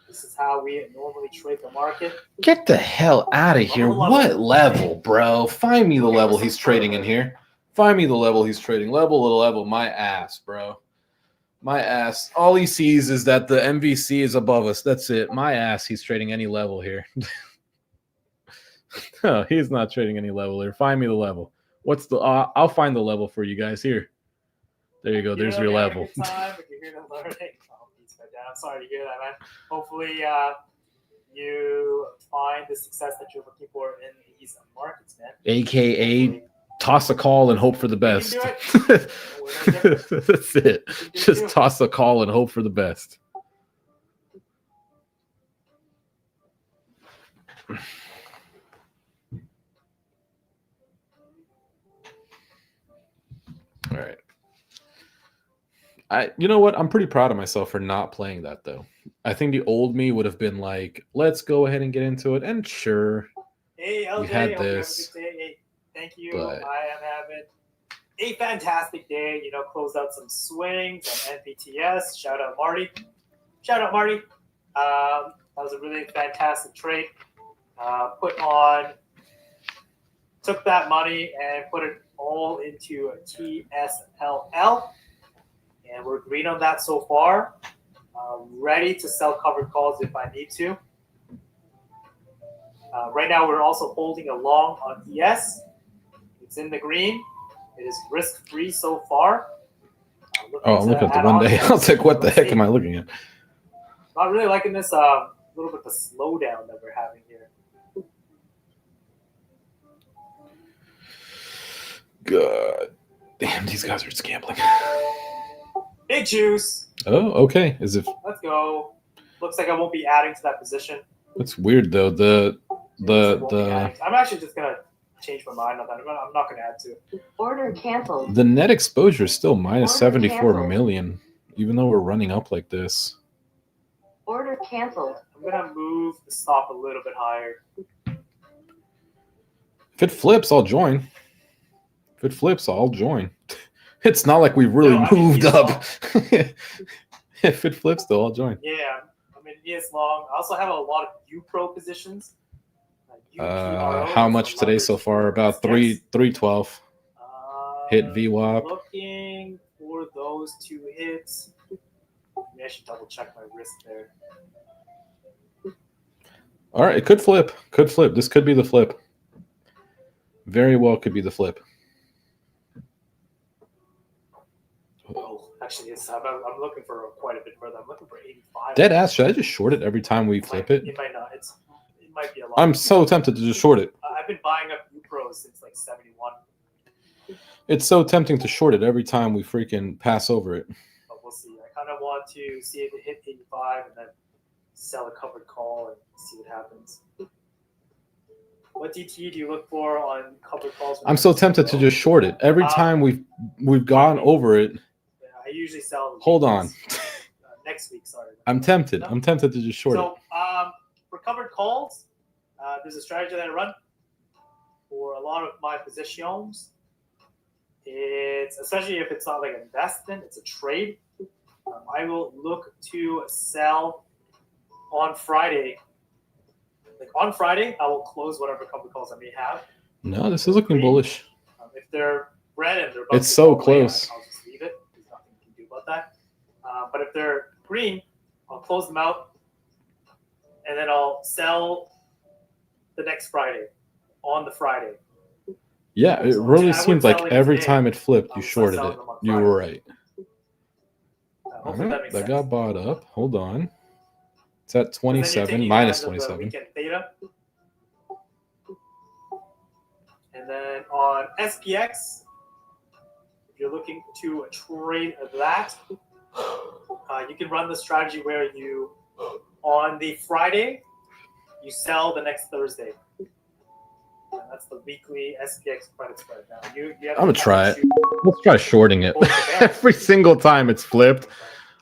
This is how we normally trade the market. Get the hell out of here. What level, bro? Find me the level he's trading in here. Find me the level he's trading. Level. My ass, bro. My ass. All he sees is that the MVC is above us. That's it. My ass. He's trading any level here. No, he's not trading any level here. Find me the level. What's the? I'll find the level for you guys here. There you go. There's your level. I'm sorry to hear that, man. Hopefully, you find the success that you're looking for in these markets, man. AKA toss a call and hope for the best. That's it. Just toss a call and hope for the best. All right. You know what? I'm pretty proud of myself for not playing that, though. I think the old me would have been like, let's go ahead and get into it. And sure, hey, LJ, we had this. Hey, thank you. But I am having a fantastic day. You know, closed out some swings on NPTS. Shout out, Marty. That was a really fantastic trade. Took that money and put it all into a TSLL. And we're green on that so far. Ready to sell covered calls if I need to. Right now, we're also holding a long on ES. It's in the green. It is risk-free so far. I'm looking at the 1 day. I was like, what the heck am I looking at? Not really liking this little bit of a slowdown that we're having here. God. Damn, these guys are just gambling. Big juice. Oh, okay. As if Let's go. Looks like I won't be adding to that position. it's weird though. I'm actually just gonna changed my mind on that. I'm not going to add to it. Order canceled. The net exposure is still minus Order 74 canceled. million, even though we're running up like this. Order canceled. I'm going to move the stop a little bit higher. If it flips, I'll join. If it flips, I'll join. It's not like we've really No, I mean, moved he's up. If it flips, though, I'll join. Yeah, I mean, he is long. I also have a lot of U-Pro positions. UPRO, How much today so far? About 312. Hit VWAP. Looking for those 2 hits. Maybe I should double check my wrist there. All right, it could flip. Could flip. This could be the flip. Very well could be the flip. Oh, actually, it's, I'm looking for quite a bit further. I'm looking for 85. Dead ass. Should I just short it every time we flip it? It might not. It might be a lot. I'm so tempted to just short it. I've been buying up U-Pros since like 71. It's so tempting to short it every time we freaking pass over it. But we'll see. I kind of want to see if it hit 85 and then sell a covered call and see what happens. What DT do you look for on covered calls? I'm so tempted to just short it every time we've gone over it. Yeah, I usually sell. Hold on. Next week, sorry. I'm tempted. I'm tempted to just short it. So for covered calls, there's a strategy that I run for a lot of my positions. It's especially if it's not like an investment, it's a trade. I will look to sell on Friday. Like on Friday, I will close whatever covered calls I may have. No, this is looking bullish. If they're red and they're about It's to so go away, close. I'll just leave it. There's nothing you can do about that. But if they're green, I'll close them out, and then I'll sell the next Friday on the Friday. Yeah, it So really I seems wouldn't like sell it every today. time it flipped, you I'll start shorted selling it. them on You Friday. were right. All Hopefully that right, makes that sense. got bought up. Hold on. It's at 'Cause then you're 27, taking minus advantage of the 27. weekend theta. And then on SPX, if you're looking to trade that, you can run the strategy where you, on the Friday, you sell the next Thursday. And that's the weekly SPX credit spread. Now, you have I'm gonna to try it. choose Let's try shorting it. both the barrels. Every single time it's flipped,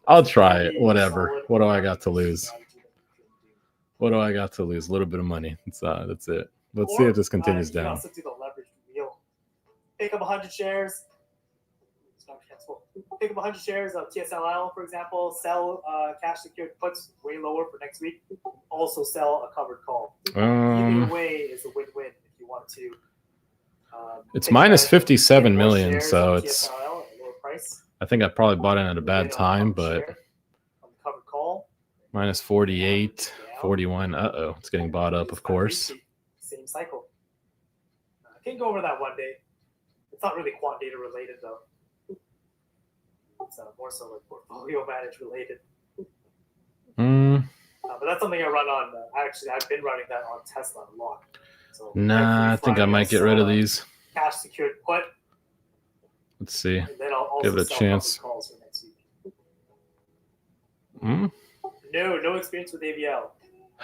I'll try it. Pretty Whatever. solid What do I got to lose? strategy that you can do. What do I got to lose? A little bit of money. That's it. Let's see if this continues you can down. also do the leverage wheel. Pick up 100 shares. Pick up 100 shares of TSLL, for example. Sell cash secured puts way lower for next week. Also sell a covered call. Either way is a win-win if you want to. It's take minus advantage of 57 getting more million, shares so of it's. TSLL at a lower price. I think I probably bought in at a bad Get a time, covered but share on the covered call. minus 48, 41. Uh-oh, it's getting bought up, of course. Same cycle. I can go over that one day. It's not really quant data related though. It's more so like portfolio manage related. But that's something I run on. I've been running that on Tesla a lot. So Nah, I think I Friday might get rid of sell a these. cash secured put, Let's see. and then I'll also Give it a sell chance. covered calls for next week. Hmm? No experience with AVL.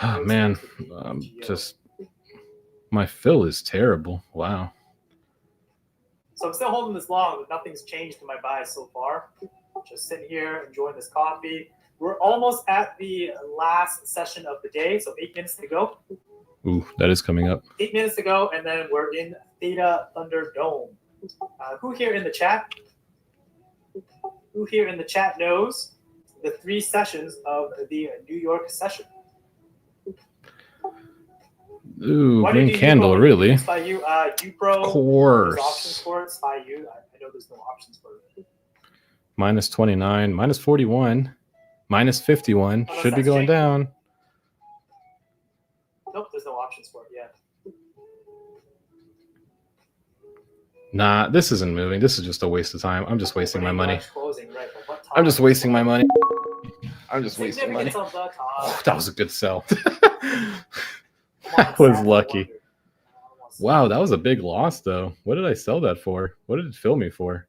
Oh, No man, experience with EGO. just my fill is terrible. Wow. So I'm still holding this long, but nothing's changed in my buys so far. Just sitting here enjoying this coffee. We're almost at the last session of the day, so 8 minutes to go. Ooh, that is coming up. 8 minutes to go, and then we're in Theta Thunder Dome. Who here in the chat? Who here in the chat knows the 3 sessions of the New York session? Ooh, Why do you green do candle, U-Pro? really? It's by you, U-Pro. Of course. There's options for it. It's by you. I know there's no options for it. Minus 29, minus 41, minus 51. Unless Should be that's going changed. down. Nope, there's no options for it yet. Nah, this isn't moving. This is just a waste of time. I'm just wasting my money. Closing, right, but what I'm just time? wasting my money. I'm just wasting money. Significance of the time. Oh, that was a good sell. Come on, That was Zach, lucky. I wonder. I want to see. Wow, that was a big loss, though. What did I sell that for? What did it fill me for?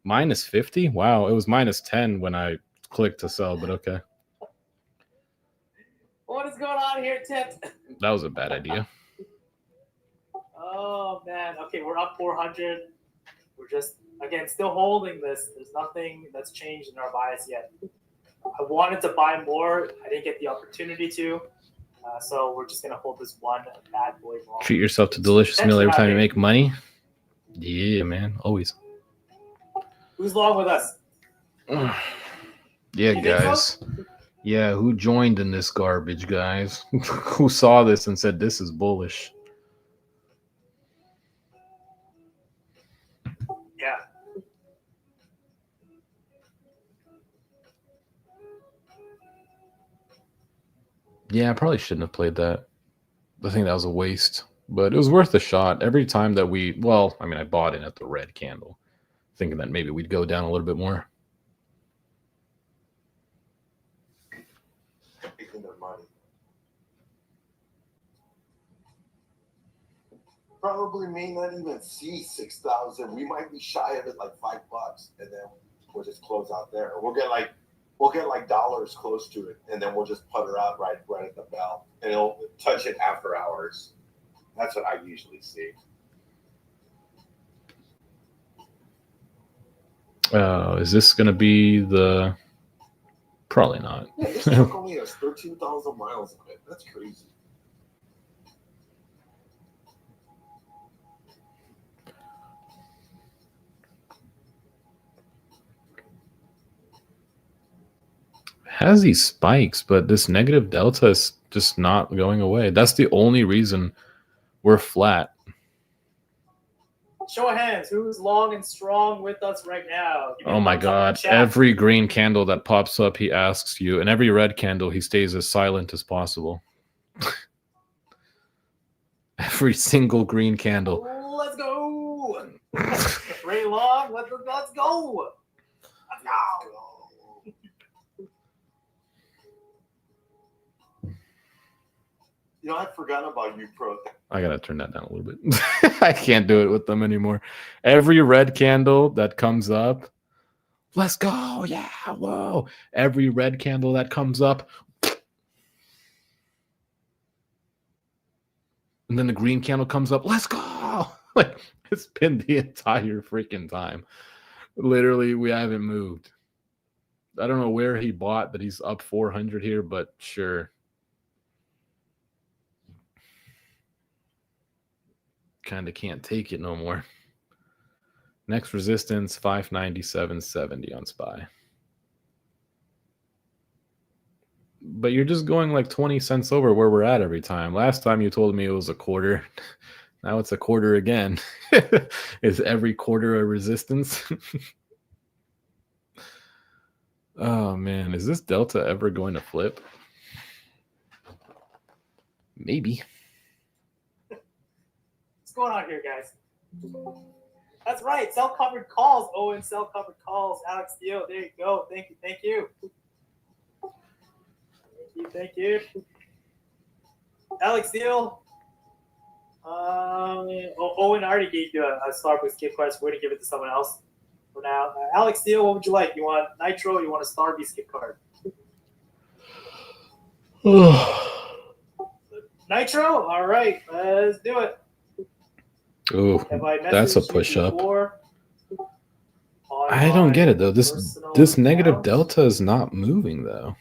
Minus 50? Wow, it was minus 10 when I clicked to sell, but okay. What is going on here, Tit? That was a bad idea. Oh man. Okay, we're up 400. We're just again still holding this. There's nothing that's changed in our bias yet. I wanted to buy more. I didn't get the opportunity to. So we're just gonna hold this one bad boy long. Treat yourself to a delicious meal every time you make money. Yeah, man. Always. Who's long with us? Yeah, You think guys. so? Yeah, who joined in this garbage, guys? Who saw this and said this is bullish? Yeah. Yeah, I probably shouldn't have played that. I think that was a waste, but it was worth a shot. Every time that I bought in at the red candle, thinking that maybe we'd go down a little bit more. Taking their money. Probably may not even see 6,000. We might be shy of it like $5, and then we'll just close out there. We'll get like dollars close to it, and then we'll just putter out right at the bell, and it'll touch it after hours. That's what I usually see. Is this going to be the? Probably not. Yeah, this truck only has 13,000 miles on it. That's crazy. Has these spikes, but this negative delta is just not going away. That's the only reason we're flat. Show of hands. Who's long and strong with us right now? Give me Oh a my thumbs up in the God. chat. Every green candle that pops up, he asks you, and every red candle, he stays as silent as possible. Every single green candle. Let's go. Ray Long, let's go. Let's go. You know, I forgot about you, Pro. I gotta turn that down a little bit. I can't do it with them anymore. Every red candle that comes up, let's go. Yeah, whoa. Every red candle that comes up, and then the green candle comes up, let's go. Like, it's been the entire freaking time. Literally, we haven't moved. I don't know where he bought that he's up 400 here, but sure. Kind of can't take it no more. Next resistance, 597.70 on SPY. But you're just going like 20 cents over where we're at every time. Last time you told me it was a quarter. Now it's a quarter again. Is every quarter a resistance? Oh, man. Is this delta ever going to flip? Maybe. What's going on here, guys? That's right. Sell covered calls. Owen, sell covered calls. Alex Steele. There you go. Thank you. Thank you. Thank you. Alex Steele. Owen already gave you a Starbucks gift card, so we're going to give it to someone else for now. Alex Steele, what would you like? You want Nitro or you want a Starbucks gift card? Nitro? All right. Let's do it. Oh, that's a push up. I don't get it though. This negative delta is not moving though.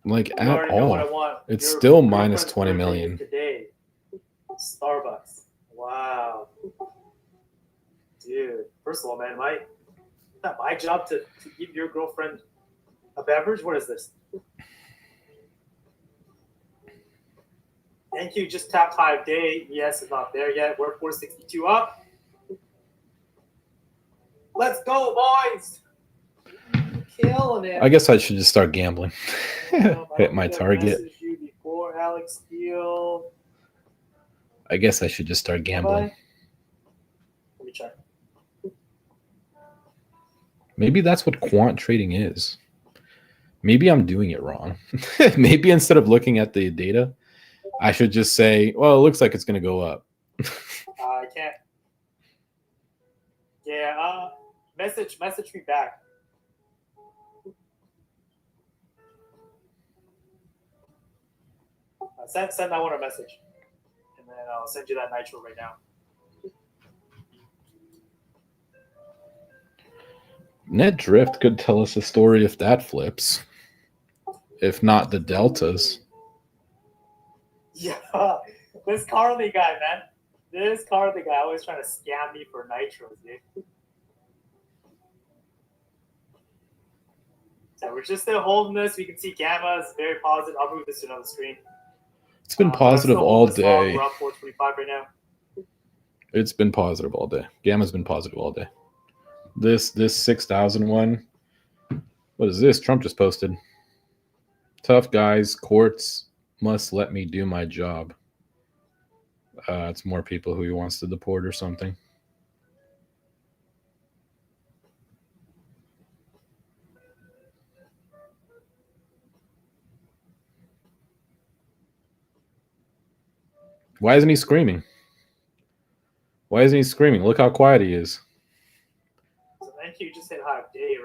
Like at all. It's still minus 20 million. Today. Starbucks. Wow. Dude. First of all, man, not my job to give your girlfriend a beverage? What is this? Thank you. Just tapped high day. Yes, it's not there yet. We're 462 up. Let's go, boys. Killing it. I guess I should just start gambling. Hit my target. You before, Alex Steele. I guess I should just start gambling. Let me check. Maybe that's what quant trading is. Maybe I'm doing it wrong. Maybe instead of looking at the data, I should just say, well, it looks like it's going to go up. I can't. Yeah, message me back. Send that one a message, and then I'll send you that nitro right now. Net drift could tell us a story if that flips. If not the deltas. Yeah, this Carly guy, man. This Carly guy always trying to scam me for nitros, dude. So we're just still holding this. We can see gamma is very positive. I'll move this to another screen. It's been positive all day. We're up 425 right now. It's been positive all day. Gamma's been positive all day. This 6,000 one. What is this? Trump just posted. Tough guys, courts must let me do my job. It's more people who he wants to deport or something. Why isn't he screaming? Why isn't he screaming? Look how quiet he is. So thank you. Just hit high day.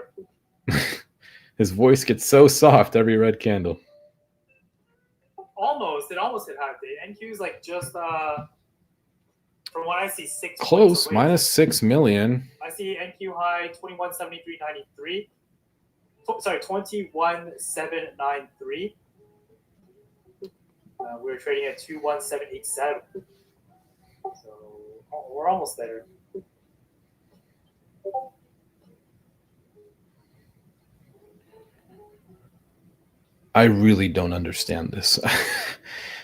His voice gets so soft every red candle. Almost. It almost hit high day. NQ is like just from what I see, 6 Close, minus 6 million. I see NQ high 2173.93. Sorry, 21,793. We're trading at 21787. So we're almost there. I really don't understand this.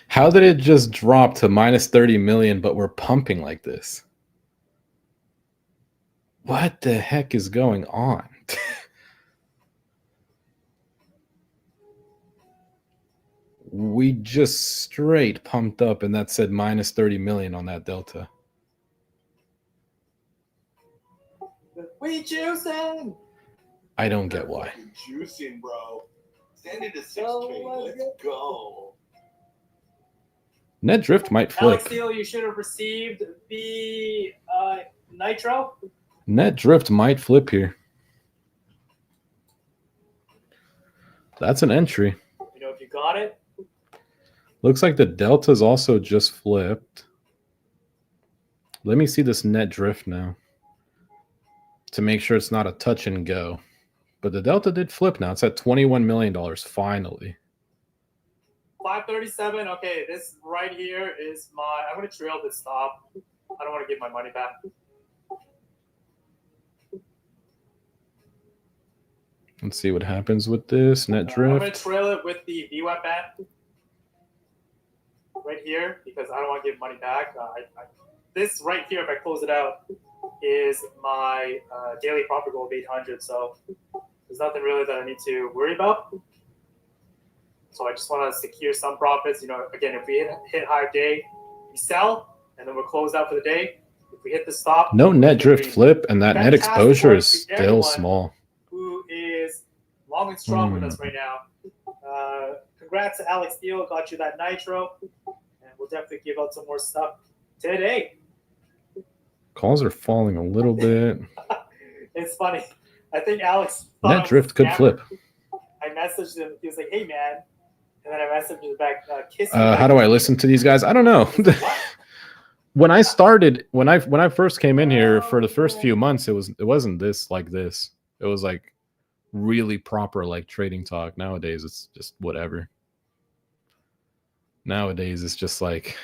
How did it just drop to minus 30 million, but we're pumping like this? What the heck is going on? We just straight pumped up, and that said minus 30 million on that delta. We juicing. I don't get why. Juicing, bro. Stand into 6K. Let's go. Net drift might flip. Alex Steele, you should have received the nitro. Net drift might flip here. That's an entry. You know, if you got it. Looks like the delta's also just flipped. Let me see this net drift now to make sure it's not a touch and go. But the delta did flip now. It's at $21 million finally. 537. Okay, this right here is my. I'm going to trail this stop. I don't want to give my money back. Let's see what happens with this net drift. I'm going to trail it with the VWAP band right here because I don't want to give money back. This right here, if I close it out, is my daily profit goal of 800. So there's nothing really that I need to worry about. So I just want to secure some profits. You know, again, if we hit high day, we sell, and then we'll close out for the day. If we hit the stop, no net drift flip, and that net exposure is still small. Who is long and strong with us right now? Congrats to Alex Steele, got you that nitro, and we'll definitely give out some more stuff today. Calls are falling a little bit. It's funny. I think Alex net drift could flip. I messaged him. He was like, "Hey, man," and then I messaged him back, "Kiss." How do I listen to these guys? I don't know. When I started, when I first came in here for the first few months, it wasn't this like this. It was like really proper like trading talk. Nowadays, it's just whatever. Nowadays, it's just like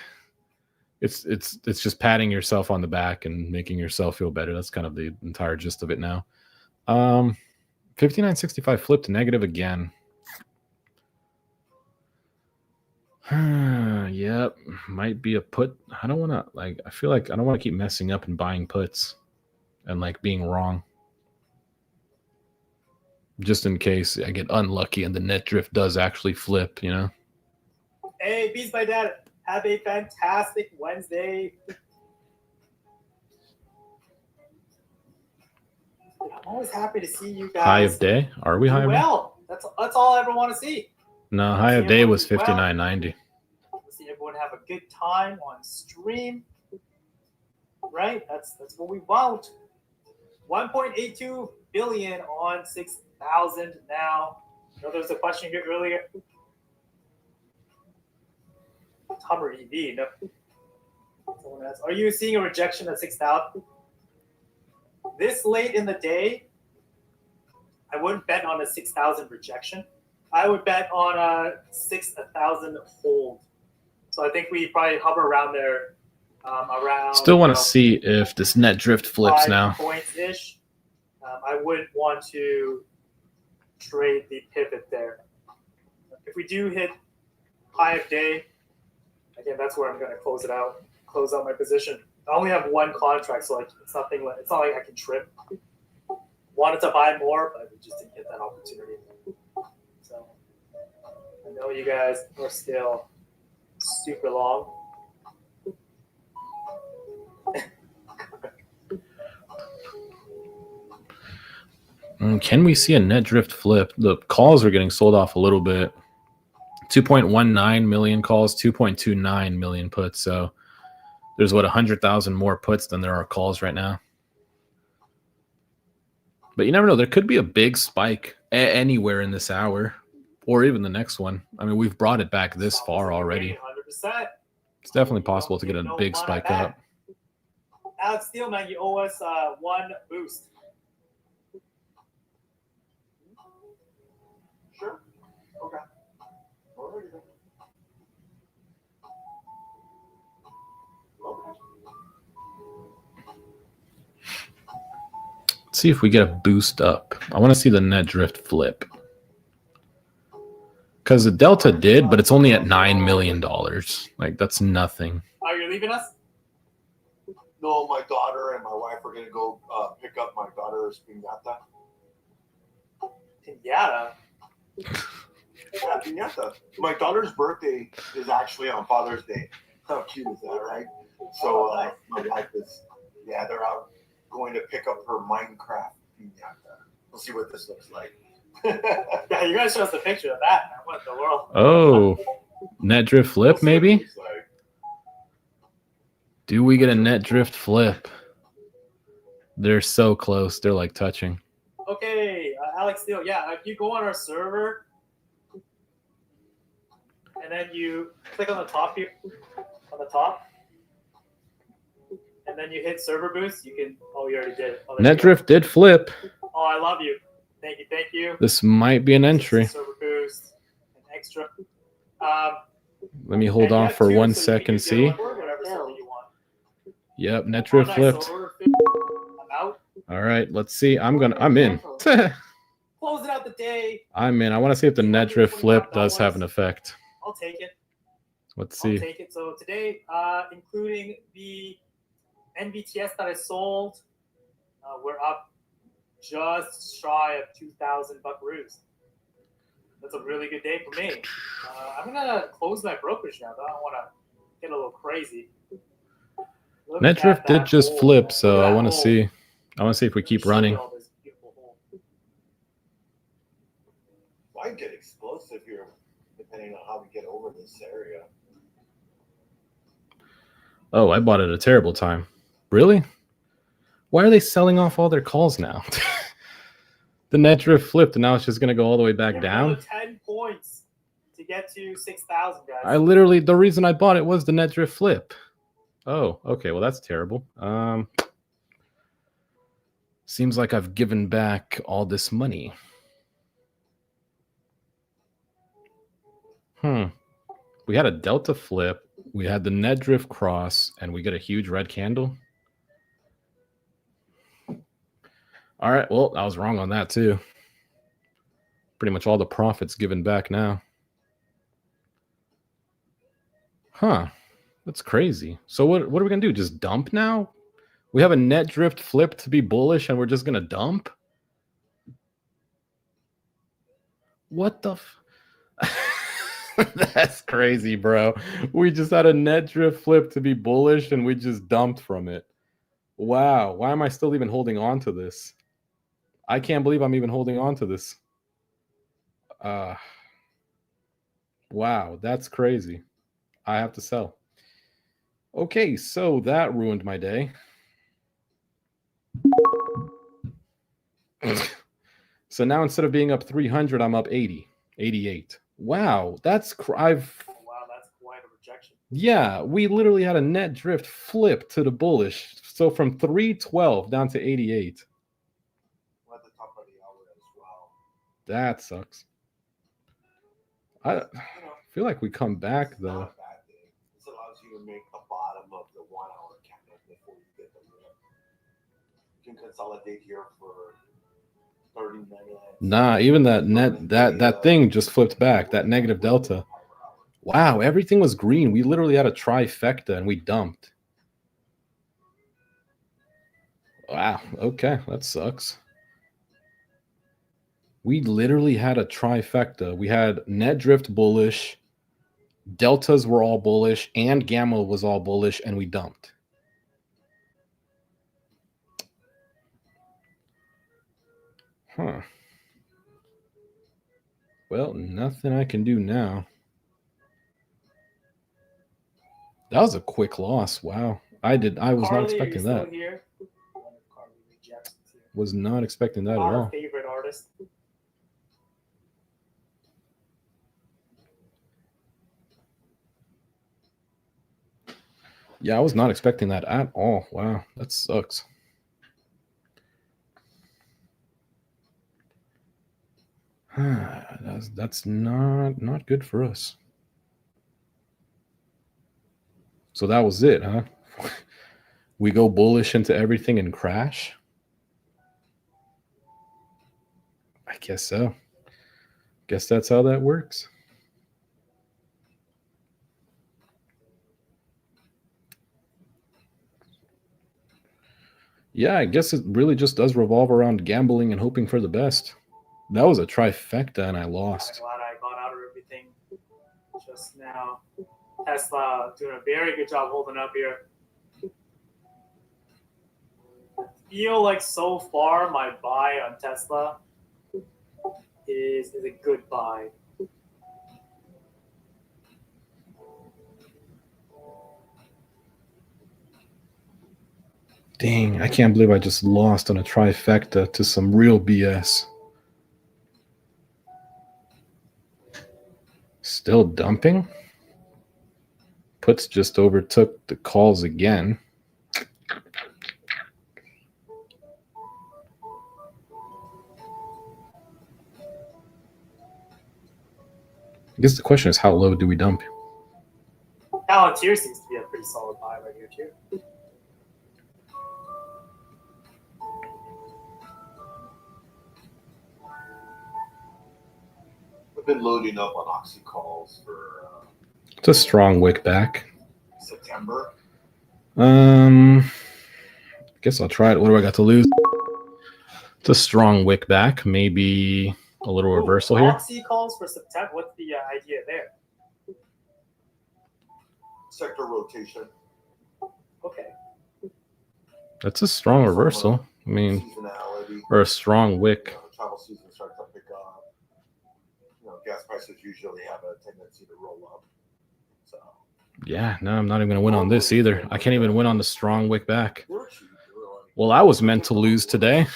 it's just patting yourself on the back and making yourself feel better. That's kind of the entire gist of it now. 59.65 flipped negative again. Yep, might be a put. I don't want to I feel like I don't want to keep messing up and buying puts and like being wrong. Just in case I get unlucky and the net drift does actually flip, you know. Hey, Beast by Dad, have a fantastic Wednesday. I'm always happy to see you guys. High of day? Are we high of day? Well, that's all I ever want to see. No, high of day was 59.90. See everyone have a good time on stream. Right? That's what we want. 1.82 billion on 6,000 now. I know there was a question here earlier. Hummer EV. No. Someone asks, are you seeing a rejection at 6,000? This late in the day, I wouldn't bet on a 6,000 rejection. I would bet on a 6,000 hold. So I think we probably hover around there. Around. Still want to see if this net drift flips 5 now. points ish. I wouldn't want to trade the pivot there. If we do hit high of day, again, that's where I'm going to close it out. Close out my position. I only have one contract, so like it's not like I can trip. Wanted to buy more, but we just didn't get that opportunity. So I know you guys are still super long. Can we see a net drift flip? The calls are getting sold off a little bit. 2.19 million calls, 2.29 million puts. So there's 100,000 more puts than there are calls right now. But you never know. There could be a big spike anywhere in this hour or even the next one. I mean, we've brought it back this far already. 100%. It's definitely possible to get a big spike up. Alex Steelman, you owe us one boost. Sure. Okay. Alrighty then. Okay. Let's see if we get a boost up. I want to see the net drift flip. Because the Delta did, but it's only at $9 million. Like, that's nothing. Are you leaving us? No, my daughter and my wife are going to go pick up my daughter's piñata. Piñata? Yeah, piñata. My daughter's birthday is actually on Father's Day. How cute is that, right? So my wife is, they're out going to pick up her Minecraft piñata. We'll see what this looks like. Yeah, you guys show us the picture of that. Man. What in the world? Oh, net drift flip, maybe? Do we get a net drift flip? They're so close. They're like touching. Okay, Alex Steele. Yeah, if you go on our server and then you click on the top here, on the top, and then you hit server boost, you can. Oh, you already did it. Oh, net drift did flip. Oh, I love you. Thank you. Thank you. This might be an entry. Server boost, an extra. Let me hold on for 1 second. See. Yep, net drift flipped. All right, let's see. I'm in. Closing out the day. I'm in. I want to see if the net drift flip does have an effect. I'll take it. Let's see. I'll take it. So today, including the NVTS that I sold, we're up just shy of 2,000 buckaroos. That's a really good day for me. I'm gonna close my brokerage now. But I don't want to get a little crazy. Net drift did just flip, so I want to see. I want to see if we keep running. Might get explosive here, depending on how we get over this area. Oh, I bought it at a terrible time. Really? Why are they selling off all their calls now? The net drift flipped, and now it's just going to go all the way back down. 10 points to get to 6,000, guys. The reason I bought it was the net drift flip. Oh, okay. Well, that's terrible. Seems like I've given back all this money. We had a Delta flip. We had the net drift cross, and we get a huge red candle. All right. Well, I was wrong on that too. Pretty much all the profits given back now. That's crazy. So what are we going to do? Just dump now? We have a net drift flip to be bullish, and we're just going to dump? What the That's crazy, bro. We just had a net drift flip to be bullish, and we just dumped from it. Wow. Why am I still even holding on to this? I can't believe I'm even holding on to this. Wow, that's crazy. I have to sell. Okay, so that ruined my day. So now instead of being up 300, I'm up 80, 88. Wow, that's wow, that's quite a rejection. Yeah, we literally had a net drift flip to the bullish. So from 312 down to 88. We're at the top of the hour as well. That sucks. I feel like we come back It's though. not a bad thing. This allows you to make the bottom of the 1 hour candle before you get the rip. You can consolidate here for 30 minutes. Nah, even that net that thing just flipped back. That negative delta. Wow, everything was green. We literally had a trifecta and we dumped. Wow, okay, that sucks. We literally had a trifecta. We had net drift bullish, deltas were all bullish, and gamma was all bullish, and we dumped. Huh. Well, nothing I can do now. That was a quick loss. Wow. I was not expecting that. Here? Was not expecting that at Our all. favorite artist. Yeah, I was not expecting that at all. Wow, that sucks. That's not good for us. So that was it, huh? We go bullish into everything and crash? I guess so. Guess that's how that works. Yeah, I guess it really just does revolve around gambling and hoping for the best. That was a trifecta and I lost. I'm glad I got out of everything just now. Tesla doing a very good job holding up here. I feel like so far my buy on Tesla is a good buy. Dang, I can't believe I just lost on a trifecta to some real BS. Still dumping? Puts just overtook the calls again. I guess the question is, how low do we dump? Palantir seems to be a pretty solid buy right here too. I've been loading up on Oxy calls for It's a strong wick back. September. Guess I'll try it. What do I got to lose? It's a strong wick back. Maybe a little reversal here. Oxy calls for September. What's the idea there? Sector rotation. Okay. That's a strong reversal. I mean, Seasonality. or a strong wick. The travel season starts to pick up. Gas prices usually have a tendency to roll up. So Yeah, no, I'm not even going to win on this either. I can't even win on the strong wick back. Well, I was meant to lose today.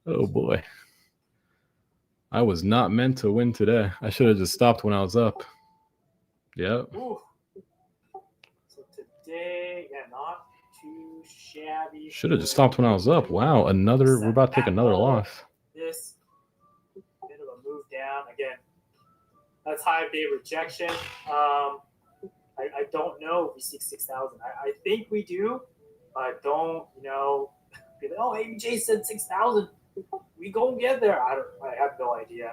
Oh, boy. I was not meant to win today. I should have just stopped when I was up. Yep. Ooh. So today, yeah, not too shabby. Should have just stopped when I was up. Wow, we're about to take another loss. This bit of a move down again. That's high day rejection. I don't know if we seek 6,000. I think we do. I don't, be like, oh, ABJ said 6,000. We gonna get there. I have no idea.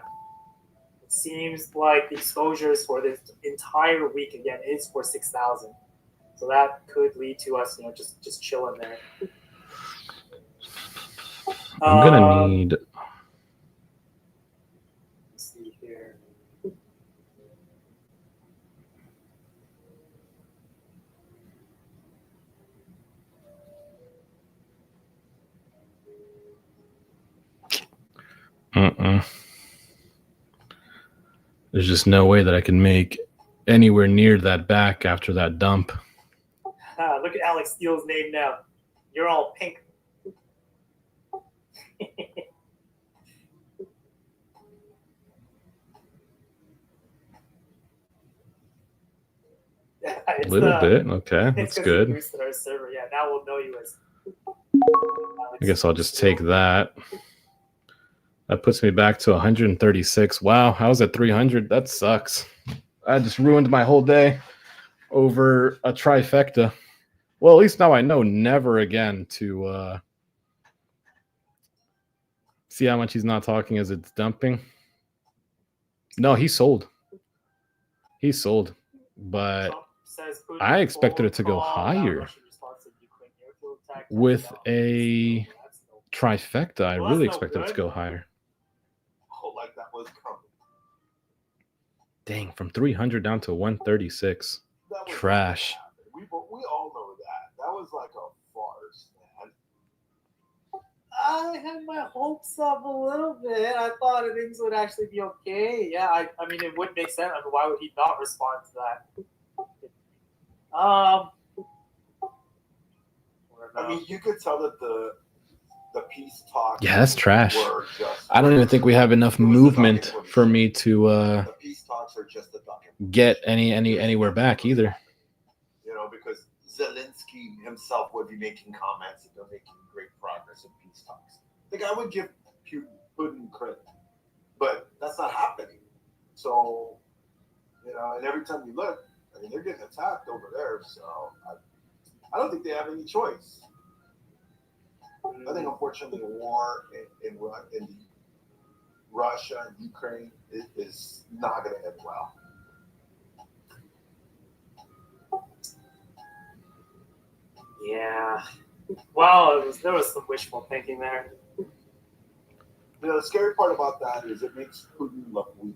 It seems like the exposures for this entire week again is for 6,000. So that could lead to us, just chilling there. I'm gonna need. Let's see here. There's just no way that I can make anywhere near that back after that dump. Look at Alex Steele's name now. You're all pink. A little bit. Okay, that's good. Boosted our server. Yeah, now we'll know you as. I guess I'll just take that. That puts me back to 136. Wow, I was at 300. That sucks. I just ruined my whole day over a trifecta. Well, at least now I know never again to see how much he's not talking as it's dumping. No, he sold. He sold. But I expected it to go higher. With a trifecta, I really expected it to go higher. Oh, like that was coming. Dang, from 300 down to 136. Trash. We all know that. That was like a farce, man. I had my hopes up a little bit. I thought things would actually be okay. Yeah, I mean, it would make sense. I mean, why would he not respond to that? I mean, you could tell that the peace talks. Yeah, that's trash. I don't even think we have enough movement for me to the peace talks are just a document. Get anywhere back either. You know, because Zelensky himself would be making comments and they're making great progress in peace talks. The guy would give Putin credit, but that's not happening. So, you know, and every time you look, I mean, they're getting attacked over there. So I don't think they have any choice. I think, unfortunately, the war in Russia and Ukraine is not going to end well. Yeah. Well, there was some wishful thinking there. You know, the scary part about that is it makes Putin look weak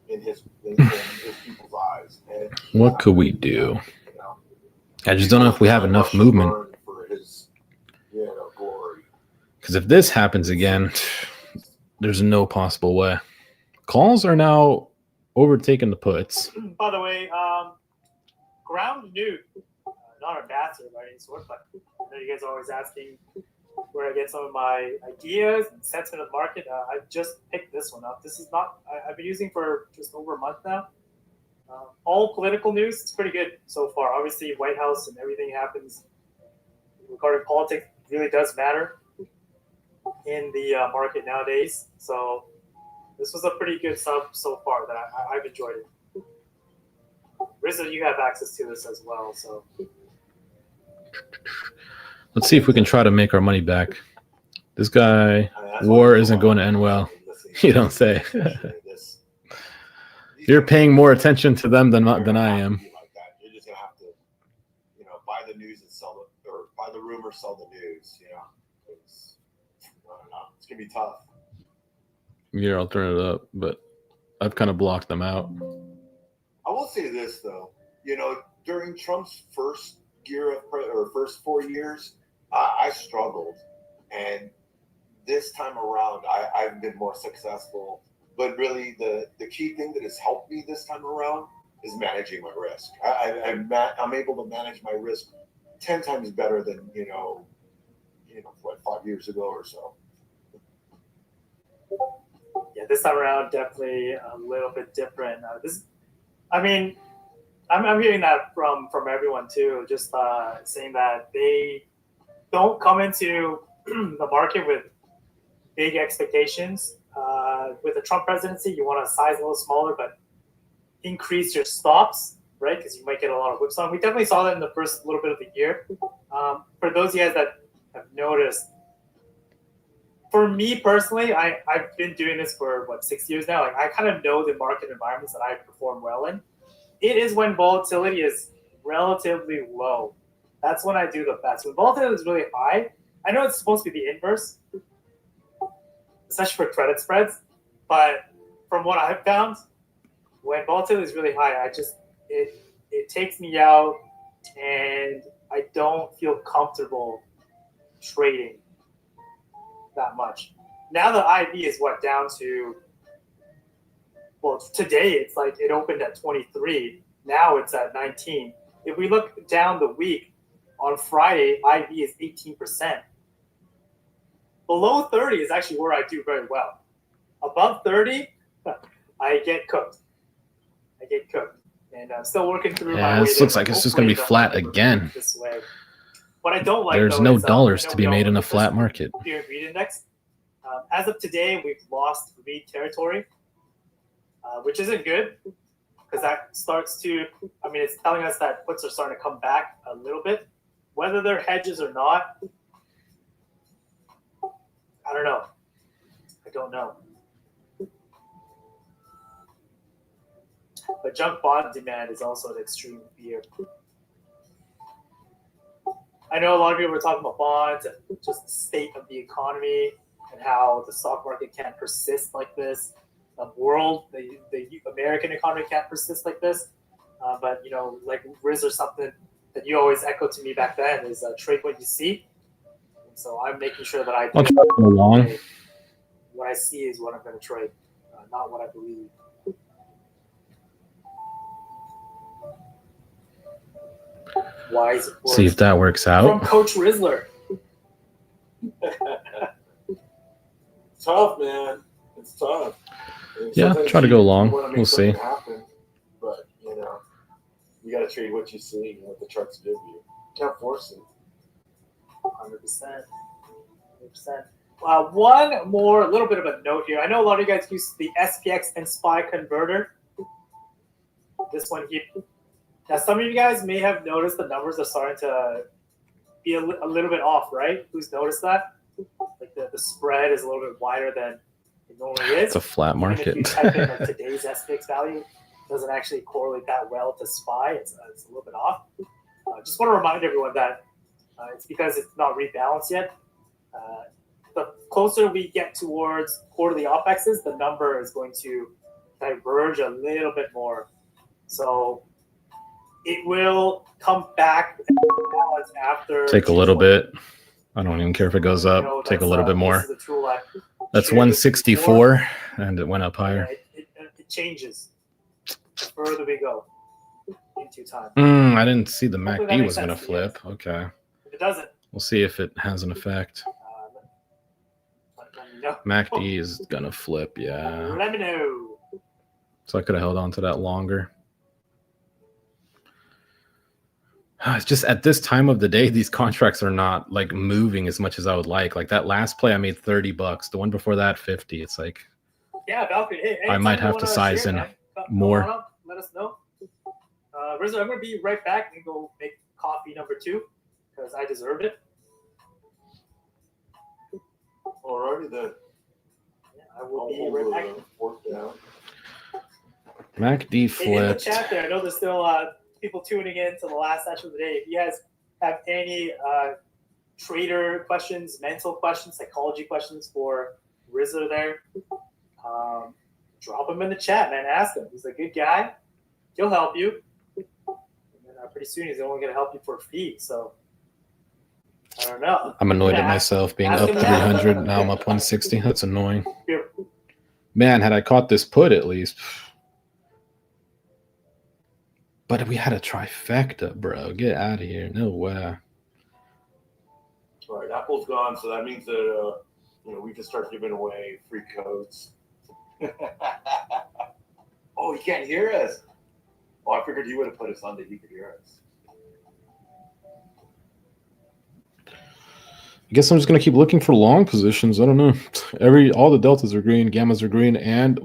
in his people's eyes. And what could we do? You know, I just don't know if we have enough movement. For his, you know, glory. Because if this happens again, there's no possible way. Calls are now overtaking the puts. By the way, ground nude, not a bastard by any sort, but I know you guys are always asking where I get some of my ideas and sentiment of the market. I just picked this one up. This is not, I've been using for just over a month now. All political news, it's pretty good so far. Obviously, White House and everything happens regarding politics really does matter in the market nowadays. So this was a pretty good sub so far that I've enjoyed it. Rizzo, you have access to this as well. So let's see if we can try to make our money back. This guy, war isn't going to end well. You don't say. You're paying more attention to them than I am. You're just gonna have to, you know, buy the news and sell it, or buy the rumor, sell the news. You know, I don't know. It's gonna be tough. Yeah, I'll turn it up, but I've kind of blocked them out. I will say this though, you know, during Trump's first year of first 4 years, I struggled, and this time around, I've been more successful. But really, the key thing that has helped me this time around is managing my risk. I'm able to manage my risk 10 times better than you know, what, 5 years ago or so. Yeah, this time around, definitely a little bit different. I mean, I'm hearing that from everyone too, just saying that they don't come into the market with big expectations. With the Trump presidency, you want to size a little smaller, but increase your stops, right? Because you might get a lot of whipsaw. We definitely saw that in the first little bit of the year. For those of you guys that have noticed, for me personally, I've been doing this for 6 years now. Like, I kind of know the market environments that I perform well in. It is when volatility is relatively low. That's when I do the best. When volatility is really high, I know it's supposed to be the inverse, especially for credit spreads. But from what I've found, when volatility is really high, it takes me out, and I don't feel comfortable trading that much. Now the IB is down to, well, today it's like it opened at 23. Now it's at 19. If we look down the week, on Friday, IB is 18%. Below 30 is actually where I do very well. Above 30, I get cooked. And I'm still working through my Yeah, way this there, looks but like it's just going to be hopefully flat they'll again. this way. What I don't like, There's though, no is, dollars I know to we be all made in look a at this flat market. Fear and greed index. As of today, we've lost greed territory, which isn't good because that starts to, I mean, it's telling us that puts are starting to come back a little bit. Whether they're hedges or not, I don't know. I don't know. But junk bond demand is also an extreme fear. I know a lot of people were talking about bonds and just the state of the economy and how the stock market can't persist like this. The American economy can't persist like this. But, you know, like Riz or something that you always echoed to me back then is trade what you see. And so I'm making sure that I do I'll try to go along. what I see is what I'm going to trade, not what I believe. Wise See if that works from out. Coach Rizzler. Tough, man. It's tough. And Yeah, sometimes try to go you along. wanna make We'll see. something happen, but you know, you got to trade what you see and what the charts give you. You can't force it. 100%. 100%. One more little bit of a note here. I know a lot of you guys use the SPX and SPY converter. This one here. Now, some of you guys may have noticed the numbers are starting to be a little bit off, right? Who's noticed that? Like the spread is a little bit wider than it normally is. It's a flat Even if you market. type in like today's SPX value, it doesn't actually correlate that well to SPY. It's a little bit off. Just want to remind everyone that it's because it's not rebalanced yet. The closer we get towards quarterly OPEXs, the number is going to diverge a little bit more. So it will come back after. Take a little bit. I don't even care if it goes up. Take a little bit more. That's 164, and it went up higher. It changes the further we go into time. I didn't see the MACD was going to flip. Okay. If it doesn't, we'll see if it has an effect. let me know. MACD is going to flip, yeah. Let me know. So I could have held on to that longer. It's just at this time of the day, these contracts are not like moving as much as I would like. Like that last play, I made $30. The one before that, 50. It's like, yeah, Valkyrie. Hey, I might have to size in more. Come on up, let us know. Rizzo, I'm going to be right back and go make coffee number 2 because I deserve it. Alrighty then. Yeah, I will be right back. Work down. MACD flipped. In the chat there, I know there's still people tuning in to the last session of the day. If you guys have any trader questions, mental questions, psychology questions for Rizzo there, drop him in the chat, man. Ask him. He's a good guy. He'll help you. And then pretty soon he's only going to help you for a fee. So I don't know. I'm annoyed at myself being up 300. Now I'm up 160. That's annoying. Man, had I caught this put at least. But we had a trifecta, bro. Get out of here. No way. All right, Apple's gone, so that means that we can start giving away free codes. Oh, he can't hear us. Oh, I figured he would have put us on that he could hear us. I guess I'm just gonna keep looking for long positions. I don't know. All the deltas are green, gammas are green, and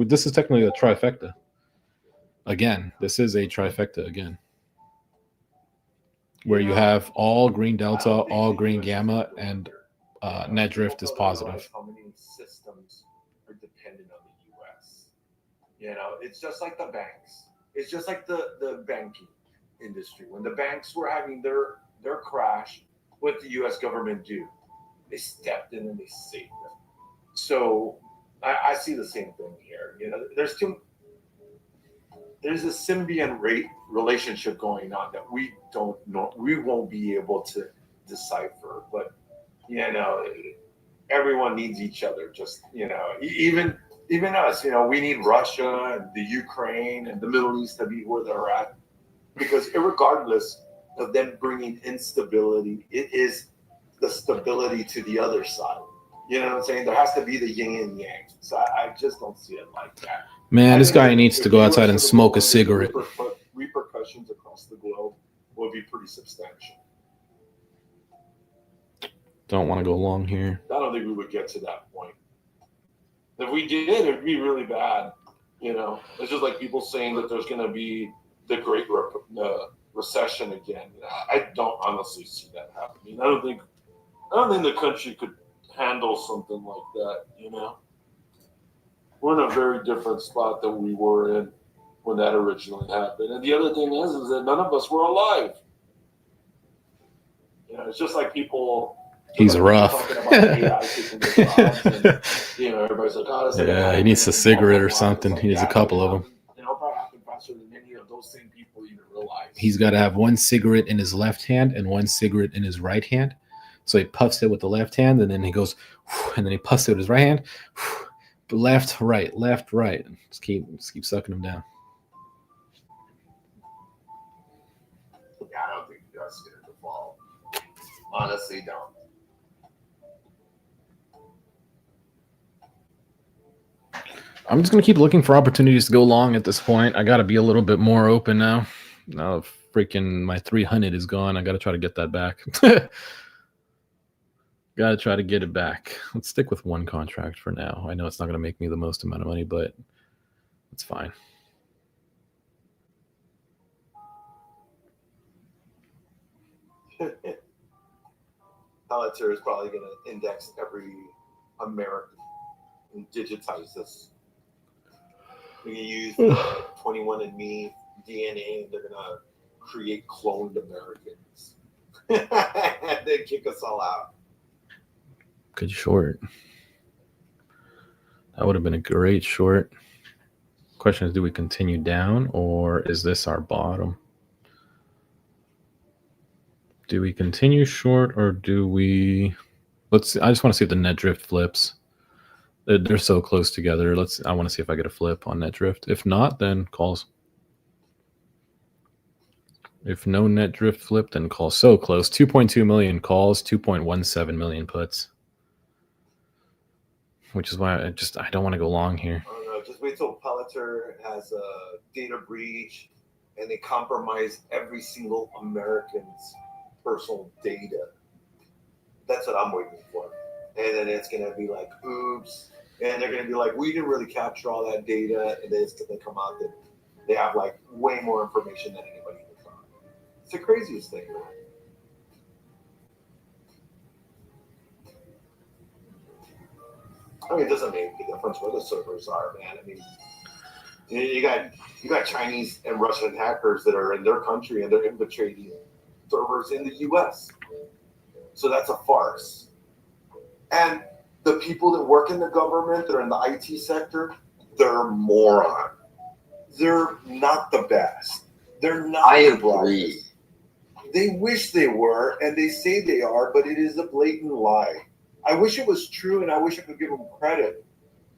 this is technically a trifecta. Again, this is a trifecta again, where you have all green delta, all green gamma, and net drift is positive. How many systems are dependent on the U.S.? It's just like the banks. It's just like the banking industry. When the banks were having their crash, what did the U.S. government do? They stepped in and they saved them. So I see the same thing here. There's a symbiont relationship going on that we don't know. We won't be able to decipher. But everyone needs each other. Just even us. We need Russia and the Ukraine and the Middle East to be where they're at, because irregardless of them bringing instability, it is the stability to the other side. You know what I'm saying? There has to be the yin and yang. So I just don't see it like that. Man, I this think guy if- needs if to go the outside US and was smoke a going, the cigarette. Repercussions across the globe would be pretty substantial. Don't want to go long here. I don't think we would get to that point. If we did, it'd be really bad. You know, it's just like people saying that there's going to be the Great Recession again. I don't honestly see that happening. I don't think the country could handle something like that. You know, we're in a very different spot than we were in when that originally happened. And the other thing is that none of us were alive. You know, it's just like people. He's rough. You know, everybody's like, oh, Yeah, he needs a cigarette or something. He needs a couple of them. You know, probably happen faster than any of those same people even realize. He's got to have one cigarette in his left hand and one cigarette in his right hand. So he puffs it with the left hand, and then he goes, and then he puffs it with his right hand. Left, right, left, right. Just keep sucking him down. Yeah, I don't think that's going to default. Honestly, don't. I'm just going to keep looking for opportunities to go long at this point. I got to be a little bit more open now. Now freaking my 300 is gone. I got to try to get that back. Got to try to get it back. Let's stick with one contract for now. I know it's not going to make me the most amount of money, but it's fine. Palantir is probably going to index every American and digitize this. We can use 21andMe DNA, and they're going to create cloned Americans. And then kick us all out. Good short. That would have been a great short. Question is, do we continue down, or is this our bottom? Do we continue short, or do we... Let's see. I just want to see if the net drift flips. They're so close together. I want to see if I get a flip on net drift. If not, then calls. If no net drift flip, then calls. So close. 2.2 million calls, 2.17 million puts. Which is why I don't want to go long here. I don't know. Just wait till Palantir has a data breach and they compromise every single American's personal data. That's what I'm waiting for. And then it's going to be like, oops. And they're going to be like, we didn't really capture all that data. And then it's going to come out that they have like way more information than anybody ever thought. It's the craziest thing, man. I mean, it doesn't make a difference where the servers are, man. I mean, you got Chinese and Russian hackers that are in their country and they're infiltrating servers in the U.S. So that's a farce. And the people that work in the government, that are in the IT sector, they're moron. They're not the best. They're not. I the agree. brightest. They wish they were, and they say they are, but it is a blatant lie. I wish it was true, and I wish I could give them credit,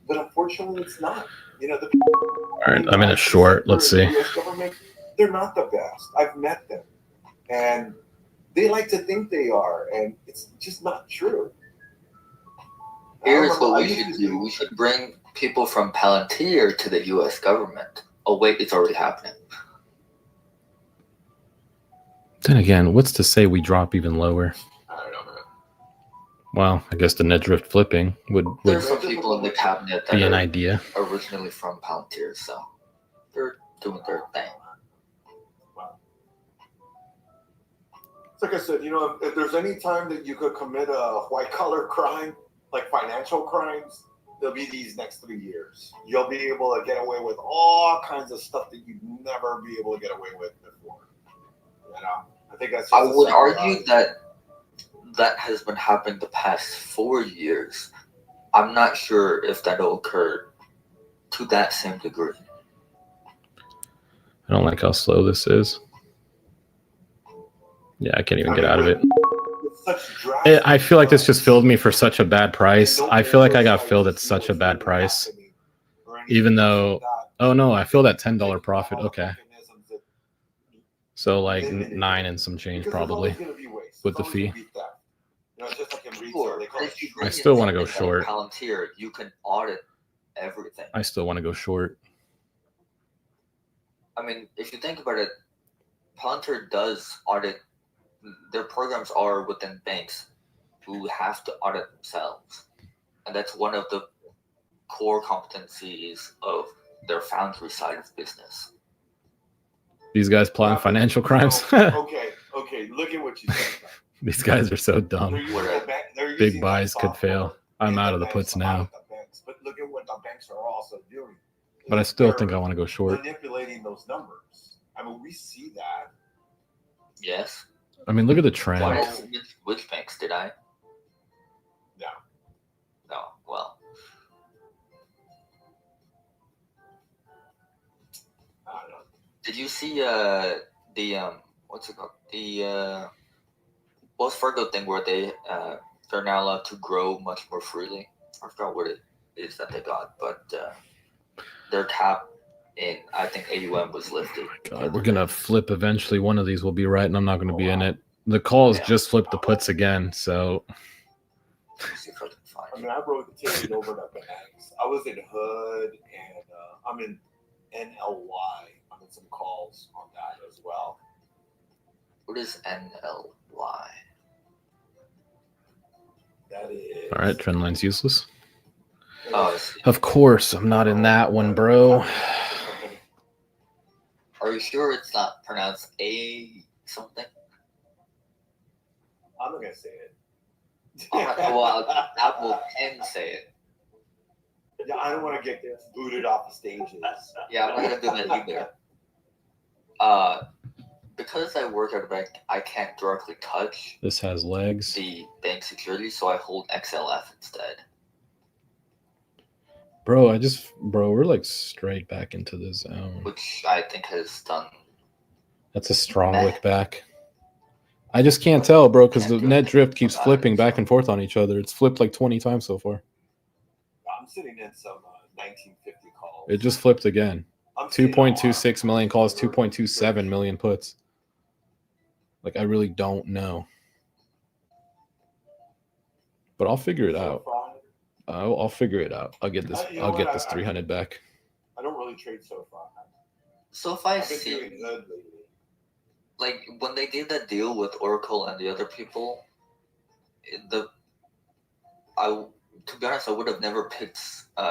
but unfortunately, it's not. You know, All right, I'm in a short. Let's see. The US government, they're not the best. I've met them, and they like to think they are, and it's just not true. Here's what we should do. We should bring people from Palantir to the U.S. government. Oh, wait, it's already happening. Then again, what's to say we drop even lower? I don't know, man. Well, I guess the net drift flipping would There's some people in the cabinet that be an are idea. originally from Palantir, so they're doing their thing. Wow. It's like I said, you know, if there's any time that you could commit a white-collar crime, like financial crimes, there'll be these next 3 years. You'll be able to get away with all kinds of stuff that you'd never be able to get away with before. You know, I think that's. I would argue that has been happening the past 4 years. I'm not sure if that'll occur to that same degree. I don't like how slow this is. Yeah, I can't even get out of it. I feel like this just filled me for such a bad price. I feel like I got filled at such a bad price. Even though, oh no, I feel that $10 profit. Okay. So like 9 and some change probably with the fee. You know, it's just like in retail, Sure, they call but it if you short. bring I in still want to go something like short. Palantir, you can audit everything. I still want to go short. I mean, if you think about it, Palantir does audit. Their programs are within banks who have to audit themselves, and that's one of the core competencies of their foundry side of business. These guys plotting financial crimes. Okay, look at what you said. These guys are so They're dumb. using the bank, they're Big using that buys could software fail. I'm in out the of the banks puts to now. audit the banks. But look at what the banks are also doing. But I still They're think I want to go short. manipulating those numbers. I mean, we see that. Yes. I mean, look at the trend. Which banks did I? No. No. Well, I don't know. did you see the what's it called, the Wells Fargo thing where they're now allowed to grow much more freely? I forgot what it is that they got, but their cap in, I think, AUM was lifted. God, we're gonna flip eventually. One of these will be right, and I'm not gonna be in it. The calls just flipped the puts again, so Let me see if I can find I mean, I rotated over to banks. I was in Hood, and I'm in NLY. I'm in some calls on that as well. What is NLY? That is. all right, trend line's useless. Oh, I see. Of course, I'm not in that one, bro. Are you sure it's not pronounced A something? I'm not gonna say it. Well, Apple can say it. Yeah, I don't want to get booted off the stages. Yeah, I'm not gonna do that either. Because I work at a bank, I can't directly touch This has legs. the bank security, so I hold XLF instead. Bro, we're like straight back into the zone. Which I think has done. That's a strong wick back. I just can't tell, bro, because the net drift keeps flipping back and forth on each other. It's flipped like 20 times so far. I'm sitting in some 1950 calls. It just flipped again. I'm sitting in 2.26 million calls, 2.27 million puts. Like, I really don't know. But I'll figure it out. I'll figure it out. I'll get this. I'll get this 300 back. I don't really trade so far. So if I I've been see, doing good lately. like, when they did that deal with Oracle and the other people, to be honest, I would have never picked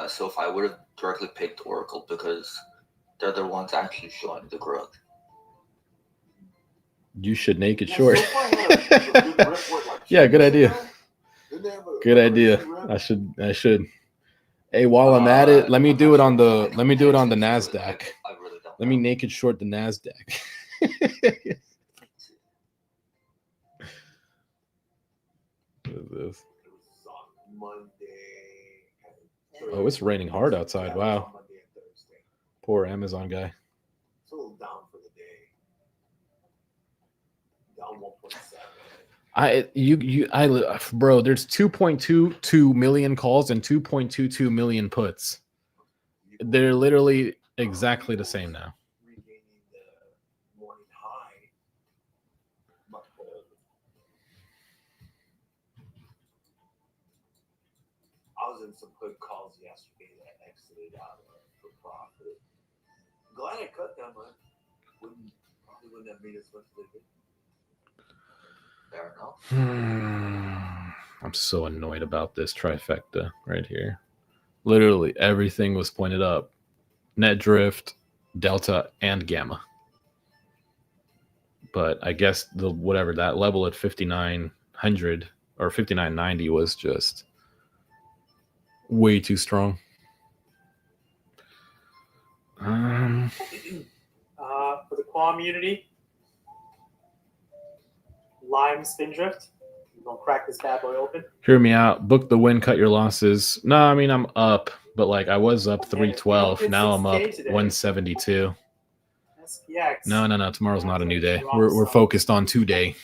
SoFi. I would have directly picked Oracle because they're the ones actually showing the growth. You should naked Yeah, short. SoFi had a good rip with, like, Yeah, good idea. Didn't they have a Good idea. rip? I should. Hey, while I'm at it, let me do it on the NASDAQ. I really don't. Let me naked short the NASDAQ. What is this? It was on Monday. Oh, it's raining hard outside. Yeah, it was Wow. on Monday and Thursday. Poor Amazon guy. It's a little down for the day. Down 1.7. Bro, there's 2.22 million calls and 2.22 million puts. They're literally exactly the same now. Regaining the morning high. But, I was in some good calls yesterday that exited out for profit. Glad I cut that much. Probably wouldn't have made as much as I did. Fair enough. I'm so annoyed about this trifecta right here. Literally everything was pointed up. Net drift, delta, and gamma. But I guess that level at 5,900 or 5,990 was just way too strong. For the Quam Unity, Lime Spindrift. We're gonna crack this bad boy open. Hear me out. Book the win, cut your losses. No, I mean I'm up, but like I was up 312. Now I'm up 172. SPX. No. Tomorrow's not a new day. We're focused on today.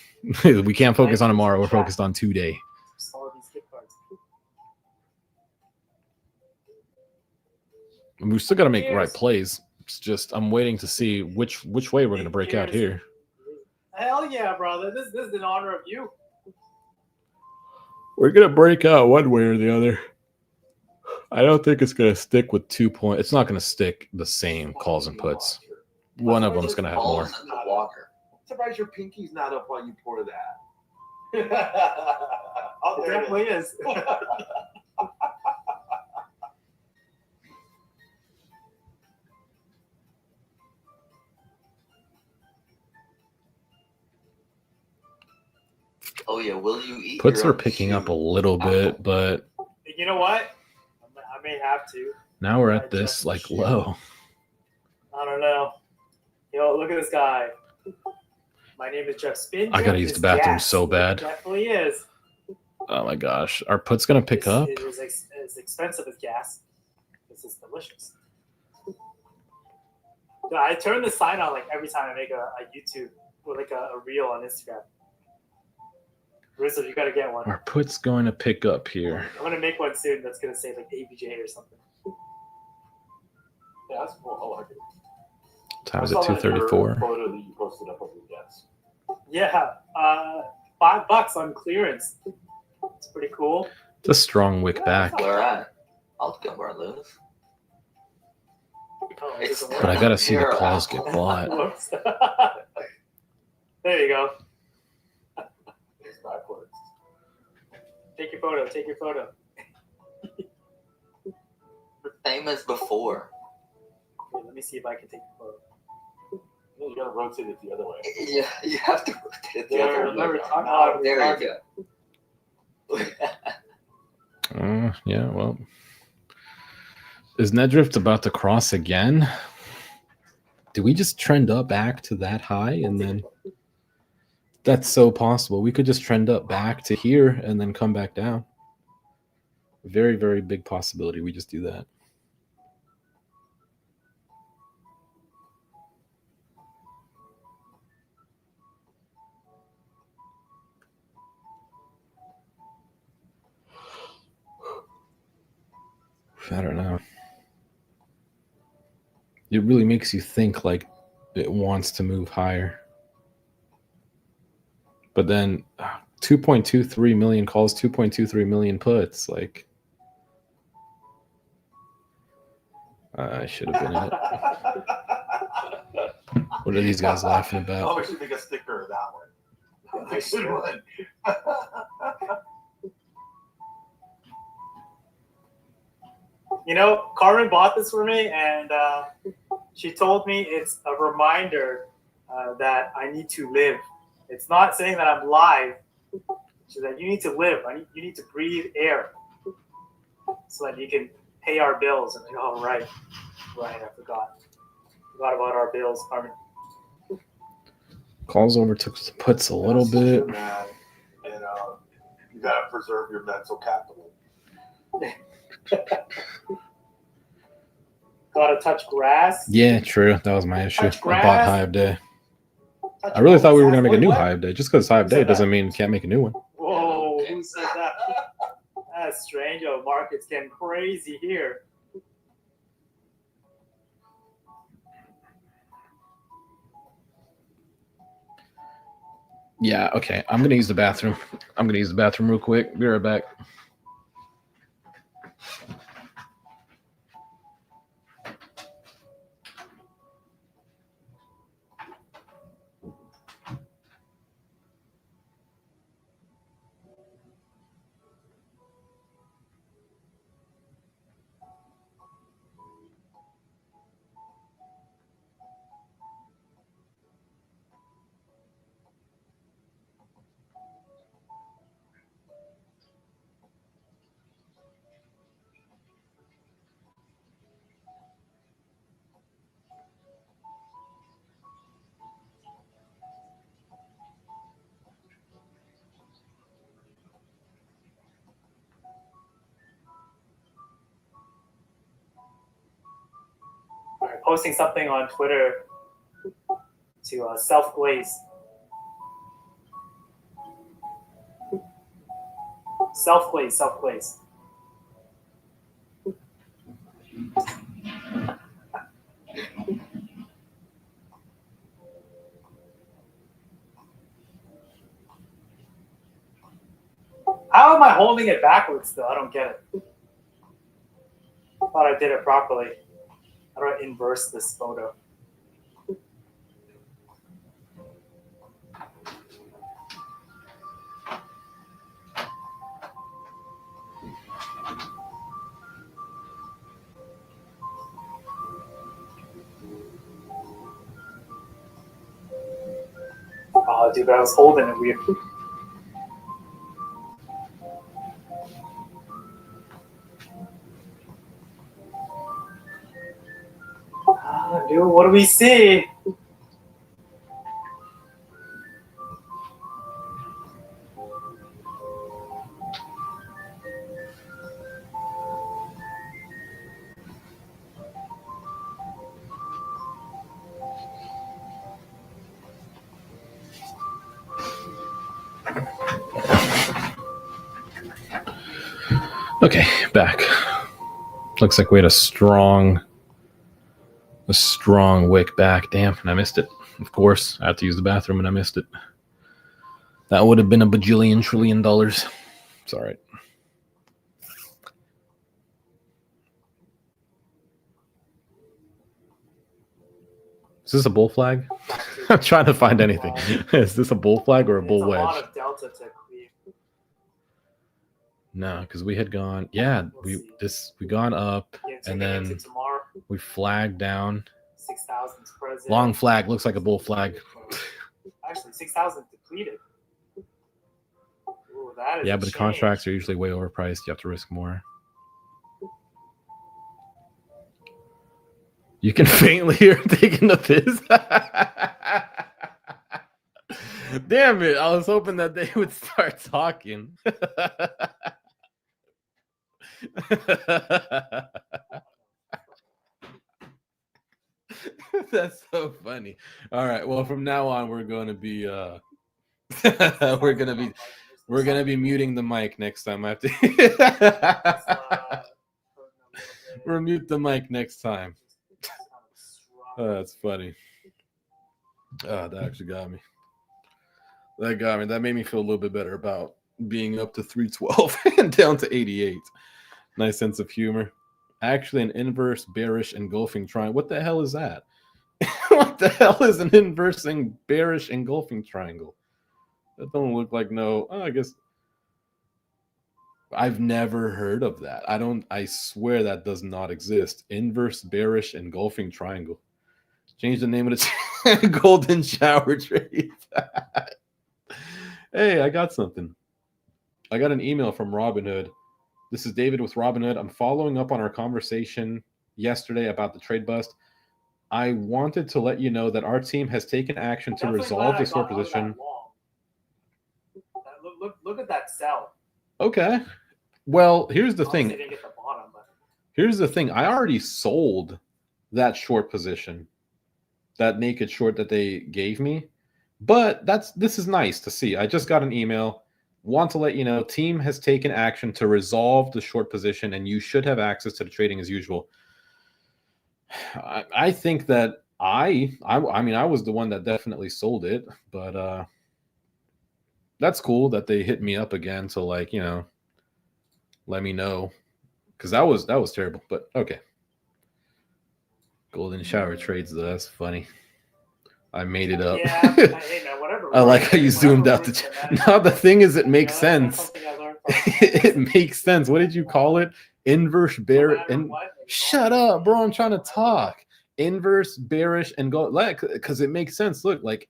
We can't focus on tomorrow. We're focused on today. All these gift cards. And we still got to make right plays. It's just I'm waiting to see which way we're gonna break out here. Hell yeah, brother. This is in honor of you. We're gonna break out one way or the other. I don't think it's gonna stick with 2 point. It's not gonna stick the same calls and puts. One of them's gonna have more. Balls in the water. I'm surprised your pinky's not up while you pour that. Oh, it definitely is. Oh yeah, will you eat? Puts your are own picking up a shoe? little bit, but You know what? I may have to. now we're I at this just- like low. I don't know. Yo, look at this guy. My name is Jeff Spin. I gotta use the bathroom so bad. Definitely is. Oh my gosh. Our put's gonna pick up. It is as expensive as gas. This is delicious. Dude, I turn the sign on like every time I make a YouTube or like a reel on Instagram. Rizzo, you gotta get one. Our put's going to pick up here. I'm gonna make one soon that's gonna say like ABJ or something. Yeah, that's cool. I like it. Time's I at saw that in your 2:34. Photo that you posted up of your desk. Yeah, $5 on clearance. It's pretty cool. It's a strong wick back, Where at? I'll get one of those. Oh, it It's doesn't work. but I gotta see the Zero. calls get bought. Whoops. There you go. It's backwards. Take your photo. Take your photo. Same as before. Wait, let me see if I can take your photo. No, you gotta rotate it the other way. Yeah, you have to rotate it the There, other there way. we go. Oh, There you go. Yeah, well. Is Nedrift about to cross again? Do we just trend up back to that high and then that's so possible. We could just trend up back to here and then come back down. Very, very big possibility we just do that. I don't know. It really makes you think like it wants to move higher. But then 2.23 million calls, 2.23 million puts. Like, I should have been in it. What are these guys laughing Oh, about? we should make a sticker of that one. That's a good one. You know, Carmen bought this for me, and she told me it's a reminder that I need to live. It's not saying that I'm live. She said, you need to live. You need to breathe air so that you can pay our bills. And I'm like, oh, right, I forgot about our bills, Carmen. Calls overtook the puts a little bit. Man, and you gotta preserve your mental capital. Gotta touch grass. Yeah, true. That was my issue. Touch I grass. bought high of day. Touch I really thought we were grass. going to make a new What? high of day. Just because it's high of Who day said doesn't that? mean you can't make a new one. Whoa, who said that? That's strange. Oh, market's getting crazy here. Yeah, okay. I'm going to use the bathroom. I'm going to use the bathroom real quick. Be right back. All right, posting something on Twitter to self-glaze. Self-glaze. How am I holding it backwards still? I don't get it. I thought I did it properly. How do I inverse this photo? Oh, dude, I was holding it weird. Dude, what do we see? Okay, back. Looks like we had a strong wick back. Damn, and I missed it. Of course, I had to use the bathroom and I missed it. That would have been a bajillion trillion dollars. It's all right. Is this a bull flag? I'm trying to find anything. Is this a bull flag or a bull wedge? A lot of delta to clear. No, because we had gone. Yeah, we gone up, and then we flagged down. 6,000's present. Long flag looks like a bull flag. Actually, 6,000 depleted. Ooh, that is yeah, but the contracts are usually way overpriced. You have to risk more. You can faintly hear him taking the piss. Damn it. I was hoping that they would start talking. That's so funny. All right. Well, from now on, we're going to be we're gonna be muting the mic next time. I have to we'll mute the mic next time. Oh, that's funny. Oh, that actually got me. That got me. That made me feel a little bit better about being up to 312 and down to 88. Nice sense of humor. Actually, an inverse bearish engulfing triangle. What the hell is that? What the hell is an inversing bearish engulfing triangle? That don't look like no. Oh, I guess I've never heard of that. I swear that does not exist. Inverse bearish engulfing triangle. Change the name of the golden shower trade. Hey, I got something. I got an email from Robinhood. This is David with Robinhood. I'm following up on our conversation yesterday about the trade bust. I wanted to let you know that our team has taken action to resolve the short position. Look at that sell. Okay. Well, here's the thing. Didn't get the bottom, but... Here's the thing. I already sold that short position, that naked short that they gave me. But this is nice to see. I just got an email. Want to let you know, team has taken action to resolve the short position, and you should have access to the trading as usual. I think that I mean, I was the one that definitely sold it, but that's cool that they hit me up again to, like, you know, let me know, because that was terrible. But okay. Golden shower trades, though. That's funny. I made it up. Yeah, hey, man, whatever. I like how you zoomed out the. Now the thing is, it makes sense. It makes sense. What did you call it? Inverse bearish. Shut up, bro. I'm trying to talk. Inverse bearish and go, like, because it makes sense. Look, like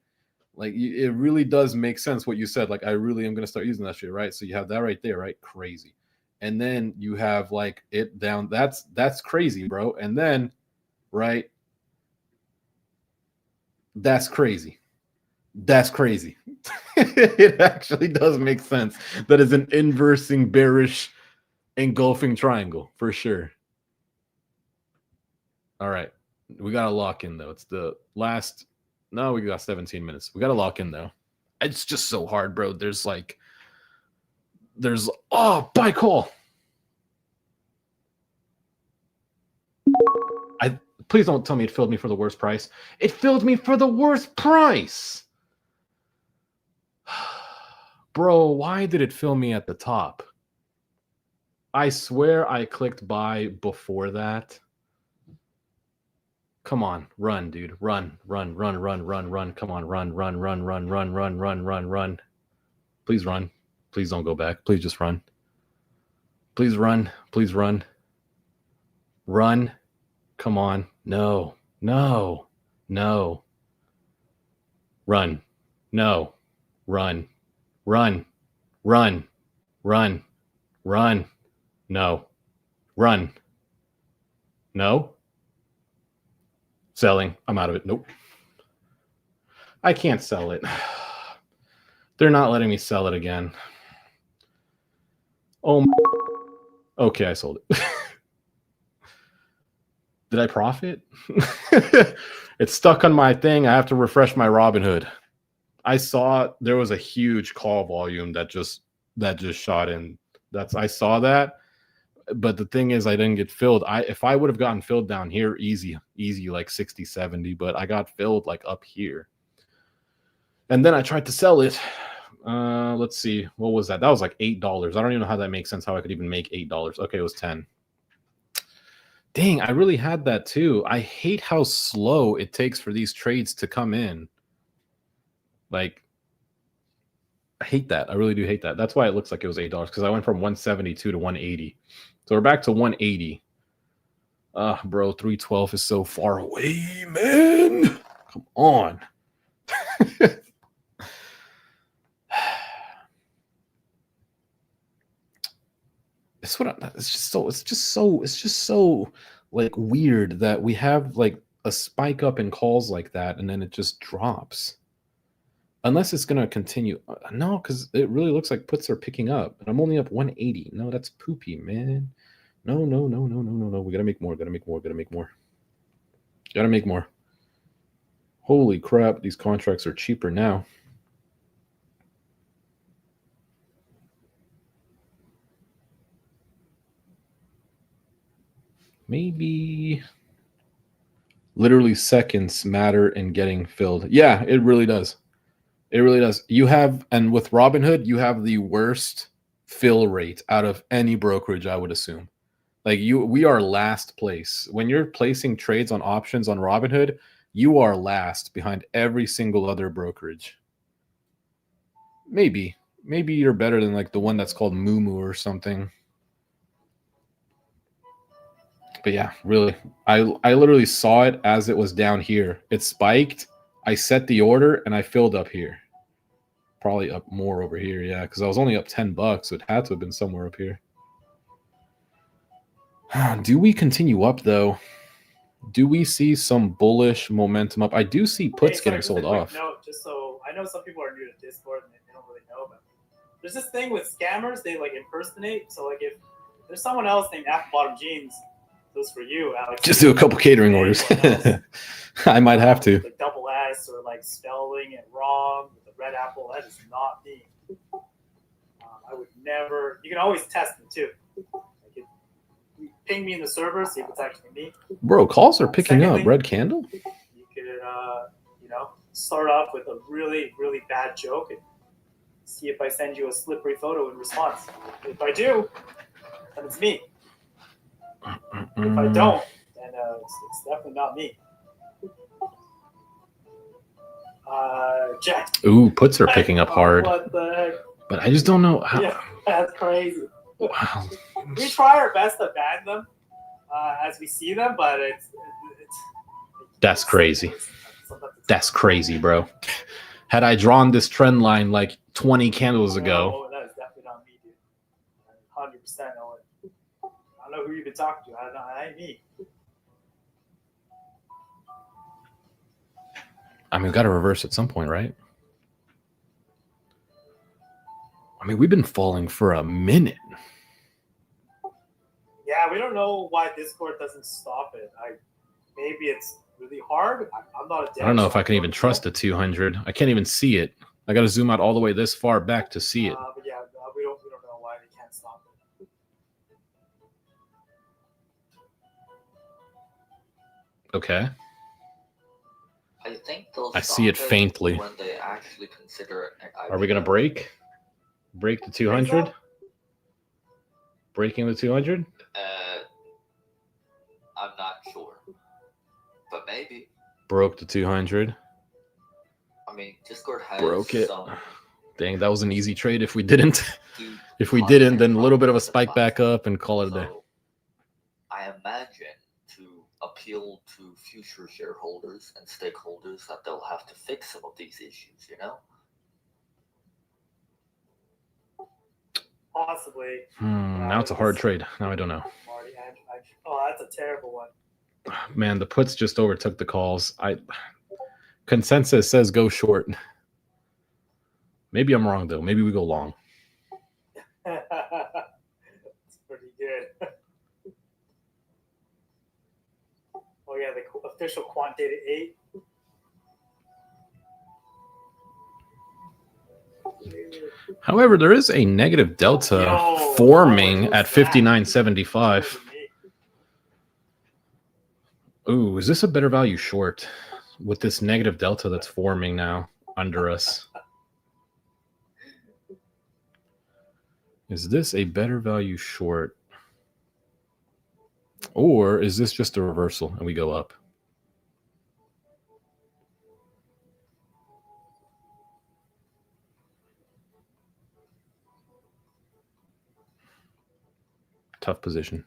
it really does make sense what you said. Like, I really am gonna start using that shit, right? So you have that right there, right? Crazy. And then you have like it down. That's crazy, bro. And then, right? That's crazy. That's crazy. It actually does make sense. That is an inversing bearish engulfing triangle for sure. All right. We got to lock in, though. It's the last. No, we got 17 minutes. We got to lock in, though. It's just so hard, bro. There's buy call. Please don't tell me it filled me for the worst price. It filled me for the worst price. Bro, why did it fill me at the top? I swear I clicked buy before that. Come on, run, dude. Run. Come on, run. Please run. Please don't go back. Please just run. Please run. Please run. Run. Come on. No. Run. No. Run. No. Run. No. Selling. I'm out of it. Nope. I can't sell it. They're not letting me sell it again. Oh, okay, I sold it. Did I profit? It's stuck on my thing. I have to refresh my Robinhood. I saw there was a huge call volume that just shot in. I saw that, but the thing is I didn't get filled. If I would have gotten filled down here, easy like 60, 70, but I got filled like up here. And then I tried to sell it. Let's see. What was that? That was like $8. I don't even know how that makes sense, how I could even make $8. Okay, it was 10. Dang, I really had that too. I hate how slow it takes for these trades to come in. Like, I hate that. I really do hate that. That's why it looks like it was $8, because I went from 172 to 180. So we're back to 180. Bro, 312 is so far away, man. Come on. It's just so like weird that we have like a spike up in calls like that and then it just drops. Unless it's gonna continue. No, because it really looks like puts are picking up. And I'm only up 180. No, that's poopy, man. No. We gotta make more. Holy crap, these contracts are cheaper now. Maybe literally seconds matter in getting filled. Yeah, it really does. It really does. You have, and with Robinhood, you have the worst fill rate out of any brokerage, I would assume. Like we are last place. When you're placing trades on options on Robinhood, you are last behind every single other brokerage. Maybe you're better than like the one that's called Moo or something. But yeah, really, I literally saw it as it was down here. It spiked. I set the order and I filled up here. Probably up more over here, yeah, because I was only up $10, so it had to have been somewhere up here. Do we continue up though? Do we see some bullish momentum up? I do see puts getting sold off. No, just so I know some people are new to Discord and they don't really know, but there's this thing with scammers. They like impersonate. So like if there's someone else named Apple Bottom Jeans, those for you, Alex. Just do a couple catering orders. I might have to. Like double S or like spelling it wrong with the red apple. That is not me. I would never. You can always test it too. Like if you ping me in the server, see if it's actually me. Bro, calls are picking up. Red candle. You could, start off with a really, really bad joke and see if I send you a slippery photo in response. If I do, then it's me. If I don't, then it's definitely not me. Jack. Ooh, puts are picking up hard. What the heck? But I just don't know how. Yeah, that's crazy. Wow. We try our best to ban them as we see them, but it's that's crazy. That's crazy, bro. Had I drawn this trend line like 20 candles ago. That is definitely not me, dude. 100% know it. I don't know who you've been talking to. I don't know. It ain't me. I mean, we've got to reverse at some point, right? I mean, we've been falling for a minute. Yeah, we don't know why Discord doesn't stop it. Maybe it's really hard. I'm not a I don't know if I can even trust the 200. I can't even see it. I got to zoom out all the way this far back to see it. But yeah, we don't know why they can't stop it. Okay. I think they'll I see it faintly. when they actually consider. Are we gonna break? Break the 200? Breaking the 200? I'm not sure, but maybe. Broke the 200. I mean, Discord has Broke it. some. Dang, that was an easy trade if we didn't. Dude, If we didn't, then a little bit of a spike back up and call it a day. So, I imagine to appeal to future shareholders and stakeholders that they'll have to fix some of these issues, you know? Possibly. Now it's a hard trade. Now I don't know. Marty, oh, that's a terrible one. Man, the puts just overtook the calls. Consensus says go short. Maybe I'm wrong though. Maybe we go long. That's pretty good. Oh yeah, the official quant data 8. However, there is a negative delta forming at 59.75. Ooh, is this a better value short with this negative delta that's forming now under us? Is this a better value short? Or is this just a reversal and we go up? Tough position.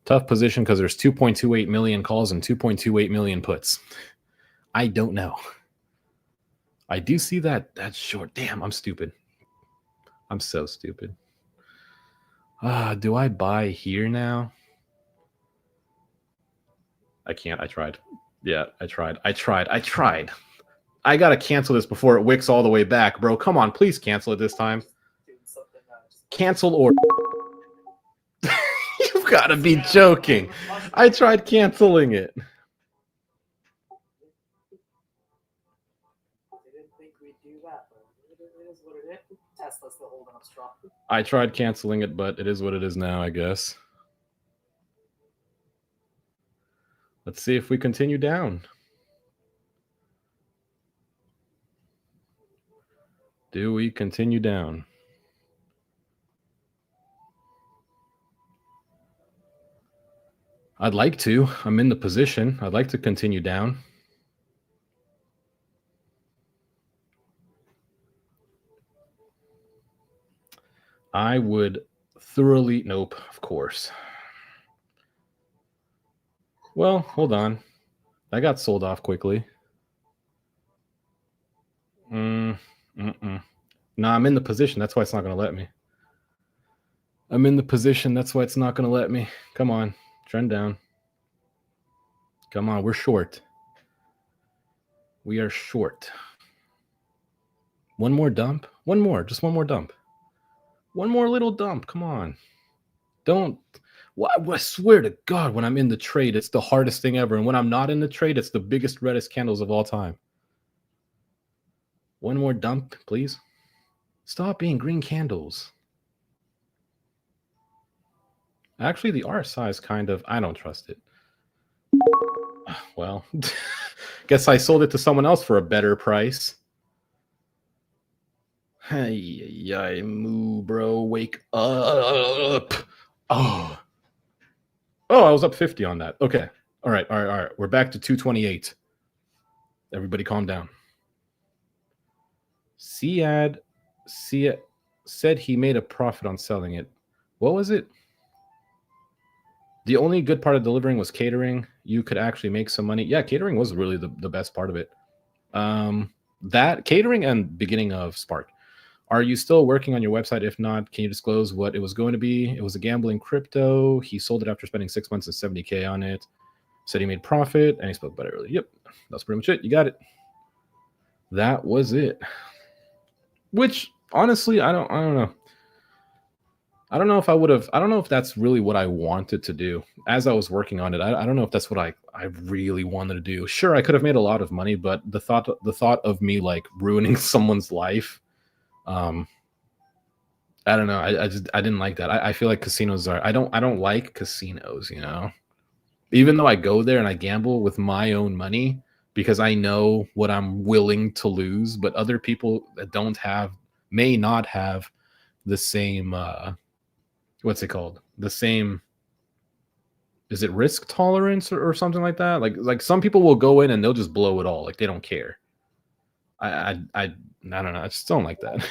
Tough position because there's 2.28 million calls and 2.28 million puts. I don't know. I do see that. That's short. Damn, I'm stupid. I'm so stupid. Do I buy here now? I can't. I tried. Yeah, I tried. I got to cancel this before it wicks all the way back, bro. Come on, please cancel it this time. Cancel or... You've got to be joking. I tried canceling it. Tesla's still holding up strong. I tried canceling it, but it is what it is now, I guess. Let's see if we continue down. Do we continue down? I'd like to. I'm in the position. I'd like to continue down. I would thoroughly... Nope, of course. Well, hold on. That got sold off quickly. No, I'm in the position. That's why it's not going to let me. I'm in the position. That's why it's not going to let me. Come on. Trend down. Come on. We're short. We are short. One more dump. One more. Just one more dump. One more little dump. Come on. Don't. Well, I swear to God, when I'm in the trade, it's the hardest thing ever. And when I'm not in the trade, it's the biggest, reddest candles of all time. One more dump, please. Stop being green candles. Actually, the RSI is kind of... I don't trust it. Well, guess I sold it to someone else for a better price. Hey, moo, bro. Wake up. Oh, I was up 50 on that. Okay. All right. We're back to 228. Everybody calm down. Siad said he made a profit on selling it. What was it? The only good part of delivering was catering. You could actually make some money. Yeah, catering was really the best part of it. That catering and beginning of Spark. Are you still working on your website? If not, can you disclose what it was going to be? It was a gambling crypto. He sold it after spending 6 months and 70K on it. Said he made profit and he spoke about it earlier. Yep, that's pretty much it. You got it. That was it. Which honestly, I don't know. I don't know if I would have. I don't know if that's really what I wanted to do as I was working on it. I don't know if that's what I really wanted to do. Sure, I could have made a lot of money, but the thought of me like ruining someone's life. I don't know. I didn't like that. I feel like casinos are. I don't like casinos. You know, even though I go there and I gamble with my own money because I know what I'm willing to lose, but other people that may not have the same what's it called? The same, is it risk tolerance or something like that? Like some people will go in and they'll just blow it all. Like they don't care. I don't know. I just don't like that.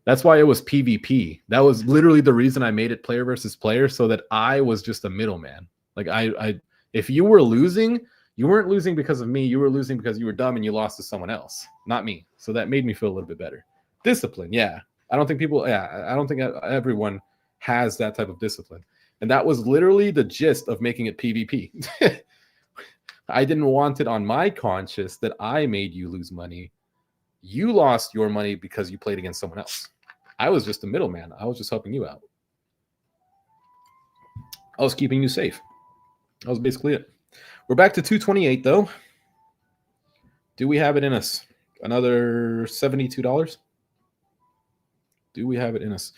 That's why it was PvP. That was literally the reason I made it player versus player, so that I was just a middleman. Like if you were losing, you weren't losing because of me. You were losing because you were dumb and you lost to someone else, not me. So that made me feel a little bit better. Discipline, yeah. I don't think everyone has that type of discipline. And that was literally the gist of making it PvP. I didn't want it on my conscience that I made you lose money. You lost your money because you played against someone else. I was just a middleman. I was just helping you out. I was keeping you safe. That was basically it. We're back to 228 though. Do we have it in us? Another $72? Do we have it in us?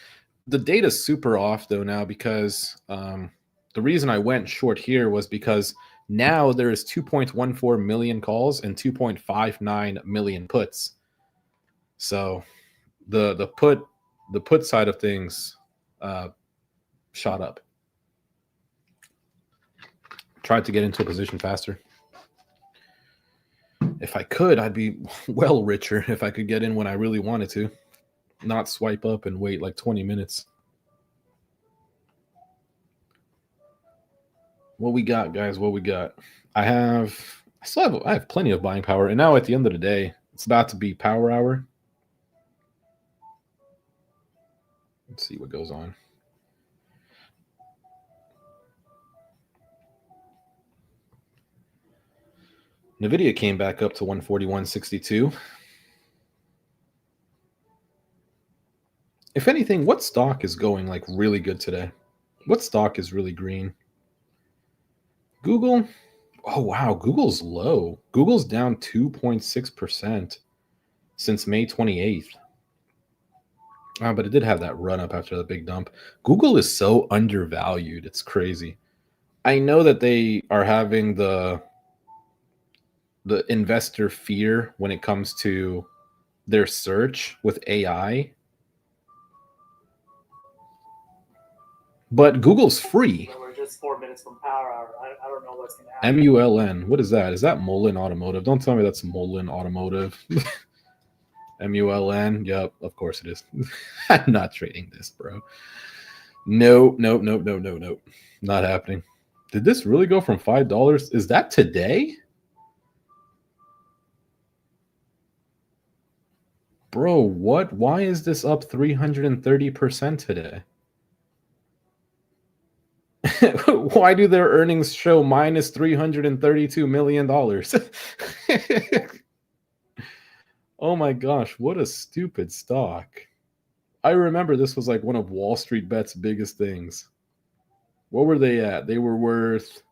The data's super off though now, because the reason I went short here was because now there is 2.14 million calls and 2.59 million puts. So the put side of things shot up. Tried to get into a position faster. If I could, I'd be well richer if I could get in when I really wanted to, not swipe up and wait like 20 minutes. What we got, guys? What we got? I have plenty of buying power, and now at the end of the day, it's about to be power hour. Let's see what goes on. NVIDIA came back up to 141.62. If anything, what stock is going like really good today? What stock is really green? Google. Oh, wow. Google's low. Google's down 2.6% since May 28th. But it did have that run up after the big dump. Google is so undervalued. It's crazy. I know that they are having the investor fear when it comes to their search with AI. But Google's free. We're just 4 minutes from power hour. I don't know what's going to happen. MULN. What is that? Is that Mullen Automotive? Don't tell me that's Mullen Automotive. MULN. Yep, of course it is. I'm not trading this, bro. Nope. Not happening. Did this really go from $5? Is that today? Bro, what? Why is this up 330% today? Why do their earnings show minus $332 million? Oh my gosh, what a stupid stock. I remember this was like one of Wall Street Bet's biggest things. What were they at? They were worth,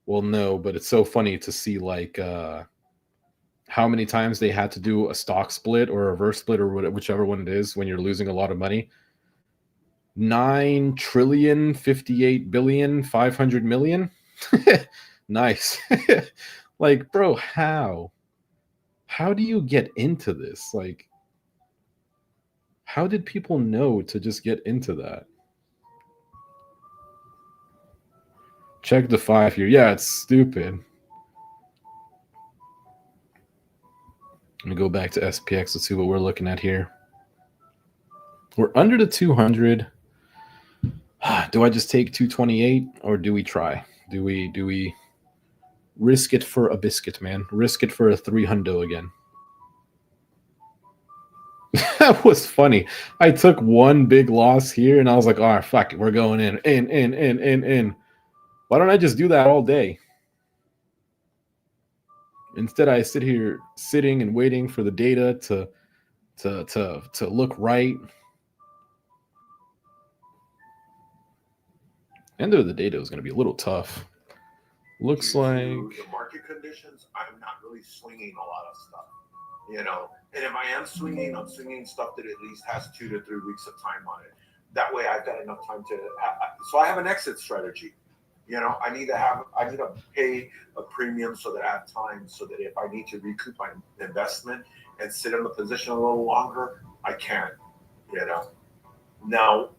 well, no, but it's so funny to see like how many times they had to do a stock split or a reverse split or whichever one it is when you're losing a lot of money. 9,058,500,000,000. Nice. Like, bro, how do you get into this? Like, how did people know to just get into that? Check the 5-year. Yeah, it's stupid. Let me go back to SPX. Let's see what we're looking at here. We're under the 200. Do I just take 228 or do we try? Do we risk it for a biscuit, man? Risk it for a 300 again. That was funny. I took one big loss here and I was like, all right, fuck it. We're going in. Why don't I just do that all day? Instead, I sit here sitting and waiting for the data to look right. End of the data is going to be a little tough. Looks like the market conditions, I'm not really swinging a lot of stuff, you know. And if I am swinging, I'm swinging stuff that at least has 2 to 3 weeks of time on it. That way, I've got enough time to. So I have an exit strategy. You know, I need to pay a premium so that I have time, so that if I need to recoup my investment and sit in the position a little longer, I can. You know, now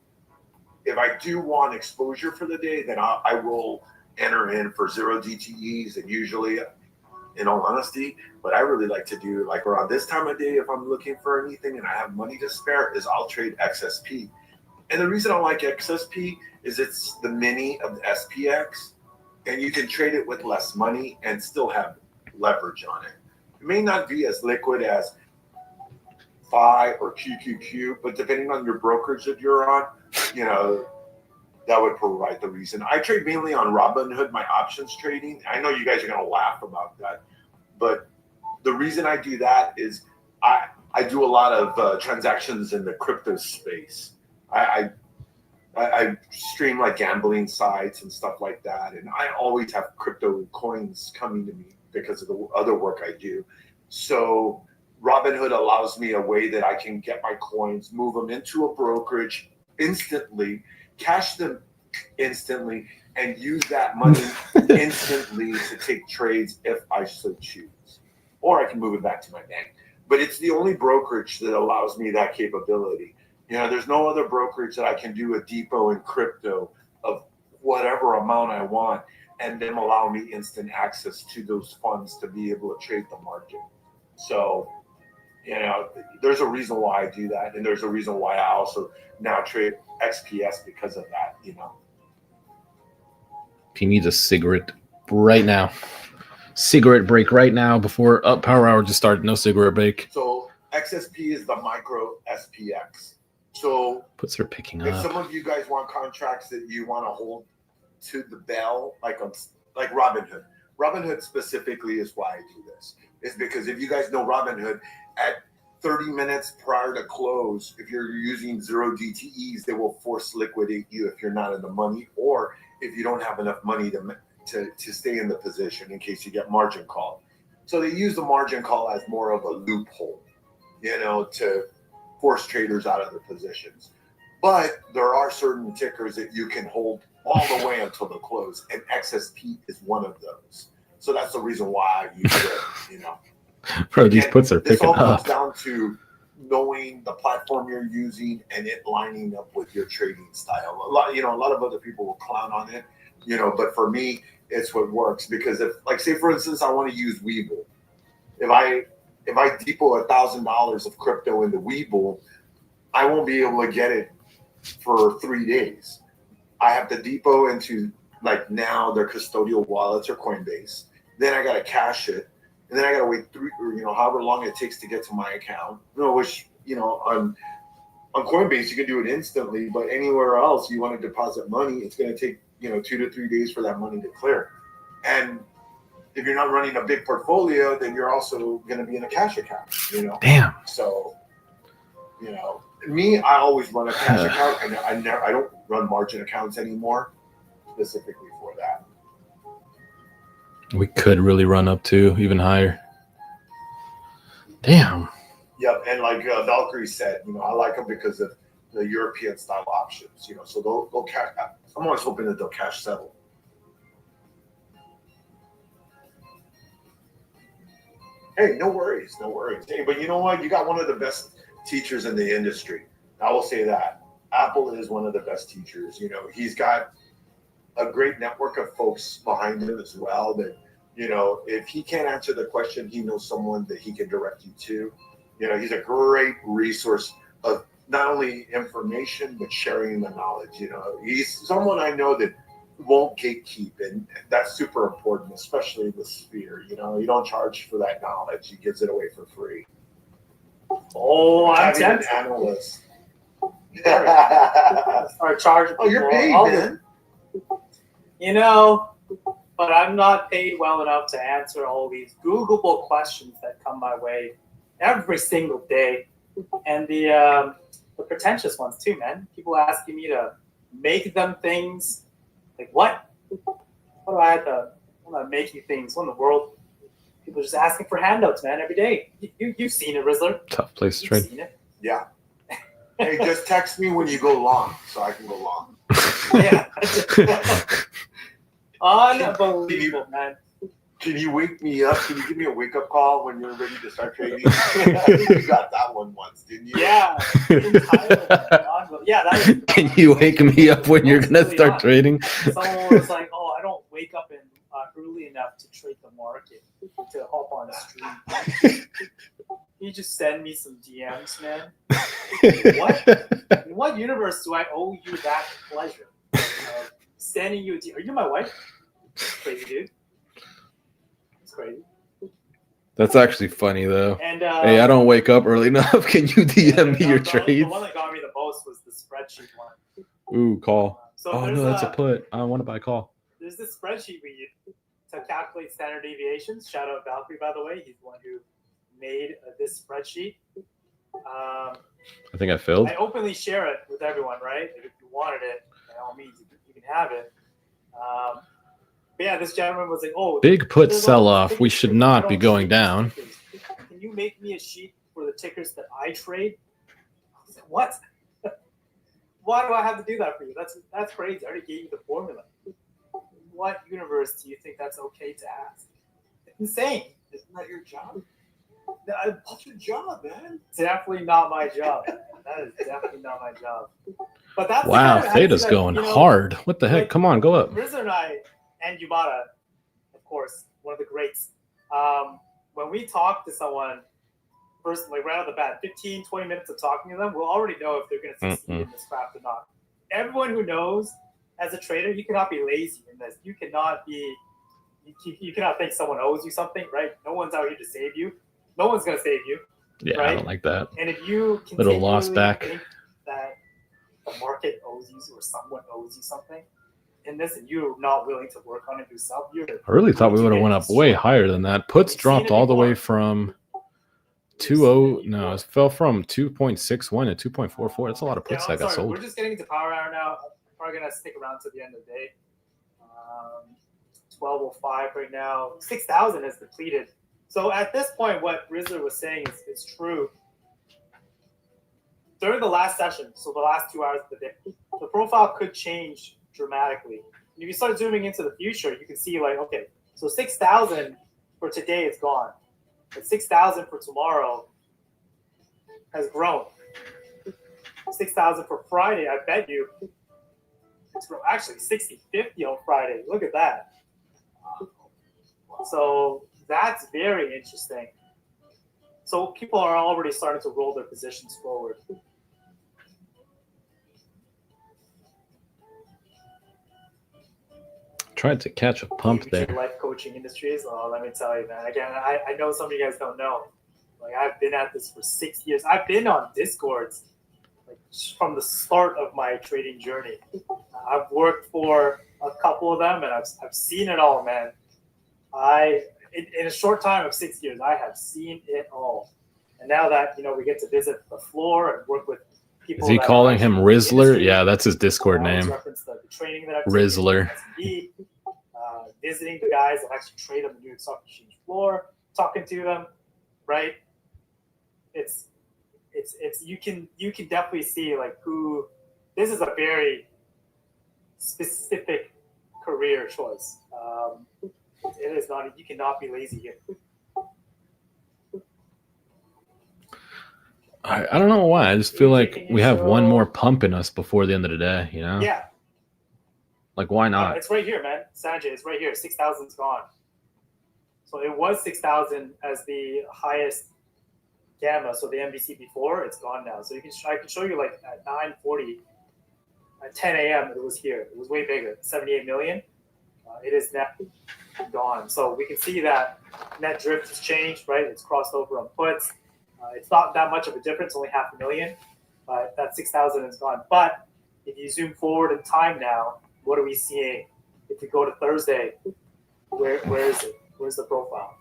if I do want exposure for the day, then I will enter in for 0 DTEs, and usually, in all honesty, what I really like to do, like around this time of day, if I'm looking for anything and I have money to spare, is I'll trade XSP. And the reason I like XSP is it's the mini of the SPX, and you can trade it with less money and still have leverage on it. It may not be as liquid as FI or QQQ, but depending on your brokerage that you're on, you know, that would provide the reason. I trade mainly on Robinhood, my options trading. I know you guys are going to laugh about that, but the reason I do that is I do a lot of transactions in the crypto space. I stream like gambling sites and stuff like that, and I always have crypto coins coming to me because of the other work I do. So Robinhood allows me a way that I can get my coins, move them into a brokerage instantly, cash them instantly, and use that money instantly to take trades if I so choose. Or I can move it back to my bank. But it's the only brokerage that allows me that capability. You know, there's no other brokerage that I can do a depot in crypto of whatever amount I want and then allow me instant access to those funds to be able to trade the market. So, you know, there's a reason why I do that. And there's a reason why I also now trade XPS because of that, you know. He needs a cigarette right now. Cigarette break right now before Power Hour just started. No cigarette break. So XSP is the micro SPX. So puts her picking if up. some of you guys want contracts that you want to hold to the bell, like Robinhood. Robinhood specifically is why I do this. Is because if you guys know Robinhood, at 30 minutes prior to close, if you're using 0 DTEs, they will force liquidate you if you're not in the money, or if you don't have enough money to stay in the position in case you get margin called. So they use the margin call as more of a loophole, you know, to force traders out of their positions. But there are certain tickers that you can hold all the way until the close, and XSP is one of those. So that's the reason why I use it, you know. Bro, these puts are picking up. This all up. comes down to knowing the platform you're using and it lining up with your trading style. A lot of other people will clown on it, you know, but for me, it's what works. Because if, like, say for instance, I want to use Webull, if I depot $1,000 of crypto into Webull, I won't be able to get it for 3 days. I have to depot into, like, now their custodial wallets or Coinbase. Then I got to cash it. And then I got to wait however long it takes to get to my account. You know, which, you know, on Coinbase, you can do it instantly, but anywhere else you want to deposit money, it's going to take, 2 to 3 days for that money to clear. And if you're not running a big portfolio, then you're also going to be in a cash account, you know? Damn. So, you know, me, I always run a cash account, and I don't run margin accounts anymore specifically for that. We could really run up to even higher. Damn. Yep, and like Valkyrie said, I like them because of the European style options. So they'll cash. I'm always hoping that they'll cash settle. Hey, no worries. Hey, but you know what? You got one of the best teachers in the industry. I will say that. Apple is one of the best teachers. He's got a great network of folks behind him as well that, if he can't answer the question, he knows someone that he can direct you to. He's a great resource of not only information, but sharing the knowledge. He's someone I know that won't gatekeep, and that's super important, especially in the sphere. You don't charge for that knowledge. He gives it away for free. Oh, I'm an tempted. analyst. Or charge people. Oh, you're paid, man. But I'm not paid well enough to answer all these Googleable questions that come my way every single day. And the pretentious ones too, man. People asking me to make them things. Like, what? What do I have to? I'm not making things. What in the world? People just asking for handouts, man, every day. You've seen it, Rizzler. Tough place to You've trade. seen it. Yeah. Hey, just text me when you go long, so I can go long. Yeah. Unbelievable, man. Can you wake me up? Can you give me a wake up call when you're ready to start trading? I think you got that one once, didn't you? Yeah. In Thailand, yeah, that was, Can you wake me up when you're gonna start trading? someone was like, "Oh, I don't wake up early enough to trade the market to hop on the stream." You just send me some DMs, man. What? In what universe do I owe you that pleasure of sending you a DM? Are you my wife? Crazy dude. It's crazy. That's actually funny though. And Hey, I don't wake up early enough. Can you DM me your the trades? one that got me the most was the spreadsheet one. Ooh, call. So Oh there's no, that's a put. I want to buy call. There's this spreadsheet we use to calculate standard deviations. Shout out Valkyrie, by the way. He's the one who made this spreadsheet. I think I failed. I openly share it with everyone, right? If you wanted it, by all means, you can have it. But yeah, this gentleman was like, "Oh, Big put there's sell all off. these We tickers should here. I not don't be going trade these down." tickers. Can you make me a sheet for the tickers that I trade?" I said, "What? Why do I have to do that for you? That's crazy. I already gave you the formula. What universe do you think that's okay to ask? It's insane. Isn't that your job? That's your job, man. Definitely not my job. That is definitely not my job. But that's Wow, the kind of Theta's attitude that, going you know, hard. What the heck? like, Come on, go up. Rizzer and I, and Yubata, of course, one of the greats. When we talk to someone, first, like right off the bat, 15, 20 minutes of talking to them, we'll already know if they're going to succeed in this craft or not. Everyone who knows, as a trader, you cannot be lazy in this. You cannot be, you cannot think someone owes you something, right? No one's out here to save you. No one's going to save you. Yeah, right? I don't like that. And if you Little loss back. think that the market owes you or someone owes you something in this, and you're not willing to work on it yourself, I really thought we would have went up way higher than that. Puts dropped all the way from 2.0. No, it fell from 2.61 to 2.44. That's a lot of puts that got sold. We're just getting into power hour now. I'm probably gonna stick around to the end of the day. 12:05 right now. 6,000 is depleted. So at this point, what Rizzler was saying is true. During the last session, so the last 2 hours of the day, the profile could change dramatically. And if you start zooming into the future, you can see like, okay, so 6,000 for today is gone. But 6,000 for tomorrow has grown. 6,000 for Friday, I bet you. It's actually 60.50 on Friday. Look at that. So that's very interesting. So people are already starting to roll their positions forward. Tried to catch a pump there. Life coaching industries. Oh, let me tell you, man. Again, I know some of you guys don't know. Like I've been at this for 6 years. I've been on Discords like from the start of my trading journey. I've worked for a couple of them, and I've seen it all, man. In a short time of 6 years, I have seen it all. And now that we get to visit the floor and work with people. Is he calling him Rizzler? Yeah, that's his Discord name. The training that I've Rizzler. Visiting the guys that actually trade on the New York Stock Exchange floor, talking to them, right? It's you can definitely see like who. This is a very specific career choice. It is not. You cannot be lazy here. I don't know why. I just feel like we have one more pump in us before the end of the day, you know? Yeah. Like, why not? It's right here, man. Sanjay, it's right here. 6,000's gone. So it was 6,000 as the highest gamma. So the MVC before, it's gone now. So I can show you like at 9:40, at 10 a.m. it was here. It was way bigger, 78 million. It is now gone. So we can see that net drift has changed, right? It's crossed over on puts. It's not that much of a difference, only 500,000. But that 6,000 is gone. But if you zoom forward in time now, what are we seeing? If we go to Thursday, where is it? Where's the profile?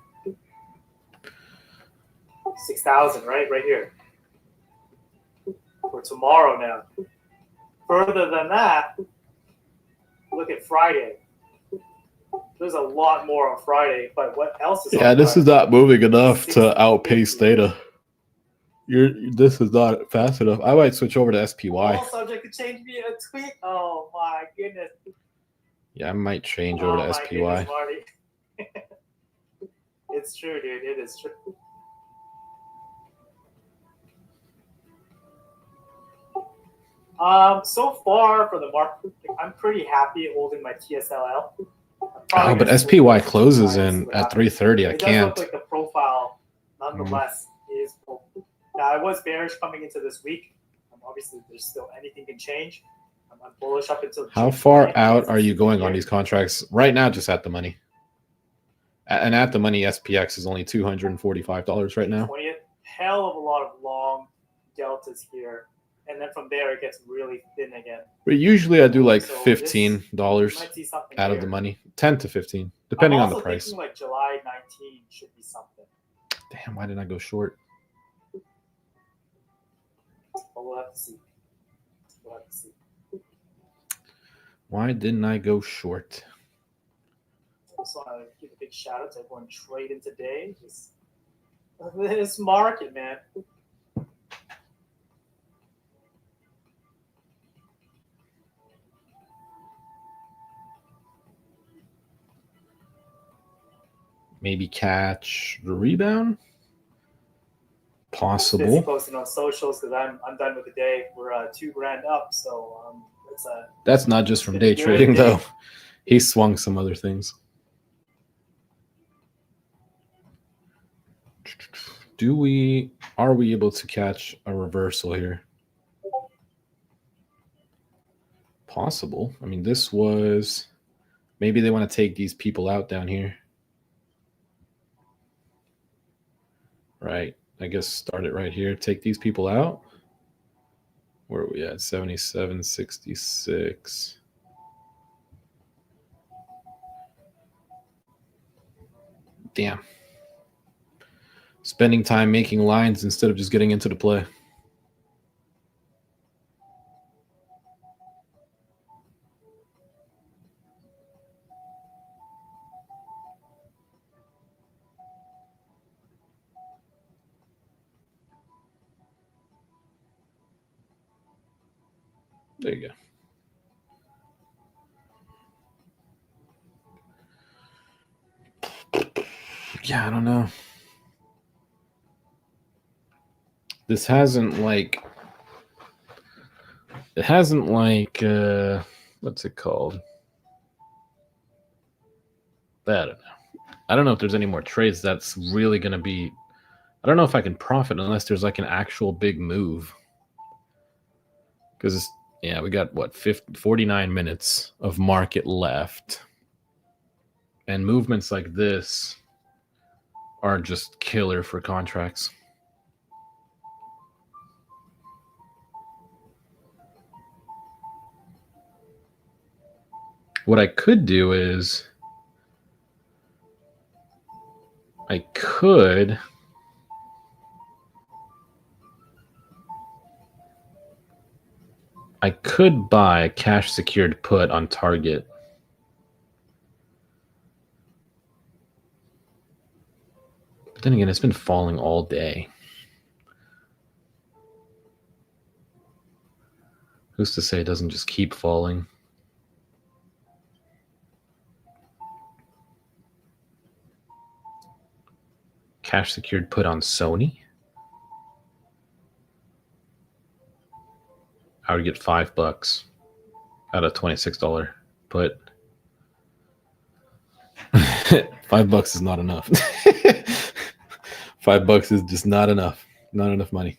6,000, right? Right here. For tomorrow now. Further than that, look at Friday. There's a lot more on Friday, but what else is on Yeah, this Friday? is not moving enough to outpace Theta. This is not fast enough. I might switch over to SPY. All subject to change via a tweet. Oh my goodness. Yeah, I might change over to SPY. Goodness, Marty. It's true, dude. It is true. So far for the market, I'm pretty happy holding my TSLL. Oh, but SPY closes in at 3:30. I It does can't. look like the profile, nonetheless, is. Now I was bearish coming into this week. Obviously, there's still anything can change. I'm bullish up until. How June far 20th. out are you going on these contracts right now? Just at the money. And at the money, SPX is only $245 right now. 20th, hell of a lot of long deltas here, and then from there it gets really thin again. But usually I do like So $15 might see something out of here. the money, 10 to 15, depending I'm on the also price. thinking like July 19 should be something. Damn, why didn't I go short? But we'll have to see. We'll have to see. Why didn't I go short? Also, I want to give a big shout out to everyone trading today. This market, man. Maybe catch the rebound? Busy Possible. posting on socials because I'm done with the day. We're $2,000 up, so it's That's not just from it's been day a good trading, day. though. He swung some other things. Are we able to catch a reversal here? Possible. I mean, this was, maybe they want to take these people out down here. Right. I guess start it right here. Take these people out. Where are we at? 77.66. Damn. Spending time making lines instead of just getting into the play. There you go. Yeah, I don't know. This hasn't like, what's it called? I don't know. I don't know if there's any more trades that's really going to be, I don't know if I can profit unless there's like an actual big move. Because, yeah, we got what, 49 minutes of market left. And movements like this are just killer for contracts. What I could do is I could buy a cash secured put on target. But then again, it's been falling all day. Who's to say it doesn't just keep falling? Cash secured put on Sony. I would get $5 out of $26 put. $5 is not enough. $5 is just not enough. Not enough money.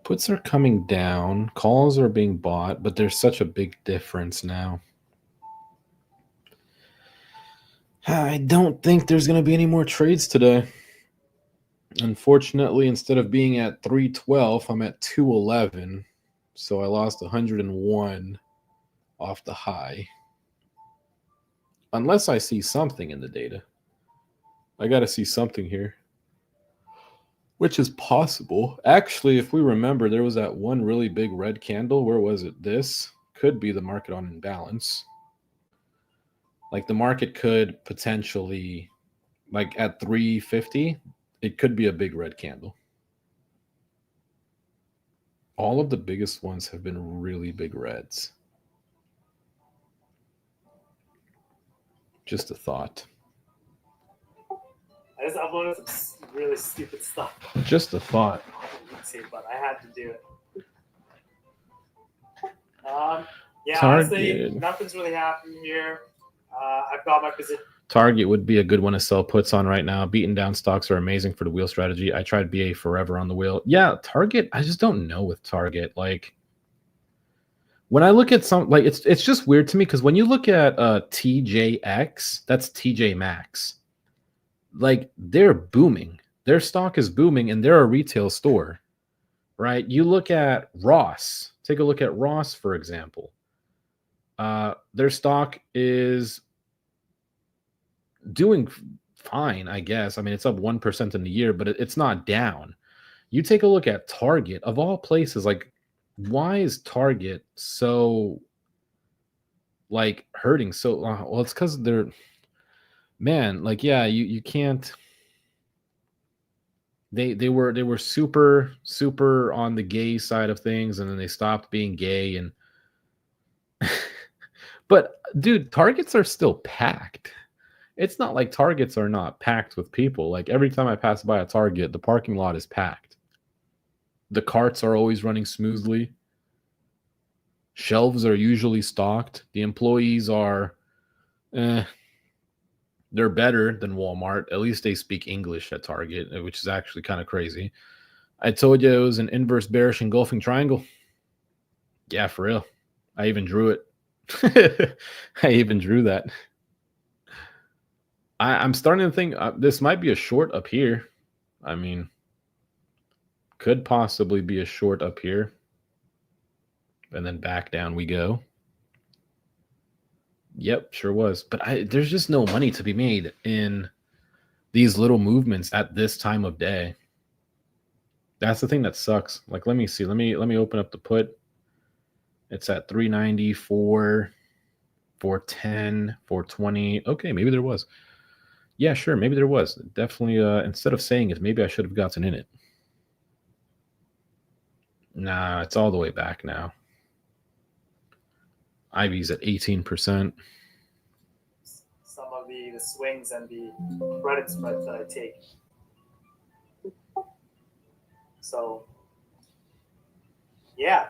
Puts are coming down. Calls are being bought, but there's such a big difference now. I don't think there's going to be any more trades today. Unfortunately, instead of being at 312, I'm at 211. So I lost 101 off the high. Unless I see something in the data. I got to see something here. Which is possible. Actually, if we remember, there was that one really big red candle. Where was it? This could be the market on imbalance. Like the market could potentially, like at 350, it could be a big red candle. All of the biggest ones have been really big reds. Just a thought. I just uploaded some really stupid stuff Just a thought. on YouTube, but I had to do it. Yeah, Target. honestly, nothing's really happening here. I've got my position. Target would be a good one to sell puts on right now. Beaten down stocks are amazing for the wheel strategy. I tried BA forever on the wheel. Yeah, Target, I just don't know with Target. Like, when I look at some, like, it's just weird to me because when you look at TJX, that's TJ Maxx, like, they're booming. Their stock is booming and they're a retail store, right? You look at Ross. Take a look at Ross, for example. Their stock is doing fine, I guess. I mean, it's up 1% in the year, but it's not down. You take a look at Target, of all places, like, why is Target so, like, hurting so? Well, it's because they're, man, like, yeah, you can't. They were super on the gay side of things, and then they stopped being gay, and but dude, Targets are still packed. It's not like Targets are not packed with people. Like, every time I pass by a Target, the parking lot is packed. The carts are always running smoothly. Shelves are usually stocked. The employees are, they're better than Walmart. At least they speak English at Target, which is actually kind of crazy. I told you it was an inverse bearish engulfing triangle. Yeah, for real. I even drew it. I even drew that. I'm starting to think this might be a short up here. I mean, could possibly be a short up here. And then back down we go. Yep, sure was. But there's just no money to be made in these little movements at this time of day. That's the thing that sucks. Like, let me see. Let me open up the put. It's at 394, 410, 420. Okay, maybe there was. Yeah, sure. Maybe there was. Definitely, instead of saying it, maybe I should have gotten in it. Nah, it's all the way back now. Ivy's at 18%. Some of the swings and the credit spreads that I take. So, yeah.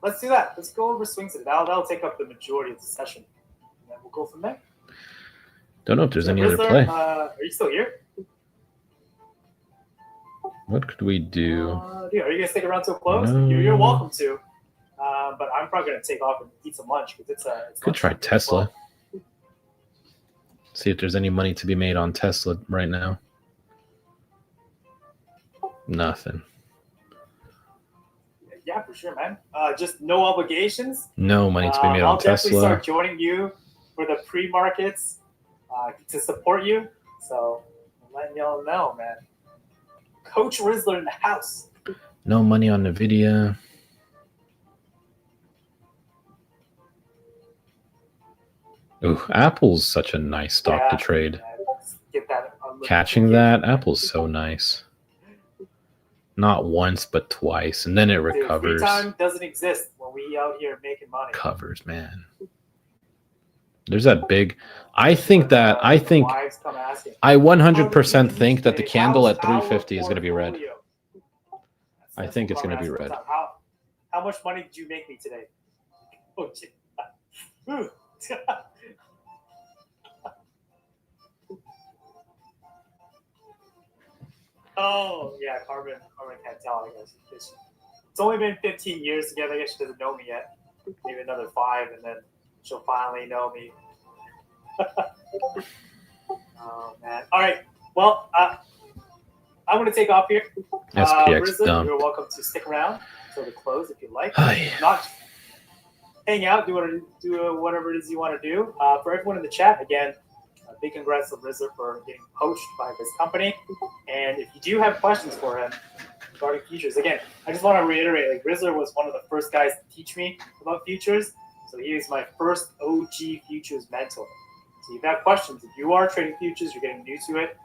Let's do that. Let's go over swings. That'll take up the majority of the session. And then we'll go from there. Don't know if there's any other play. Are you still here? What could we do? Are you going to stick around till close? No. You're welcome to. But I'm probably going to take off and eat some lunch because it's could try Tesla. See if there's any money to be made on Tesla right now. Nothing. Yeah, for sure, man. Just no obligations. No money to be made on Tesla. I'll definitely start joining you for the pre-markets to support you. So I'm letting y'all know, man. Coach Rizzler in the house. No money on NVIDIA. Ooh, Apple's such a nice stock to trade. Get that Catching that, Apple's so nice. Not once, but twice, and then it recovers. Free time doesn't exist when we out here making money. Covers, man. There's that big. I think I 100% think that the candle at 350 is going to be red. I think it's going to be red. How much money did you make me today? Oh, yeah, Carmen can't tell, I guess. It's only been 15 years together. I guess she doesn't know me yet. Maybe another 5, and then she'll finally know me. Oh, man. All right. Well, I'm going to take off here. SPX Rizzler, dump. you're welcome to stick around until the close if you'd like. Not hang out, do whatever it is you want to do. For everyone in the chat, again, big congrats to Rizzler for getting poached by this company. And if you do have questions for him regarding futures, again, I just want to reiterate, like, Rizzler was one of the first guys to teach me about futures. So he is my first OG futures mentor. So if you have questions, if you are trading futures, you're getting new to it,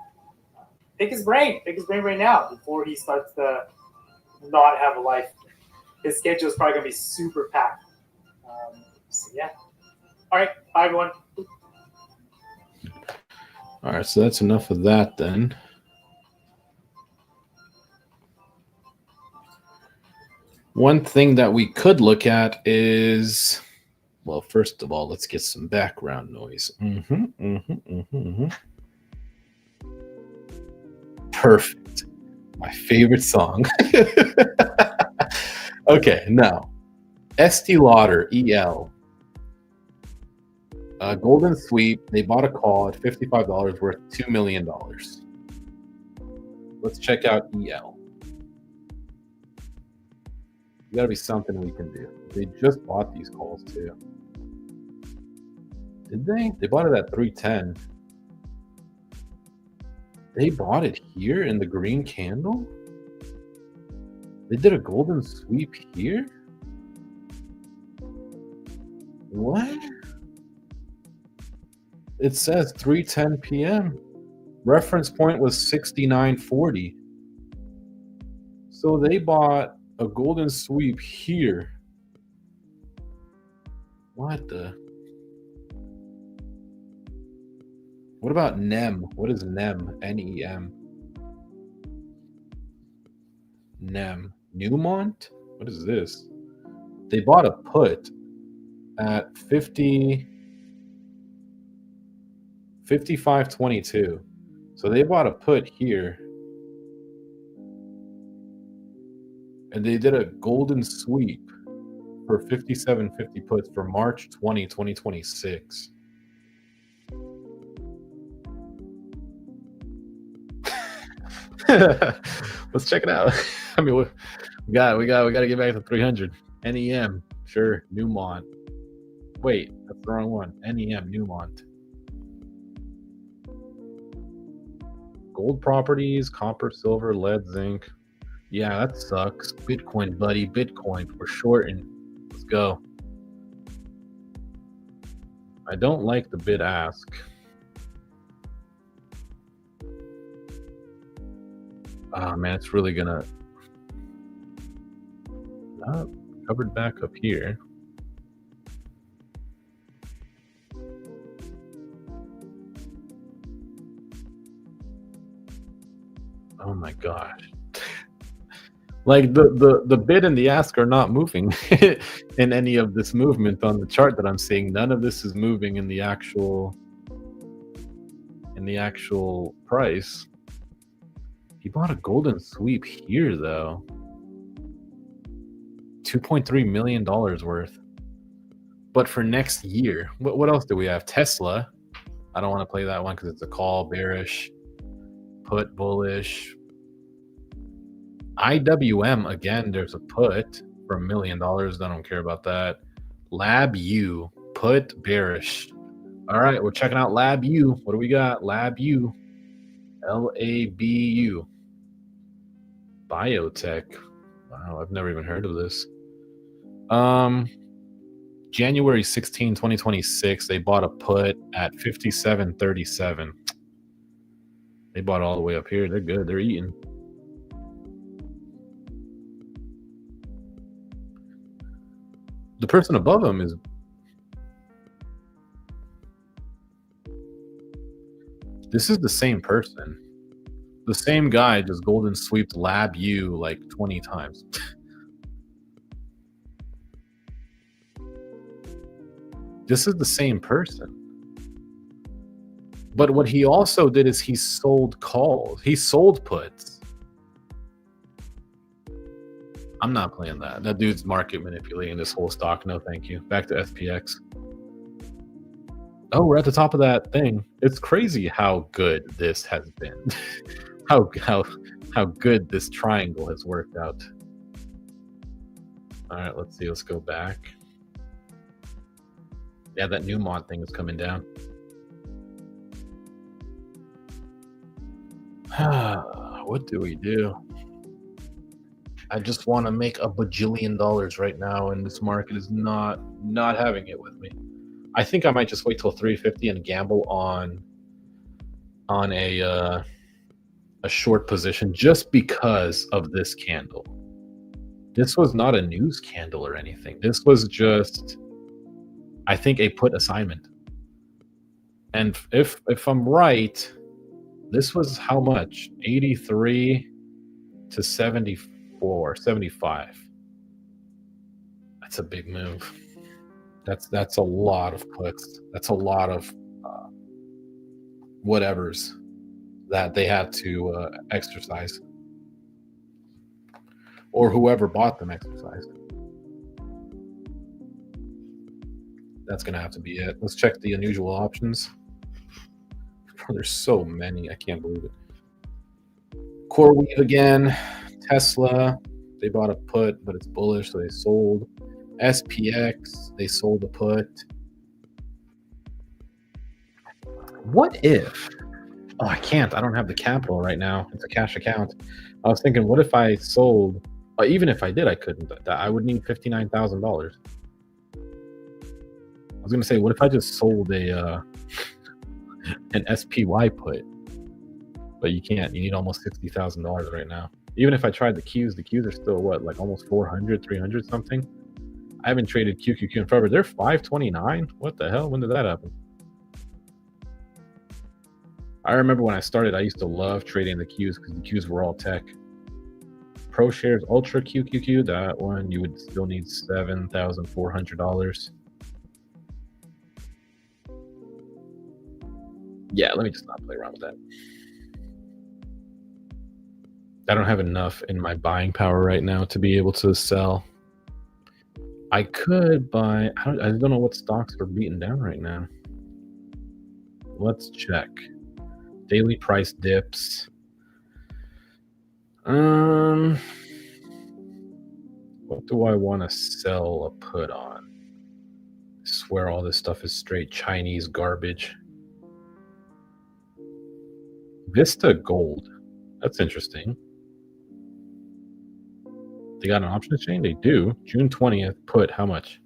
pick his brain right now before he starts to not have a life. His schedule is probably going to be super packed. So yeah. All right. Bye, everyone. All right, so that's enough of that then. One thing that we could look at is, well, first of all, let's get some background noise. Perfect. My favorite song. Okay, now, Estee Lauder, EL. Golden Sweep, they bought a call at $55 worth $2 million. Let's check out EL. There's got to be something we can do. They just bought these calls too. Did they? They bought it at 310. They bought it here in the green candle? They did a golden sweep here? What? It says 3:10 p.m. Reference point was 69.40. So they bought a golden sweep here. What the? What about NEM? What is NEM? N-E-M. NEM. Newmont? What is this? They bought a put at 55.22. So they bought a put here. And they did a golden sweep for 57.50 puts for March 20, 2026. Let's check it out. I mean, we got to get back to 300. NEM, sure. Newmont. Wait, that's the wrong one. NEM, Newmont. Gold properties, copper, silver, lead, zinc. Yeah, that sucks. Bitcoin, buddy. Bitcoin. We're shorting. Let's go. I don't like the bid ask. Oh, man, it's really gonna... covered back up here. Oh my gosh. Like the bid and the ask are not moving in any of this movement on the chart that I'm seeing. None of this is moving in the actual price. He bought a golden sweep here though. $2.3 million worth. But for next year, what else do we have? Tesla. I don't want to play that one because it's a call, bearish, put, bullish. IWM, again, there's a put for $1 million. I don't care about that. LabU, put, bearish. All right, we're checking out LabU. What do we got? LabU. LABU. Biotech. Wow, I've never even heard of this. January 16, 2026, they bought a put at 57.37. They bought all the way up here. They're good. They're eating. The person above them is... This is the same person. The same guy just golden sweeped LabU like 20 times. This is the same person. But what he also did is he sold calls. He sold puts. I'm not playing that. That dude's market manipulating this whole stock. No, thank you. Back to SPX. Oh, we're at the top of that thing. It's crazy how good this has been. how good this triangle has worked out. All right, let's see. Let's go back. Yeah, that Newmont thing is coming down. What do we do? I just want to make $1 bajillion right now, and this market is not having it with me. I think I might just wait till 350 and gamble on a short position just because of this candle. This was not a news candle or anything. This was just, I think, a put assignment. And if I'm right, this was how much? 83 to 74, 75. That's a big move. That's a lot of puts. That's a lot of whatevers that they had to exercise, or whoever bought them exercised. That's gonna have to be it. Let's check the unusual options. There's so many, I can't believe it. CoreWeave again, Tesla, they bought a put, but it's bullish, so they sold. SPX, they sold a put. What if? Oh, I can't. I don't have the capital right now. It's a cash account. I was thinking, what if I sold? Even if I did, I couldn't. I would need $59,000. I was gonna say, what if I just sold a an SPY put? But you can't. You need almost $60,000 right now. Even if I tried the Qs are still what, like almost 400, 300 something. I haven't traded QQQ in forever. They're 529. What the hell? When did that happen? I remember when I started, I used to love trading the Qs because the Qs were all tech. ProShares Ultra QQQ, that one you would still need $7,400. Yeah, let me just not play around with that. I don't have enough in my buying power right now to be able to sell. I could buy, I don't know what stocks are beaten down right now. Let's check. Daily price dips. What do I want to sell a put on? I swear all this stuff is straight Chinese garbage. Vista Gold. That's interesting. They got an option exchange? They do. June 20th, put how much?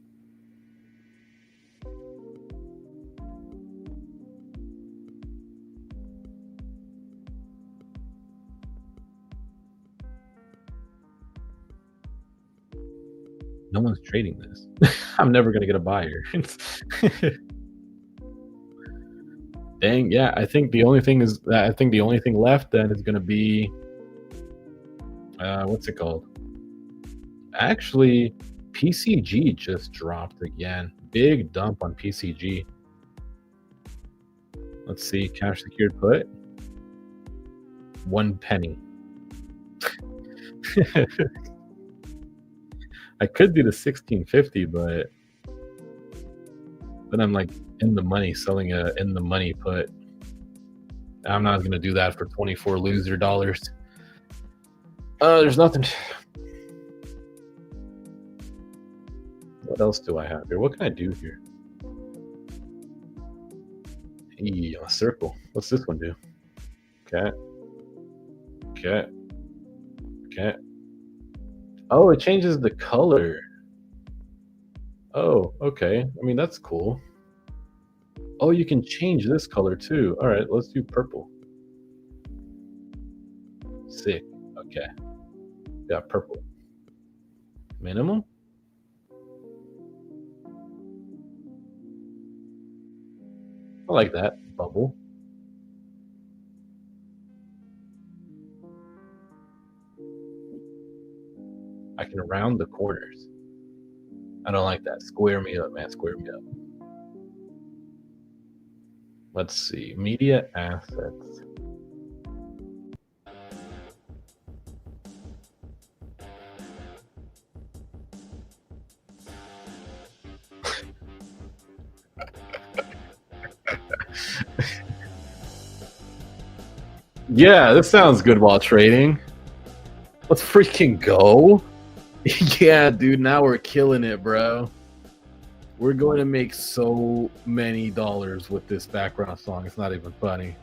No one's trading this. I'm never going to get a buyer. Dang, yeah, I think the only thing left then is going to be what's it called? Actually, PCG just dropped again. Big dump on PCG. Let's see, cash secured put. 1 penny. I could do the 1650, but then I'm like in the money selling a in the money put. I'm not gonna do that for 24 loser dollars. There's nothing. What else do I have here? What can I do here? Hey, a circle. What's this one do? Okay. Okay. Okay. Oh, it changes the color. Oh, okay. I mean, that's cool. Oh, you can change this color too. All right, let's do purple. Sick. Okay. Got purple. Minimum? I like that. Bubble. I can round the corners. I don't like that. Square me up, man. Square me up. Let's see. Media assets. Yeah, this sounds good while trading. Let's freaking go. Yeah, dude, now we're killing it, bro. We're going to make so many dollars with this background song. It's not even funny.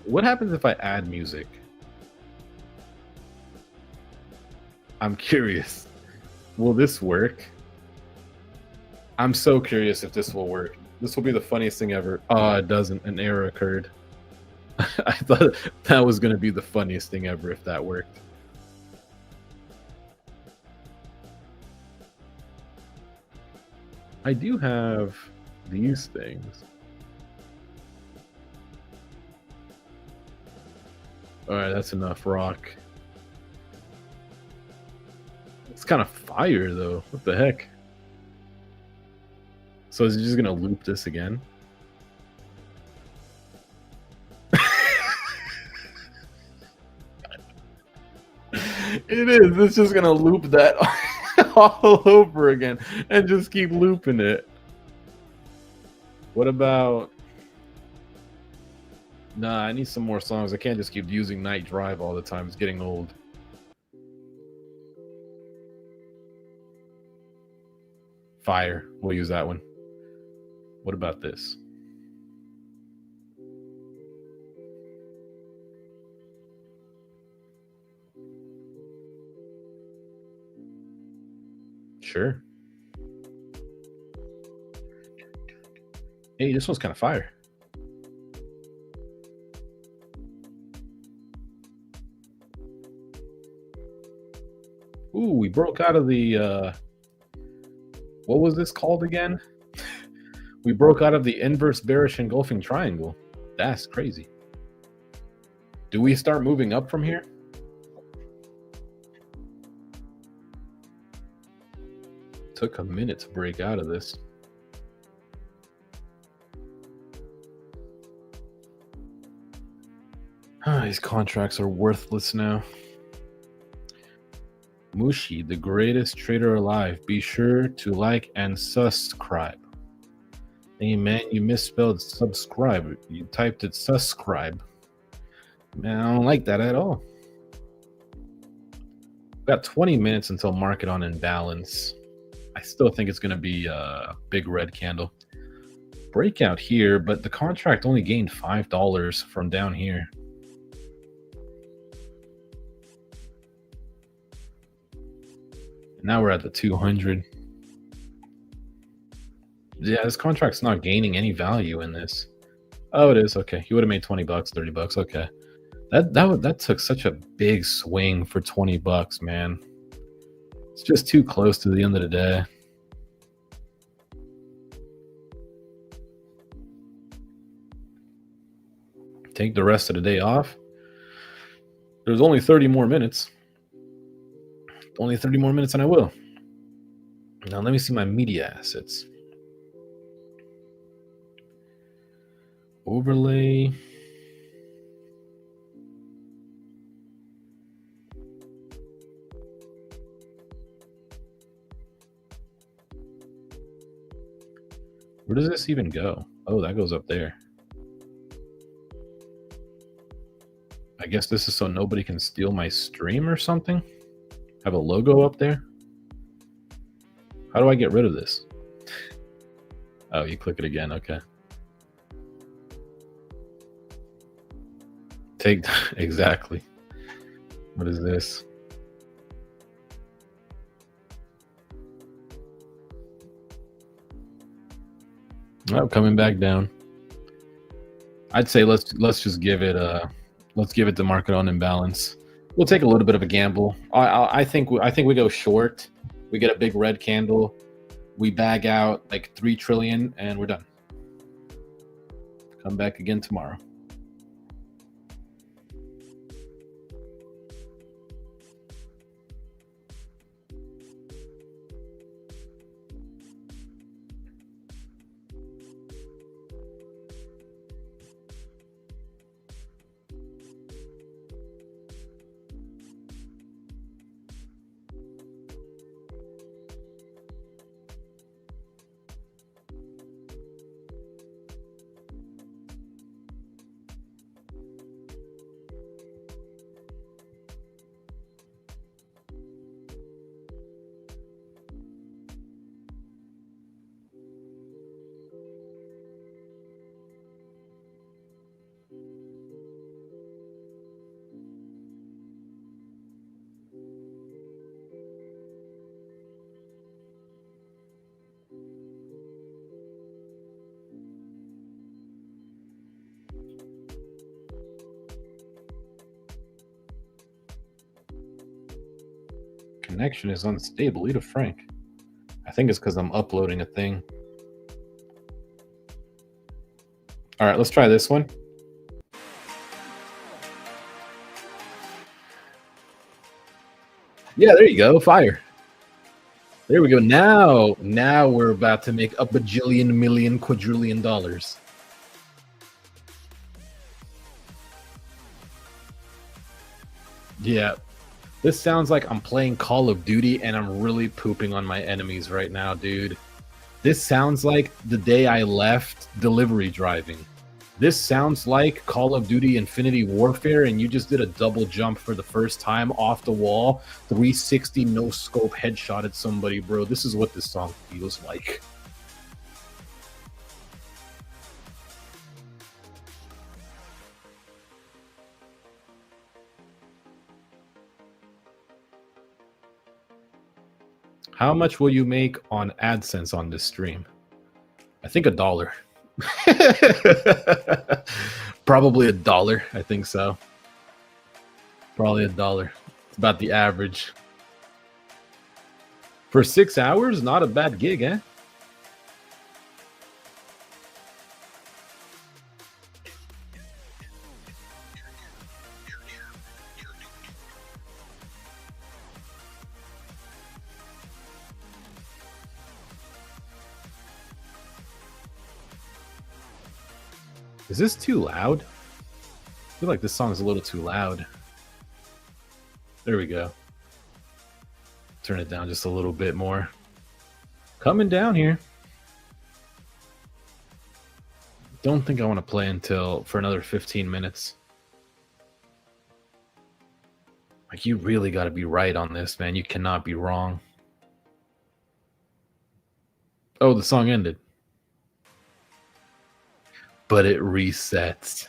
What happens if I add music? I'm curious. Will this work? I'm so curious if this will work. This will be the funniest thing ever. Oh, it doesn't. An error occurred. I thought that was going to be the funniest thing ever if that worked. I do have these things. All right, that's enough rock. It's kind of fire though. What the heck? So is he just gonna loop this again? It is. It's just gonna loop that all over again and just keep looping it. What about? Nah, I need some more songs. I can't just keep using Night Drive all the time. It's getting old. Fire. We'll use that one. What about this? Sure. Hey, this one's kind of fire. Ooh, we broke out of the what was this called again? We broke out of the inverse bearish engulfing triangle. That's crazy. Do we start moving up from here? Took a minute to break out of this. These contracts are worthless now. Mushi, the greatest trader alive. Be sure to like and subscribe. Hey man, you misspelled subscribe. You typed it subscribe. Man, I don't like that at all. Got 20 minutes until market on imbalance. I still think it's going to be a big red candle. Breakout here, but the contract only gained $5 from down here. Now we're at the 200. Yeah, this contract's not gaining any value in this. Oh, it is. Okay. He would have made 20 bucks, 30 bucks. Okay. That took such a big swing for 20 bucks, man. It's just too close to the end of the day. Take the rest of the day off. There's only 30 more minutes. Only 30 more minutes and I will. Now let me see my media assets. Overlay. Where does this even go? Oh, that goes up there. I guess this is so nobody can steal my stream or something? Have a logo up there? How do I get rid of this? Oh, you click it again. Okay. Take exactly. What is this? Oh, coming back down. I'd say let's just give it the market on imbalance. We'll take a little bit of a gamble. I think we go short. We get a big red candle. We bag out like 3 trillion and we're done. Come back again tomorrow. Connection is unstable. Eat a Frank. I think it's because I'm uploading a thing. All right, let's try this one. Yeah, there you go. Fire. There we go. Now we're about to make a bajillion, million, quadrillion dollars. Yeah. This sounds like I'm playing Call of Duty and I'm really pooping on my enemies right now, dude. This sounds like the day I left delivery driving. This sounds like Call of Duty Infinity Warfare and you just did a double jump for the first time off the wall, 360 no scope headshot at somebody, bro. This is what this song feels like. How much will you make on AdSense on this stream? I think $1. Probably $1. I think so. Probably $1. It's about the average. For 6 hours, not a bad gig, eh? Is this too loud? I feel like this song is a little too loud. There we go. Turn it down just a little bit more. Coming down here. Don't think I want to play for another 15 minutes. Like, you really got to be right on this, man. You cannot be wrong. Oh, the song ended. But it resets.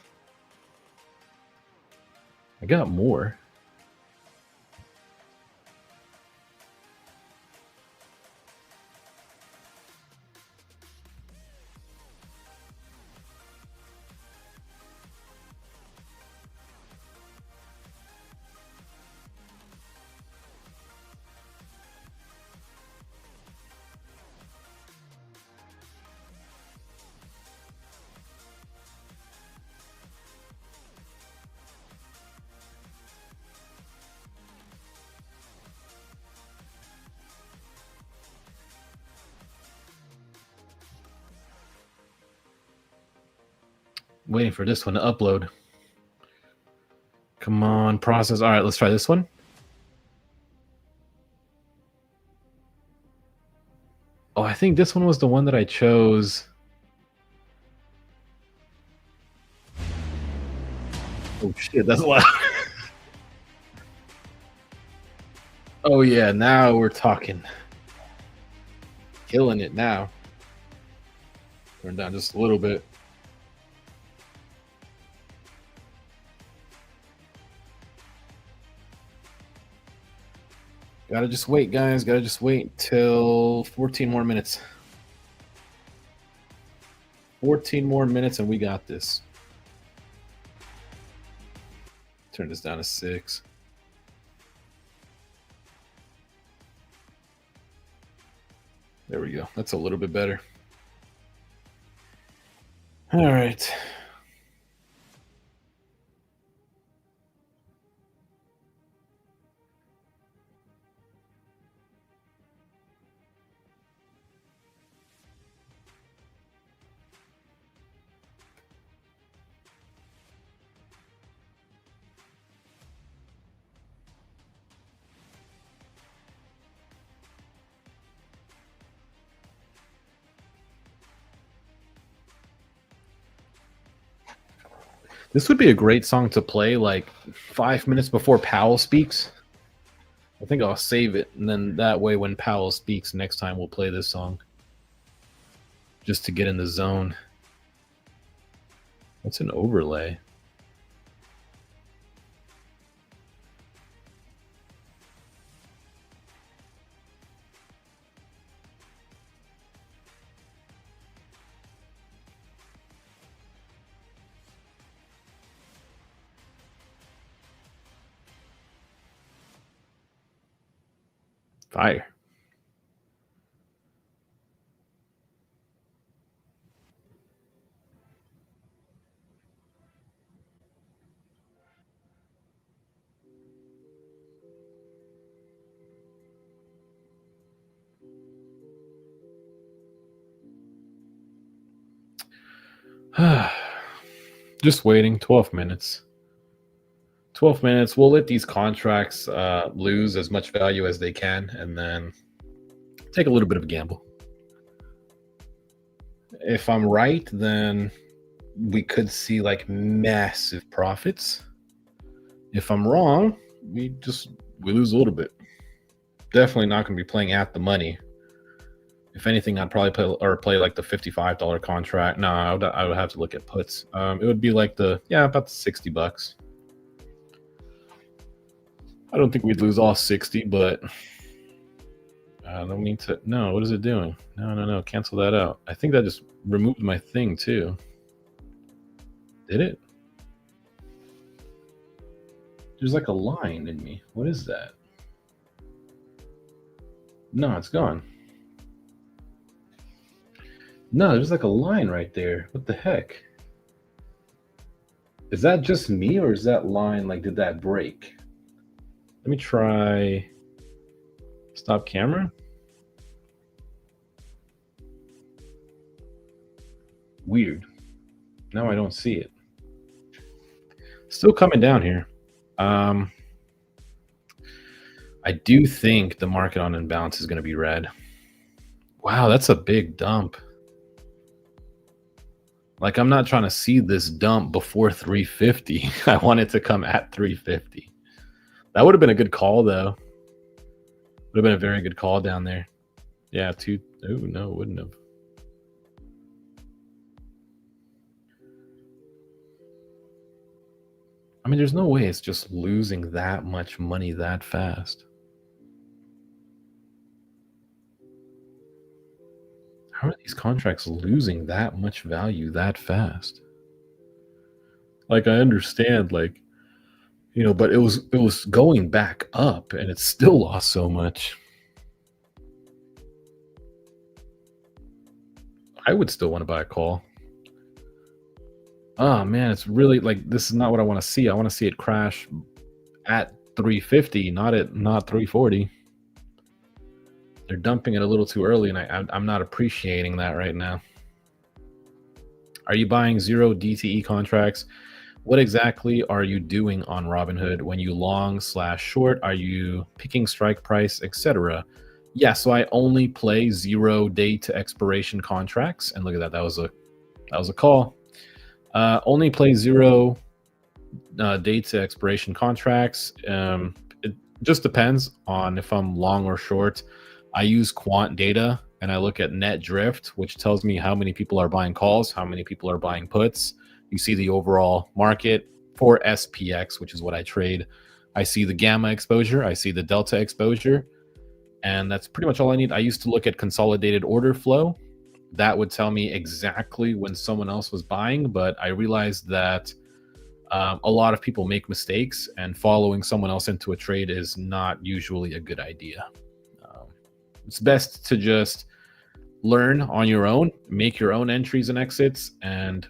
I got more. Waiting for this one to upload. Come on, process. All right, let's try this one. Oh, I think this one was the one that I chose. Oh shit, that's loud. Oh yeah, now we're talking. Killing it now. Turn down just a little bit. Gotta just wait, guys. Gotta just wait till 14 more minutes. 14 more minutes and we got this. Turn this down to 6. There we go. That's a little bit better. All right. This would be a great song to play like 5 minutes before Powell speaks. I think I'll save it, and then that way when Powell speaks next time, we'll play this song. Just to get in the zone. What's an overlay? Fire. Just waiting. 12 minutes. 12 minutes. We'll let these contracts lose as much value as they can, and then take a little bit of a gamble. If I'm right, then we could see like massive profits. If I'm wrong, we lose a little bit. Definitely not going to be playing at the money. If anything, I'd probably play like the $55 contract. No, I would have to look at puts. It would be like about the $60. I don't think we'd lose all 60, but I don't need to. No, what is it doing? No. Cancel that out. I think that just removed my thing too. Did it? There's like a line in me. What is that? No, it's gone. No, there's like a line right there. What the heck? Is that just me, or is that line, like, did that break? Let me try stop camera. Weird. Now I don't see it. Still coming down here. I do think the market on imbalance is going to be red. Wow, that's a big dump. Like, I'm not trying to see this dump before 350. I want it to come at 350. That would have been a good call, though. Would have been a very good call down there. Yeah, oh, no, it wouldn't have. I mean, there's no way it's just losing that much money that fast. How are these contracts losing that much value that fast? Like, I understand, like, but it was going back up and it still lost so much. I would still want to buy a call. Oh man, it's really like, this is not what I want to see. I want to see it crash at 350, not 340. They're dumping it a little too early, and I'm not appreciating that right now. Are you buying 0 DTE contracts? What exactly are you doing on Robinhood when you long/short? Are you picking strike price, etc.? Yeah, so I only play 0 day to expiration contracts, and look at that. That was a call. Only play 0 day to expiration contracts. It just depends on if I'm long or short. I use quant data and I look at net drift, which tells me how many people are buying calls, how many people are buying puts. You see the overall market for SPX, which is what I trade. I see the gamma exposure, I see the delta exposure, and that's pretty much all I need. I used to look at consolidated order flow. That would tell me exactly when someone else was buying, but I realized that a lot of people make mistakes, and following someone else into a trade is not usually a good idea. It's best to just learn on your own, make your own entries and exits, and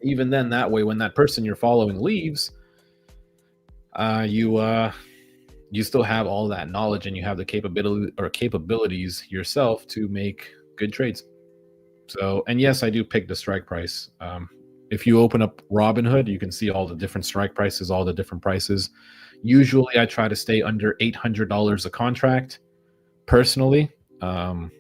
even then, that way, when that person you're following leaves, you still have all that knowledge and you have the capabilities yourself to make good trades. So, and yes, I do pick the strike price. If you open up Robinhood, you can see all the different strike prices, all the different prices. Usually, I try to stay under $800 a contract. Personally, and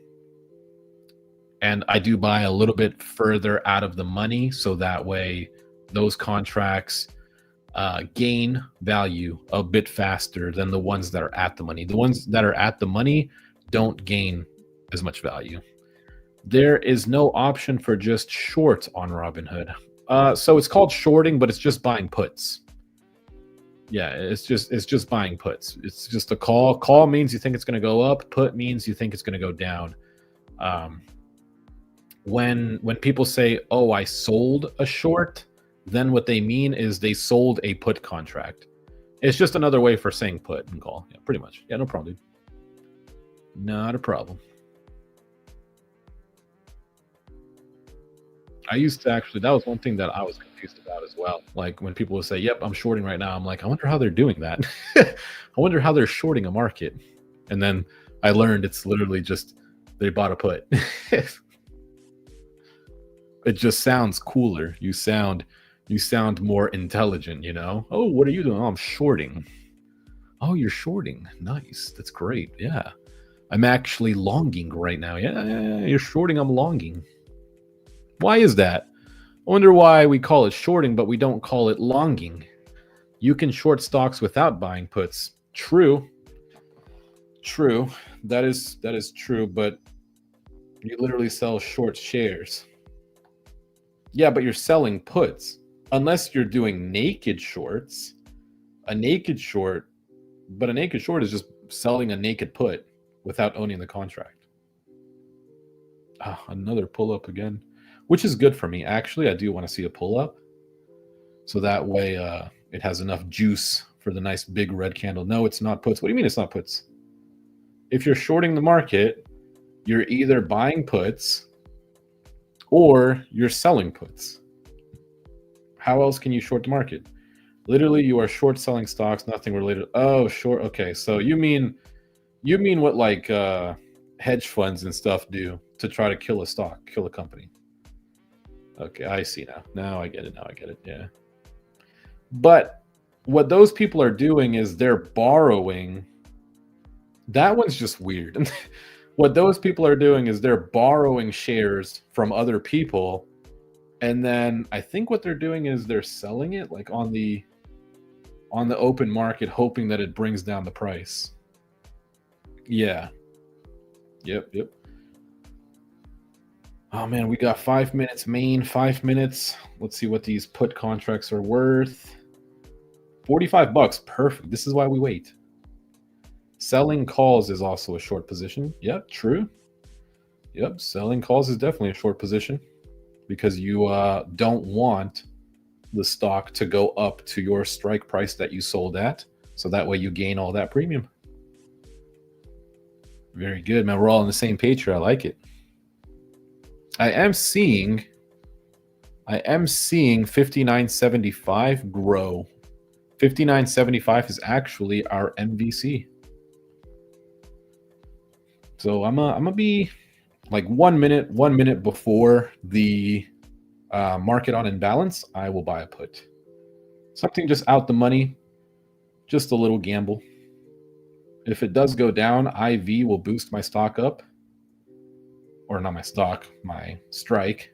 I do buy a little bit further out of the money, so that way those contracts gain value a bit faster than the ones that are at the money. The ones that are at the money don't gain as much value. There is no option for just short on Robinhood. So it's called shorting, but it's just buying puts. Yeah, it's just buying puts. It's just a call. Call means you think it's going to go up. Put means you think it's going to go down. When people say, "Oh, I sold a short," then what they mean is they sold a put contract. It's just another way for saying put and call. Yeah, pretty much. Yeah, no problem, dude. Not a problem. I used to actually, that was one thing that I was confused about as well. Like when people would say, "Yep, I'm shorting right now." I'm like, I wonder how they're doing that. I wonder how they're shorting a market. And then I learned it's literally just they bought a put. It's It just sounds cooler. You sound more intelligent, you know? Oh, what are you doing? Oh, I'm shorting. Oh, you're shorting. Nice. That's great. Yeah. I'm actually longing right now. Yeah, you're shorting. I'm longing. Why is that? I wonder why we call it shorting, but we don't call it longing. You can short stocks without buying puts. True. That is true, but you literally sell short shares. Yeah, but you're selling puts. Unless you're doing naked shorts. A naked short is just selling a naked put without owning the contract. Another pull-up again, which is good for me. Actually, I do want to see a pull-up. So that way it has enough juice for the nice big red candle. No, it's not puts. What do you mean it's not puts? If you're shorting the market, you're either buying puts or you're selling puts. How else can you short the market? Literally, you are short selling stocks, nothing related. Oh, short. Okay, so you mean what like hedge funds and stuff do to try to kill a stock, kill a company. Okay, I see now. Now I get it. Yeah. But what those people are doing is they're borrowing. That one's just weird. What those people are doing is they're borrowing shares from other people. And then I think what they're doing is they're selling it like on the open market, hoping that it brings down the price. Yeah. Yep. Oh man, we got 5 minutes, main 5 minutes. Let's see what these put contracts are worth. $45. Perfect. This is why we wait. Selling calls is also a short position. Yep, true. Yep, selling calls is definitely a short position because you don't want the stock to go up to your strike price that you sold at. So that way you gain all that premium. Very good, man. We're all on the same page here. I like it. I am seeing 59.75 grow. 59.75 is actually our MVC. So I'm gonna be like 1 minute before the market on imbalance. I will buy a put. Something just out the money, just a little gamble. If it does go down, IV will boost my stock up. Or not my stock, my strike.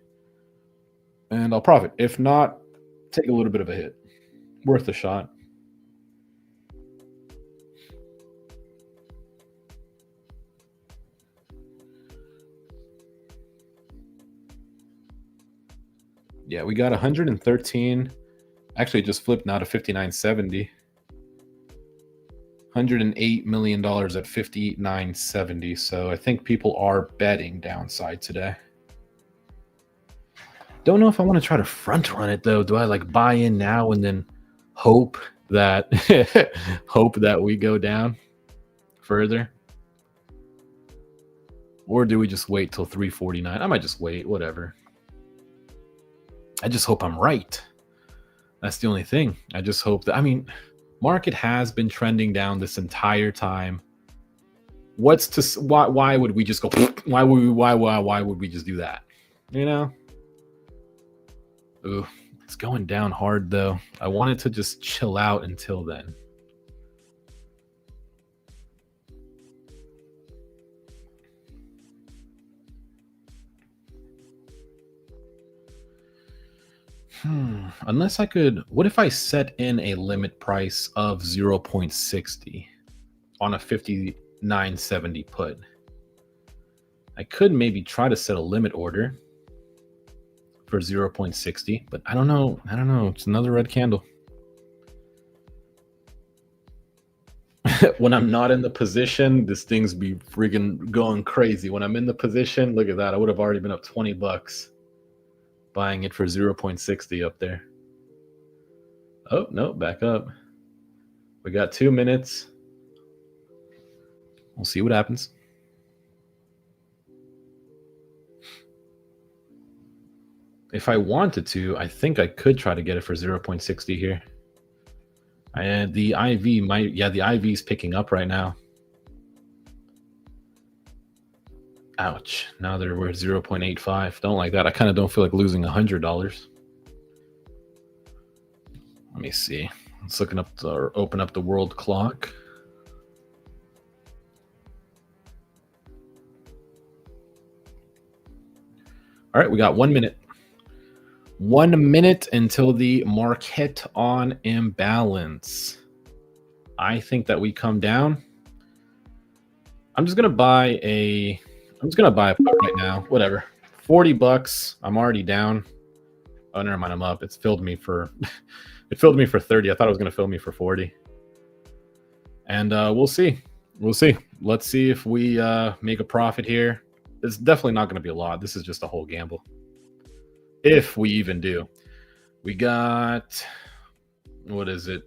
And I'll profit. If not, take a little bit of a hit. Worth a shot. Yeah, we got 113. Actually, it just flipped now to 59.70. $108 million at 59.70. So I think people are betting downside today. Don't know if I want to try to front run it though. Do I like buy in now and then hope that we go down further? Or do we just wait till 349? I might just wait, whatever. I just hope I'm right. That's the only thing. I just hope that, market has been trending down this entire time. Why would we just go, why would we just do that? You know? Ooh, it's going down hard though. I wanted to just chill out until then. Unless I could, what if I set in a limit price of 0.60 on a 59.70 put? I could maybe try to set a limit order for 0.60, but I don't know. It's another red candle. When I'm not in the position, this thing's be freaking going crazy. When I'm in the position, look at that. I would have already been up $20 buying it for 0.60 up there. Oh, no, back up. We got 2 minutes. We'll see what happens. If I wanted to, I think I could try to get it for 0.60 here. And the IV might, yeah, the IV is picking up right now. Ouch. Now they're worth 0.85. Don't like that. I kind of don't feel like losing $100. Let me see. Let's looking up or open up the world clock. All right, we got 1 minute. 1 minute until the market on imbalance. I think that we come down. I'm just gonna buy a put right now. Whatever. $40. I'm already down. Oh, never mind. I'm up. It's filled me for it filled me for 30. I thought it was gonna fill me for 40. And we'll see. We'll see. Let's see if we make a profit here. It's definitely not gonna be a lot. This is just a whole gamble. If we even do. We got, what is it?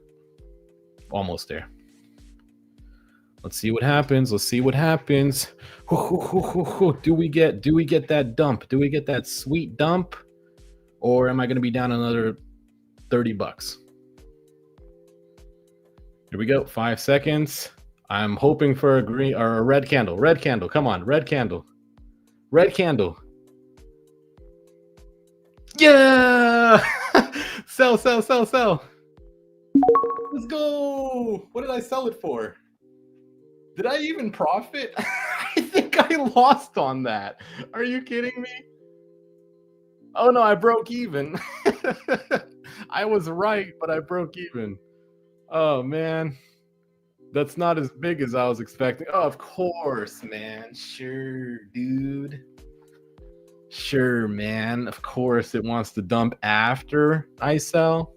Almost there. Let's see what happens. Let's see what happens. Do we get that dump? Do we get that sweet dump? Or am I going to be down another $30? Here we go. 5 seconds. I'm hoping for a green or a red candle. Red candle. Come on. Red candle. Red candle. Yeah! Sell, sell, sell, sell. Let's go. What did I sell it for? Did I even profit? I think I lost on that. Are you kidding me? Oh no, I broke even. I was right, but I broke even. Oh man. That's not as big as I was expecting. Oh, of course, man. Sure, dude. Sure, man. Of course it wants to dump after I sell.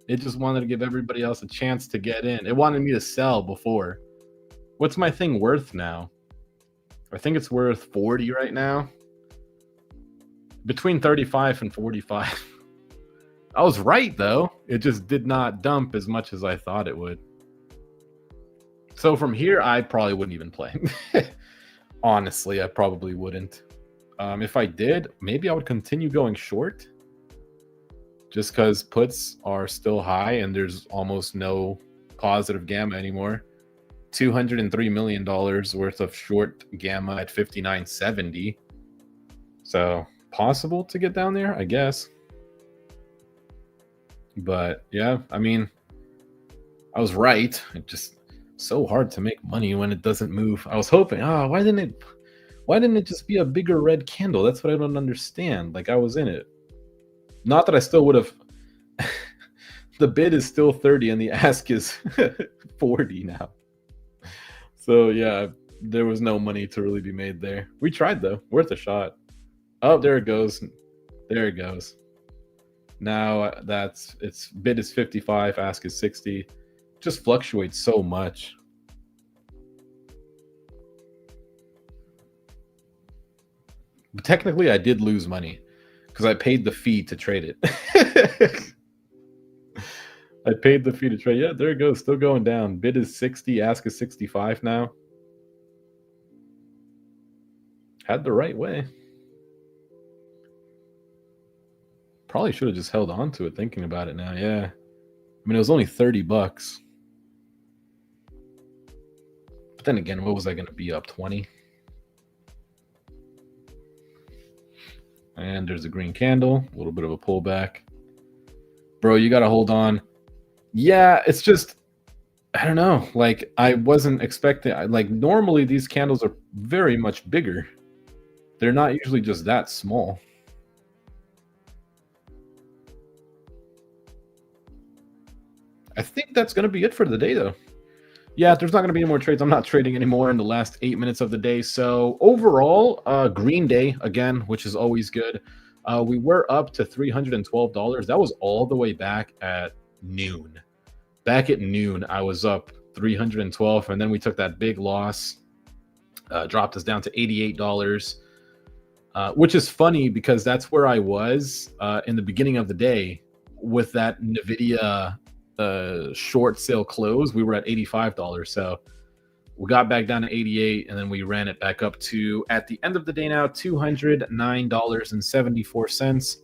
It just wanted to give everybody else a chance to get in. It wanted me to sell before. What's my thing worth now? I think it's worth 40 right now. Between 35 and 45. I was right, though. It just did not dump as much as I thought it would. So from here, I probably wouldn't even play. Honestly, I probably wouldn't. If I did, maybe I would continue going short. Just because puts are still high and there's almost no positive gamma anymore. $203 million worth of short gamma at 59.70. So possible to get down there, I guess. But yeah, I mean, I was right. It just so hard to make money when it doesn't move. I was hoping, why didn't it just be a bigger red candle? That's what I don't understand. Like I was in it. Not that I still would have. The bid is still 30 and the ask is 40 now. So yeah, there was no money to really be made there. We tried though, worth a shot. Oh, there it goes. There it goes. Now its bid is 55, ask is 60. Just fluctuates so much. But technically I did lose money because I paid the fee to trade it. I paid the fee to trade. Yeah, there it goes. Still going down. Bid is 60. Ask is 65 now. Had the right way. Probably should have just held on to it thinking about it now. Yeah. I mean, it was only $30. But then again, what was I going to be up? 20? And there's a green candle. A little bit of a pullback. Bro, you got to hold on. Yeah, it's just, I don't know. Like, I wasn't expecting, like, normally these candles are very much bigger. They're not usually just that small. I think that's going to be it for the day, though. Yeah, there's not going to be any more trades. I'm not trading anymore in the last 8 minutes of the day. So overall, green day again, which is always good. We were up to $312. That was all the way back at noon. Back at noon, I was up 312, and then we took that big loss, dropped us down to $88, which is funny because that's where I was in the beginning of the day with that NVIDIA short sale close. We were at $85, so we got back down to 88, and then we ran it back up to, at the end of the day now, $209.74.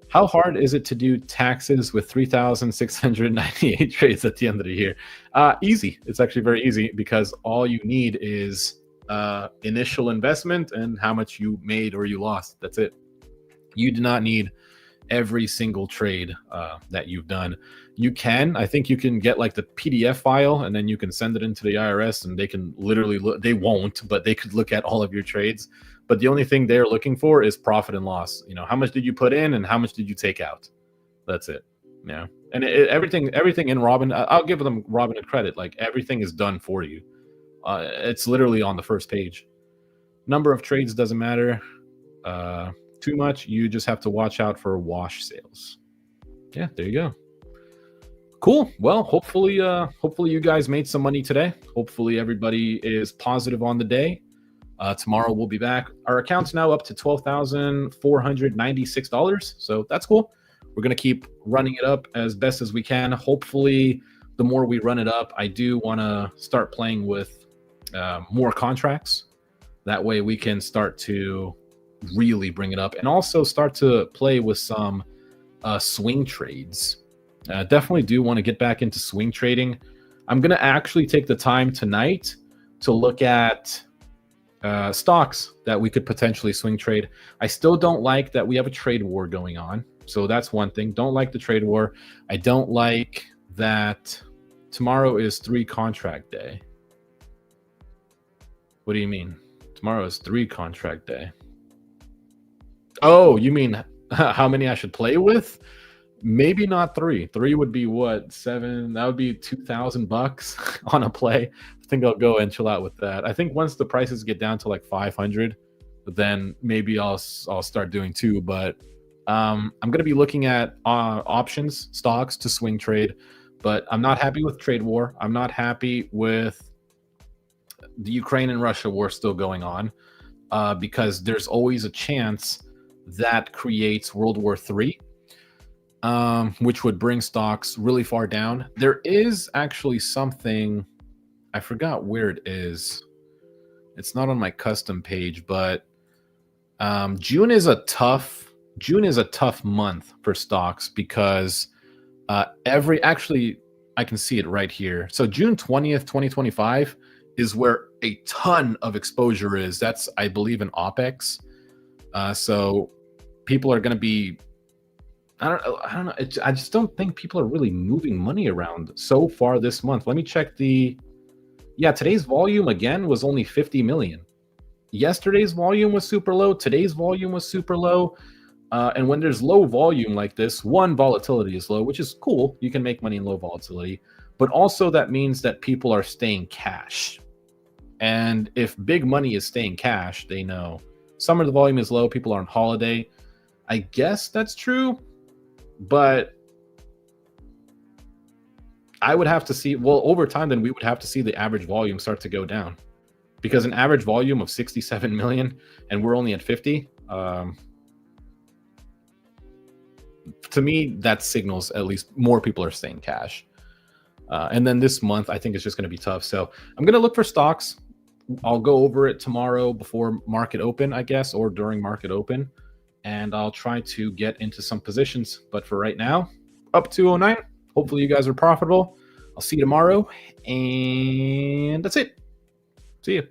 How hard is it to do taxes with 3,698 trades at the end of the year? Easy. It's actually very easy because all you need is initial investment and how much you made or you lost. That's it. You do not need every single trade that you've done. You can, I think you can get like the PDF file and then you can send it into the IRS and they can literally look, they won't, but they could look at all of your trades. But the only thing they're looking for is profit and loss. You know, how much did you put in and how much did you take out? That's it. Yeah. And everything in Robin, I'll give them Robin a credit. Like everything is done for you. It's literally on the first page. Number of trades doesn't matter too much. You just have to watch out for wash sales. Yeah, there you go. Cool. Well, hopefully you guys made some money today. Hopefully everybody is positive on the day. Tomorrow we'll be back. Our account's now up to $12,496. So that's cool. We're going to keep running it up as best as we can. Hopefully, the more we run it up, I do want to start playing with more contracts. That way we can start to really bring it up and also start to play with some swing trades. Definitely do want to get back into swing trading. I'm going to actually take the time tonight to look at stocks that we could potentially swing trade. I still don't like that we have a trade war going on. So that's one thing. Don't like the trade war. I don't like that tomorrow is 3 contract day. What do you mean? Tomorrow is 3 contract day. Oh, you mean how many I should play with? Maybe not 3. 3 would be what? 7? That would be $2,000 on a play. I think I'll go and chill out with that. I think once the prices get down to like 500, then maybe I'll start doing 2. But I'm going to be looking at options, stocks to swing trade. But I'm not happy with trade war. I'm not happy with the Ukraine and Russia war still going on because there's always a chance that creates World War III. Which would bring stocks really far down. There is actually something, I forgot where it is. It's not on my custom page, but June is a tough month for stocks because actually I can see it right here. So June 20th, 2025 is where a ton of exposure is. That's, I believe, in OPEX. So people are going to be, I don't know. I just don't think people are really moving money around so far this month. Let me check today's volume again was only 50 million. Yesterday's volume was super low. Today's volume was super low. And when there's low volume like this, volatility is low, which is cool. You can make money in low volatility, but also that means that people are staying cash. And if big money is staying cash, they know summer the volume is low. People are on holiday. I guess that's true. But I would have to see, over time, then we would have to see the average volume start to go down because an average volume of 67 million and we're only at 50. To me, that signals at least more people are staying cash. And then this month, I think it's just going to be tough. So I'm going to look for stocks. I'll go over it tomorrow before market open, I guess, or during market open. And I'll try to get into some positions. But for right now, up 209. Hopefully you guys are profitable. I'll see you tomorrow. And that's it. See you.